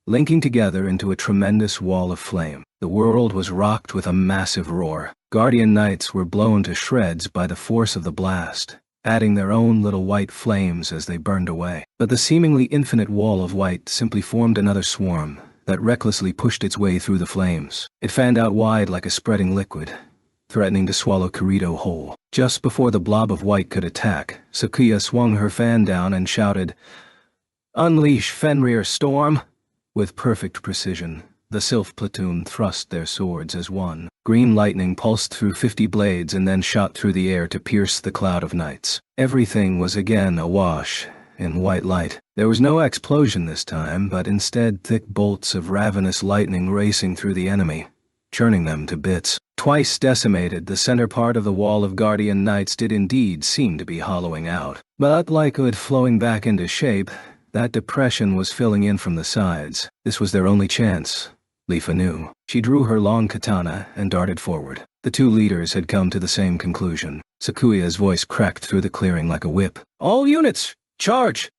linking together into a tremendous wall of flame. The world was rocked with a massive roar. Guardian Knights were blown to shreds by the force of the blast, adding their own little white flames as they burned away. But the seemingly infinite wall of white simply formed another swarm that recklessly pushed its way through the flames. It fanned out wide like a spreading liquid, threatening to swallow Kirito whole. Just before the blob of white could attack, Sakuya swung her fan down and shouted, "Unleash Fenrir Storm!" With perfect precision, the Sylph platoon thrust their swords as one. Green lightning pulsed through 50 blades and then shot through the air to pierce the cloud of knights. Everything was again awash in white light. There was no explosion this time, but instead thick bolts of ravenous lightning racing through the enemy, churning them to bits. Twice decimated, the center part of the wall of Guardian Knights did indeed seem to be hollowing out. But like wood flowing back into shape, that depression was filling in from the sides. This was their only chance, Leafa knew. She drew her long katana and darted forward. The two leaders had come to the same conclusion. Sakuya's voice cracked through the clearing like a whip. "All units, charge!"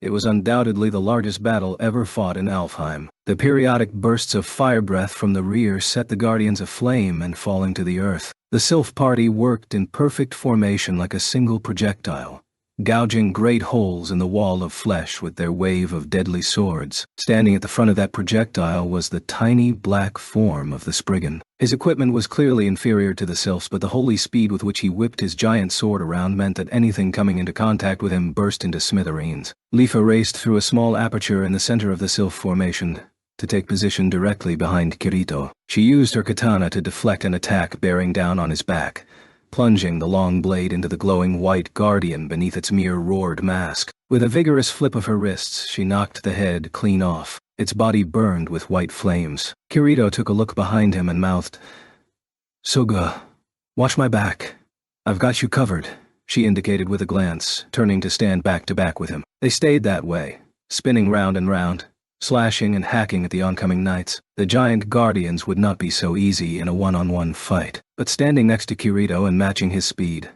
It was undoubtedly the largest battle ever fought in Alfheim. The periodic bursts of fire breath from the rear set the Guardians aflame and falling to the earth. The Sylph party worked in perfect formation like a single projectile, gouging great holes in the wall of flesh with their wave of deadly swords. Standing at the front of that projectile was the tiny black form of the Spriggan. His equipment was clearly inferior to the Sylph's, but the holy speed with which he whipped his giant sword around meant that anything coming into contact with him burst into smithereens. Leafa raced through a small aperture in the center of the Sylph formation to take position directly behind Kirito. She used her katana to deflect an attack bearing down on his back, plunging the long blade into the glowing white guardian beneath its mirror-roared mask. With a vigorous flip of her wrists, she knocked the head clean off. Its body burned with white flames. Kirito took a look behind him and mouthed, "Soga, watch my back. I've got you covered," she indicated with a glance, turning to stand back to back with him. They stayed that way, spinning round and round, slashing and hacking at the oncoming knights. The giant guardians would not be so easy in a one-on-one fight. But standing next to Kirito and matching his speed,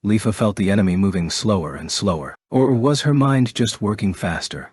Leafa felt the enemy moving slower and slower. Or was her mind just working faster?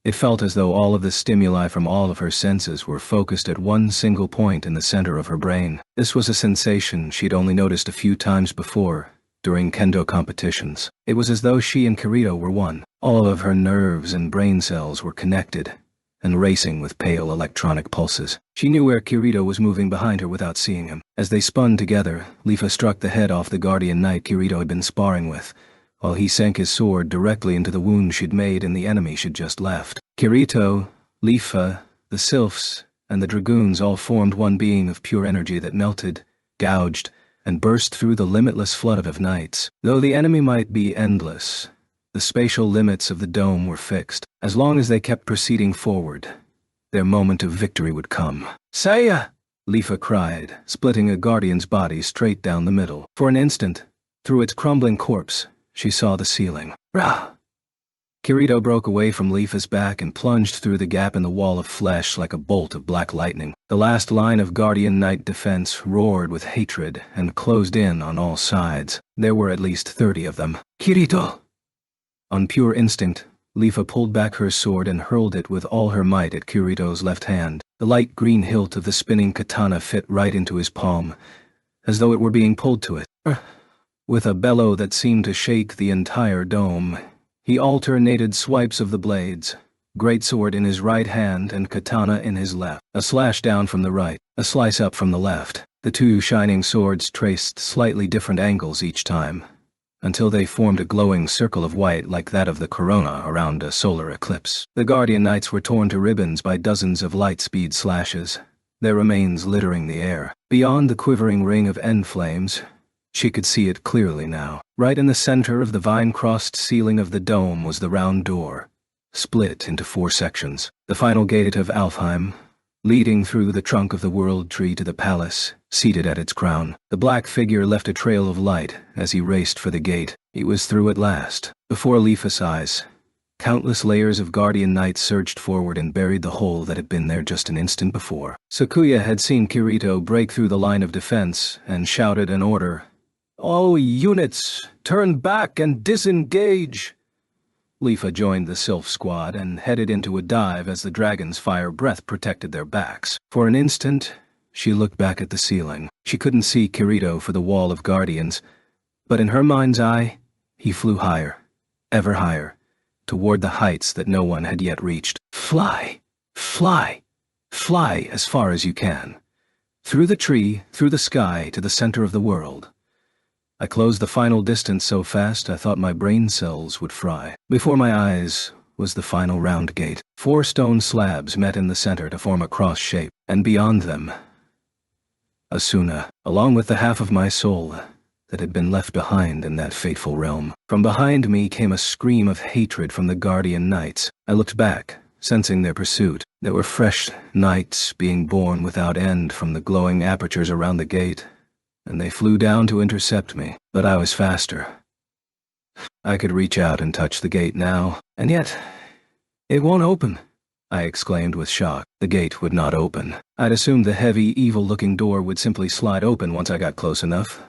It felt as though all of the stimuli from all of her senses were focused at one single point in the center of her brain. This was a sensation she'd only noticed a few times before, during kendo competitions. It was as though she and Kirito were one. All of her nerves and brain cells were connected and racing with pale electronic pulses. She knew where Kirito was moving behind her without seeing him. As they spun together, Leafa struck the head off the Guardian Knight Kirito had been sparring with, while he sank his sword directly into the wound she'd made in the enemy she'd just left. Kirito, Leafa, the Sylphs, and the Dragoons all formed one being of pure energy that melted, gouged, and burst through the limitless flood of knights. Though the enemy might be endless, the spatial limits of the dome were fixed. As long as they kept proceeding forward, their moment of victory would come. "Saya!" Leafa cried, splitting a guardian's body straight down the middle. For an instant, through its crumbling corpse, she saw the ceiling. Rah! Kirito broke away from Leafa's back and plunged through the gap in the wall of flesh like a bolt of black lightning. The last line of Guardian Knight defense roared with hatred and closed in on all sides. There were at least 30 of them. "Kirito!" On pure instinct, Leafa pulled back her sword and hurled it with all her might at Kirito's left hand. The light green hilt of the spinning katana fit right into his palm, as though it were being pulled to it. With a bellow that seemed to shake the entire dome, he alternated swipes of the blades, greatsword in his right hand and katana in his left. A slash down from the right, a slice up from the left. The two shining swords traced slightly different angles each time, until they formed a glowing circle of white like that of the corona around a solar eclipse. The Guardian Knights were torn to ribbons by dozens of light-speed slashes, their remains littering the air. Beyond the quivering ring of end flames, she could see it clearly now. Right in the center of the vine-crossed ceiling of the dome was the round door, split into 4 sections. The final gate of Alfheim, leading through the trunk of the World Tree to the palace, seated at its crown. The black figure left a trail of light as he raced for the gate. He was through at last. Before Leafa's eyes, countless layers of Guardian Knights surged forward and buried the hole that had been there just an instant before. Sakuya had seen Kirito break through the line of defense and shouted an order. "All units, turn back and disengage!" Leafa joined the Sylph squad and headed into a dive as the dragon's fire breath protected their backs. For an instant, she looked back at the ceiling. She couldn't see Kirito for the wall of guardians, but in her mind's eye, he flew higher, ever higher, toward the heights that no one had yet reached. Fly, fly, fly as far as you can. Through the tree, through the sky, to the center of the world. I closed the final distance so fast I thought my brain cells would fry. Before my eyes was the final round gate. 4 stone slabs met in the center to form a cross shape, and beyond them, Asuna, along with the half of my soul that had been left behind in that fateful realm. From behind me came a scream of hatred from the Guardian Knights. I looked back, sensing their pursuit. There were fresh knights being born without end from the glowing apertures around the gate, and they flew down to intercept me, but I was faster. I could reach out and touch the gate now, and yet, it won't open, I exclaimed with shock. The gate would not open. I'd assumed the heavy, evil-looking door would simply slide open once I got close enough,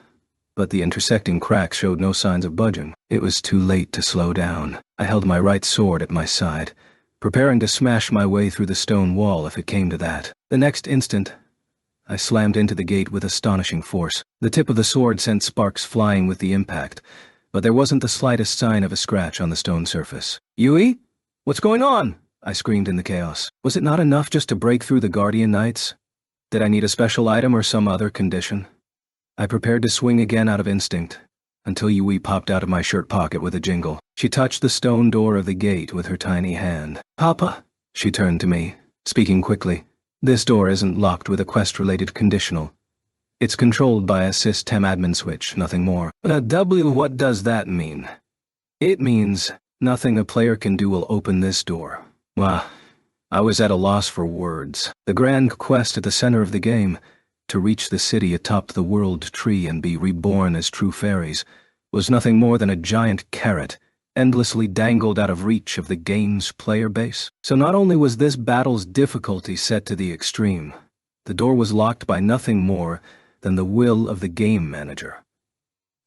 but the intersecting cracks showed no signs of budging. It was too late to slow down. I held my right sword at my side, preparing to smash my way through the stone wall if it came to that. The next instant, I slammed into the gate with astonishing force. The tip of the sword sent sparks flying with the impact, but there wasn't the slightest sign of a scratch on the stone surface. "Yui? What's going on?" I screamed in the chaos. Was it not enough just to break through the Guardian Knights? Did I need a special item or some other condition? I prepared to swing again out of instinct, until Yui popped out of my shirt pocket with a jingle. She touched the stone door of the gate with her tiny hand. "Papa," she turned to me, speaking quickly. "This door isn't locked with a quest-related conditional. It's controlled by a system admin switch, nothing more." What does that mean? "It means nothing a player can do will open this door." I was at a loss for words. The grand quest at the center of the game, to reach the city atop the world tree and be reborn as true fairies, was nothing more than a giant carrot, endlessly dangled out of reach of the game's player base. So not only was this battle's difficulty set to the extreme, the door was locked by nothing more than the will of the game manager.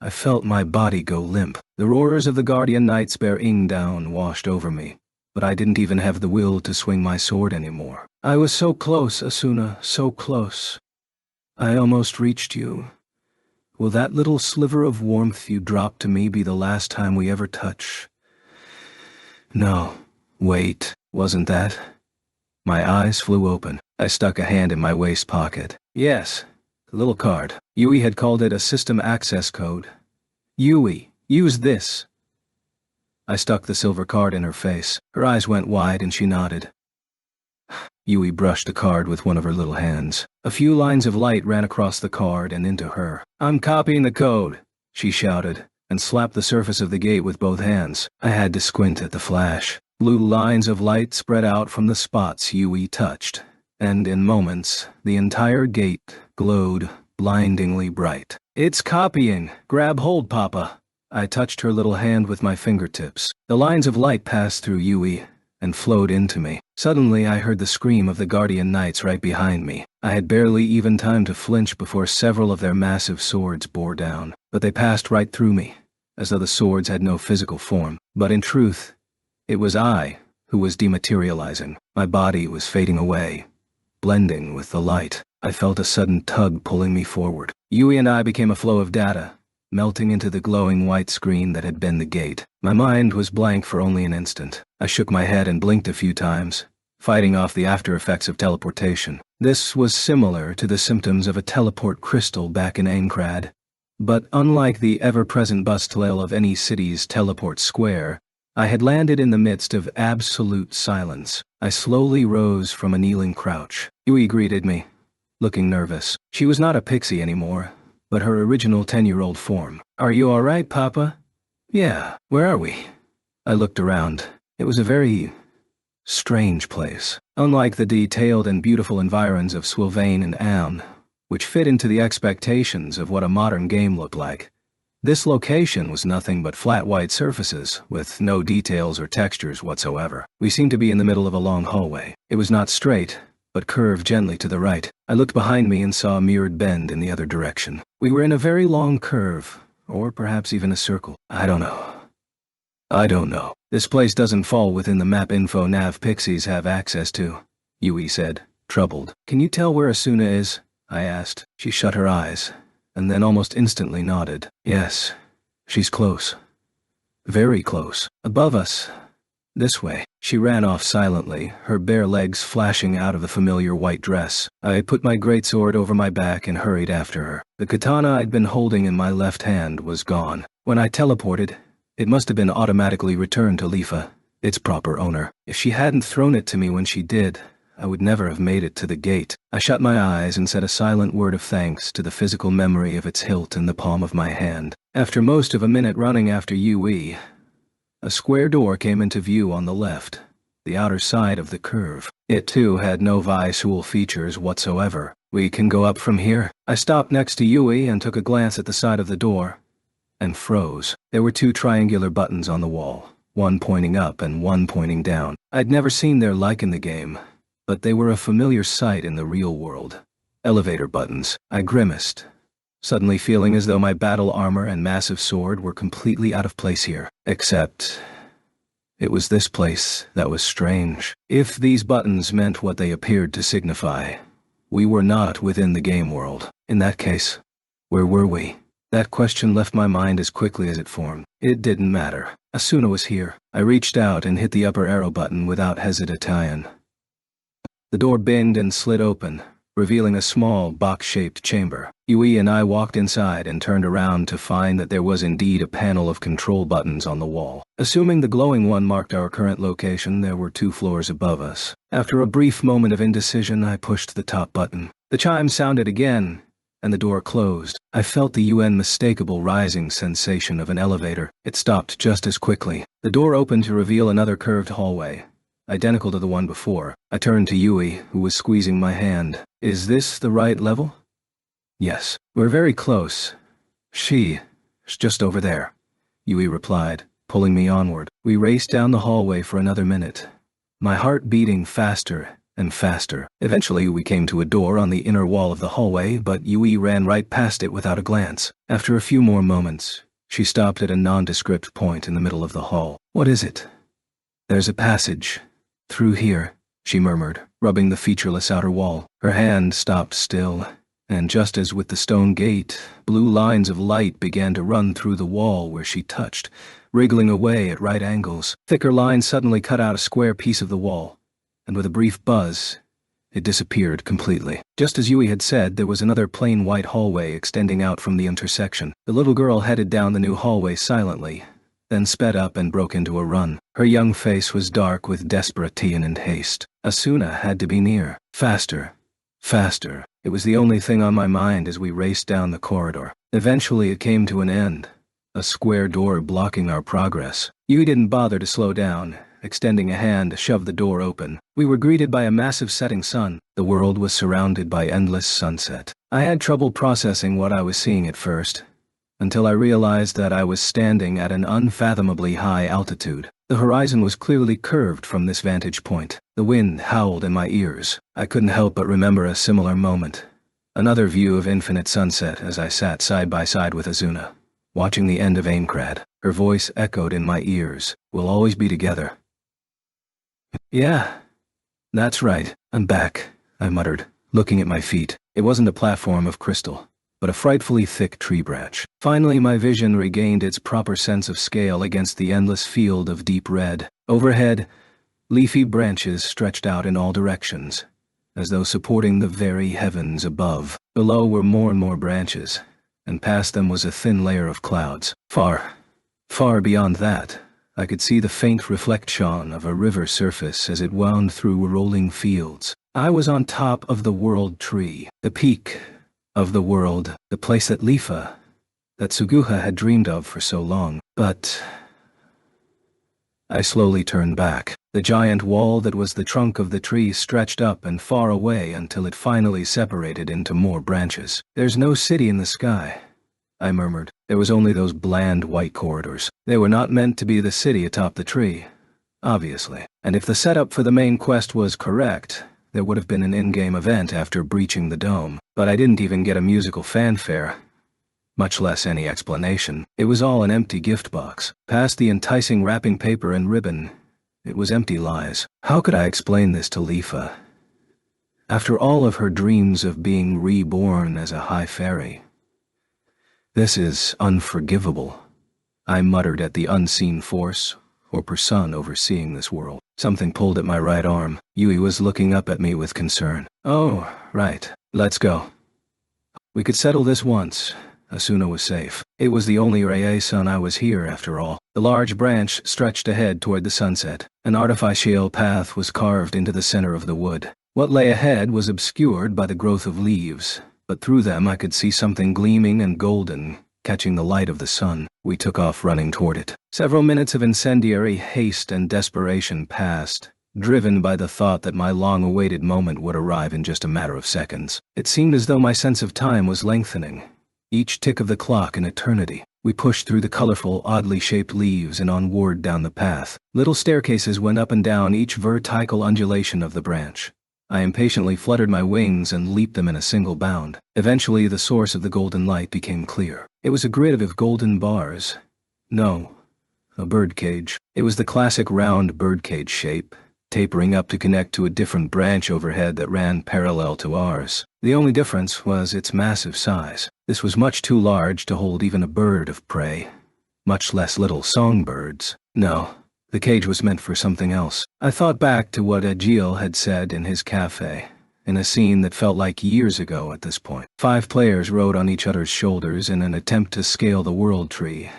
I felt my body go limp. The roars of the Guardian Knights bearing down washed over me, but I didn't even have the will to swing my sword anymore. I was so close, Asuna, so close. I almost reached you. Will that little sliver of warmth you dropped to me be the last time we ever touch? No, wait, wasn't that? My eyes flew open. I stuck a hand in my waist pocket. Yes, the little card. Yui had called it a system access code. "Yui, use this." I stuck the silver card in her face. Her eyes went wide and she nodded. Yui brushed the card with one of her little hands. A few lines of light ran across the card and into her. "I'm copying the code," she shouted, and slapped the surface of the gate with both hands. I had to squint at the flash. Blue lines of light spread out from the spots Yui touched, and in moments, the entire gate glowed blindingly bright. "It's copying. Grab hold, Papa." I touched her little hand with my fingertips. The lines of light passed through Yui and flowed into me. Suddenly, I heard the scream of the Guardian Knights right behind me. I had barely even time to flinch before several of their massive swords bore down, but they passed right through me, as though the swords had no physical form. But in truth, it was I who was dematerializing. My body was fading away, blending with the light. I felt a sudden tug pulling me forward. Yui and I became a flow of data, melting into the glowing white screen that had been the gate. My mind was blank for only an instant. I shook my head and blinked a few times, fighting off the after effects of teleportation. This was similar to the symptoms of a teleport crystal back in Aincrad, but unlike the ever-present bustling of any city's teleport square, I had landed in the midst of absolute silence. I slowly rose from a kneeling crouch. Yui greeted me, looking nervous. She was not a pixie anymore, but her original 10-year-old form. "Are you all right, Papa?" "Yeah, where are we?" I looked around. It was a very strange place. Unlike the detailed and beautiful environs of Sylvain and Aon, which fit into the expectations of what a modern game looked like, this location was nothing but flat white surfaces, with no details or textures whatsoever. We seemed to be in the middle of a long hallway. It was not straight, but curved gently to the right. I looked behind me and saw a mirrored bend in the other direction. We were in a very long curve, or perhaps even a circle. I don't know. This place doesn't fall within the map info nav pixies have access to, Yui said, troubled. "Can you tell where Asuna is?" I asked. She shut her eyes, and then almost instantly nodded. "Yes, she's close. Very close. Above us. This way." She ran off silently, her bare legs flashing out of the familiar white dress. I put my greatsword over my back and hurried after her. The katana I'd been holding in my left hand was gone. When I teleported, it must have been automatically returned to Lifa, its proper owner. If she hadn't thrown it to me when she did, I would never have made it to the gate. I shut my eyes and said a silent word of thanks to the physical memory of its hilt in the palm of my hand. After most of a minute running after Yui, a square door came into view on the left, the outer side of the curve. It too had no visual features whatsoever. "We can go up from here." I stopped next to Yui and took a glance at the side of the door, and froze. There were two triangular buttons on the wall, one pointing up and one pointing down. I'd never seen their like in the game, but they were a familiar sight in the real world. Elevator buttons. I grimaced, suddenly feeling as though my battle armor and massive sword were completely out of place here. Except it was this place that was strange. If these buttons meant what they appeared to signify, we were not within the game world. In that case, where were we? That question left my mind as quickly as it formed. It didn't matter. Asuna was here. I reached out and hit the upper arrow button without hesitation. The door banged and slid open, revealing a small, box-shaped chamber. Yui and I walked inside and turned around to find that there was indeed a panel of control buttons on the wall. Assuming the glowing one marked our current location, there were 2 floors above us. After a brief moment of indecision, I pushed the top button. The chime sounded again, and the door closed. I felt the unmistakable rising sensation of an elevator. It stopped just as quickly. The door opened to reveal another curved hallway, identical to the one before. I turned to Yui, who was squeezing my hand. "Is this the right level?" "Yes. We're very close. She's just over there," Yui replied, pulling me onward. We raced down the hallway for another minute, my heart beating faster and faster. Eventually we came to a door on the inner wall of the hallway, but Yui ran right past it without a glance. After a few more moments, she stopped at a nondescript point in the middle of the hall. "What is it?" "There's a passage through here," she murmured, rubbing the featureless outer wall. Her hand stopped still, and just as with the stone gate, blue lines of light began to run through the wall where she touched, wriggling away at right angles. Thicker lines suddenly cut out a square piece of the wall, and with a brief buzz, it disappeared completely. Just as Yui had said, there was another plain white hallway extending out from the intersection. The little girl headed down the new hallway silently, then sped up and broke into a run. Her young face was dark with desperation and haste. Asuna had to be near. Faster. Faster. It was the only thing on my mind as we raced down the corridor. Eventually it came to an end, a square door blocking our progress. Yui didn't bother to slow down, extending a hand to shove the door open. We were greeted by a massive setting sun. The world was surrounded by endless sunset. I had trouble processing what I was seeing at first, until I realized that I was standing at an unfathomably high altitude. The horizon was clearly curved from this vantage point. The wind howled in my ears. I couldn't help but remember a similar moment. Another view of infinite sunset as I sat side by side with Asuna, watching the end of Aincrad. Her voice echoed in my ears. "We'll always be together." "Yeah, that's right. I'm back," I muttered, looking at my feet. It wasn't a platform of crystal, but a frightfully thick tree branch. Finally my vision regained its proper sense of scale against the endless field of deep red. Overhead, leafy branches stretched out in all directions, as though supporting the very heavens above. Below were more and more branches, and past them was a thin layer of clouds. Far, far beyond that, I could see the faint reflection of a river surface as it wound through rolling fields. I was on top of the World Tree, the peak of the world, the place that Leafa, that Suguha had dreamed of for so long. But I slowly turned back. The giant wall that was the trunk of the tree stretched up and far away until it finally separated into more branches. "There's no city in the sky," I murmured. There was only those bland white corridors. They were not meant to be the city atop the tree, obviously. And if the setup for the main quest was correct, there would have been an in-game event after breaching the dome. But I didn't even get a musical fanfare, much less any explanation. It was all an empty gift box. Past the enticing wrapping paper and ribbon, it was empty lies. How could I explain this to Leafa? After all of her dreams of being reborn as a high fairy. "This is unforgivable," I muttered at the unseen force or person overseeing this world. Something pulled at my right arm. Yui was looking up at me with concern. "Oh, right. Let's go. We could settle this once." Asuna was safe. It was the only reason I was here after all. The large branch stretched ahead toward the sunset. An artificial path was carved into the center of the wood. What lay ahead was obscured by the growth of leaves, but through them I could see something gleaming and golden, catching the light of the sun. We took off running toward it. Several minutes of incendiary haste and desperation passed, driven by the thought that my long-awaited moment would arrive in just a matter of seconds. It seemed as though my sense of time was lengthening, each tick of the clock an eternity. We pushed through the colorful, oddly shaped leaves and onward down the path. Little staircases went up and down each vertical undulation of the branch. I impatiently fluttered my wings and leaped them in a single bound. Eventually, the source of the golden light became clear. It was a grid of golden bars. No, a birdcage. It was the classic round birdcage shape, tapering up to connect to a different branch overhead that ran parallel to ours. The only difference was its massive size. This was much too large to hold even a bird of prey, much less little songbirds. No, the cage was meant for something else. I thought back to what Agil had said in his cafe, in a scene that felt like years ago at this point. 5 players rode on each other's shoulders in an attempt to scale the world tree,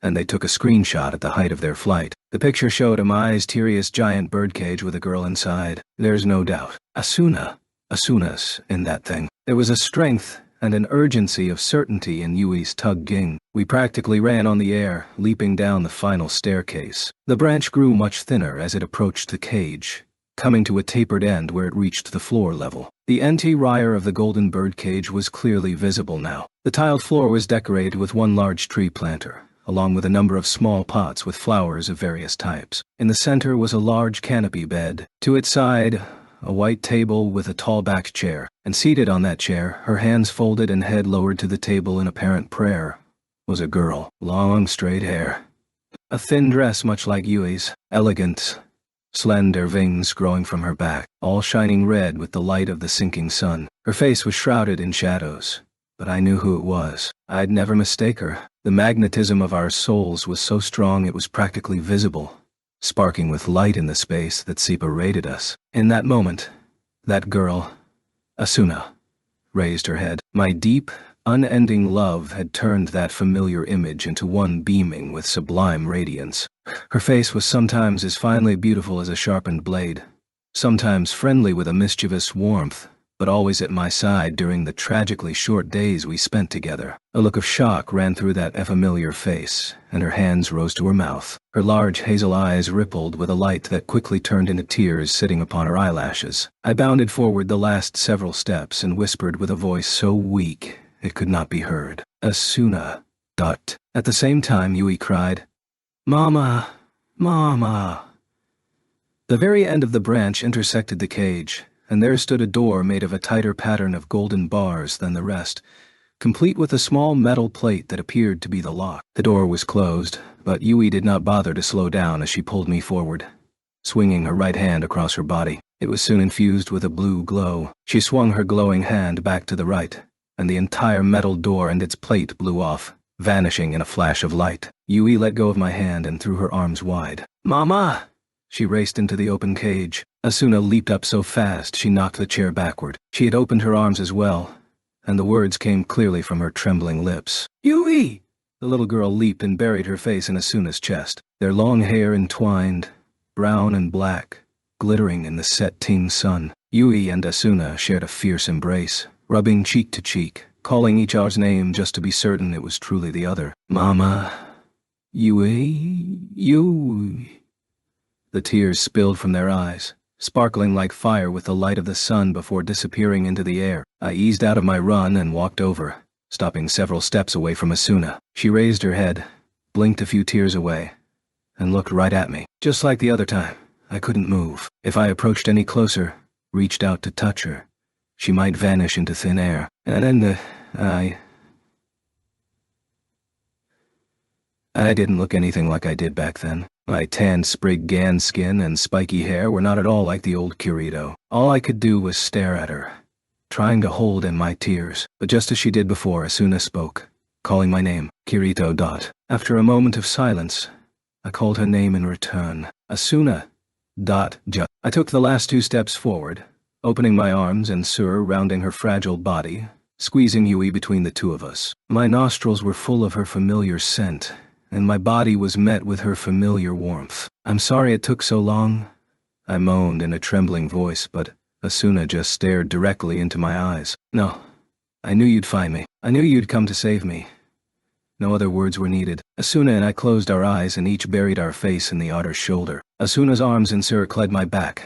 and they took a screenshot at the height of their flight. The picture showed a mysterious giant birdcage with a girl inside. There's no doubt. Asuna's in that thing. There was a strength and an urgency of certainty in Yui's tugging. We practically ran on the air, leaping down the final staircase. The branch grew much thinner as it approached the cage, coming to a tapered end where it reached the floor level. The interior of the golden birdcage was clearly visible now. The tiled floor was decorated with one large tree planter, along with a number of small pots with flowers of various types. In the center was a large canopy bed. To its side, a white table with a tall-backed chair, and seated on that chair, her hands folded and head lowered to the table in apparent prayer, was a girl. Long, straight hair. A thin dress much like Yui's. Elegant, slender veins growing from her back, all shining red with the light of the sinking sun. Her face was shrouded in shadows, but I knew who it was. I'd never mistake her. The magnetism of our souls was so strong it was practically visible, sparking with light in the space that separated us. In that moment, that girl, Asuna, raised her head. My deep, unending love had turned that familiar image into one beaming with sublime radiance. Her face was sometimes as finely beautiful as a sharpened blade, sometimes friendly with a mischievous warmth, but always at my side during the tragically short days we spent together. A look of shock ran through that familiar face, and her hands rose to her mouth. Her large hazel eyes rippled with a light that quickly turned into tears sitting upon her eyelashes. I bounded forward the last several steps and whispered with a voice so weak it could not be heard. Asuna. At the same time, Yui cried, "Mama! Mama!" The very end of the branch intersected the cage, and there stood a door made of a tighter pattern of golden bars than the rest, complete with a small metal plate that appeared to be the lock. The door was closed, but Yui did not bother to slow down as she pulled me forward, swinging her right hand across her body. It was soon infused with a blue glow. She swung her glowing hand back to the right, and the entire metal door and its plate blew off, vanishing in a flash of light. Yui let go of my hand and threw her arms wide. "Mama!" She raced into the open cage. Asuna leaped up so fast she knocked the chair backward. She had opened her arms as well, and the words came clearly from her trembling lips. "Yui!" The little girl leaped and buried her face in Asuna's chest, their long hair entwined, brown and black, glittering in the setting sun. Yui and Asuna shared a fierce embrace, rubbing cheek to cheek, calling each other's name just to be certain it was truly the other. "Mama, Yui, Yui." The tears spilled from their eyes, sparkling like fire with the light of the sun before disappearing into the air. I eased out of my run and walked over, stopping several steps away from Asuna. She raised her head, blinked a few tears away, and looked right at me. Just like the other time, I couldn't move. If I approached any closer, reached out to touch her, she might vanish into thin air. And then I didn't look anything like I did back then. My tanned Spriggan skin and spiky hair were not at all like the old Kirito. All I could do was stare at her, trying to hold in my tears. But just as she did before, Asuna spoke, calling my name, Kirito. After a moment of silence, I called her name in return. Asuna. I took the last 2 steps forward, opening my arms and surrounding her fragile body, squeezing Yui between the two of us. My nostrils were full of her familiar scent, and my body was met with her familiar warmth. "I'm sorry it took so long," I moaned in a trembling voice, but Asuna just stared directly into my eyes. No. I knew you'd find me. I knew you'd come to save me. No other words were needed. Asuna and I closed our eyes and each buried our face in the otter's shoulder. Asuna's arms encircled my back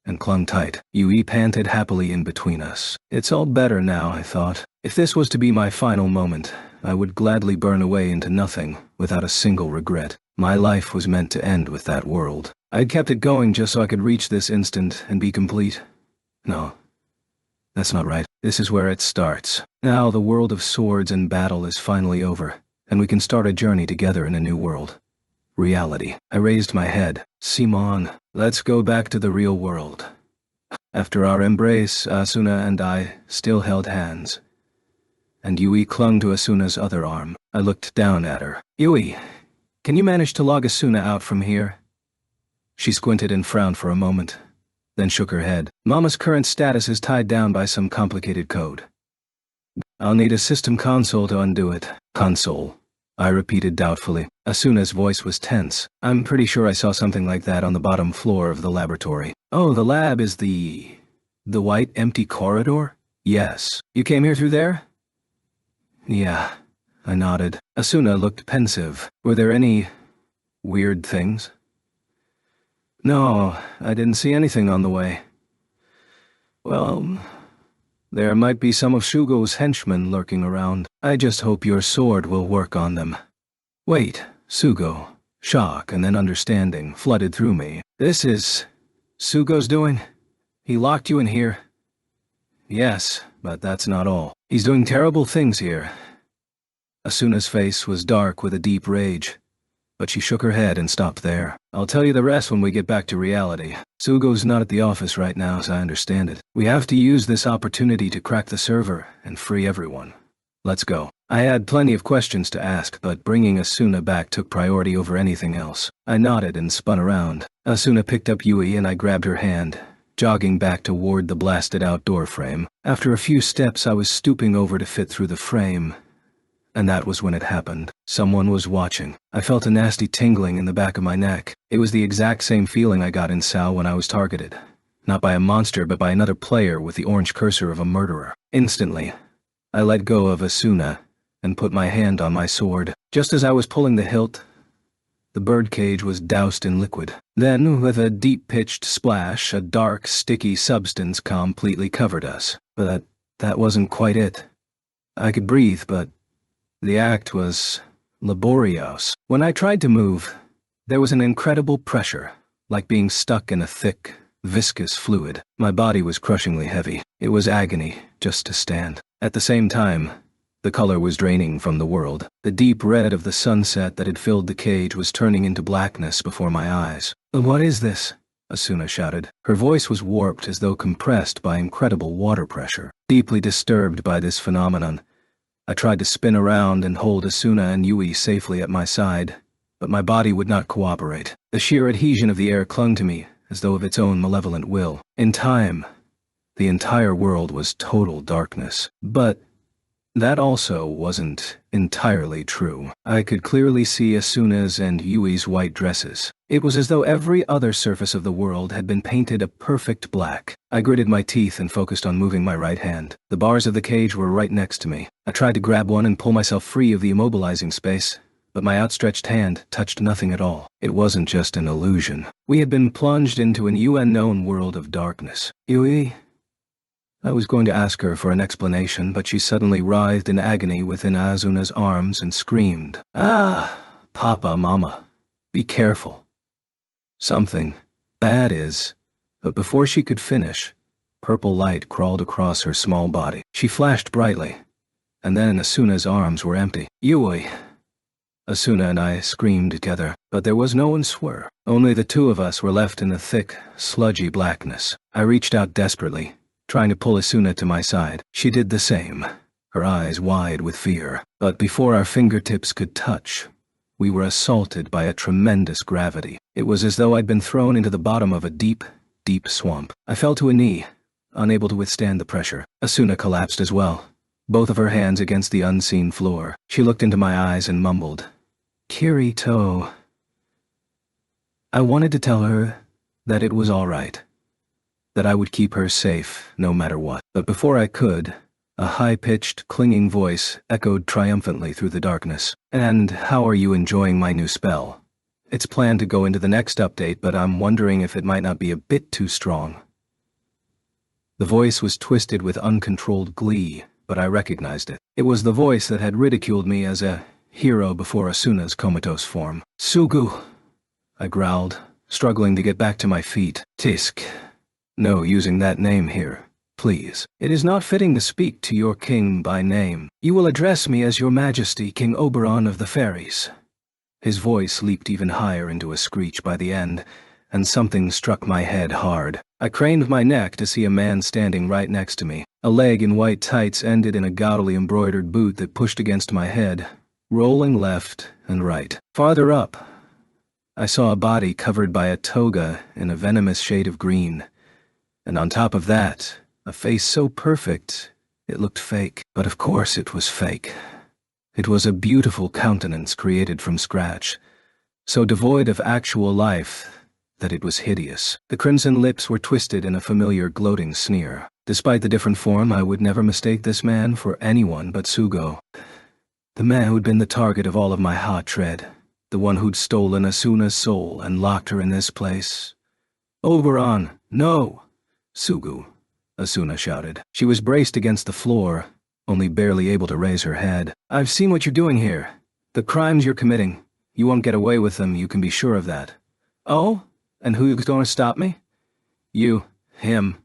and clung tight. Yui panted happily in between us. It's all better now, I thought. If this was to be my final moment, I would gladly burn away into nothing without a single regret. My life was meant to end with that world. I'd kept it going just so I could reach this instant and be complete. No. That's not right. This is where it starts. Now the world of swords and battle is finally over, and we can start a journey together in a new world. Reality. I raised my head. Simon, let's go back to the real world. After our embrace, Asuna and I still held hands, and Yui clung to Asuna's other arm. I looked down at her. Yui, can you manage to log Asuna out from here? She squinted and frowned for a moment, then shook her head. Mama's current status is tied down by some complicated code. I'll need a system console to undo it. Console, I repeated doubtfully. Asuna's voice was tense. I'm pretty sure I saw something like that on the bottom floor of the laboratory. Oh, the lab is the white empty corridor? Yes. You came here through there? Yeah, I nodded. Asuna looked pensive. Were there any weird things? No, I didn't see anything on the way. Well, there might be some of Shugo's henchmen lurking around. I just hope your sword will work on them. Wait, Sugo. Shock and then understanding flooded through me. This is Sugo's doing? He locked you in here? Yes, but that's not all. He's doing terrible things here. Asuna's face was dark with a deep rage, but she shook her head and stopped there. I'll tell you the rest when we get back to reality. Sugo's not at the office right now, as I understand it. We have to use this opportunity to crack the server and free everyone. Let's go. I had plenty of questions to ask, but bringing Asuna back took priority over anything else. I nodded and spun around. Asuna picked up Yui and I grabbed her hand, jogging back toward the blasted outdoor frame. After a few steps, I was stooping over to fit through the frame, and that was when it happened. Someone was watching. I felt a nasty tingling in the back of my neck. It was the exact same feeling I got in Sao when I was targeted. Not by a monster, but by another player with the orange cursor of a murderer. Instantly, I let go of Asuna and put my hand on my sword. Just as I was pulling the hilt, the birdcage was doused in liquid. Then, with a deep-pitched splash, a dark, sticky substance completely covered us. But that wasn't quite it. I could breathe, but the act was laborious. When I tried to move, there was an incredible pressure, like being stuck in a thick, viscous fluid. My body was crushingly heavy. It was agony just to stand. At the same time, the color was draining from the world. The deep red of the sunset that had filled the cage was turning into blackness before my eyes. What is this? Asuna shouted. Her voice was warped as though compressed by incredible water pressure. Deeply disturbed by this phenomenon, I tried to spin around and hold Asuna and Yui safely at my side, but my body would not cooperate. The sheer adhesion of the air clung to me, as though of its own malevolent will. In time, the entire world was total darkness. But that also wasn't entirely true. I could clearly see Asuna's and Yui's white dresses. It was as though every other surface of the world had been painted a perfect black. I gritted my teeth and focused on moving my right hand. The bars of the cage were right next to me. I tried to grab one and pull myself free of the immobilizing space, but my outstretched hand touched nothing at all. It wasn't just an illusion. We had been plunged into an unknown world of darkness. Yui? I was going to ask her for an explanation, but she suddenly writhed in agony within Asuna's arms and screamed, "Ah, Papa, Mama, be careful. Something bad is..." But before she could finish, purple light crawled across her small body. She flashed brightly, and then Asuna's arms were empty. Yui! Asuna and I screamed together, but there was no answer. Only the two of us were left in the thick, sludgy blackness. I reached out desperately, trying to pull Asuna to my side. She did the same, her eyes wide with fear. But before our fingertips could touch, we were assaulted by a tremendous gravity. It was as though I'd been thrown into the bottom of a deep, deep swamp. I fell to a knee, unable to withstand the pressure. Asuna collapsed as well, both of her hands against the unseen floor. She looked into my eyes and mumbled, "Kirito." I wanted to tell her that it was all right, that I would keep her safe, no matter what. But before I could, a high-pitched, clinging voice echoed triumphantly through the darkness. "And how are you enjoying my new spell? It's planned to go into the next update, but I'm wondering if it might not be a bit too strong." The voice was twisted with uncontrolled glee, but I recognized it. It was the voice that had ridiculed me as a hero before Asuna's comatose form. "Sugu," I growled, struggling to get back to my feet. "Tisk. No using that name here, please. It is not fitting to speak to your king by name. You will address me as Your Majesty, King Oberon of the Fairies." His voice leaped even higher into a screech by the end, and something struck my head hard. I craned my neck to see a man standing right next to me. A leg in white tights ended in a gaudily embroidered boot that pushed against my head, rolling left and right. Farther up, I saw a body covered by a toga in a venomous shade of green, and on top of that, a face so perfect it looked fake. But of course it was fake. It was a beautiful countenance created from scratch, so devoid of actual life that it was hideous. The crimson lips were twisted in a familiar gloating sneer. Despite the different form, I would never mistake this man for anyone but Sugo. The man who'd been the target of all of my hatred. The one who'd stolen Asuna's soul and locked her in this place. "Oberon, no!" "Sugu," Asuna shouted. She was braced against the floor, only barely able to raise her head. "I've seen what you're doing here. The crimes you're committing. You won't get away with them, you can be sure of that." "Oh? And who's going to stop me?" "You. Him.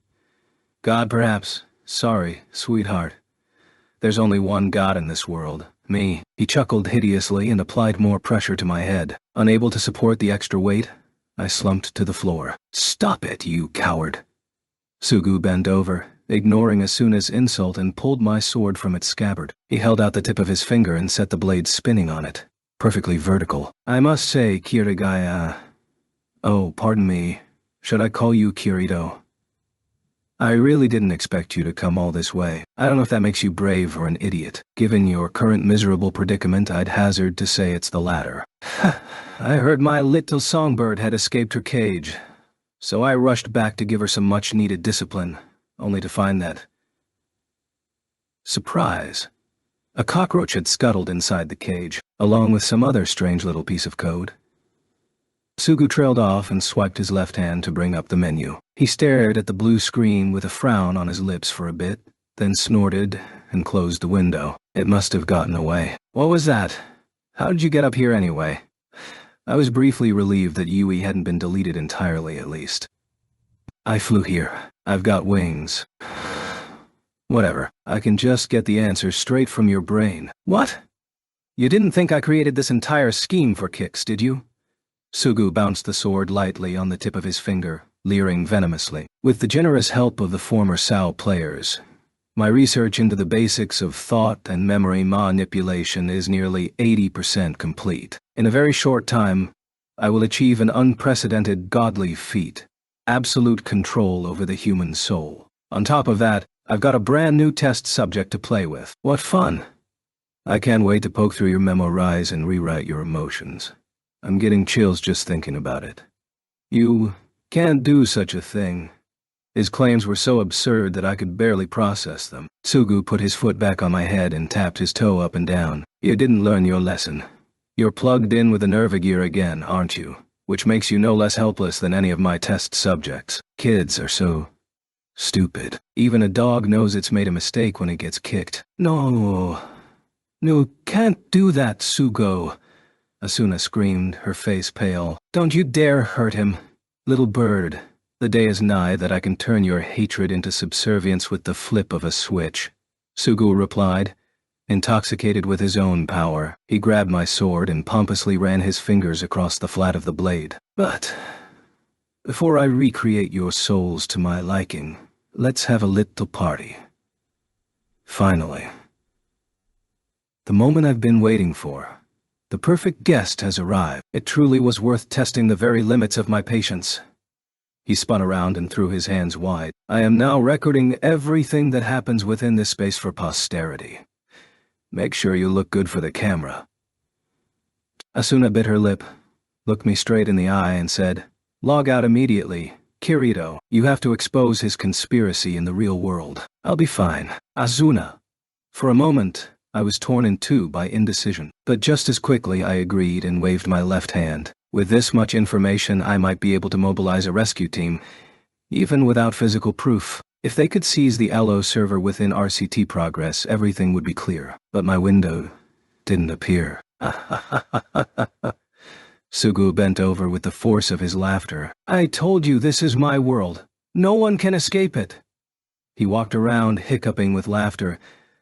God, perhaps. Sorry, sweetheart. There's only one God in this world. Me." He chuckled hideously and applied more pressure to my head. Unable to support the extra weight, I slumped to the floor. "Stop it, you coward." Sugu bent over, ignoring Asuna's insult, and pulled my sword from its scabbard. He held out the tip of his finger and set the blade spinning on it, perfectly vertical. "I must say, Kirigaya... Oh, pardon me. Should I call you Kirito? I really didn't expect you to come all this way. I don't know if that makes you brave or an idiot. Given your current miserable predicament, I'd hazard to say it's the latter." I heard my little songbird had escaped her cage, so I rushed back to give her some much-needed discipline, only to find that... Surprise! A cockroach had scuttled inside the cage, along with some other strange little piece of code. Sugu trailed off and swiped his left hand to bring up the menu. He stared at the blue screen with a frown on his lips for a bit, then snorted and closed the window. It must have gotten away. "What was that? How did you get up here anyway?" I was briefly relieved that Yui hadn't been deleted entirely, at least. "I flew here. I've got wings." "Whatever. I can just get the answers straight from your brain." "What? You didn't think I created this entire scheme for kicks, did you?" Sugu bounced the sword lightly on the tip of his finger, leering venomously. "With the generous help of the former SAO players, my research into the basics of thought and memory manipulation is nearly 80% complete. In a very short time, I will achieve an unprecedented godly feat, absolute control over the human soul. On top of that, I've got a brand new test subject to play with. What fun! I can't wait to poke through your memorize and rewrite your emotions. I'm getting chills just thinking about it. You can't do such a thing." His claims were so absurd that I could barely process them. Sugu put his foot back on my head and tapped his toe up and down. "You didn't learn your lesson. You're plugged in with the Nervagear again, aren't you? Which makes you no less helpless than any of my test subjects. Kids are so stupid. Even a dog knows it's made a mistake when it gets kicked." No, can't do that, Sugo," Asuna screamed, her face pale. "Don't you dare hurt him. Little bird, the day is nigh that I can turn your hatred into subservience with the flip of a switch." Sugu replied, intoxicated with his own power. He grabbed my sword and pompously ran his fingers across the flat of the blade. "But before I recreate your souls to my liking, let's have a little party. Finally. The moment I've been waiting for. The perfect guest has arrived. It truly was worth testing the very limits of my patience." He spun around and threw his hands wide. "I am now recording everything that happens within this space for posterity. Make sure you look good for the camera." Asuna bit her lip, looked me straight in the eye and said, "Log out immediately. Kirito, you have to expose his conspiracy in the real world. I'll be fine. Asuna. For a moment, I was torn in two by indecision, but just as quickly I agreed and waved my left hand. With this much information, I might be able to mobilize a rescue team, even without physical proof. If they could seize the Allo server within RCT progress, everything would be clear. But my window didn't appear. Sugu bent over with the force of his laughter. I told you this is my world. No one can escape it. He walked around, hiccuping with laughter,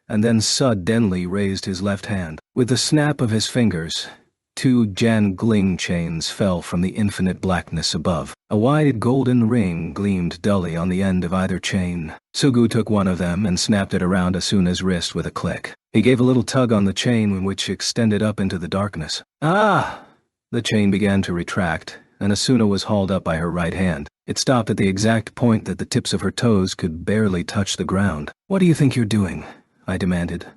and then suddenly raised his left hand. With the snap of his fingers, 2 Jangling chains fell from the infinite blackness above. A wide golden ring gleamed dully on the end of either chain. Sugu took one of them and snapped it around Asuna's wrist with a click. He gave a little tug on the chain, which extended up into the darkness. Ah! The chain began to retract, and Asuna was hauled up by her right hand. It stopped at the exact point that the tips of her toes could barely touch the ground. What do you think you're doing? I demanded.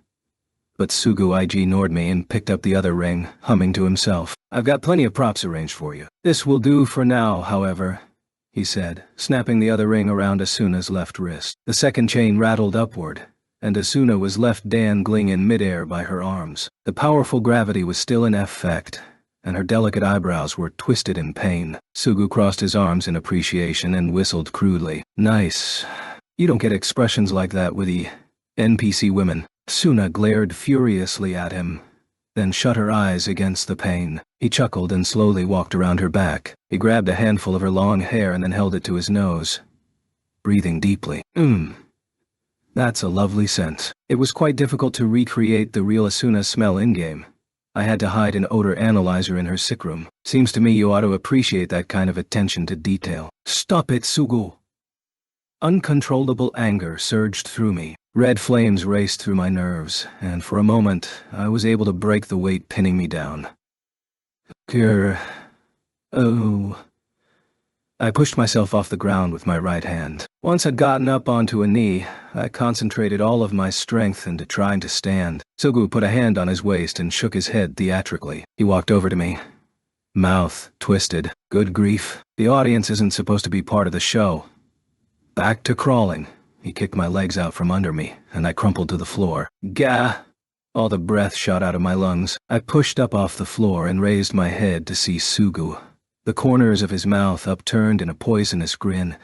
But Sugu ignored me and picked up the other ring, humming to himself. I've got plenty of props arranged for you. This will do for now, however, he said, snapping the other ring around Asuna's left wrist. The second chain rattled upward, and Asuna was left dangling in midair by her arms. The powerful gravity was still in effect, and her delicate eyebrows were twisted in pain. Sugu crossed his arms in appreciation and whistled crudely. Nice. You don't get expressions like that with the NPC women. Asuna glared furiously at him, then shut her eyes against the pain. He chuckled and slowly walked around her back. He grabbed a handful of her long hair and then held it to his nose, breathing deeply. That's a lovely scent. It was quite difficult to recreate the real Asuna smell in-game. I had to hide an odor analyzer in her sick room. Seems to me you ought to appreciate that kind of attention to detail. Stop it, Sugu! Uncontrollable anger surged through me. Red flames raced through my nerves, and for a moment, I was able to break the weight pinning me down. Oh. I pushed myself off the ground with my right hand. Once I'd gotten up onto a knee, I concentrated all of my strength into trying to stand. Sugu put a hand on his waist and shook his head theatrically. He walked over to me, mouth twisted. Good grief, the audience isn't supposed to be part of the show. Back to crawling. He kicked my legs out from under me, and I crumpled to the floor. Gah! All the breath shot out of my lungs. I pushed up off the floor and raised my head to see Sugu, the corners of his mouth upturned in a poisonous grin,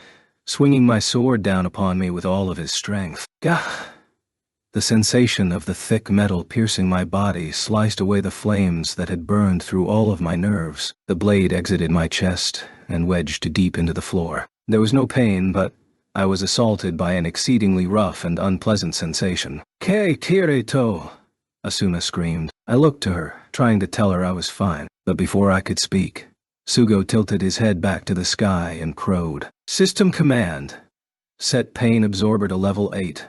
swinging my sword down upon me with all of his strength. Gah! The sensation of the thick metal piercing my body sliced away the flames that had burned through all of my nerves. The blade exited my chest and wedged deep into the floor. There was no pain, but I was assaulted by an exceedingly rough and unpleasant sensation. Kei Kirito! Asuna screamed. I looked to her, trying to tell her I was fine, but before I could speak, Sugu tilted his head back to the sky and crowed. System command. Set pain absorber to level 8.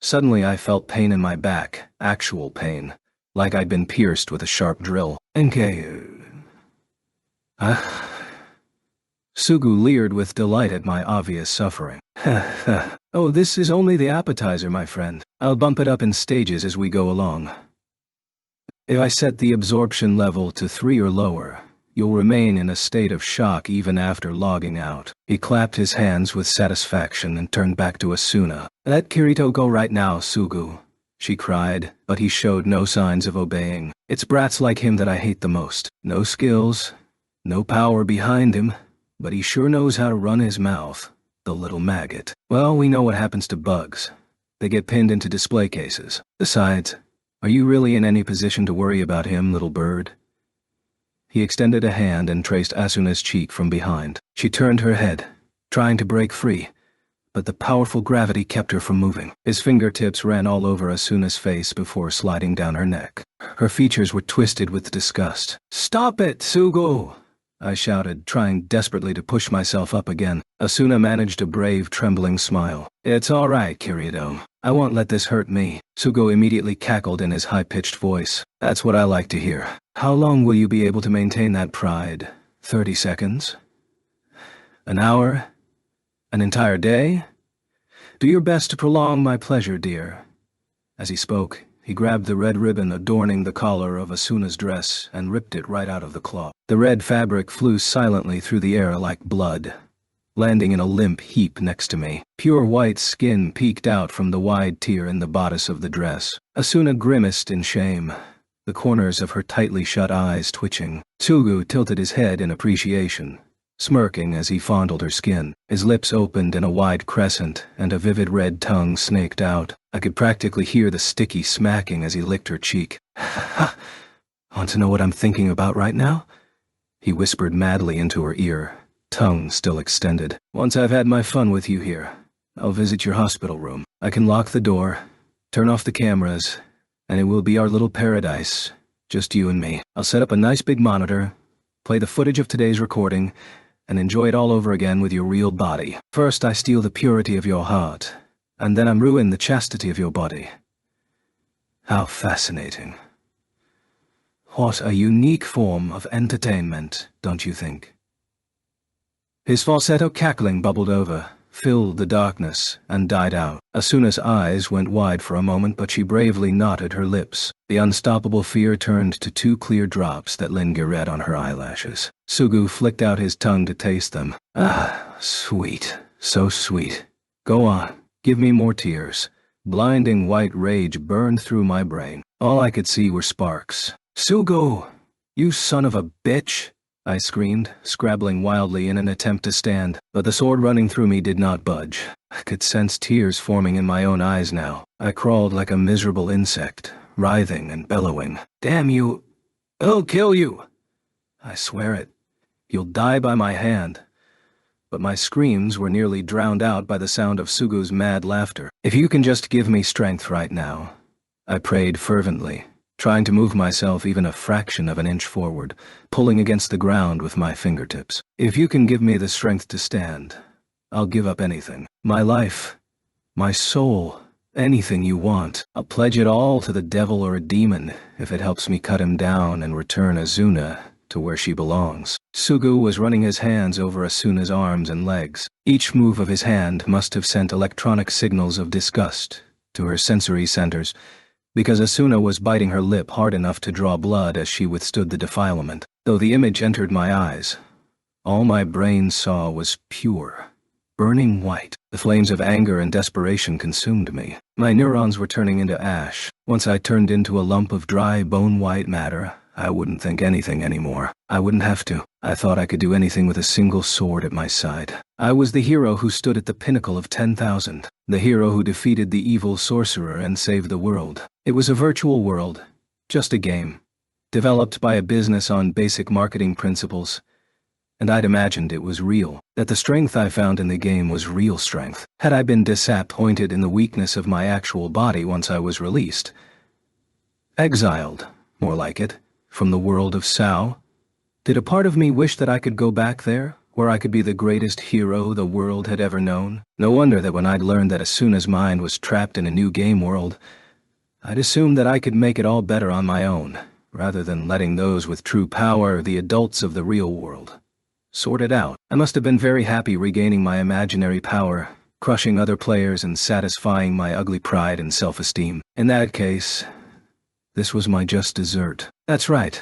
Suddenly I felt pain in my back, actual pain, like I'd been pierced with a sharp drill. Sugu leered with delight at my obvious suffering. Oh, this is only the appetizer, my friend. I'll bump it up in stages as we go along. If I set the absorption level to 3 or lower, you'll remain in a state of shock even after logging out. He clapped his hands with satisfaction and turned back to Asuna. Let Kirito go right now, Sugu, she cried, but he showed no signs of obeying. It's brats like him that I hate the most. No skills, no power behind him, but he sure knows how to run his mouth, the little maggot. Well, we know what happens to bugs. They get pinned into display cases. Besides, are you really in any position to worry about him, little bird? He extended a hand and traced Asuna's cheek from behind. She turned her head, trying to break free, but the powerful gravity kept her from moving. His fingertips ran all over Asuna's face before sliding down her neck. Her features were twisted with disgust. Stop it, Sugu! I shouted, trying desperately to push myself up again. Asuna managed a brave, trembling smile. It's all right, Kirito. I won't let this hurt me. Sugu immediately cackled in his high-pitched voice. That's what I like to hear. How long will you be able to maintain that pride? 30 seconds? An hour? An entire day? Do your best to prolong my pleasure, dear. As he spoke, he grabbed the red ribbon adorning the collar of Asuna's dress and ripped it right out of the cloth. The red fabric flew silently through the air like blood, landing in a limp heap next to me. Pure white skin peeked out from the wide tear in the bodice of the dress. Asuna grimaced in shame, the corners of her tightly shut eyes twitching. Sugu tilted his head in appreciation, smirking as he fondled her skin. His lips opened in a wide crescent, and a vivid red tongue snaked out. I could practically hear the sticky smacking as he licked her cheek. Want to know what I'm thinking about right now? He whispered madly into her ear, tongue still extended. Once I've had my fun with you here, I'll visit your hospital room. I can lock the door, turn off the cameras, and it will be our little paradise, just you and me. I'll set up a nice big monitor, play the footage of today's recording, and enjoy it all over again with your real body. First I steal the purity of your heart, and then I ruin the chastity of your body. How fascinating. What a unique form of entertainment, don't you think? His falsetto cackling bubbled over, filled the darkness, and died out. Asuna's eyes went wide for a moment, but she bravely knotted her lips. The unstoppable fear turned to 2 clear drops that lingered on her eyelashes. Sugu flicked out his tongue to taste them. Ah, sweet, so sweet. Go on, give me more tears. Blinding white rage burned through my brain. All I could see were sparks. Sugu, you son of a bitch! I screamed, scrabbling wildly in an attempt to stand, but the sword running through me did not budge. I could sense tears forming in my own eyes now. I crawled like a miserable insect, writhing and bellowing. Damn you! I'll kill you! I swear it. You'll die by my hand. But my screams were nearly drowned out by the sound of Sugu's mad laughter. If you can just give me strength right now, I prayed fervently, trying to move myself even a fraction of an inch forward, pulling against the ground with my fingertips. If you can give me the strength to stand, I'll give up anything. My life, my soul, anything you want. I'll pledge it all to the devil or a demon if it helps me cut him down and return Asuna to where she belongs. Sugu was running his hands over Asuna's arms and legs. Each move of his hand must have sent electronic signals of disgust to her sensory centers, because Asuna was biting her lip hard enough to draw blood as she withstood the defilement. Though the image entered my eyes, all my brain saw was pure, burning white. The flames of anger and desperation consumed me. My neurons were turning into ash. Once I turned into a lump of dry bone-white matter, I wouldn't think anything anymore. I wouldn't have to. I thought I could do anything with a single sword at my side. I was the hero who stood at the pinnacle of 10,000. The hero who defeated the evil sorcerer and saved the world. It was a virtual world, just a game, developed by a business on basic marketing principles, and I'd imagined it was real, that the strength I found in the game was real strength. Had I been disappointed in the weakness of my actual body once I was released? Exiled, more like it, from the world of Sao? Did a part of me wish that I could go back there, where I could be the greatest hero the world had ever known? No wonder that when I'd learned that Asuna's mind was trapped in a new game world, I'd assumed that I could make it all better on my own, rather than letting those with true power, the adults of the real world, sort it out. I must have been very happy regaining my imaginary power, crushing other players and satisfying my ugly pride and self-esteem. In that case, this was my just dessert. That's right,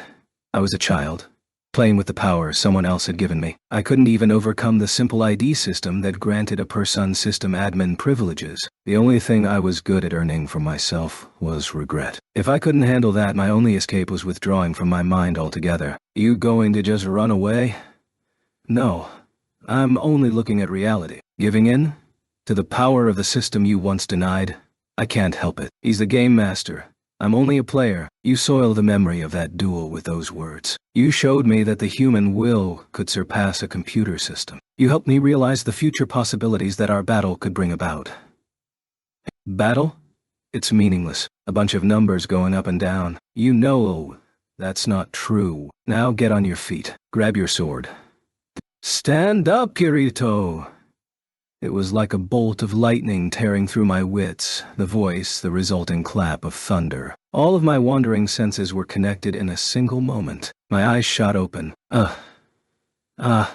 I was a child, playing with the power someone else had given me. I couldn't even overcome the simple ID system that granted a person system admin privileges. The only thing I was good at earning for myself was regret. If I couldn't handle that, my only escape was withdrawing from my mind altogether. You going to just run away? No, I'm only looking at reality. Giving in? To the power of the system you once denied? I can't help it. He's the game master. I'm only a player. You soil the memory of that duel with those words. You showed me that the human will could surpass a computer system. You helped me realize the future possibilities that our battle could bring about. Battle? It's meaningless. A bunch of numbers going up and down. You know that's not true. Now get on your feet. Grab your sword. Stand up, Kirito! It was like a bolt of lightning tearing through my wits, the voice the resulting clap of thunder. All of my wandering senses were connected in a single moment. My eyes shot open. I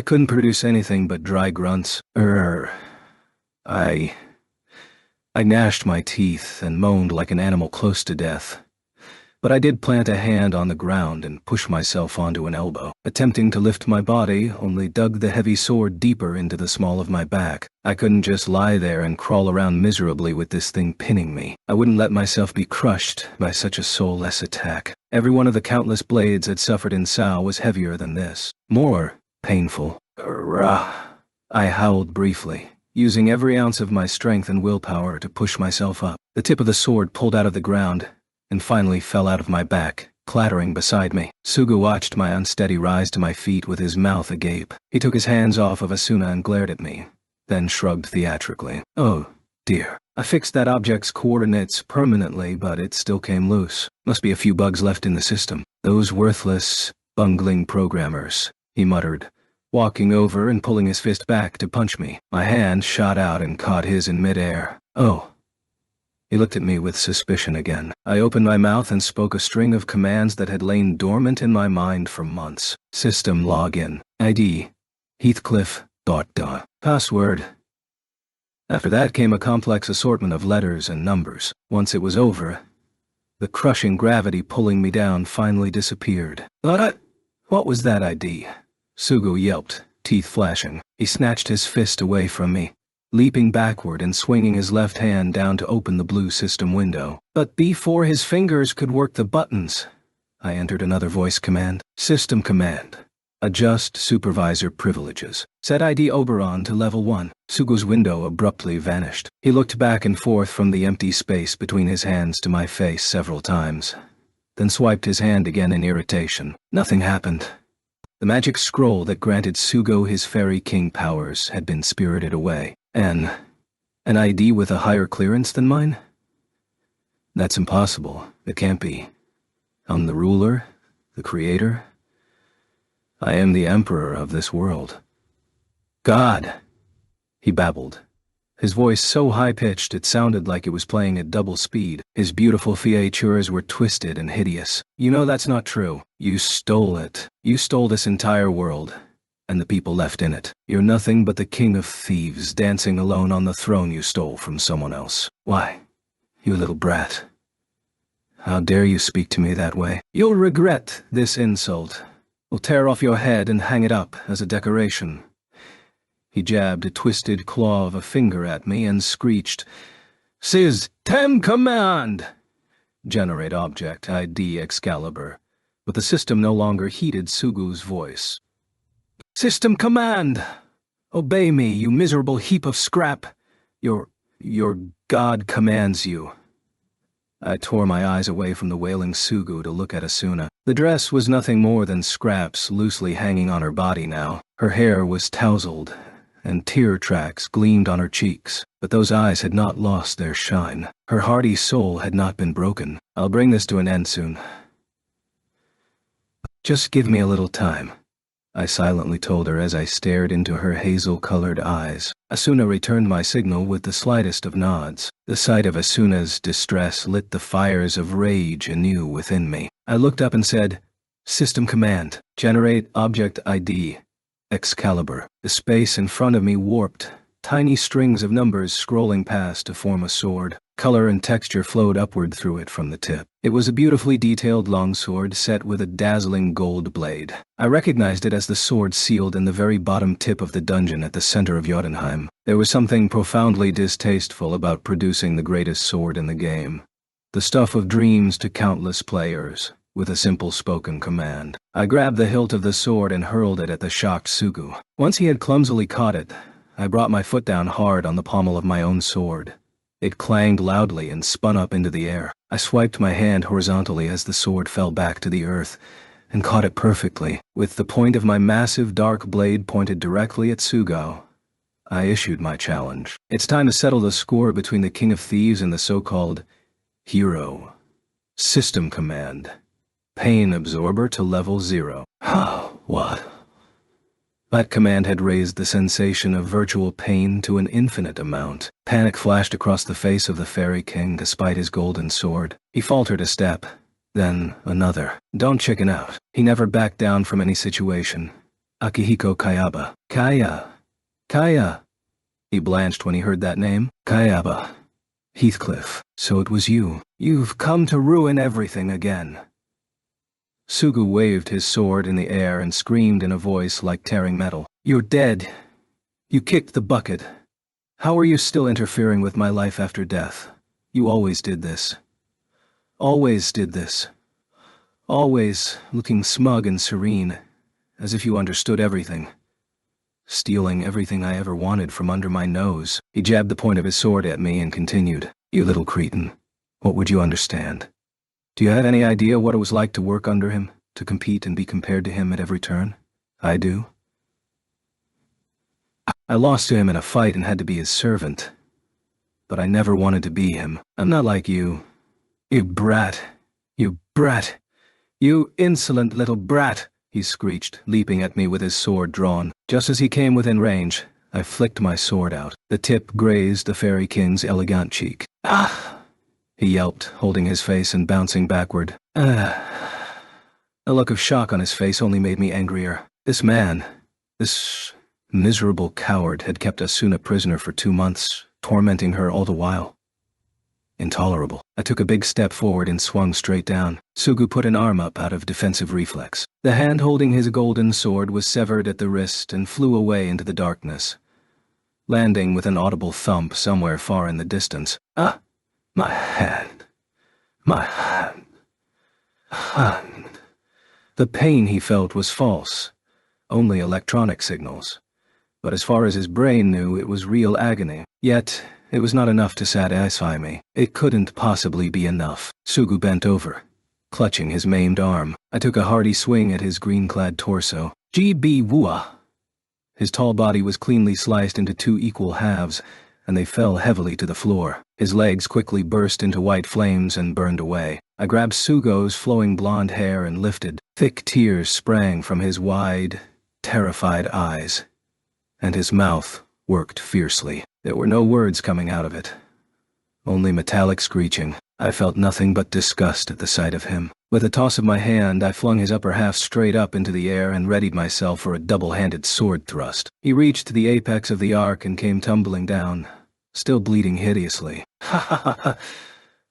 couldn't produce anything but dry grunts. I gnashed my teeth and moaned like an animal close to death. but I did plant a hand on the ground and push myself onto an elbow. Attempting to lift my body only dug the heavy sword deeper into the small of my back. I couldn't just lie there and crawl around miserably with this thing pinning me. I wouldn't let myself be crushed by such a soulless attack. Every one of the countless blades I'd suffered in Sao was heavier than this. More painful. Rah! I howled briefly, using every ounce of my strength and willpower to push myself up. The tip of the sword pulled out of the ground and finally fell out of my back, clattering beside me. Sugu watched my unsteady rise to my feet with his mouth agape. He took his hands off of Asuna and glared at me, then shrugged theatrically. Oh, dear. I fixed that object's coordinates permanently, but it still came loose. Must be a few bugs left in the system. Those worthless, bungling programmers, he muttered, walking over and pulling his fist back to punch me. My hand shot out and caught his in midair. Oh. He looked at me with suspicion again. I opened my mouth and spoke a string of commands that had lain dormant in my mind for months. System login. ID. Heathcliff. ... Password. After that came a complex assortment of letters and numbers. Once it was over, the crushing gravity pulling me down finally disappeared. What was that ID? Sugu yelped, teeth flashing. He snatched his fist away from me, leaping backward and swinging his left hand down to open the blue system window. But before his fingers could work the buttons, I entered another voice command. System command. Adjust supervisor privileges. Set ID Oberon to level 1. Sugu's window abruptly vanished. He looked back and forth from the empty space between his hands to my face several times, then swiped his hand again in irritation. Nothing happened. The magic scroll that granted Sugu his Fairy King powers had been spirited away. An ID with a higher clearance than mine? That's impossible. It can't be. I'm the ruler, the creator. I am the emperor of this world. God, he babbled, his voice so high-pitched it sounded like it was playing at double speed. His beautiful features were twisted and hideous. You know that's not true. You stole it. You stole this entire world, and the people left in it. You're nothing but the king of thieves dancing alone on the throne you stole from someone else. Why, you little brat. How dare you speak to me that way? You'll regret this insult. We'll tear off your head and hang it up as a decoration. He jabbed a twisted claw of a finger at me and screeched, System command! Generate object ID Excalibur. But the system no longer heeded Sugu's voice. System command! Obey me, you miserable heap of scrap. Your God commands you. I tore my eyes away from the wailing Sugu to look at Asuna. The dress was nothing more than scraps loosely hanging on her body now. Her hair was tousled, and tear tracks gleamed on her cheeks, but those eyes had not lost their shine. Her hardy soul had not been broken. I'll bring this to an end soon. Just give me a little time, I silently told her as I stared into her hazel-colored eyes. Asuna returned my signal with the slightest of nods. The sight of Asuna's distress lit the fires of rage anew within me. I looked up and said, System command, generate object ID, Excalibur. The space in front of me warped, tiny strings of numbers scrolling past to form a sword. Color and texture flowed upward through it from the tip. It was a beautifully detailed longsword set with a dazzling gold blade. I recognized it as the sword sealed in the very bottom tip of the dungeon at the center of Jotunheim. There was something profoundly distasteful about producing the greatest sword in the game. The stuff of dreams to countless players, with a simple spoken command. I grabbed the hilt of the sword and hurled it at the shocked Sugu. Once he had clumsily caught it, I brought my foot down hard on the pommel of my own sword. It clanged loudly and spun up into the air. I swiped my hand horizontally as the sword fell back to the earth, and caught it perfectly. With the point of my massive dark blade pointed directly at Sugu, I issued my challenge. It's time to settle the score between the King of Thieves and the so-called hero. System command. Pain absorber to level 0. What? That command had raised the sensation of virtual pain to an infinite amount. Panic flashed across the face of the Fairy King despite his golden sword. He faltered a step, then another. Don't chicken out. He never backed down from any situation. Akihiko Kayaba. Kaya. He blanched when he heard that name. Kayaba. Heathcliff, so it was you. You've come to ruin everything again. Sugu waved his sword in the air and screamed in a voice like tearing metal. You're dead. You kicked the bucket. How are you still interfering with my life after death? You always did this. Always did this. Always looking smug and serene, as if you understood everything. Stealing everything I ever wanted from under my nose. He jabbed the point of his sword at me and continued, You little cretin. What would you understand? Do you have any idea what it was like to work under him, to compete and be compared to him at every turn? I do. I lost to him in a fight and had to be his servant. But I never wanted to be him. I'm not like you. You brat. You brat. You insolent little brat, he screeched, leaping at me with his sword drawn. Just as he came within range, I flicked my sword out. The tip grazed the Fairy King's elegant cheek. Ah! He yelped, holding his face and bouncing backward. Ah! A look of shock on his face only made me angrier. This man, this miserable coward, had kept Asuna prisoner for 2 months, tormenting her all the while. Intolerable. I took a big step forward and swung straight down. Sugu put an arm up out of defensive reflex. The hand holding his golden sword was severed at the wrist and flew away into the darkness, landing with an audible thump somewhere far in the distance. Ah! My hand. My hand. Hand. The pain he felt was false. Only electronic signals. But as far as his brain knew, it was real agony. Yet, it was not enough to satisfy me. It couldn't possibly be enough. Sugu bent over, clutching his maimed arm. I took a hearty swing at his green-clad torso. G.B. Wua! His tall body was cleanly sliced into 2 equal halves, and they fell heavily to the floor. His legs quickly burst into white flames and burned away. I grabbed Sugo's flowing blonde hair and lifted. Thick tears sprang from his wide, terrified eyes, and his mouth worked fiercely. There were no words coming out of it, only metallic screeching. I felt nothing but disgust at the sight of him. With a toss of my hand, I flung his upper half straight up into the air and readied myself for a double-handed sword thrust. He reached the apex of the arc and came tumbling down, still bleeding hideously. Ha ha ha ha!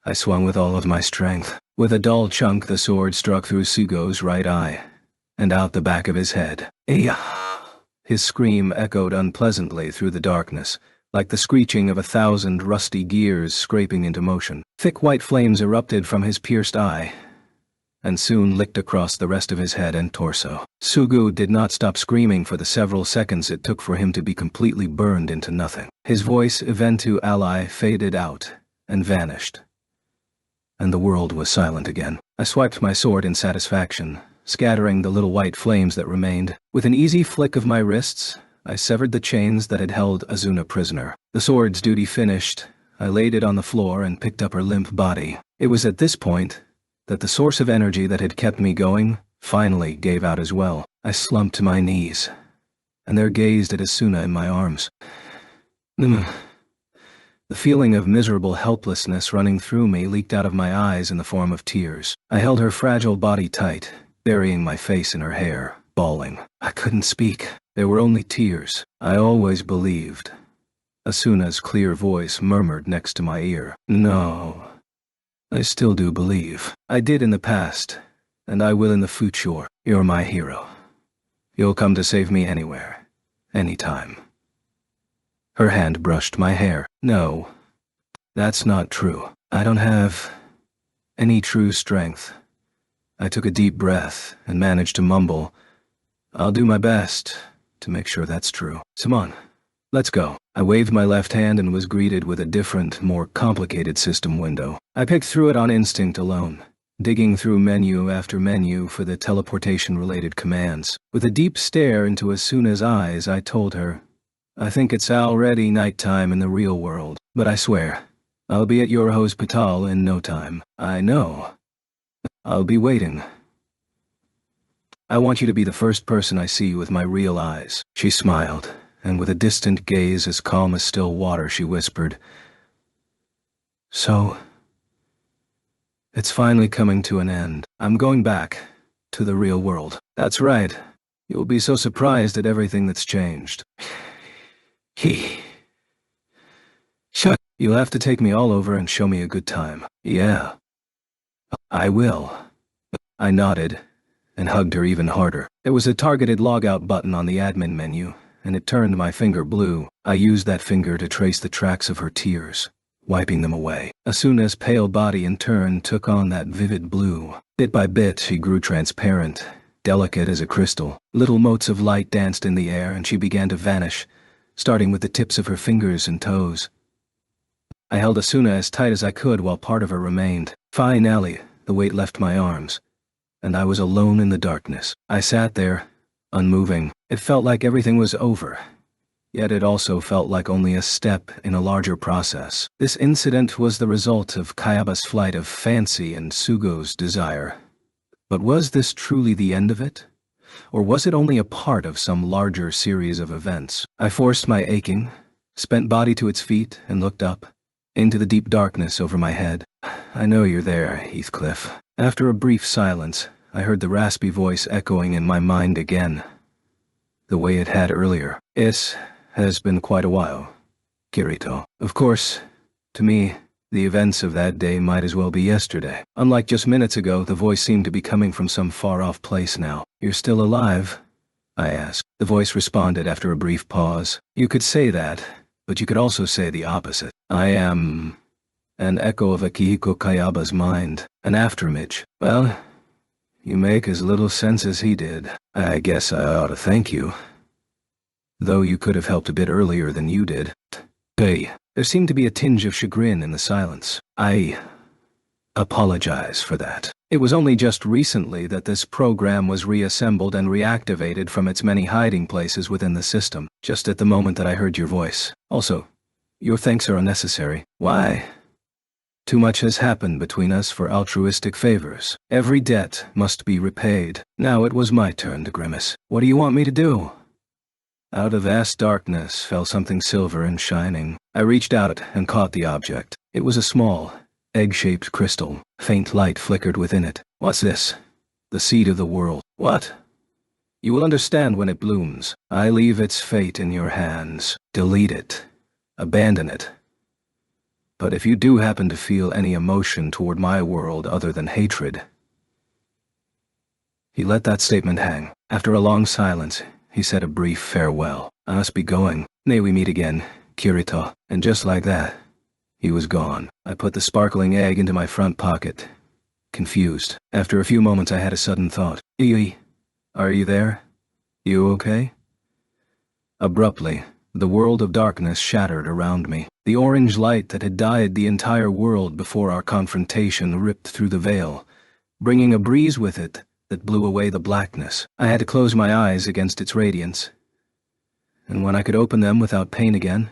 I swung with all of my strength. With a dull chunk, the sword struck through Sugo's right eye and out the back of his head. Eya! His scream echoed unpleasantly through the darkness, like the screeching of 1,000 rusty gears scraping into motion. Thick white flames erupted from his pierced eye, and soon licked across the rest of his head and torso. Sugu did not stop screaming for the several seconds it took for him to be completely burned into nothing. His voice, Eventu Ally, faded out and vanished, and the world was silent again. I swiped my sword in satisfaction, scattering the little white flames that remained. With an easy flick of my wrists, I severed the chains that had held Asuna prisoner. The sword's duty finished, I laid it on the floor and picked up her limp body. It was at this point that the source of energy that had kept me going finally gave out as well. I slumped to my knees, and there gazed at Asuna in my arms. The feeling of miserable helplessness running through me leaked out of my eyes in the form of tears. I held her fragile body tight, burying my face in her hair, bawling. I couldn't speak. There were only tears. I always believed. Asuna's clear voice murmured next to my ear. No, I still do believe. I did in the past, and I will in the future. You're my hero. You'll come to save me anywhere, anytime. Her hand brushed my hair. No, that's not true. I don't have any true strength. I took a deep breath and managed to mumble, I'll do my best to make sure that's true. Come on, let's go. I waved my left hand and was greeted with a different, more complicated system window. I picked through it on instinct alone, digging through menu after menu for the teleportation-related commands. With a deep stare into Asuna's eyes, I told her, I think it's already nighttime in the real world, but I swear, I'll be at your hospital in no time. I know. I'll be waiting. I want you to be the first person I see with my real eyes. She smiled, and with a distant gaze as calm as still water, she whispered, So, it's finally coming to an end. I'm going back to the real world. That's right. You'll be so surprised at everything that's changed. Shut You'll have to take me all over and show me a good time. Yeah. I will. I nodded and hugged her even harder. There was a targeted logout button on the admin menu, and it turned my finger blue. I used that finger to trace the tracks of her tears, wiping them away. Asuna's pale body in turn took on that vivid blue. Bit by bit, she grew transparent, delicate as a crystal. Little motes of light danced in the air, and she began to vanish, starting with the tips of her fingers and toes. I held Asuna as tight as I could while part of her remained. Finally, the weight left my arms, and I was alone in the darkness. I sat there, unmoving. It felt like everything was over, yet it also felt like only a step in a larger process. This incident was the result of Kayaba's flight of fancy and Sugo's desire. But was this truly the end of it? Or was it only a part of some larger series of events? I forced my aching, spent body to its feet, and looked up, into the deep darkness over my head. I know you're there, Heathcliff. After a brief silence, I heard the raspy voice echoing in my mind again, the way it had earlier. It has been quite a while, Kirito. Of course, to me, the events of that day might as well be yesterday. Unlike just minutes ago, the voice seemed to be coming from some far-off place now. You're still alive? I asked. The voice responded after a brief pause. You could say that, but you could also say the opposite. I am an echo of Akihiko Kayaba's mind, an afterimage. Well, you make as little sense as he did. I guess I ought to thank you. Though you could have helped a bit earlier than you did. Hey, there seemed to be a tinge of chagrin in the silence. I apologize for that. It was only just recently that this program was reassembled and reactivated from its many hiding places within the system, just at the moment that I heard your voice. Also, your thanks are unnecessary. Why? Too much has happened between us for altruistic favors. Every debt must be repaid. Now it was my turn to grimace. What do you want me to do? Out of vast darkness fell something silver and shining. I reached out and caught the object. It was a small, egg-shaped crystal. Faint light flickered within it. What's this? The seed of the world. What? You will understand when it blooms. I leave its fate in your hands. Delete it. Abandon it. But if you do happen to feel any emotion toward my world other than hatred... He let that statement hang. After a long silence, he said a brief farewell. I must be going. May we meet again, Kirito. And just like that, he was gone. I put the sparkling egg into my front pocket, confused. After a few moments, I had a sudden thought. Ii, are you there? You okay? Abruptly, the world of darkness shattered around me. The orange light that had dyed the entire world before our confrontation ripped through the veil, bringing a breeze with it that blew away the blackness. I had to close my eyes against its radiance, and when I could open them without pain again,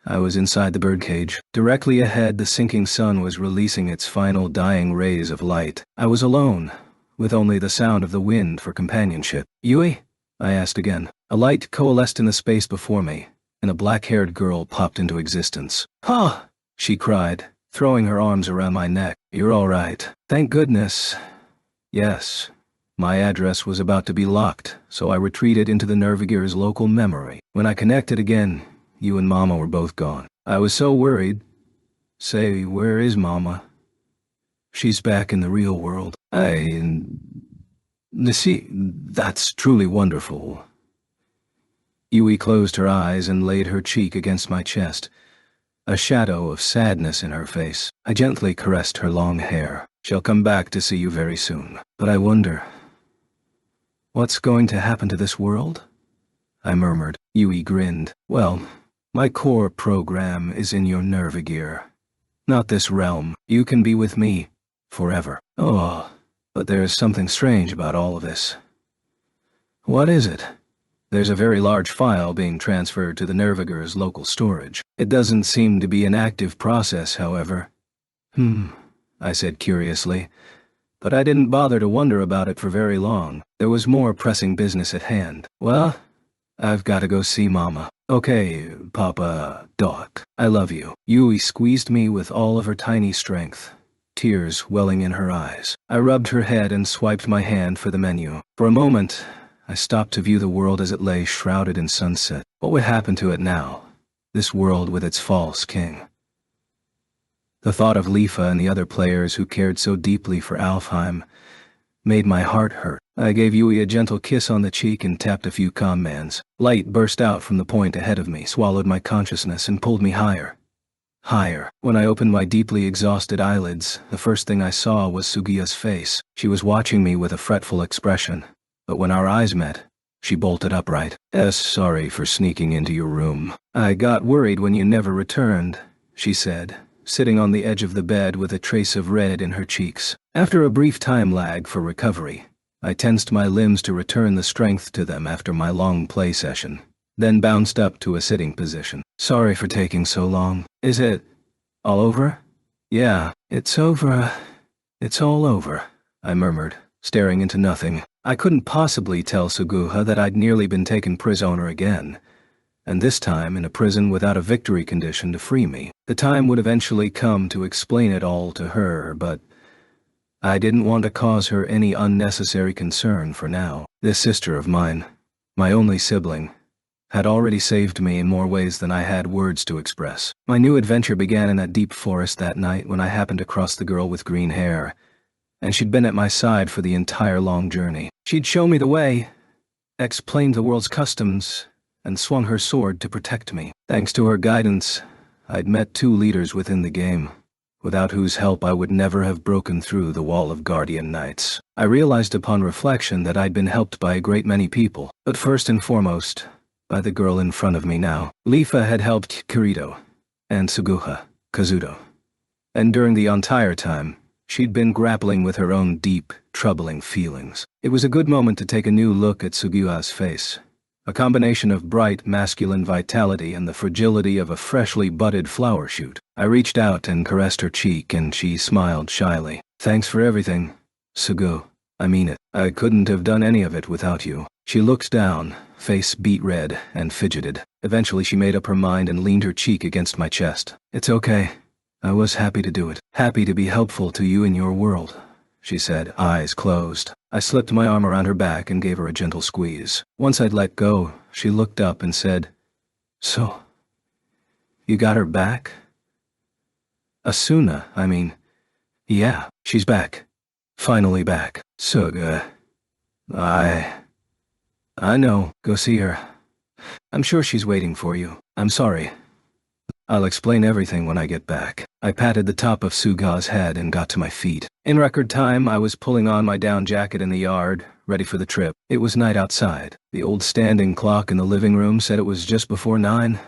I was inside the birdcage. Directly ahead, the sinking sun was releasing its final dying rays of light. I was alone, with only the sound of the wind for companionship. Yui? I asked again. A light coalesced in the space before me, and a black-haired girl popped into existence. "Huh!" she cried, throwing her arms around my neck. "You're all right. Thank goodness." Yes. My address was about to be locked, so I retreated into the Nervigir's local memory. When I connected again, you and Mama were both gone. I was so worried. Say, where is Mama? She's back in the real world. See, that's truly wonderful. Yui closed her eyes and laid her cheek against my chest, a shadow of sadness in her face. I gently caressed her long hair. She'll come back to see you very soon. But I wonder, what's going to happen to this world? I murmured. Yui grinned. Well, my core program is in your Nervigir. Not this realm. You can be with me forever. Oh, but there's something strange about all of this. What is it? There's a very large file being transferred to the Nervigir's local storage. It doesn't seem to be an active process, however. I said curiously, but I didn't bother to wonder about it for very long. There was more pressing business at hand. Well, I've got to go see Mama. Okay, Papa Doc. I love you. Yui squeezed me with all of her tiny strength, tears welling in her eyes. I rubbed her head and swiped my hand for the menu. For a moment, I stopped to view the world as it lay shrouded in sunset. What would happen to it now? this world with its false king. The thought of Lifa and the other players who cared so deeply for Alfheim made my heart hurt. I gave Yui a gentle kiss on the cheek and tapped a few commands. Light burst out from the point ahead of me, swallowed my consciousness, and pulled me higher. Higher. When I opened my deeply exhausted eyelids, the first thing I saw was Sugiya's face. She was watching me with a fretful expression, but when our eyes met, she bolted upright. Sorry for sneaking into your room. I got worried when you never returned," she said, sitting on the edge of the bed with a trace of red in her cheeks. After a brief time lag for recovery, I tensed my limbs to return the strength to them after my long play session, then bounced up to a sitting position. Sorry for taking so long. Is it all over? Yeah, it's over. It's all over, I murmured, staring into nothing. I couldn't possibly tell Suguha that I'd nearly been taken prisoner again, and this time in a prison without a victory condition to free me. The time would eventually come to explain it all to her, but I didn't want to cause her any unnecessary concern for now. This sister of mine, my only sibling, had already saved me in more ways than I had words to express. My new adventure began in that deep forest that night when I happened across the girl with green hair, and she'd been at my side for the entire long journey. She'd show me the way, explained the world's customs, and swung her sword to protect me. Thanks to her guidance, I'd met 2 leaders within the game, without whose help I would never have broken through the wall of Guardian Knights. I realized upon reflection that I'd been helped by a great many people, but first and foremost, by the girl in front of me now. Lifa had helped Kirito, and Suguha, Kazuto. And during the entire time, she'd been grappling with her own deep, troubling feelings. It was a good moment to take a new look at Suguha's face. A combination of bright, masculine vitality and the fragility of a freshly budded flower shoot. I reached out and caressed her cheek, and she smiled shyly. Thanks for everything, Sugu. I mean it. I couldn't have done any of it without you. She looked down, face beet red, and fidgeted. Eventually she made up her mind and leaned her cheek against my chest. It's okay. I was happy to do it. Happy to be helpful to you in your world, she said, eyes closed. I slipped my arm around her back and gave her a gentle squeeze. Once I'd let go, she looked up and said, So, you got her back? Asuna, I mean, yeah, she's back. Finally back. Suga. I know, go see her. I'm sure she's waiting for you. I'm sorry. I'll explain everything when I get back. I patted the top of Suga's head and got to my feet. In record time, I was pulling on my down jacket in the yard, ready for the trip. It was night outside. The old standing clock in the living room said it was just before 9.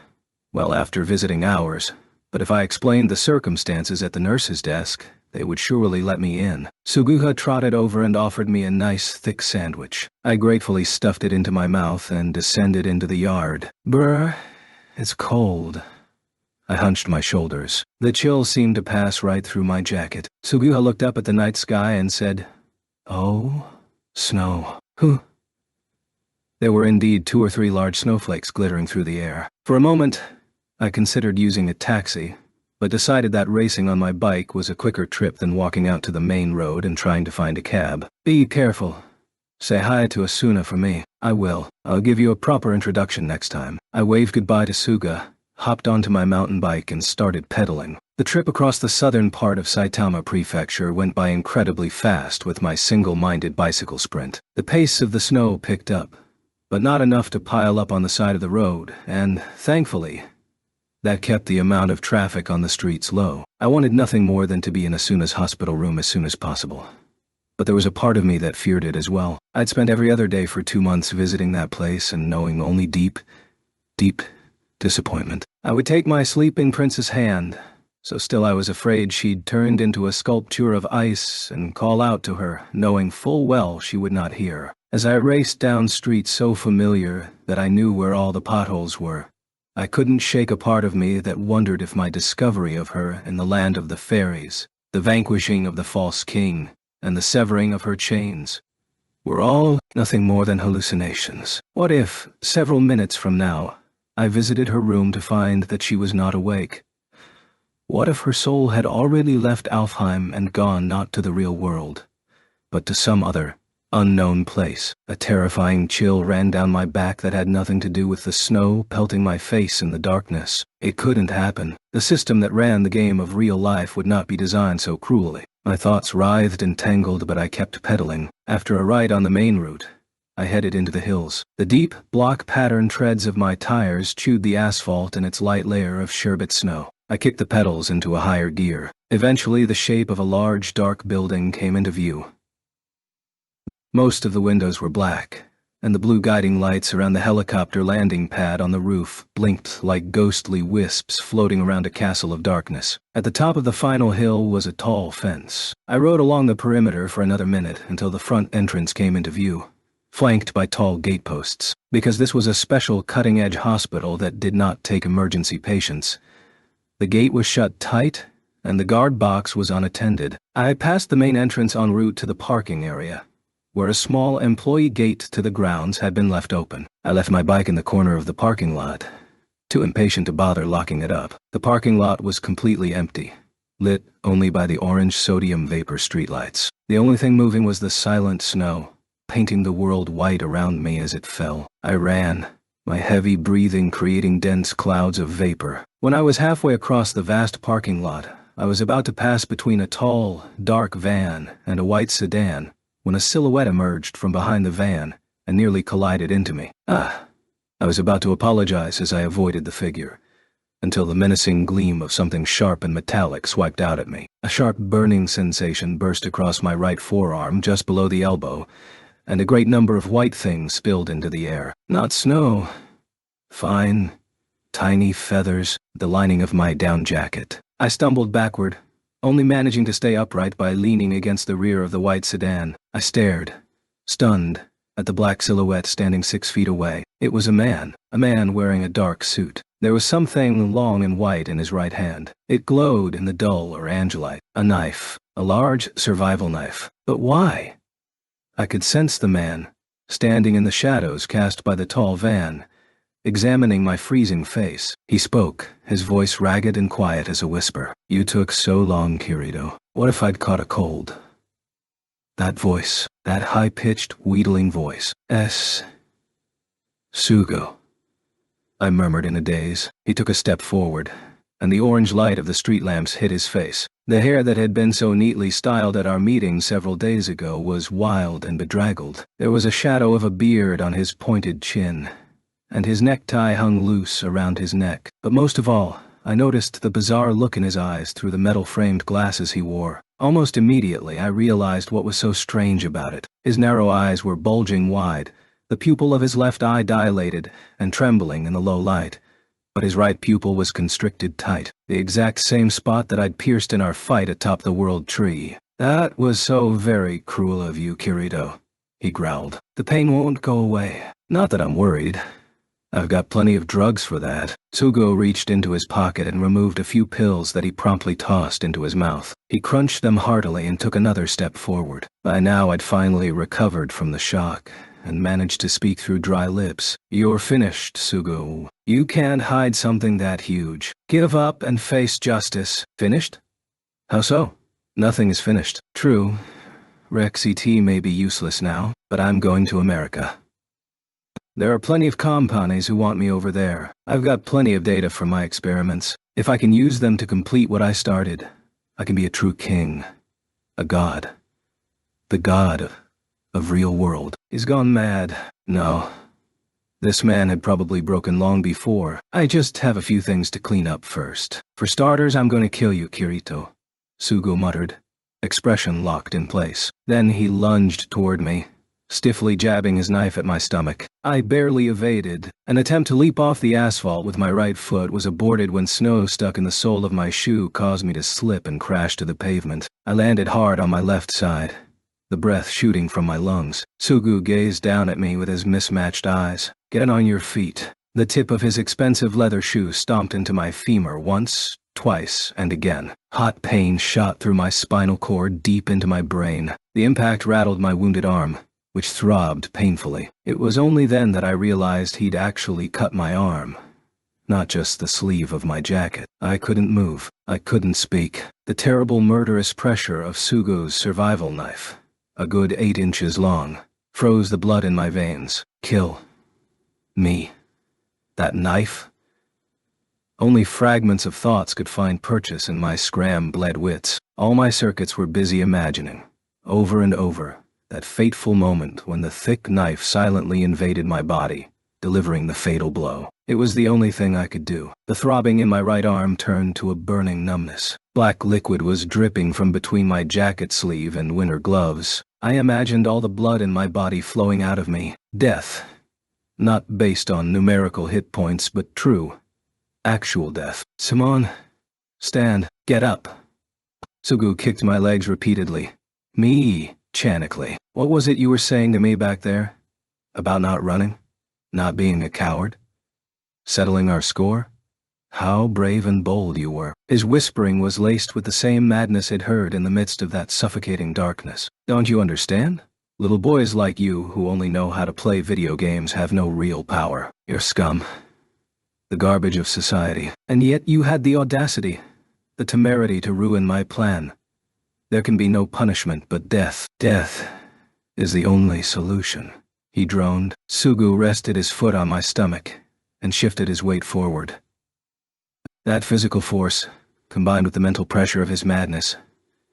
Well, after visiting hours. But if I explained the circumstances at the nurse's desk, they would surely let me in. Suguha trotted over and offered me a nice, thick sandwich. I gratefully stuffed it into my mouth and descended into the yard. Brr, it's cold. I hunched my shoulders. The chill seemed to pass right through my jacket. Suguha looked up at the night sky and said, Oh, snow. Who? There were indeed 2 or 3 large snowflakes glittering through the air. For a moment, I considered using a taxi, but decided that racing on my bike was a quicker trip than walking out to the main road and trying to find a cab. Be careful. Say hi to Asuna for me. I will. I'll give you a proper introduction next time. I waved goodbye to Suga, hopped onto my mountain bike and started pedaling. The trip across the southern part of Saitama Prefecture went by incredibly fast with my single-minded bicycle sprint. The pace of the snow picked up, but not enough to pile up on the side of the road, and, thankfully, that kept the amount of traffic on the streets low. I wanted nothing more than to be in Asuna's hospital room as soon as possible. But there was a part of me that feared it as well. I'd spent every other day for 2 months visiting that place and knowing only deep disappointment. I would take my sleeping prince's hand, so still I was afraid she'd turned into a sculpture of ice, and call out to her, knowing full well she would not hear. As I raced down streets so familiar that I knew where all the potholes were, I couldn't shake a part of me that wondered if my discovery of her in the land of the fairies, the vanquishing of the false king, and the severing of her chains were all nothing more than hallucinations. What if, several minutes from now, I visited her room to find that she was not awake? What if her soul had already left Alfheim and gone not to the real world, but to some other, Unknown place. A terrifying chill ran down my back that had nothing to do with the snow pelting my face in the darkness. It couldn't happen. The system that ran the game of real life would not be designed so cruelly. My thoughts writhed and tangled, but I kept pedaling. After a ride on the main route, I headed into the hills. The deep, block-pattern treads of my tires chewed the asphalt in its light layer of sherbet snow. I kicked the pedals into a higher gear. Eventually, the shape of a large, dark building came into view. Most of the windows were black, and the blue guiding lights around the helicopter landing pad on the roof blinked like ghostly wisps floating around a castle of darkness. At the top of the final hill was a tall fence. I rode along the perimeter for another minute until the front entrance came into view, flanked by tall gateposts. Because this was a special cutting-edge hospital that did not take emergency patients, the gate was shut tight, and the guard box was unattended. I passed the main entrance en route to the parking area, where a small employee gate to the grounds had been left open. I left my bike in the corner of the parking lot, too impatient to bother locking it up. The parking lot was completely empty, lit only by the orange sodium vapor streetlights. The only thing moving was the silent snow, painting the world white around me as it fell. I ran, my heavy breathing creating dense clouds of vapor. When I was halfway across the vast parking lot, I was about to pass between a tall, dark van and a white sedan when a silhouette emerged from behind the van and nearly collided into me. I was about to apologize as I avoided the figure, until the menacing gleam of something sharp and metallic swiped out at me. A sharp burning sensation burst across my right forearm just below the elbow, and a great number of white things spilled into the air. Not snow. Fine, tiny feathers, the lining of my down jacket. I stumbled backward, only managing to stay upright by leaning against the rear of the white sedan. I stared, stunned, at the black silhouette standing 6 feet away. It was a man wearing a dark suit. There was something long and white in his right hand. It glowed in the dull orange light. A knife, a large survival knife. But why? I could sense the man, standing in the shadows cast by the tall van, examining my freezing face. He spoke, his voice ragged and quiet as a whisper. "You took so long, Kirito. What if I'd caught a cold?" That voice, that high-pitched, wheedling voice. Sugo, I murmured in a daze. He took a step forward, and the orange light of the street lamps hit his face. The hair that had been so neatly styled at our meeting several days ago was wild and bedraggled. There was a shadow of a beard on his pointed chin, and his necktie hung loose around his neck. But most of all, I noticed the bizarre look in his eyes through the metal-framed glasses he wore. Almost immediately, I realized what was so strange about it. His narrow eyes were bulging wide, the pupil of his left eye dilated and trembling in the low light, but his right pupil was constricted tight, the exact same spot that I'd pierced in our fight atop the world tree. "That was so very cruel of you, Kirito," he growled. "The pain won't go away. Not that I'm worried. I've got plenty of drugs for that." Sugo reached into his pocket and removed a few pills that he promptly tossed into his mouth. He crunched them heartily and took another step forward. By now I'd finally recovered from the shock and managed to speak through dry lips. "You're finished, Sugo. You can't hide something that huge. Give up and face justice." "Finished? How so?" "Nothing is finished. True, Rex-ET may be useless now, but I'm going to America. There are plenty of companies who want me over there. I've got plenty of data from my experiments. If I can use them to complete what I started, I can be a true king. A god. The god of real world." He's gone mad. No. This man had probably broken long before. I just have a few things to clean up first. "For starters, I'm going to kill you, Kirito," Sugo muttered, expression locked in place. Then he lunged toward me, stiffly jabbing his knife at my stomach. I barely evaded. An attempt to leap off the asphalt with my right foot was aborted when snow stuck in the sole of my shoe caused me to slip and crash to the pavement. I landed hard on my left side, the breath shooting from my lungs. Sugo gazed down at me with his mismatched eyes. "Get on your feet." The tip of his expensive leather shoe stomped into my femur once, twice, and again. Hot pain shot through my spinal cord deep into my brain. The impact rattled my wounded arm, which throbbed painfully. It was only then that I realized he'd actually cut my arm, not just the sleeve of my jacket. I couldn't move. I couldn't speak. The terrible murderous pressure of Sugo's survival knife, a good 8 inches long, froze the blood in my veins. Kill me. That knife? Only fragments of thoughts could find purchase in my scram-bled wits. All my circuits were busy imagining, over and over, that fateful moment when the thick knife silently invaded my body, delivering the fatal blow. It was the only thing I could do. The throbbing in my right arm turned to a burning numbness. Black liquid was dripping from between my jacket sleeve and winter gloves. I imagined all the blood in my body flowing out of me. Death. Not based on numerical hit points, but true, actual death. Simone, stand, get up. Sugu kicked my legs repeatedly. Mechanically. What was it you were saying to me back there? About not running? Not being a coward? Settling our score? How brave and bold you were. His whispering was laced with the same madness I'd heard in the midst of that suffocating darkness. Don't you understand? Little boys like you who only know how to play video games have no real power. You're scum. The garbage of society. And yet you had the audacity, the temerity to ruin my plan. There can be no punishment but death. Death is the only solution. He droned. Sugu rested his foot on my stomach and shifted his weight forward. That physical force, combined with the mental pressure of his madness,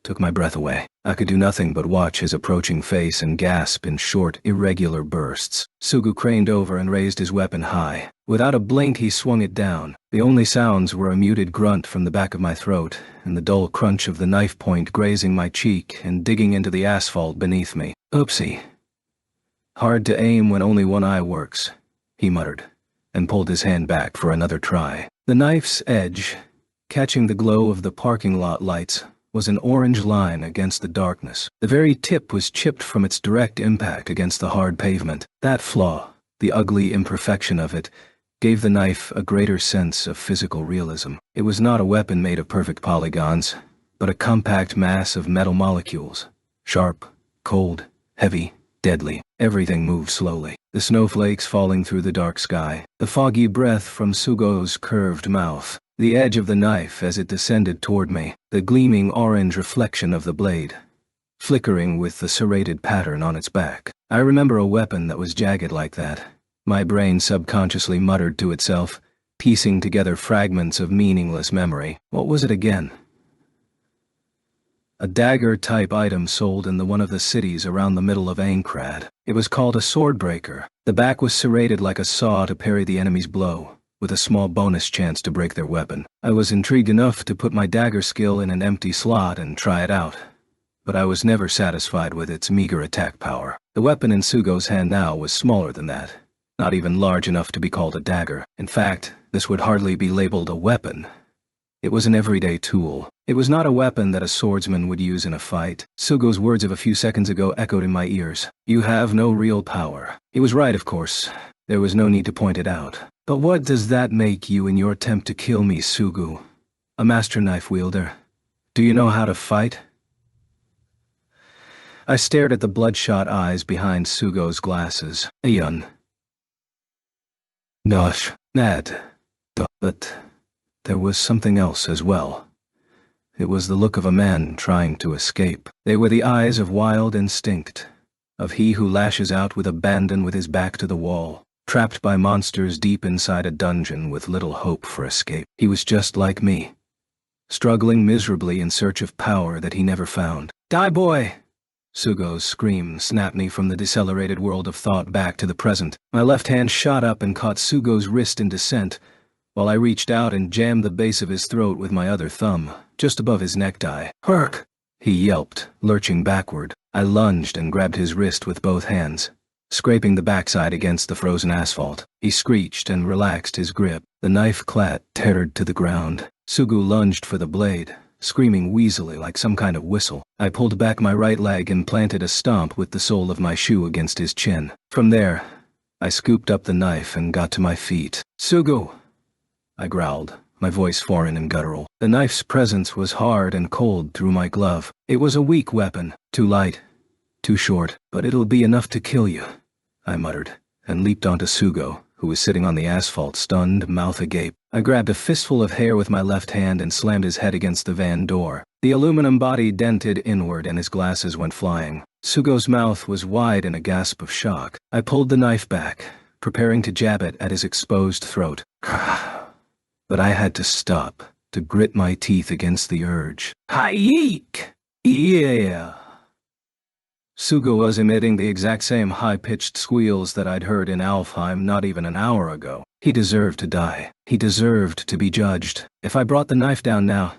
took my breath away. I could do nothing but watch his approaching face and gasp in short, irregular bursts. Sugu craned over and raised his weapon high. Without a blink, he swung it down. The only sounds were a muted grunt from the back of my throat and the dull crunch of the knife point grazing my cheek and digging into the asphalt beneath me. Oopsie. Hard to aim when only one eye works, he muttered, and pulled his hand back for another try. The knife's edge, catching the glow of the parking lot lights, was an orange line against the darkness. The very tip was chipped from its direct impact against the hard pavement. That flaw, the ugly imperfection of it, gave the knife a greater sense of physical realism. It was not a weapon made of perfect polygons, but a compact mass of metal molecules. Sharp, cold, heavy, deadly. Everything moved slowly. The snowflakes falling through the dark sky, the foggy breath from Sugu's curved mouth, the edge of the knife as it descended toward me, the gleaming orange reflection of the blade, flickering with the serrated pattern on its back. I remember a weapon that was jagged like that. My brain subconsciously muttered to itself, piecing together fragments of meaningless memory. What was it again? A dagger-type item sold in one of the cities around the middle of Aincrad. It was called a swordbreaker. The back was serrated like a saw to parry the enemy's blow, with a small bonus chance to break their weapon. I was intrigued enough to put my dagger skill in an empty slot and try it out, but I was never satisfied with its meager attack power. The weapon in Sugu's hand now was smaller than that, not even large enough to be called a dagger. In fact, this would hardly be labeled a weapon. It was an everyday tool. It was not a weapon that a swordsman would use in a fight. Sugu's words of a few seconds ago echoed in my ears. You have no real power. He was right, of course. There was no need to point it out. But what does that make you in your attempt to kill me, Sugu? A master knife wielder? Do you know how to fight? I stared at the bloodshot eyes behind Sugu's glasses. Ayun. Gosh, Nat. But there was something else as well. It was the look of a man trying to escape. They were the eyes of wild instinct, of he who lashes out with abandon with his back to the wall, trapped by monsters deep inside a dungeon with little hope for escape. He was just like me, struggling miserably in search of power that he never found. Die, boy! Sugu's scream snapped me from the decelerated world of thought back to the present. My left hand shot up and caught Sugu's wrist in descent, while I reached out and jammed the base of his throat with my other thumb, just above his necktie. Herc! He yelped, lurching backward. I lunged and grabbed his wrist with both hands, scraping the backside against the frozen asphalt. He screeched and relaxed his grip. The knife clattered to the ground. Sugu lunged for the blade, screaming wheezily like some kind of whistle. I pulled back my right leg and planted a stomp with the sole of my shoe against his chin. From there, I scooped up the knife and got to my feet. Sugu! I growled, my voice foreign and guttural. The knife's presence was hard and cold through my glove. It was a weak weapon, too light, too short. But it'll be enough to kill you, I muttered, and leaped onto Sugu, who was sitting on the asphalt, stunned, mouth agape. I grabbed a fistful of hair with my left hand and slammed his head against the van door. The aluminum body dented inward and his glasses went flying. Sugo's mouth was wide in a gasp of shock. I pulled the knife back, preparing to jab it at his exposed throat. But I had to stop, to grit my teeth against the urge. Hi-yeek! Yeah! Sugo was emitting the exact same high-pitched squeals that I'd heard in Alfheim not even an hour ago. He deserved to die. He deserved to be judged. If I brought the knife down now,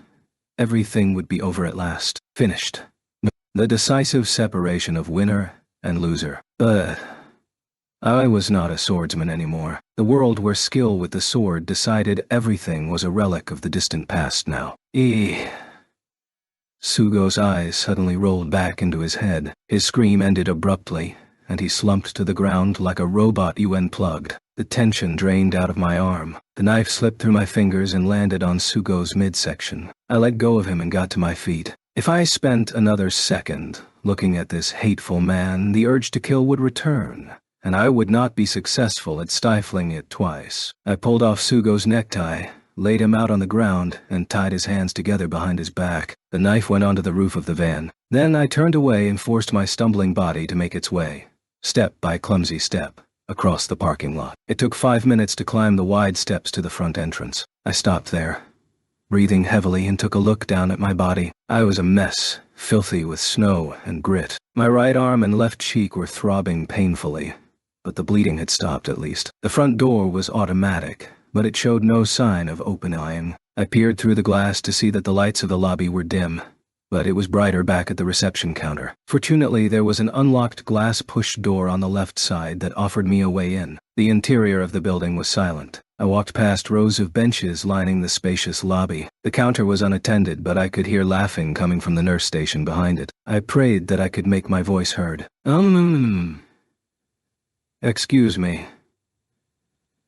everything would be over at last. Finished. The decisive separation of winner and loser. But I was not a swordsman anymore. The world where skill with the sword decided everything was a relic of the distant past now. Sugo's eyes suddenly rolled back into his head. His scream ended abruptly, and he slumped to the ground like a robot you unplugged. The tension drained out of my arm. The knife slipped through my fingers and landed on Sugo's midsection. I let go of him and got to my feet. If I spent another second looking at this hateful man, the urge to kill would return, and I would not be successful at stifling it twice. I pulled off Sugo's necktie, laid him out on the ground, and tied his hands together behind his back. The knife went onto the roof of the van. Then I turned away and forced my stumbling body to make its way, step by clumsy step, across the parking lot. It took 5 minutes to climb the wide steps to the front entrance. I stopped there, breathing heavily, and took a look down at my body. I was a mess, filthy with snow and grit. My right arm and left cheek were throbbing painfully, but the bleeding had stopped at least. The front door was automatic, but it showed no sign of opening. I peered through the glass to see that the lights of the lobby were dim, but it was brighter back at the reception counter. Fortunately, there was an unlocked glass push door on the left side that offered me a way in. The interior of the building was silent. I walked past rows of benches lining the spacious lobby. The counter was unattended, but I could hear laughing coming from the nurse station behind it. I prayed that I could make my voice heard. Excuse me.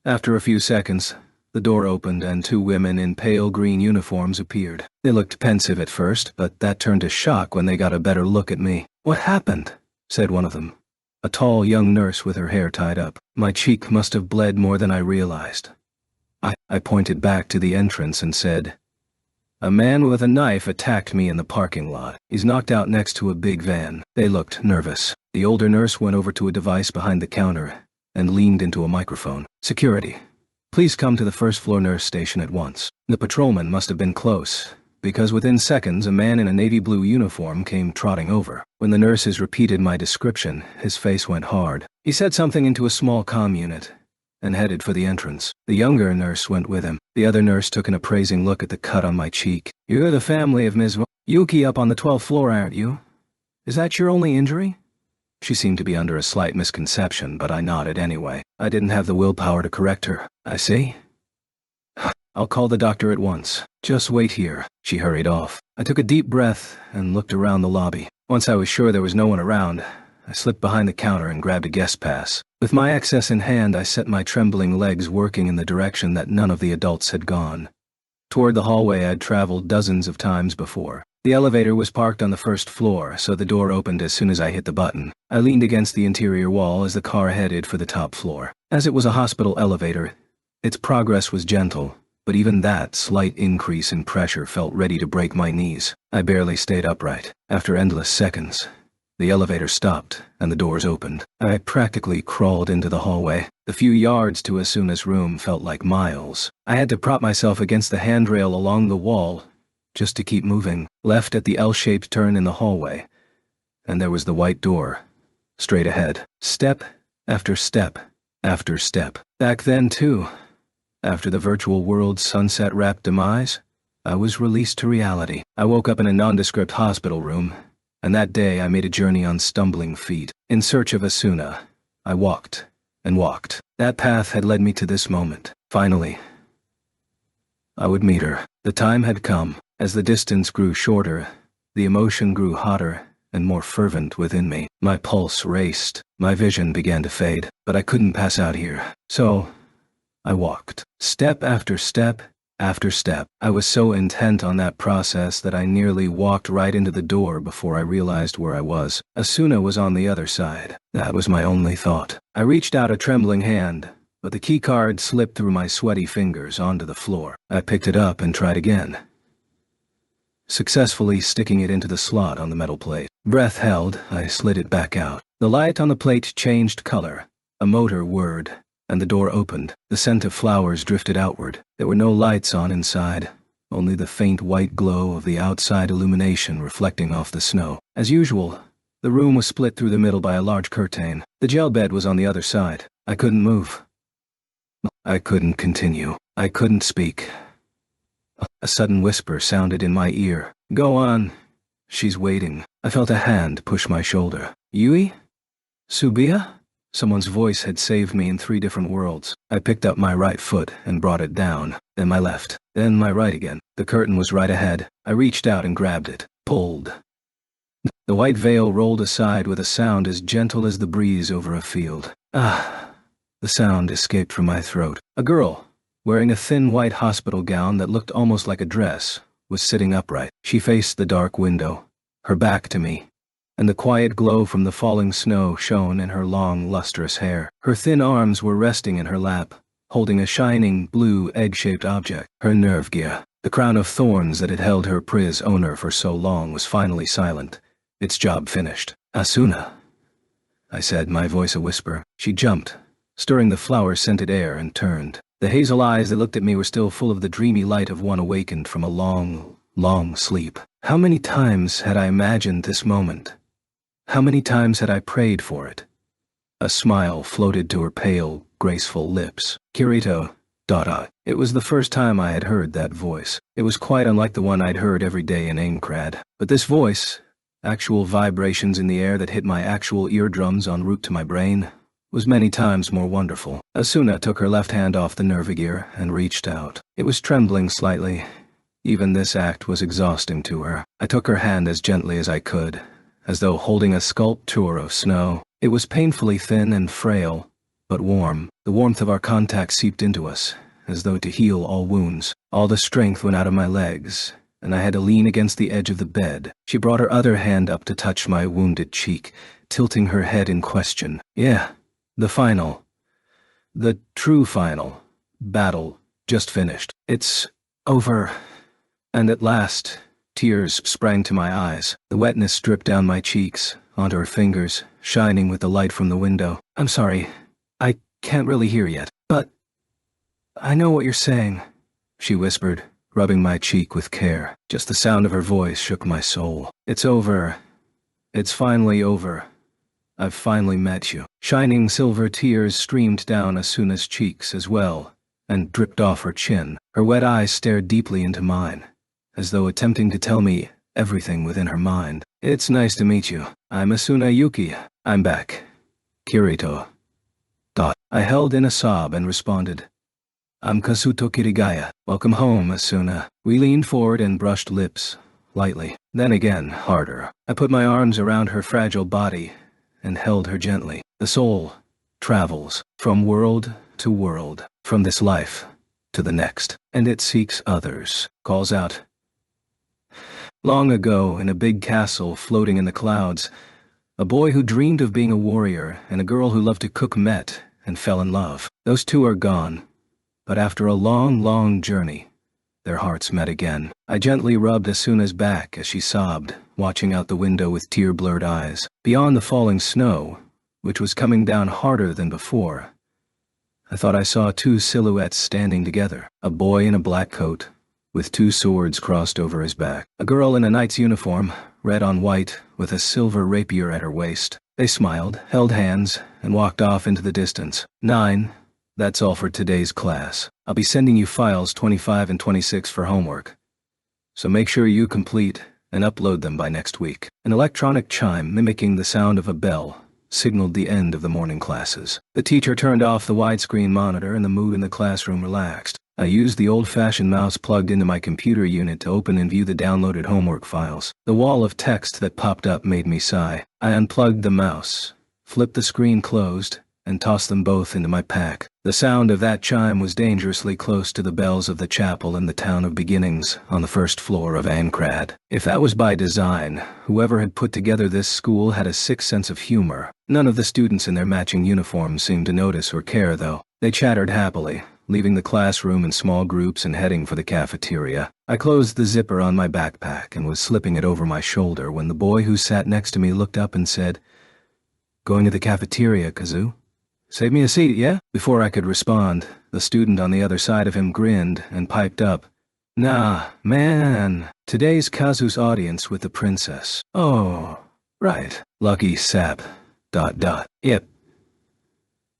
After a few seconds, the door opened and 2 women in pale green uniforms appeared. They looked pensive at first, but that turned to shock when they got a better look at me. "What happened?" said one of them, a tall young nurse with her hair tied up. My cheek must have bled more than I realized. I pointed back to the entrance and said, "A man with a knife attacked me in the parking lot. He's knocked out next to a big van." They looked nervous. The older nurse went over to a device behind the counter and leaned into a microphone. "Security, please come to the first-floor nurse station at once." The patrolman must have been close, because within seconds a man in a navy blue uniform came trotting over. When the nurses repeated my description, his face went hard. He said something into a small comm unit and headed for the entrance. The younger nurse went with him. The other nurse took an appraising look at the cut on my cheek. "You're the family of Ms. Yuki up on the 12th floor, aren't you? Is that your only injury?" She seemed to be under a slight misconception, but I nodded anyway. I didn't have the willpower to correct her. "I see. I'll call the doctor at once. Just wait here." She hurried off. I took a deep breath and looked around the lobby. Once I was sure there was no one around, I slipped behind the counter and grabbed a guest pass. With my access in hand, I set my trembling legs working in the direction that none of the adults had gone. Toward the hallway I'd traveled dozens of times before. The elevator was parked on the first floor, so the door opened as soon as I hit the button. I leaned against the interior wall as the car headed for the top floor. As it was a hospital elevator, its progress was gentle, but even that slight increase in pressure felt ready to break my knees. I barely stayed upright. After endless seconds, the elevator stopped and the doors opened. I practically crawled into the hallway. The few yards to Asuna's room felt like miles. I had to prop myself against the handrail along the wall just to keep moving. Left at the L-shaped turn in the hallway, and there was the white door, straight ahead. Step after step after step. Back then, too, after the virtual world's sunset-wrapped demise, I was released to reality. I woke up in a nondescript hospital room, and that day I made a journey on stumbling feet. In search of Asuna, I walked and walked. That path had led me to this moment. Finally, I would meet her. The time had come. As the distance grew shorter, the emotion grew hotter and more fervent within me. My pulse raced. My vision began to fade, but I couldn't pass out here. So, I walked. Step after step after step. I was so intent on that process that I nearly walked right into the door before I realized where I was. Asuna was on the other side. That was my only thought. I reached out a trembling hand, but the key card slipped through my sweaty fingers onto the floor. I picked it up and tried again. successfully sticking it into the slot on the metal plate. Breath held, I slid it back out. The light on the plate changed color. A motor whirred, and the door opened. The scent of flowers drifted outward. There were no lights on inside, only the faint white glow of the outside illumination reflecting off the snow. As usual, the room was split through the middle by a large curtain. The gel bed was on the other side. I couldn't move. I couldn't continue. I couldn't speak. A sudden whisper sounded in my ear. Go on. She's waiting. I felt a hand push my shoulder. Yui? Subia? Someone's voice had saved me in 3 different worlds. I picked up my right foot and brought it down, then my left, then my right again. The curtain was right ahead. I reached out and grabbed it, pulled. The white veil rolled aside with a sound as gentle as the breeze over a field. Ah! The sound escaped from my throat. A girl, wearing a thin white hospital gown that looked almost like a dress, was sitting upright. She faced the dark window, her back to me, and the quiet glow from the falling snow shone in her long, lustrous hair. Her thin arms were resting in her lap, holding a shining, blue, egg-shaped object. Her nerve gear, the crown of thorns that had held her priz owner for so long, was finally silent, its job finished. Asuna, I said, my voice a whisper. She jumped, stirring the flower-scented air, and turned. The hazel eyes that looked at me were still full of the dreamy light of one awakened from a long, long sleep. How many times had I imagined this moment? How many times had I prayed for it? A smile floated to her pale, graceful lips. Kirito, Dada. It was the first time I had heard that voice. It was quite unlike the one I'd heard every day in Aincrad. But this voice, actual vibrations in the air that hit my actual eardrums en route to my brain, was many times more wonderful. Asuna took her left hand off the nervigear and reached out. It was trembling slightly. Even this act was exhausting to her. I took her hand as gently as I could, as though holding a sculpture of snow. It was painfully thin and frail, but warm. The warmth of our contact seeped into us, as though to heal all wounds. All the strength went out of my legs, and I had to lean against the edge of the bed. She brought her other hand up to touch my wounded cheek, tilting her head in question. Yeah. The final, the true final, battle just finished. It's over. And at last, tears sprang to my eyes. The wetness dripped down my cheeks, onto her fingers, shining with the light from the window. I'm sorry, I can't really hear yet, but I know what you're saying, she whispered, rubbing my cheek with care. Just the sound of her voice shook my soul. It's over. It's finally over. I've finally met you. Shining silver tears streamed down Asuna's cheeks as well, and dripped off her chin. Her wet eyes stared deeply into mine, as though attempting to tell me everything within her mind. It's nice to meet you. I'm Asuna Yuki. I'm back. Kirito. I held in a sob and responded. I'm Kazuto Kirigaya. Welcome home, Asuna. We leaned forward and brushed lips, lightly. Then again, harder. I put my arms around her fragile body and held her gently. The soul travels from world to world, from this life to the next, and it seeks others, calls out. Long ago, in a big castle floating in the clouds, a boy who dreamed of being a warrior and a girl who loved to cook met and fell in love. Those two are gone, but after a long, long journey, their hearts met again. I gently rubbed Asuna's back as she sobbed, watching out the window with tear-blurred eyes. Beyond the falling snow, which was coming down harder than before, I thought I saw 2 silhouettes standing together. A boy in a black coat, with 2 swords crossed over his back. A girl in a knight's uniform, red on white, with a silver rapier at her waist. They smiled, held hands, and walked off into the distance. 9. That's all for today's class. I'll be sending you files 25 and 26 for homework, so make sure you complete and upload them by next week. An electronic chime mimicking the sound of a bell signaled the end of the morning classes. The teacher turned off the widescreen monitor and the mood in the classroom relaxed. I used the old-fashioned mouse plugged into my computer unit to open and view the downloaded homework files. The wall of text that popped up made me sigh. I unplugged the mouse, flipped the screen closed, and tossed them both into my pack. The sound of that chime was dangerously close to the bells of the chapel in the town of beginnings on the first floor of Aincrad. If that was by design, whoever had put together this school had a sick sense of humor. None of the students in their matching uniforms seemed to notice or care, though. They chattered happily, leaving the classroom in small groups and heading for the cafeteria. I closed the zipper on my backpack and was slipping it over my shoulder when the boy who sat next to me looked up and said, "Going to the cafeteria, Kazu? Save me a seat, yeah?" Before I could respond, the student on the other side of him grinned and piped up, "Nah, man, today's Kazu's audience with the princess." "Oh, right. Lucky sap. ... Yep.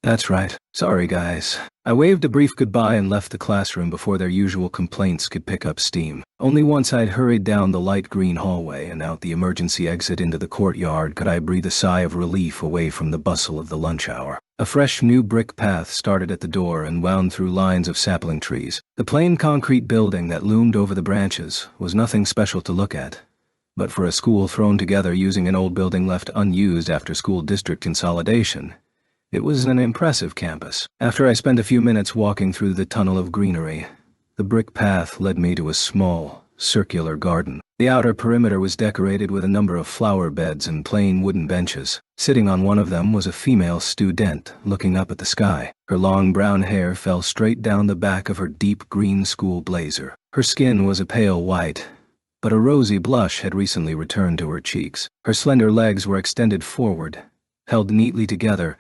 That's right. Sorry, guys." I waved a brief goodbye and left the classroom before their usual complaints could pick up steam. Only once I'd hurried down the light green hallway and out the emergency exit into the courtyard could I breathe a sigh of relief away from the bustle of the lunch hour. A fresh new brick path started at the door and wound through lines of sapling trees. The plain concrete building that loomed over the branches was nothing special to look at, but for a school thrown together using an old building left unused after school district consolidation, it was an impressive campus. After I spent a few minutes walking through the tunnel of greenery, the brick path led me to a small, circular garden. The outer perimeter was decorated with a number of flower beds and plain wooden benches. Sitting on one of them was a female student looking up at the sky. Her long brown hair fell straight down the back of her deep green school blazer. Her skin was a pale white, but a rosy blush had recently returned to her cheeks. Her slender legs were extended forward, held neatly together,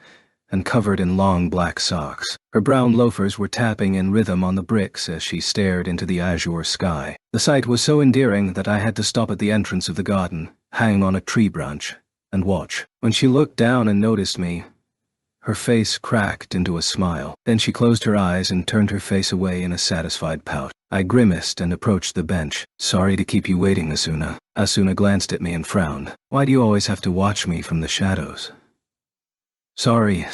and covered in long black socks. Her brown loafers were tapping in rhythm on the bricks as she stared into the azure sky. The sight was so endearing that I had to stop at the entrance of the garden, hang on a tree branch, and watch. When she looked down and noticed me, her face cracked into a smile. Then she closed her eyes and turned her face away in a satisfied pout. I grimaced and approached the bench. "Sorry to keep you waiting, Asuna." Asuna glanced at me and frowned. "Why do you always have to watch me from the shadows?" Sorry.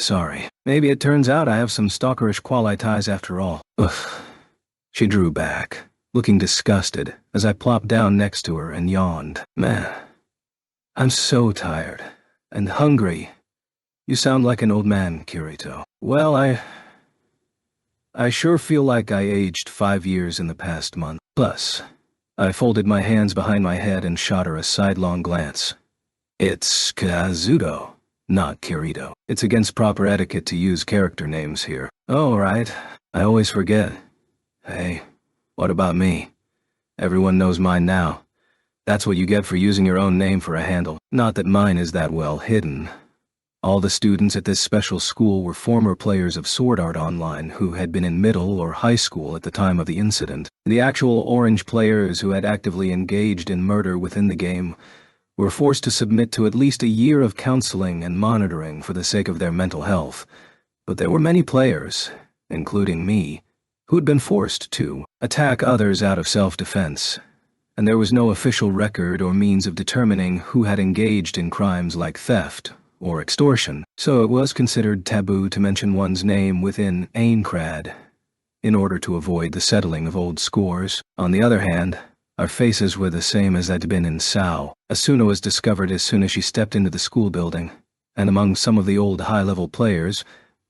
Maybe it turns out I have some stalkerish qualities after all." Ugh. She drew back, looking disgusted, as I plopped down next to her and yawned. "Man, I'm so tired. And hungry. You sound like an old man, Kirito." "Well, I sure feel like I aged 5 years in the past month. Plus," I folded my hands behind my head and shot her a sidelong glance. "It's Kazuto, not Kirito. It's against proper etiquette to use character names here." "Oh, right. I always forget. Hey, what about me? Everyone knows mine now. That's what you get for using your own name for a handle. Not that mine is that well hidden. All the students at this special school were former players of Sword Art Online who had been in middle or high school at the time of the incident. The actual Orange players who had actively engaged in murder within the game were forced to submit to at least a year of counseling and monitoring for the sake of their mental health. But there were many players, including me, who had been forced to attack others out of self-defense, and there was no official record or means of determining who had engaged in crimes like theft or extortion, so it was considered taboo to mention one's name within Aincrad in order to avoid the settling of old scores. On the other hand, our faces were the same as had been in Sao. Asuna was discovered as soon as she stepped into the school building, and among some of the old high-level players,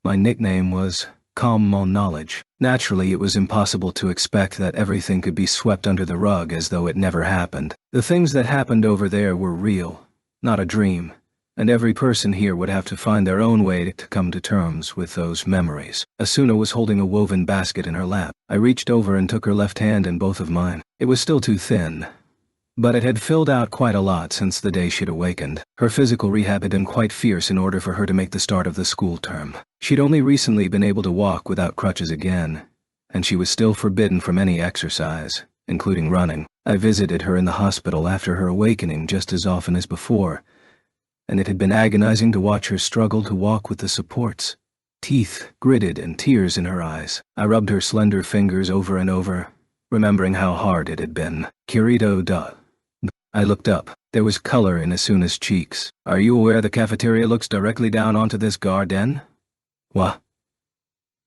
my nickname was Calm Mon Knowledge. Naturally, it was impossible to expect that everything could be swept under the rug as though it never happened. The things that happened over there were real, not a dream, and every person here would have to find their own way to come to terms with those memories. Asuna was holding a woven basket in her lap. I reached over and took her left hand in both of mine. It was still too thin, but it had filled out quite a lot since the day she'd awakened. Her physical rehab had been quite fierce in order for her to make the start of the school term. She'd only recently been able to walk without crutches again, and she was still forbidden from any exercise, including running. I visited her in the hospital after her awakening just as often as before, and it had been agonizing to watch her struggle to walk with the supports. Teeth gritted and tears in her eyes. I rubbed her slender fingers over and over, remembering how hard it had been. Kirito, duh. I looked up. There was color in Asuna's cheeks. "Are you aware the cafeteria looks directly down onto this garden?" "What?"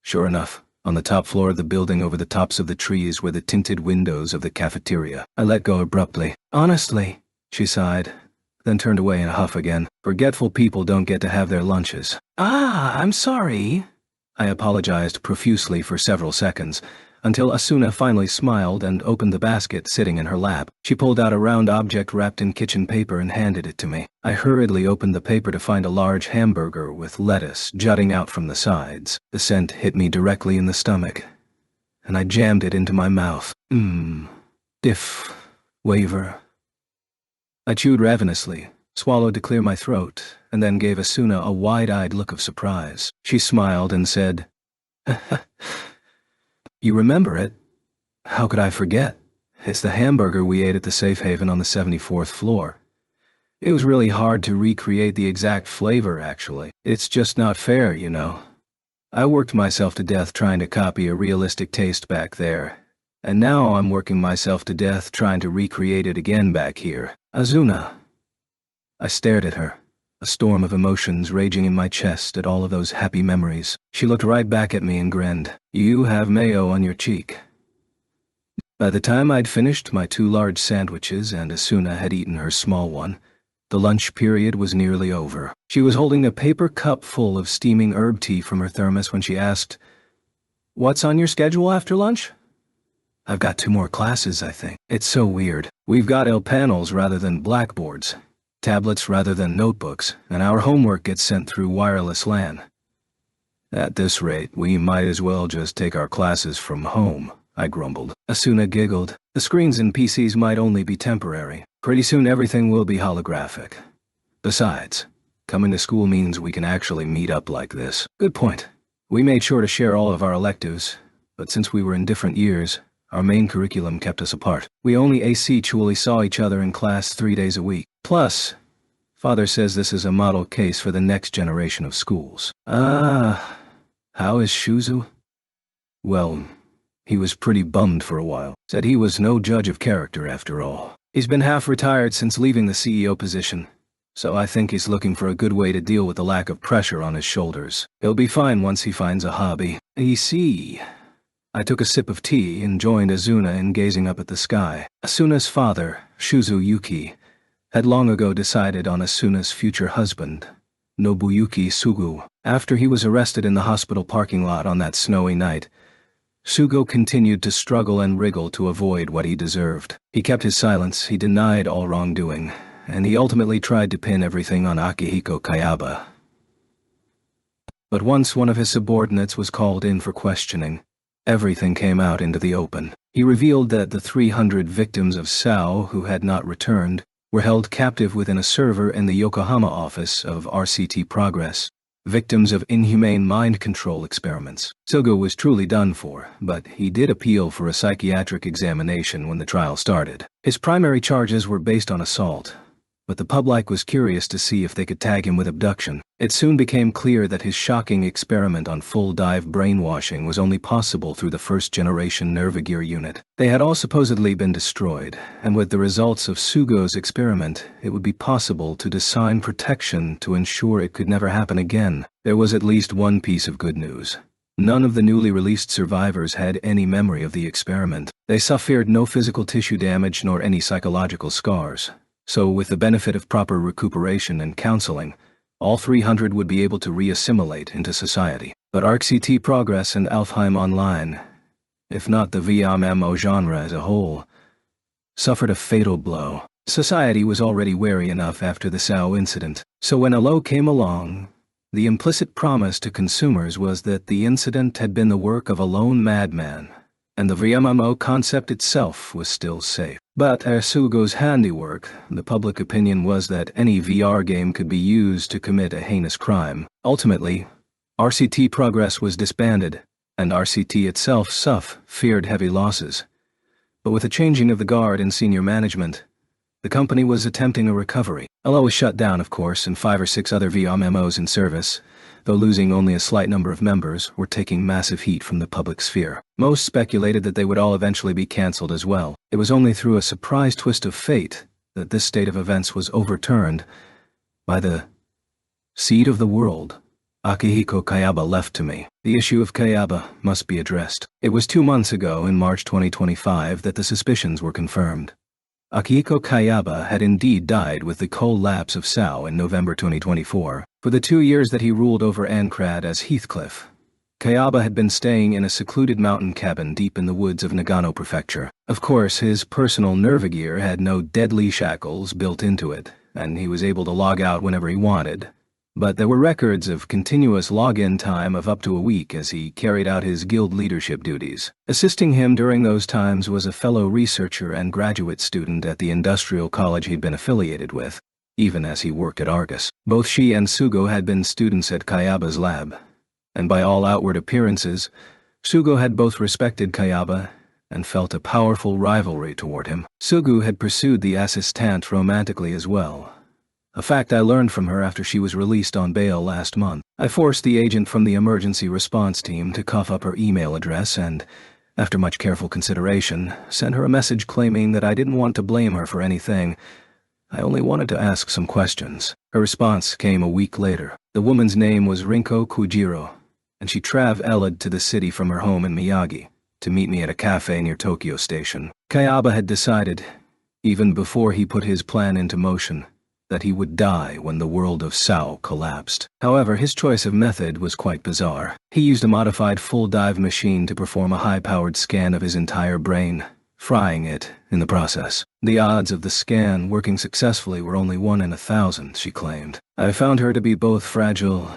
Sure enough, on the top floor of the building over the tops of the trees were the tinted windows of the cafeteria. I let go abruptly. "Honestly," she sighed, then turned away in a huff again. "Forgetful people don't get to have their lunches." I'm sorry." I apologized profusely for several seconds, until Asuna finally smiled and opened the basket sitting in her lap. She pulled out a round object wrapped in kitchen paper and handed it to me. I hurriedly opened the paper to find a large hamburger with lettuce jutting out from the sides. The scent hit me directly in the stomach, and I jammed it into my mouth. Diff. Waver. I chewed ravenously, swallowed to clear my throat, and then gave Asuna a wide-eyed look of surprise. She smiled and said, "You remember it? How could I forget? It's the hamburger we ate at the Safe Haven on the 74th floor. It was really hard to recreate the exact flavor, actually. It's just not fair, you know. I worked myself to death trying to copy a realistic taste back there, and now I'm working myself to death trying to recreate it again back here. Asuna." I stared at her, a storm of emotions raging in my chest at all of those happy memories. She looked right back at me and grinned. "You have mayo on your cheek." By the time I'd finished my 2 large sandwiches and Asuna had eaten her small one, the lunch period was nearly over. She was holding a paper cup full of steaming herb tea from her thermos when she asked, "What's on your schedule after lunch?" "I've got 2 more classes, I think. It's so weird. We've got L panels rather than blackboards, tablets rather than notebooks, and our homework gets sent through wireless LAN. At this rate, we might as well just take our classes from home," I grumbled. Asuna giggled. "The screens in PCs might only be temporary. Pretty soon everything will be holographic. Besides, coming to school means we can actually meet up like this." Good point. We made sure to share all of our electives, but since we were in different years, our main curriculum kept us apart. We only actually saw each other in class 3 days a week. Plus, Father says this is a model case for the next generation of schools. How is Shuzu? Well, he was pretty bummed for a while. Said he was no judge of character after all. He's been half retired since leaving the CEO position, so I think he's looking for a good way to deal with the lack of pressure on his shoulders. He'll be fine once he finds a hobby. I see. I took a sip of tea and joined Asuna in gazing up at the sky. Asuna's father, Shuzu Yuki, had long ago decided on Asuna's future husband, Nobuyuki Sugu. After he was arrested in the hospital parking lot on that snowy night, Sugo continued to struggle and wriggle to avoid what he deserved. He kept his silence, he denied all wrongdoing, and he ultimately tried to pin everything on Akihiko Kayaba. But once one of his subordinates was called in for questioning, everything came out into the open. He revealed that the 300 victims of Sao who had not returned were held captive within a server in the Yokohama office of RCT Progress, victims of inhumane mind control experiments. Sugo was truly done for, but he did appeal for a psychiatric examination when the trial started. His primary charges were based on assault, but the public was curious to see if they could tag him with abduction. It soon became clear that his shocking experiment on full-dive brainwashing was only possible through the first-generation Nervigear unit. They had all supposedly been destroyed, and with the results of Sugo's experiment, it would be possible to design protection to ensure it could never happen again. There was at least one piece of good news. None of the newly released survivors had any memory of the experiment. They suffered no physical tissue damage nor any psychological scars. So with the benefit of proper recuperation and counseling, all 300 would be able to re-assimilate into society. But RCT Progress and Alfheim Online, if not the VMMO genre as a whole, suffered a fatal blow. Society was already wary enough after the Sao incident, so when Alo came along, the implicit promise to consumers was that the incident had been the work of a lone madman, and the VMMO concept itself was still safe. But as Sugo's handiwork, the public opinion was that any VR game could be used to commit a heinous crime. Ultimately, RCT Progress was disbanded, and RCT itself feared heavy losses. But with the changing of the guard in senior management, the company was attempting a recovery. Alo was shut down, of course, and 5 or 6 other VMMOs in service, though losing only a slight number of members, were taking massive heat from the public sphere. Most speculated that they would all eventually be cancelled as well. It was only through a surprise twist of fate that this state of events was overturned by the seed of the world Akihiko Kayaba left to me. The issue of Kayaba must be addressed. It was 2 months ago, in March 2025, that the suspicions were confirmed. Akihiko Kayaba had indeed died with the collapse of Sao in November 2024. For the 2 years that he ruled over Ankrad as Heathcliff, Kayaba had been staying in a secluded mountain cabin deep in the woods of Nagano Prefecture. Of course, his personal Nervigear had no deadly shackles built into it, and he was able to log out whenever he wanted, but there were records of continuous login time of up to a week as he carried out his guild leadership duties. Assisting him during those times was a fellow researcher and graduate student at the industrial college he'd been affiliated with, even as he worked at Argus. Both she and Sugo had been students at Kayaba's lab, and by all outward appearances, Sugo had both respected Kayaba and felt a powerful rivalry toward him. Sugo had pursued the assistant romantically as well, a fact I learned from her after she was released on bail last month. I forced the agent from the emergency response team to cough up her email address and, after much careful consideration, sent her a message claiming that I didn't want to blame her for anything. I only wanted to ask some questions. Her response came a week later. The woman's name was Rinko Kujiro, and she traveled to the city from her home in Miyagi to meet me at a cafe near Tokyo Station. Kayaba had decided, even before he put his plan into motion, that he would die when the world of Sao collapsed. However, his choice of method was quite bizarre. He used a modified full-dive machine to perform a high-powered scan of his entire brain, frying it in the process. The odds of the scan working successfully were only 1 in 1,000, she claimed. I found her to be both fragile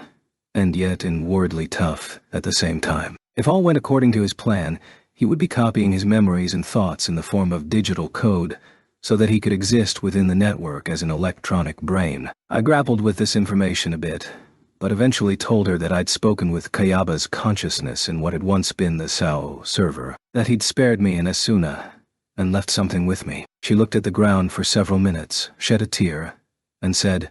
and yet inwardly tough at the same time. If all went according to his plan, he would be copying his memories and thoughts in the form of digital code so that he could exist within the network as an electronic brain. I grappled with this information a bit, but eventually told her that I'd spoken with Kayaba's consciousness in what had once been the Sao server, that he'd spared me in Asuna and left something with me. She looked at the ground for several minutes, shed a tear, and said,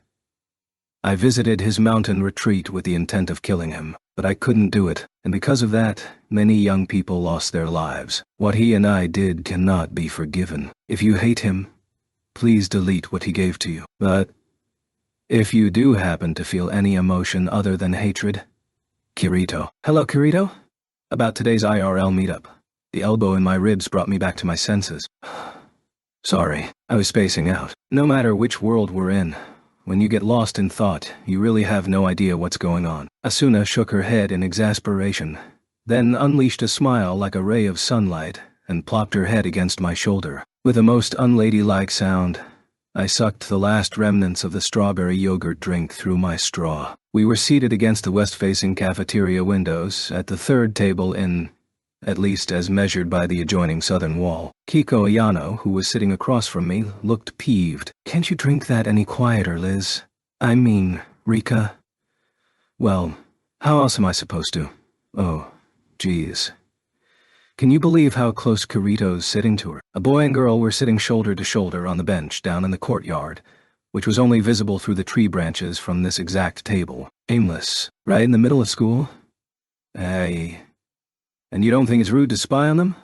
"I visited his mountain retreat with the intent of killing him, but I couldn't do it, and because of that, many young people lost their lives. What he and I did cannot be forgiven. If you hate him, please delete what he gave to you. But if you do happen to feel any emotion other than hatred, Kirito." Hello, Kirito? About today's IRL meetup. The elbow in my ribs brought me back to my senses. Sorry, I was spacing out. No matter which world we're in, when you get lost in thought, you really have no idea what's going on. Asuna shook her head in exasperation, then unleashed a smile like a ray of sunlight and plopped her head against my shoulder. With a most unladylike sound, I sucked the last remnants of the strawberry yogurt drink through my straw. We were seated against the west-facing cafeteria windows at the third table in, at least as measured by the adjoining southern wall. Kiko Ayano, who was sitting across from me, looked peeved. "Can't you drink that any quieter, Liz? I mean, Rika." "Well, how else am I supposed to? Oh, geez. Can you believe how close Kirito's sitting to her?" A boy and girl were sitting shoulder to shoulder on the bench down in the courtyard, which was only visible through the tree branches from this exact table. Aimless, right in the middle of school? Hey. And you don't think it's rude to spy on them?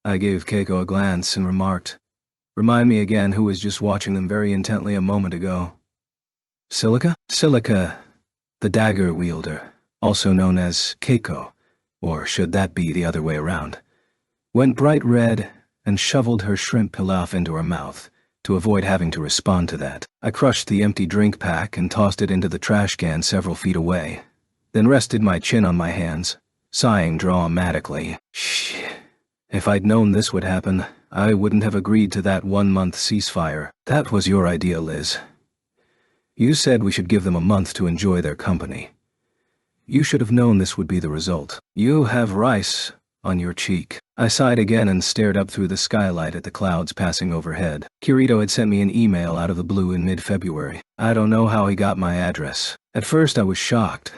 I gave Keiko a glance and remarked, "Remind me again who was just watching them very intently a moment ago." Silica? Silica, the dagger wielder, also known as Keiko, or should that be the other way around, went bright red and shoveled her shrimp pilaf into her mouth to avoid having to respond to that. I crushed the empty drink pack and tossed it into the trash can several feet away, then rested my chin on my hands, sighing dramatically. Shh. If I'd known this would happen, I wouldn't have agreed to that 1-month ceasefire. That was your idea, Liz. You said we should give them a month to enjoy their company. You should have known this would be the result. You have rice on your cheek. I sighed again and stared up through the skylight at the clouds passing overhead. Kirito had sent me an email out of the blue in mid-February. I don't know how he got my address. At first I was shocked,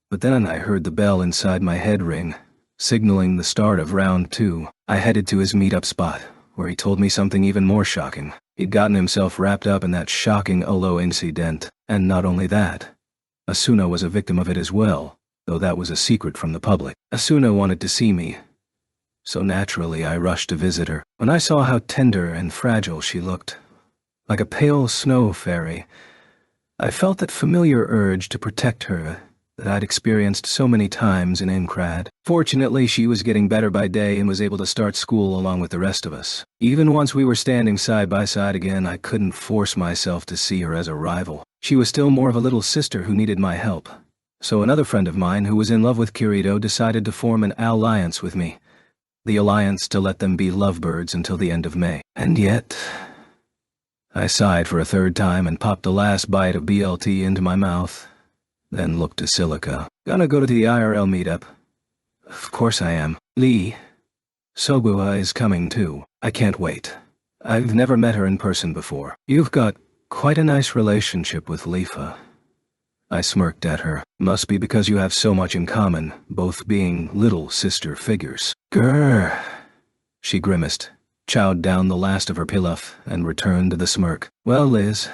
but then I heard the bell inside my head ring, signaling the start of round 2. I headed to his meetup spot, where he told me something even more shocking. He'd gotten himself wrapped up in that shocking Olo incident, and not only that, Asuna was a victim of it as well, though that was a secret from the public. Asuna wanted to see me, so naturally I rushed to visit her. When I saw how tender and fragile she looked, like a pale snow fairy, I felt that familiar urge to protect her that I'd experienced so many times in Incrad. Fortunately, she was getting better by day and was able to start school along with the rest of us. Even once we were standing side by side again, I couldn't force myself to see her as a rival. She was still more of a little sister who needed my help. So another friend of mine who was in love with Kirito decided to form an alliance with me. The alliance to let them be lovebirds until the end of May. And yet, I sighed for a third time and popped the last bite of BLT into my mouth then looked to Silica. Gonna go to the IRL meetup? Of course I am. Lee. Soguha is coming too. I can't wait. I've never met her in person before. You've got quite a nice relationship with Lifa. I smirked at her. Must be because you have so much in common, both being little sister figures. Grrr. She grimaced, chowed down the last of her pilaf, and returned to the smirk. Well, Liz,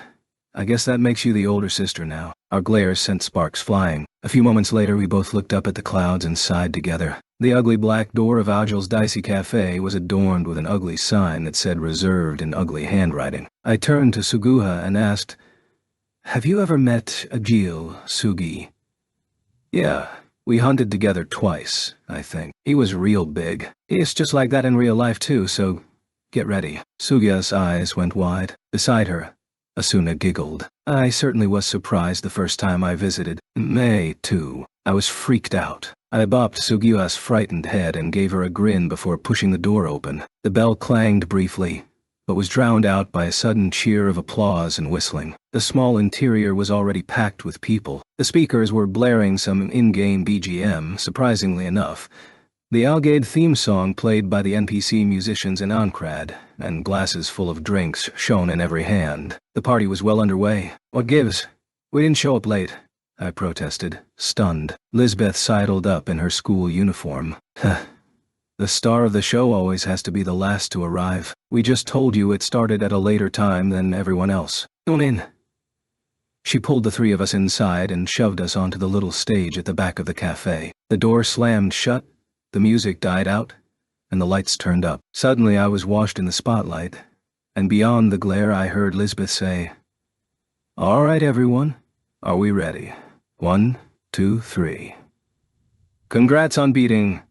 I guess that makes you the older sister now. Our glares sent sparks flying. A few moments later, we both looked up at the clouds and sighed together. The ugly black door of Agil's Dicey Cafe was adorned with an ugly sign that said reserved in ugly handwriting. I turned to Suguha and asked, have you ever met Agil, Sugi? Yeah, we hunted together twice, I think. He was real big. He is just like that in real life too, so get ready. Sugiha's eyes went wide. Beside her, Asuna giggled. I certainly was surprised the first time I visited. May, too. I was freaked out. I bopped Sugiha's frightened head and gave her a grin before pushing the door open. The bell clanged briefly, but was drowned out by a sudden cheer of applause and whistling. The small interior was already packed with people. The speakers were blaring some in-game BGM, surprisingly enough. The Algaid theme song played by the NPC musicians in Ancrad, and glasses full of drinks shone in every hand. The party was well underway. What gives? We didn't show up late, I protested, stunned. Lisbeth sidled up in her school uniform. The star of the show always has to be the last to arrive. We just told you it started at a later time than everyone else. Come in. She pulled the three of us inside and shoved us onto the little stage at the back of the cafe. The door slammed shut, the music died out, and the lights turned up. Suddenly I was washed in the spotlight, and beyond the glare I heard Lisbeth say, "All right, everyone, are we ready? 1, 2, 3. Congrats on beating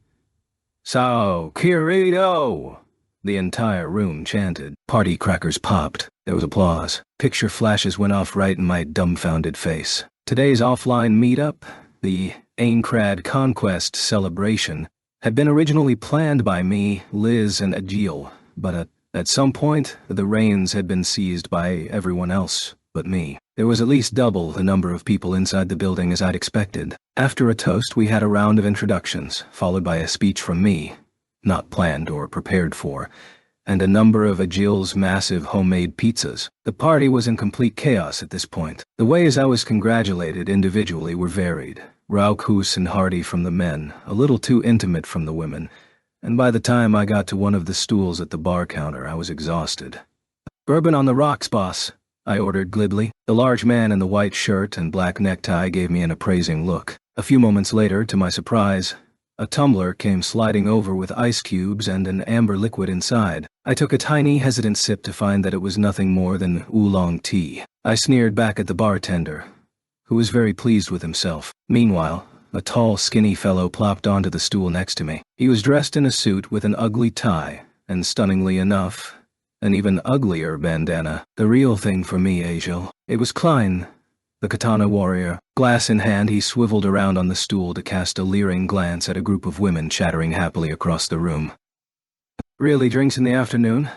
Sao Kirito!" The entire room chanted. Party crackers popped. There was applause. Picture flashes went off right in my dumbfounded face. Today's offline meetup, the Aincrad Conquest celebration, had been originally planned by me, Liz, and Agil, but at some point, the reins had been seized by everyone else but me. There was at least double the number of people inside the building as I'd expected. After a toast, we had a round of introductions, followed by a speech from me, not planned or prepared for, and a number of Agil's massive homemade pizzas. The party was in complete chaos at this point. The ways I was congratulated individually were varied. Raucous and hearty from the men, a little too intimate from the women, and by the time I got to one of the stools at the bar counter, I was exhausted. "Bourbon on the rocks, boss," I ordered glibly. The large man in the white shirt and black necktie gave me an appraising look. A few moments later, to my surprise, a tumbler came sliding over with ice cubes and an amber liquid inside. I took a tiny, hesitant sip to find that it was nothing more than oolong tea. I sneered back at the bartender, who was very pleased with himself. Meanwhile, a tall, skinny fellow plopped onto the stool next to me. He was dressed in a suit with an ugly tie, and stunningly enough, an even uglier bandana. The real thing for me, Agil. It was Klein, the katana warrior. Glass in hand, he swiveled around on the stool to cast a leering glance at a group of women chattering happily across the room. "Really, drinks in the afternoon?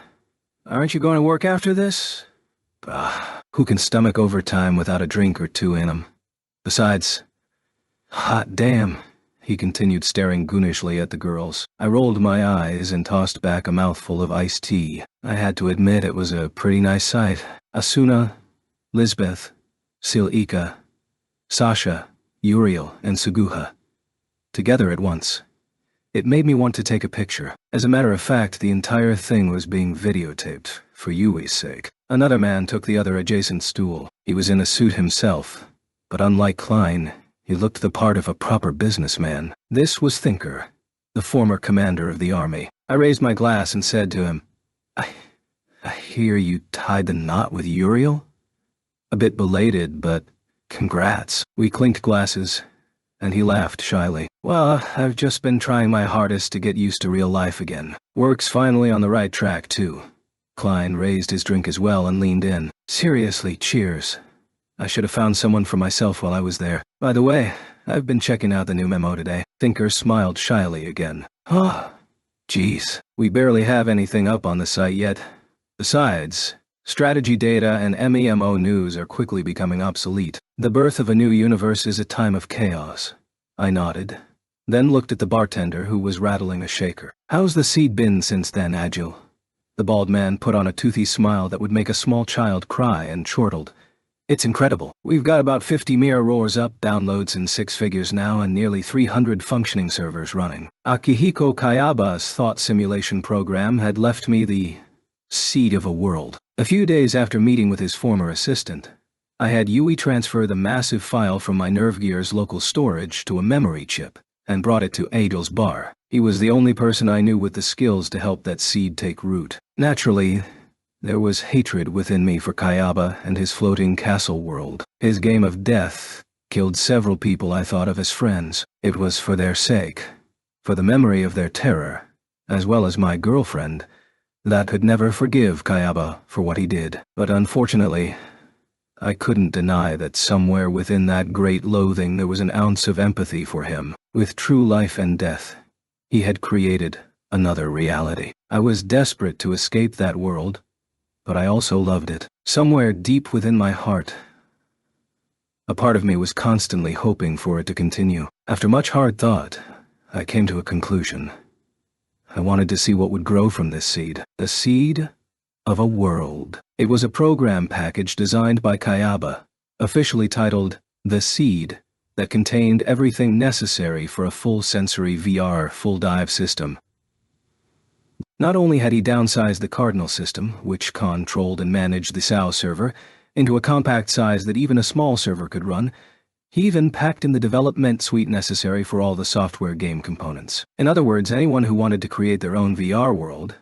Aren't you going to work after this?" Who can stomach overtime without a drink or two in 'em? Besides, hot damn, he continued, staring goonishly at the girls. I rolled my eyes and tossed back a mouthful of iced tea. I had to admit it was a pretty nice sight. Asuna, Lisbeth, Silika, Sasha, Uriel, and Suguha, together at once. It made me want to take a picture. As a matter of fact, the entire thing was being videotaped, for Yui's sake. Another man took the other adjacent stool. He was in a suit himself, but unlike Klein, he looked the part of a proper businessman. This was Thinker, the former commander of the army. I raised my glass and said to him, I hear you tied the knot with Uriel? A bit belated, but congrats." We clinked glasses, and he laughed shyly. "Well, I've just been trying my hardest to get used to real life again. Work's finally on the right track, too." Klein raised his drink as well and leaned in. "Seriously, cheers. I should have found someone for myself while I was there. By the way, I've been checking out the new memo today." Thinker smiled shyly again. "Oh, geez. We barely have anything up on the site yet. Besides, Strategy data and MMO news are quickly becoming obsolete. The birth of a new universe is a time of chaos. I nodded, then looked at the bartender who was rattling a shaker. How's the seed been since then, Agile? The bald man put on a toothy smile that would make a small child cry and chortled. It's incredible. We've got about 50 mirror roars up, downloads in 6 figures now, and nearly 300 functioning servers running. Akihiko Kayaba's thought simulation program had left me the seed of a world. A few days after meeting with his former assistant, I had Yui transfer the massive file from my NerveGear's local storage to a memory chip and brought it to Agel's bar. He was the only person I knew with the skills to help that seed take root. Naturally, there was hatred within me for Kayaba and his floating castle world. His game of death killed several people I thought of as friends. It was for their sake, for the memory of their terror, as well as my girlfriend, that could never forgive Kayaba for what he did. But unfortunately, I couldn't deny that somewhere within that great loathing there was an ounce of empathy for him. With true life and death, he had created another reality. I was desperate to escape that world, but I also loved it. Somewhere deep within my heart, a part of me was constantly hoping for it to continue. After much hard thought, I came to a conclusion. I wanted to see what would grow from this seed. The seed of a world. It was a program package designed by Kayaba, officially titled The Seed, that contained everything necessary for a full sensory VR full dive system. Not only had he downsized the Cardinal system, which controlled and managed the SAO server, into a compact size that even a small server could run, he even packed in the development suite necessary for all the software game components. In other words, anyone who wanted to create their own VR world,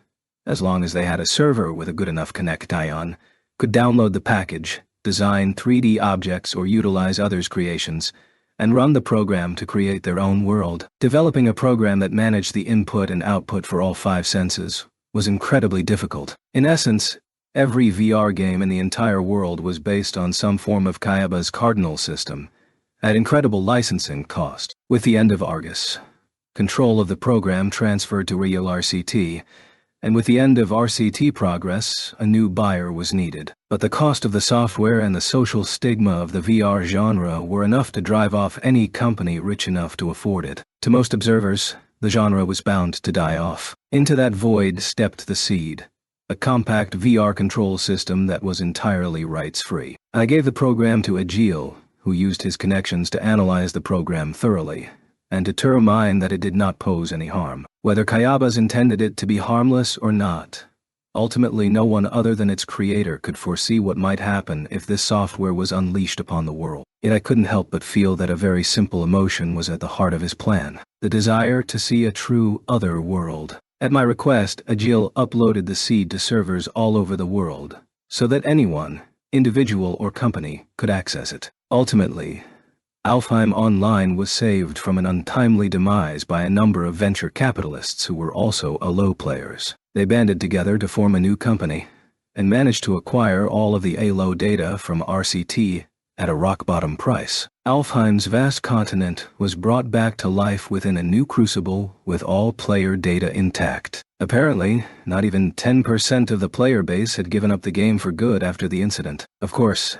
as long as they had a server with a good enough Kinect ion, could download the package, design 3D objects or utilize others' creations, and run the program to create their own world. Developing a program that managed the input and output for all 5 senses was incredibly difficult. In essence, every VR game in the entire world was based on some form of Kayaba's Cardinal system, at incredible licensing cost. With the end of Argus, control of the program transferred to Real RCT, and with the end of RCT progress, a new buyer was needed. But the cost of the software and the social stigma of the VR genre were enough to drive off any company rich enough to afford it. To most observers, the genre was bound to die off. Into that void stepped the seed, a compact VR control system that was entirely rights-free. I gave the program to Agile, who used his connections to analyze the program thoroughly, and determine that it did not pose any harm. Whether Kayaba's intended it to be harmless or not, ultimately no one other than its creator could foresee what might happen if this software was unleashed upon the world. Yet I couldn't help but feel that a very simple emotion was at the heart of his plan, the desire to see a true other world. At my request, Agile uploaded the seed to servers all over the world, so that anyone, individual or company, could access it. Ultimately, Alfheim Online was saved from an untimely demise by a number of venture capitalists who were also Alo players. They banded together to form a new company, and managed to acquire all of the Alo data from RCT at a rock-bottom price. Alfheim's vast continent was brought back to life within a new crucible with all player data intact. Apparently, not even 10% of the player base had given up the game for good after the incident. Of course,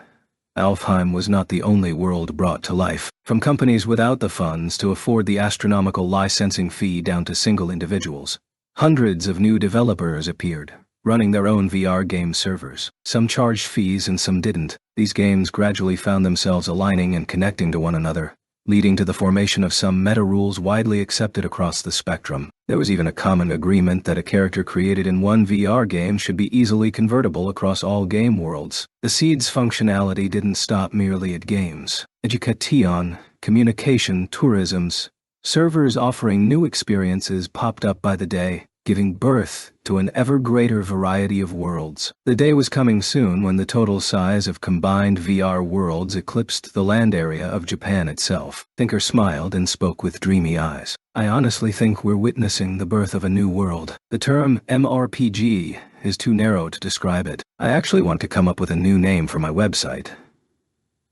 Alfheim was not the only world brought to life. From companies without the funds to afford the astronomical licensing fee down to single individuals, hundreds of new developers appeared, running their own VR game servers. Some charged fees and some didn't. These games gradually found themselves aligning and connecting to one another, leading to the formation of some meta rules widely accepted across the spectrum. There was even a common agreement that a character created in one VR game should be easily convertible across all game worlds. The seed's functionality didn't stop merely at games. Education, communication, tourisms, servers offering new experiences popped up by the day, giving birth to an ever greater variety of worlds. The day was coming soon when the total size of combined VR worlds eclipsed the land area of Japan itself. Thinker smiled and spoke with dreamy eyes. I honestly think we're witnessing the birth of a new world. The term MRPG is too narrow to describe it. I actually want to come up with a new name for my website,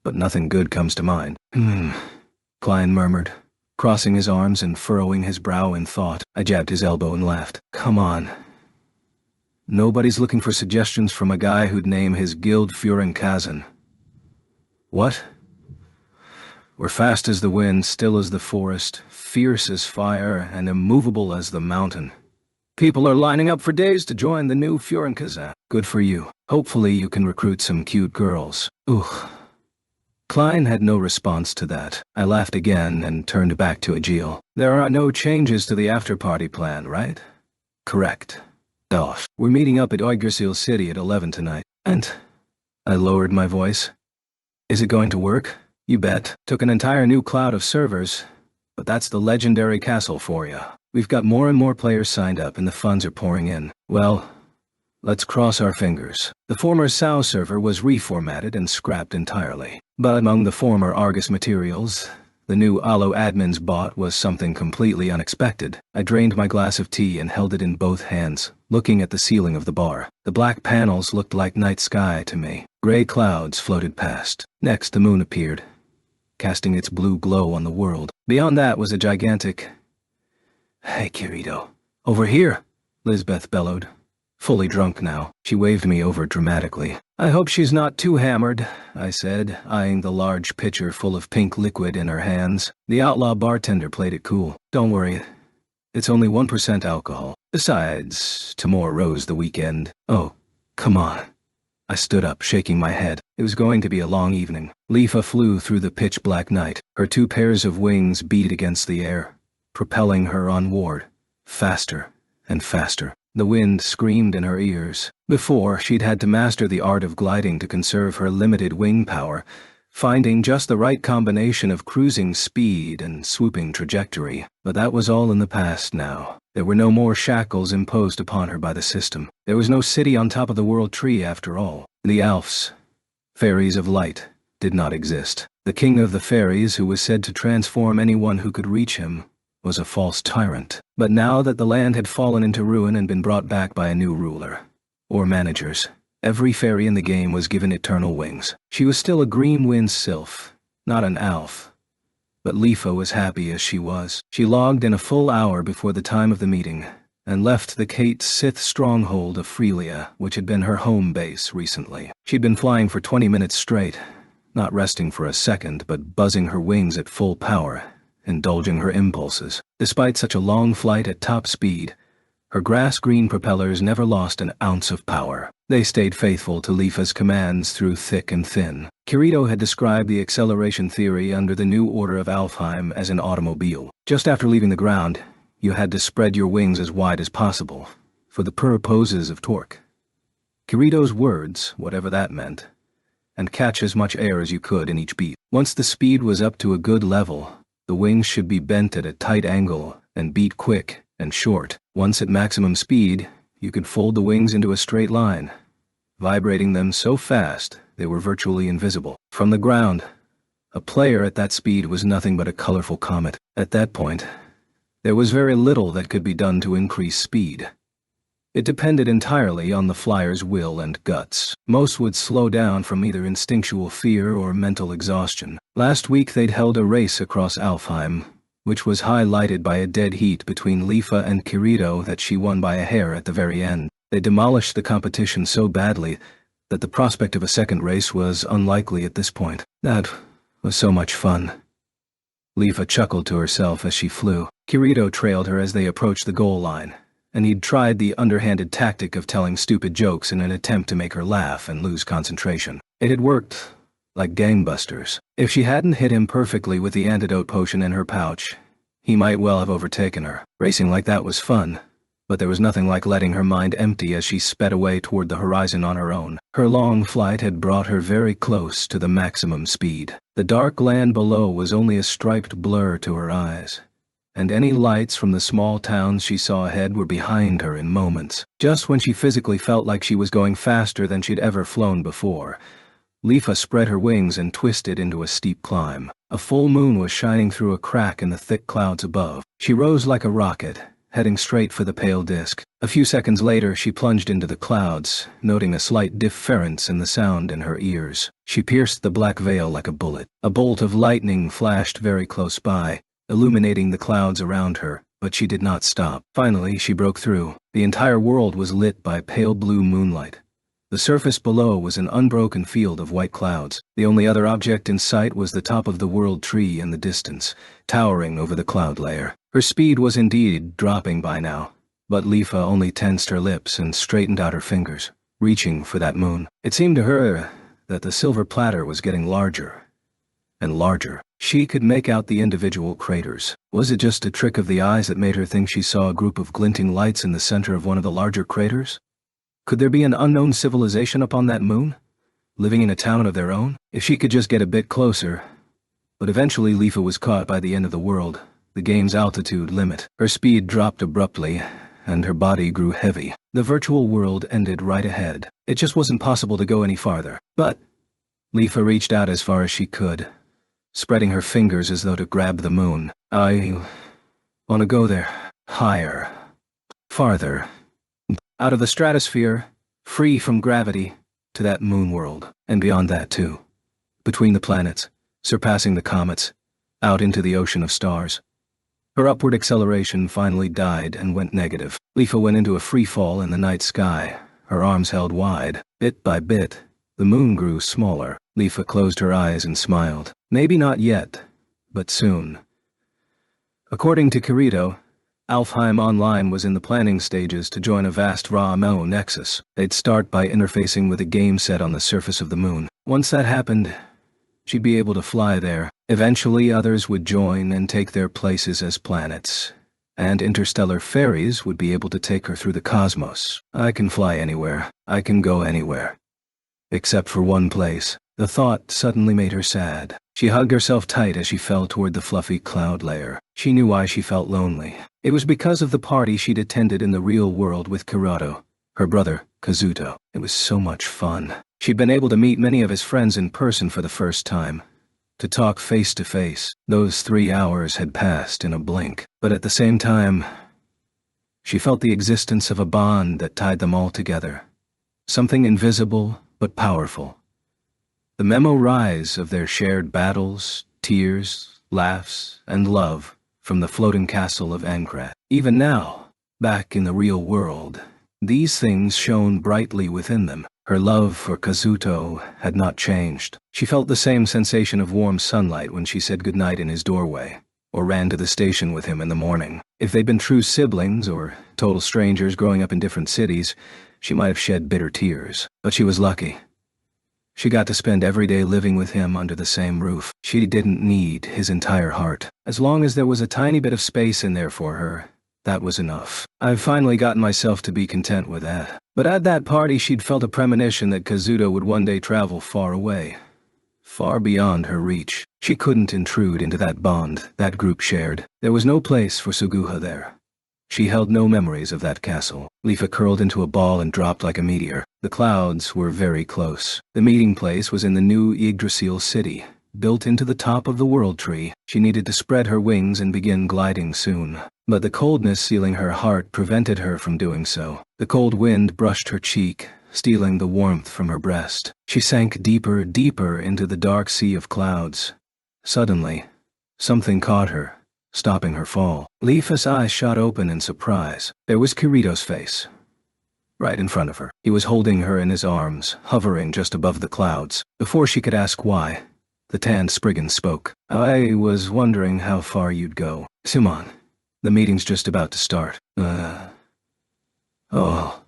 but nothing good comes to mind. Klein murmured, crossing his arms and furrowing his brow in thought. I jabbed his elbow and laughed. Come on. Nobody's looking for suggestions from a guy who'd name his guild Führenkazan. What? We're fast as the wind, still as the forest, fierce as fire, and immovable as the mountain. People are lining up for days to join the new Führenkazan. Good for you. Hopefully you can recruit some cute girls. Ugh. Klein had no response to that. I laughed again and turned back to Agil. There are no changes to the after-party plan, right? Correct. Off. We're meeting up at Yggdrasil City at 11 tonight. And? I lowered my voice. Is it going to work? You bet. Took an entire new cloud of servers. But that's the legendary castle for you. We've got more and more players signed up and the funds are pouring in. Well, let's cross our fingers. The former SAO server was reformatted and scrapped entirely. But among the former Argus materials, the new Allo admin's bot was something completely unexpected. I drained my glass of tea and held it in both hands, looking at the ceiling of the bar. The black panels looked like night sky to me. Gray clouds floated past. Next, the moon appeared, casting its blue glow on the world. Beyond that was a gigantic... Hey, Kirito. Over here, Lisbeth bellowed. Fully drunk now, she waved me over dramatically. I hope she's not too hammered, I said, eyeing the large pitcher full of pink liquid in her hands. The outlaw bartender played it cool. Don't worry, it's only 1% alcohol. Besides, tomorrow's the weekend. Oh, come on. I stood up, shaking my head. It was going to be a long evening. Leafa flew through the pitch-black night. Her 2 pairs of wings beat against the air, propelling her onward, faster and faster. The wind screamed in her ears. Before, she'd had to master the art of gliding to conserve her limited wing power, finding just the right combination of cruising speed and swooping trajectory. But that was all in the past now. There were no more shackles imposed upon her by the system. There was no city on top of the world tree after all. The Alfs, fairies of light, did not exist. The king of the fairies, who was said to transform anyone who could reach him, was a false tyrant. But now that the land had fallen into ruin and been brought back by a new ruler, or managers, every fairy in the game was given eternal wings. She was still a green wind sylph, not an Alf. But Leafa was happy as she was. She logged in a full hour before the time of the meeting, and left the Kate Sith stronghold of Freelia, which had been her home base recently. She'd been flying for 20 minutes straight, not resting for a second, but buzzing her wings at full power, indulging her impulses. Despite such a long flight at top speed, her grass-green propellers never lost an ounce of power. They stayed faithful to Leafa's commands through thick and thin. Kirito had described the acceleration theory under the new order of Alfheim as an automobile. Just after leaving the ground, you had to spread your wings as wide as possible, for the purposes of torque. Kirito's words, whatever that meant, and catch as much air as you could in each beat. Once the speed was up to a good level, the wings should be bent at a tight angle and beat quick and short. Once at maximum speed, you could fold the wings into a straight line, vibrating them so fast they were virtually invisible. From the ground, a player at that speed was nothing but a colorful comet. At that point, there was very little that could be done to increase speed. It depended entirely on the flyer's will and guts. Most would slow down from either instinctual fear or mental exhaustion. Last week they'd held a race across Alfheim, which was highlighted by a dead heat between Leafa and Kirito that she won by a hair at the very end. They demolished the competition so badly that the prospect of a second race was unlikely at this point. That was so much fun. Leafa chuckled to herself as she flew. Kirito trailed her as they approached the goal line, and he'd tried the underhanded tactic of telling stupid jokes in an attempt to make her laugh and lose concentration. It had worked like gangbusters. If she hadn't hit him perfectly with the antidote potion in her pouch, he might well have overtaken her. Racing like that was fun, but there was nothing like letting her mind empty as she sped away toward the horizon on her own. Her long flight had brought her very close to the maximum speed. The dark land below was only a striped blur to her eyes, and any lights from the small towns she saw ahead were behind her in moments. Just when she physically felt like she was going faster than she'd ever flown before, Leafa spread her wings and twisted into a steep climb. A full moon was shining through a crack in the thick clouds above. She rose like a rocket, heading straight for the pale disk. A few seconds later, she plunged into the clouds, noting a slight difference in the sound in her ears. She pierced the black veil like a bullet. A bolt of lightning flashed very close by, illuminating the clouds around her, But she did not stop. Finally, she broke through. The entire world was lit by pale blue moonlight. The surface below was an unbroken field of white clouds. The only other object in sight was the top of the world tree in the distance, towering over the cloud layer. Her speed was indeed dropping by now, but Leafa only tensed her lips and straightened out her fingers, reaching for that moon. It seemed to her that the silver platter was getting larger and larger. She could make out the individual craters. Was it just a trick of the eyes that made her think she saw a group of glinting lights in the center of one of the larger craters? Could there be an unknown civilization upon that moon, living in a town of their own? If she could just get a bit closer. But eventually Leafa was caught by the end of the world, the game's altitude limit. Her speed dropped abruptly, and her body grew heavy. The virtual world ended right ahead. It just wasn't possible to go any farther. But Leafa reached out as far as she could, spreading her fingers as though to grab the moon. I want to go there. Higher. Farther. Out of the stratosphere, free from gravity, to that moon world, and beyond that too. Between the planets, surpassing the comets, out into the ocean of stars. Her upward acceleration finally died and went negative. Leafa went into a free fall in the night sky, her arms held wide. Bit by bit, the moon grew smaller. Leafa closed her eyes and smiled. Maybe not yet, but soon. According to Kirito, Alfheim Online was in the planning stages to join a vast Ra-Mo nexus. They'd start by interfacing with a game set on the surface of the moon. Once that happened, she'd be able to fly there. Eventually others would join and take their places as planets, and interstellar ferries would be able to take her through the cosmos. I can fly anywhere. I can go anywhere. Except for one place. The thought suddenly made her sad. She hugged herself tight as she fell toward the fluffy cloud layer. She knew why she felt lonely. It was because of the party she'd attended in the real world with Kirito, her brother, Kazuto. It was so much fun. She'd been able to meet many of his friends in person for the first time, to talk face to face. Those 3 hours had passed in a blink, but at the same time, she felt the existence of a bond that tied them all together. Something invisible but powerful. The memories of their shared battles, tears, laughs, and love from the floating castle of Ankrat. Even now, back in the real world, these things shone brightly within them. Her love for Kazuto had not changed. She felt the same sensation of warm sunlight when she said goodnight in his doorway, or ran to the station with him in the morning. If they'd been true siblings or total strangers growing up in different cities, she might have shed bitter tears. But she was lucky. She got to spend every day living with him under the same roof. She didn't need his entire heart. As long as there was a tiny bit of space in there for her, that was enough. I've finally gotten myself to be content with that. But at that party she'd felt a premonition that Kazuto would one day travel far away, far beyond her reach. She couldn't intrude into that bond that group shared. There was no place for Suguha there. She held no memories of that castle. Leafa curled into a ball and dropped like a meteor. The clouds were very close. The meeting place was in the new Yggdrasil city, built into the top of the world tree. She needed to spread her wings and begin gliding soon. But the coldness sealing her heart prevented her from doing so. The cold wind brushed her cheek, stealing the warmth from her breast. She sank deeper, deeper into the dark sea of clouds. Suddenly, something caught her, stopping her fall. Leafa's eyes shot open in surprise. There was Kirito's face, right in front of her. He was holding her in his arms, hovering just above the clouds. Before she could ask why, the tanned Spriggan spoke. I was wondering how far you'd go. Simon, the meeting's just about to start. Oh.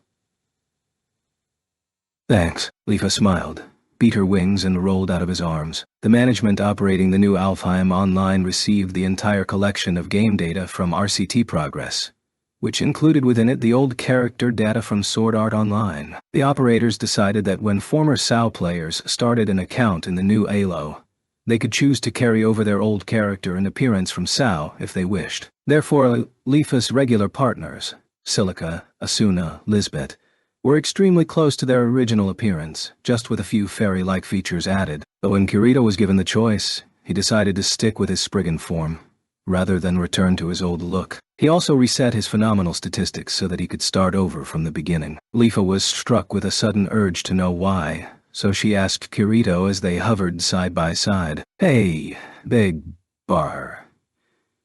Thanks. Leafa smiled, beat her wings and rolled out of his arms. The management operating the new Alfheim Online received the entire collection of game data from RCT Progress, which included within it the old character data from Sword Art Online. The operators decided that when former SAO players started an account in the new ALO, they could choose to carry over their old character and appearance from SAO if they wished. Therefore, Leafa's regular partners, Silica, Asuna, Lisbeth, were extremely close to their original appearance, just with a few fairy-like features added. But when Kirito was given the choice, he decided to stick with his Spriggan form, rather than return to his old look. He also reset his phenomenal statistics so that he could start over from the beginning. Leafa was struck with a sudden urge to know why, so she asked Kirito as they hovered side by side. Hey, big bar.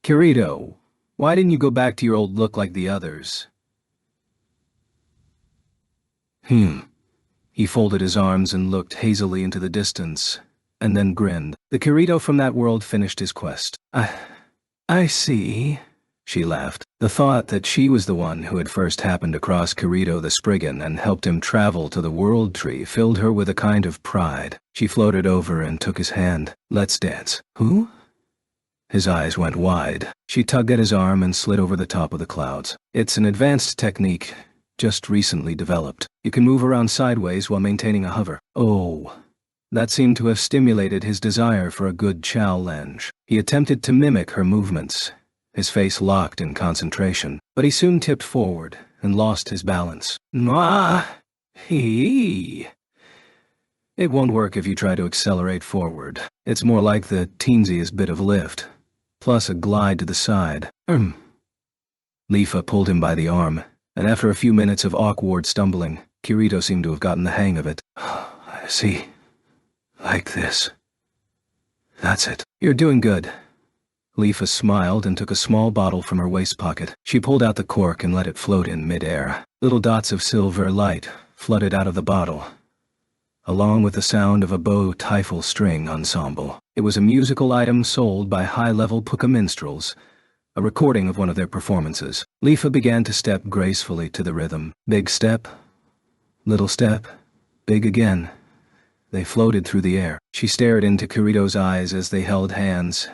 Kirito, Why didn't you go back to your old look like the others? He folded his arms and looked hazily into the distance, and then grinned. The Kirito from that world finished his quest. I see, she laughed. The thought that she was the one who had first happened across Kirito the Spriggan and helped him travel to the World Tree filled her with a kind of pride. She floated over and took his hand. Let's dance. Who? His eyes went wide. She tugged at his arm and slid over the top of the clouds. It's an advanced technique, just recently developed. You can move around sideways while maintaining a hover. Oh. That seemed to have stimulated his desire for a good challenge. He attempted to mimic her movements, his face locked in concentration, but he soon tipped forward and lost his balance. It won't work if you try to accelerate forward. It's more like the teensiest bit of lift, plus a glide to the side. Leafa pulled him by the arm, and after a few minutes of awkward stumbling, Kirito seemed to have gotten the hang of it. I see. Like this. That's it. You're doing good. Leafa smiled and took a small bottle from her waist pocket. She pulled out the cork and let it float in midair. Little dots of silver light flooded out of the bottle, along with the sound of a bow Teufel string ensemble. It was a musical item sold by high-level puka minstrels, a recording of one of their performances. Leafa began to step gracefully to the rhythm. Big step, little step, big again. They floated through the air. She stared into Kirito's eyes as they held hands,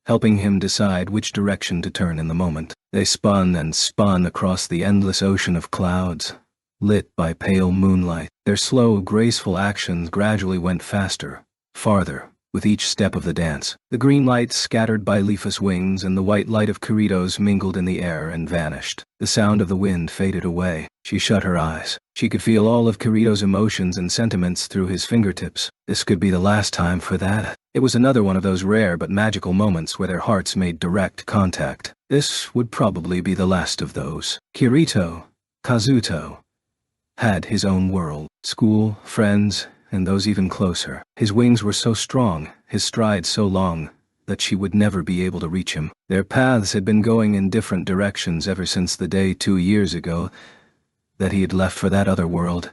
helping him decide which direction to turn in the moment. They spun and spun across the endless ocean of clouds, lit by pale moonlight. Their slow, graceful actions gradually went faster, farther, with each step of the dance. The green light scattered by Leafa's wings and the white light of Kirito's mingled in the air and vanished. The sound of the wind faded away. She shut her eyes. She could feel all of Kirito's emotions and sentiments through his fingertips. This could be the last time for that. It was another one of those rare but magical moments where their hearts made direct contact. This would probably be the last of those. Kirito, Kazuto, had his own world. School, friends, and those even closer. His wings were so strong, his stride so long, that she would never be able to reach him. Their paths had been going in different directions ever since the day 2 years ago that he had left for that other world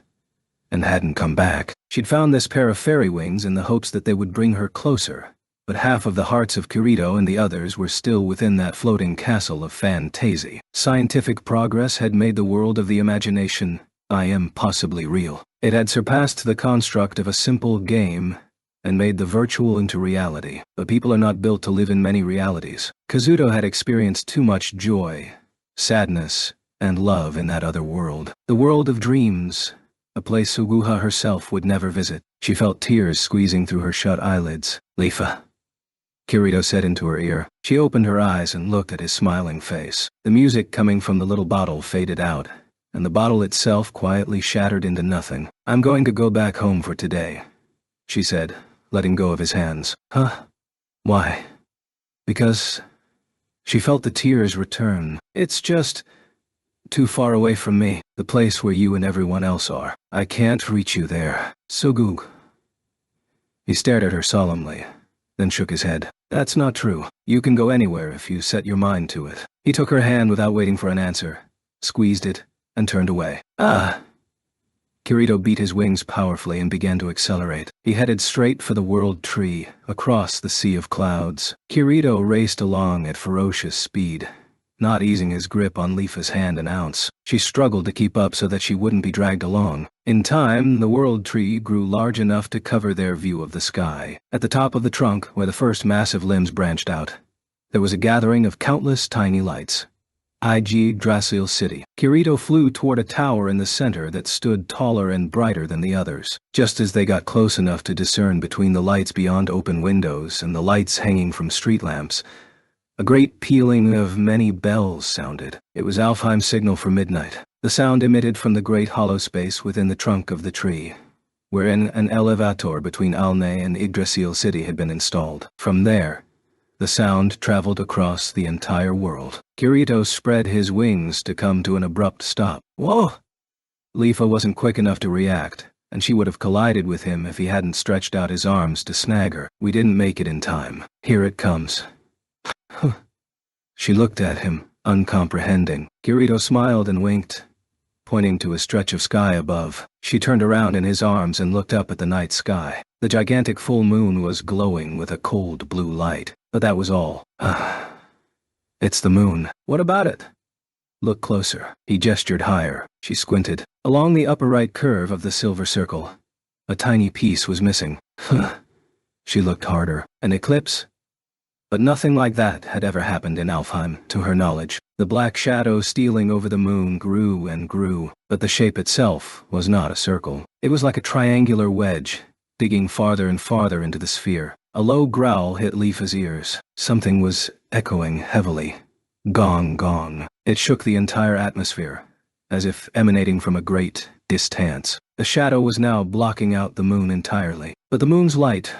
and hadn't come back. She'd found this pair of fairy wings in the hopes that they would bring her closer, but half of the hearts of Kirito and the others were still within that floating castle of Fantasy. Scientific progress had made the world of the imagination impossibly real. It had surpassed the construct of a simple game and made the virtual into reality. But people are not built to live in many realities. Kazuto had experienced too much joy, sadness, and love in that other world. The world of dreams, a place Suguha herself would never visit. She felt tears squeezing through her shut eyelids. Leafa, Kirito said into her ear. She opened her eyes and looked at his smiling face. The music coming from the little bottle faded out, and the bottle itself quietly shattered into nothing. I'm going to go back home for today, she said, letting go of his hands. Huh? Why? Because she felt the tears return. It's just too far away from me, the place where you and everyone else are. I can't reach you there. Sugug. He stared at her solemnly, then shook his head. That's not true. You can go anywhere if you set your mind to it. He took her hand without waiting for an answer, squeezed it, and turned away. Kirito beat his wings powerfully and began to accelerate. He headed straight for the World Tree, across the sea of clouds. Kirito raced along at ferocious speed, not easing his grip on Leafa's hand an ounce. She struggled to keep up so that she wouldn't be dragged along. In time, the World Tree grew large enough to cover their view of the sky. At the top of the trunk, where the first massive limbs branched out, there was a gathering of countless tiny lights. Yggdrasil City. Kirito flew toward a tower in the center that stood taller and brighter than the others. Just as they got close enough to discern between the lights beyond open windows and the lights hanging from street lamps, a great pealing of many bells sounded. It was Alfheim's signal for midnight. The sound emitted from the great hollow space within the trunk of the tree, wherein an elevator between Alnay and Yggdrasil City had been installed. From there, the sound traveled across the entire world. Kirito spread his wings to come to an abrupt stop. Whoa! Leafa wasn't quick enough to react, and she would have collided with him if he hadn't stretched out his arms to snag her. We didn't make it in time. Here it comes. She looked at him, uncomprehending. Kirito smiled and winked, pointing to a stretch of sky above. She turned around in his arms and looked up at the night sky. The gigantic full moon was glowing with a cold blue light, but that was all. It's the moon. What about it? Look closer. He gestured higher. She squinted. Along the upper right curve of the silver circle, a tiny piece was missing. She looked harder. An eclipse? But nothing like that had ever happened in Alfheim, to her knowledge. The black shadow stealing over the moon grew and grew, but the shape itself was not a circle. It was like a triangular wedge, digging farther and farther into the sphere. A low growl hit Lifa's ears. Something was echoing heavily. Gong, gong. It shook the entire atmosphere, as if emanating from a great distance. The shadow was now blocking out the moon entirely, but the moon's light,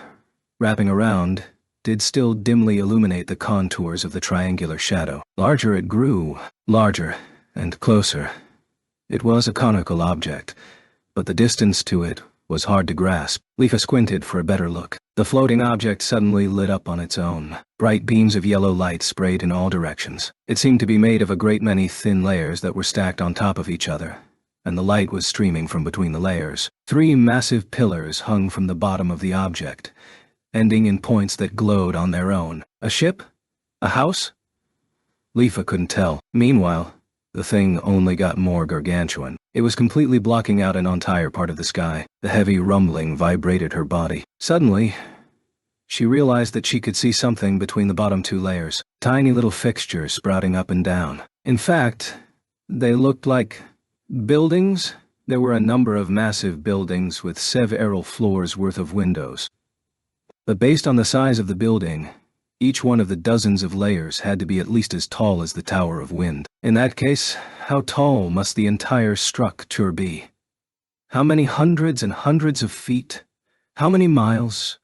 wrapping around, did still dimly illuminate the contours of the triangular shadow. Larger it grew, larger and closer. It was a conical object, but the distance to it was hard to grasp. Lifa squinted for a better look. The floating object suddenly lit up on its own. Bright beams of yellow light sprayed in all directions. It seemed to be made of a great many thin layers that were stacked on top of each other, and the light was streaming from between the layers. 3 massive pillars hung from the bottom of the object, ending in points that glowed on their own. A ship? A house? Lifa couldn't tell. Meanwhile, the thing only got more gargantuan. It was completely blocking out an entire part of the sky. The heavy rumbling vibrated her body. Suddenly, she realized that she could see something between the bottom 2 layers. Tiny little fixtures sprouting up and down. In fact, they looked like buildings. There were a number of massive buildings with several floors worth of windows. But based on the size of the building, each one of the dozens of layers had to be at least as tall as the Tower of Wind. In that case, how tall must the entire structure be? How many hundreds and hundreds of feet? How many miles?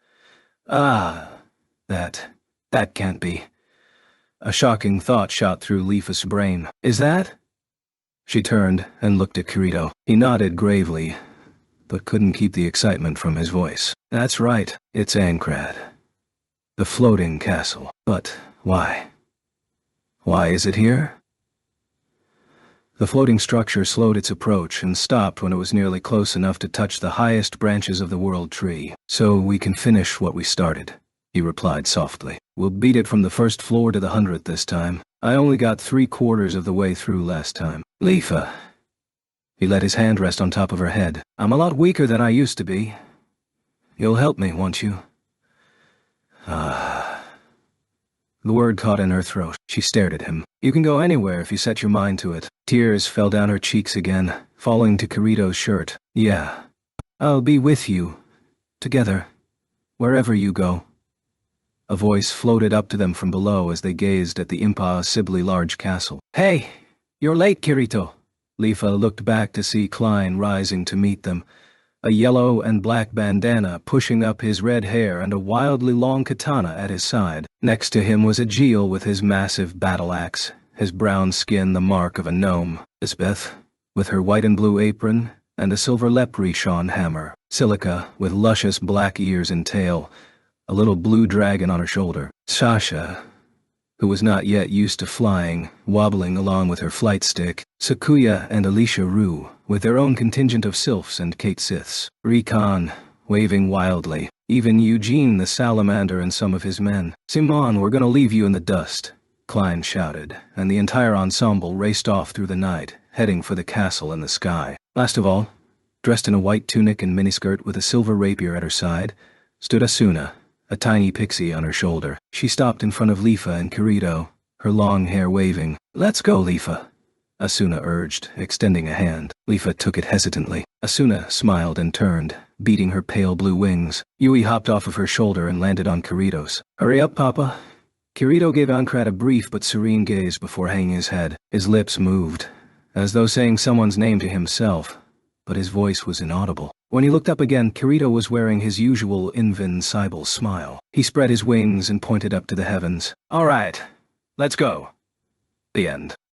That can't be. A shocking thought shot through Lifa's brain. Is that? She turned and looked at Kirito. He nodded gravely, but couldn't keep the excitement from his voice. That's right, it's Aincrad. The floating castle. But why? Why is it here? The floating structure slowed its approach and stopped when it was nearly close enough to touch the highest branches of the World Tree. So we can finish what we started, he replied softly. We'll beat it from the first floor to the 100th this time. I only got 3/4 of the way through last time. Lifa. He let his hand rest on top of her head. I'm a lot weaker than I used to be. You'll help me, won't you? The word caught in her throat. She stared at him. You can go anywhere if you set your mind to it. Tears fell down her cheeks again, falling to Kirito's shirt. Yeah. I'll be with you. Together. Wherever you go. A voice floated up to them from below as they gazed at the impossibly large castle. Hey! You're late, Kirito. Lifa looked back to see Klein rising to meet them, a yellow and black bandana pushing up his red hair and a wildly long katana at his side. Next to him was Ajeal with his massive battle axe, his brown skin the mark of a gnome. Isbeth, with her white and blue apron and a silver leprechaun hammer. Silica, with luscious black ears and tail, a little blue dragon on her shoulder. Sasha, who was not yet used to flying, wobbling along with her flight stick. Sakuya and Alicia Rue, with their own contingent of sylphs and Kate Siths. Rikan, waving wildly. Even Eugene the salamander and some of his men. Simon, we're gonna leave you in the dust, Klein shouted, and the entire ensemble raced off through the night, heading for the castle in the sky. Last of all, dressed in a white tunic and miniskirt with a silver rapier at her side, stood Asuna, a tiny pixie on her shoulder. She stopped in front of Lifa and Kirito, her long hair waving. Let's go, Lifa, Asuna urged, extending a hand. Lifa took it hesitantly. Asuna smiled and turned, beating her pale blue wings. Yui hopped off of her shoulder and landed on Kirito's. Hurry up, Papa. Kirito gave Aincrad a brief but serene gaze before hanging his head. His lips moved, as though saying someone's name to himself, but his voice was inaudible. When he looked up again, Kirito was wearing his usual invincible smile. He spread his wings and pointed up to the heavens. All right, let's go. The end.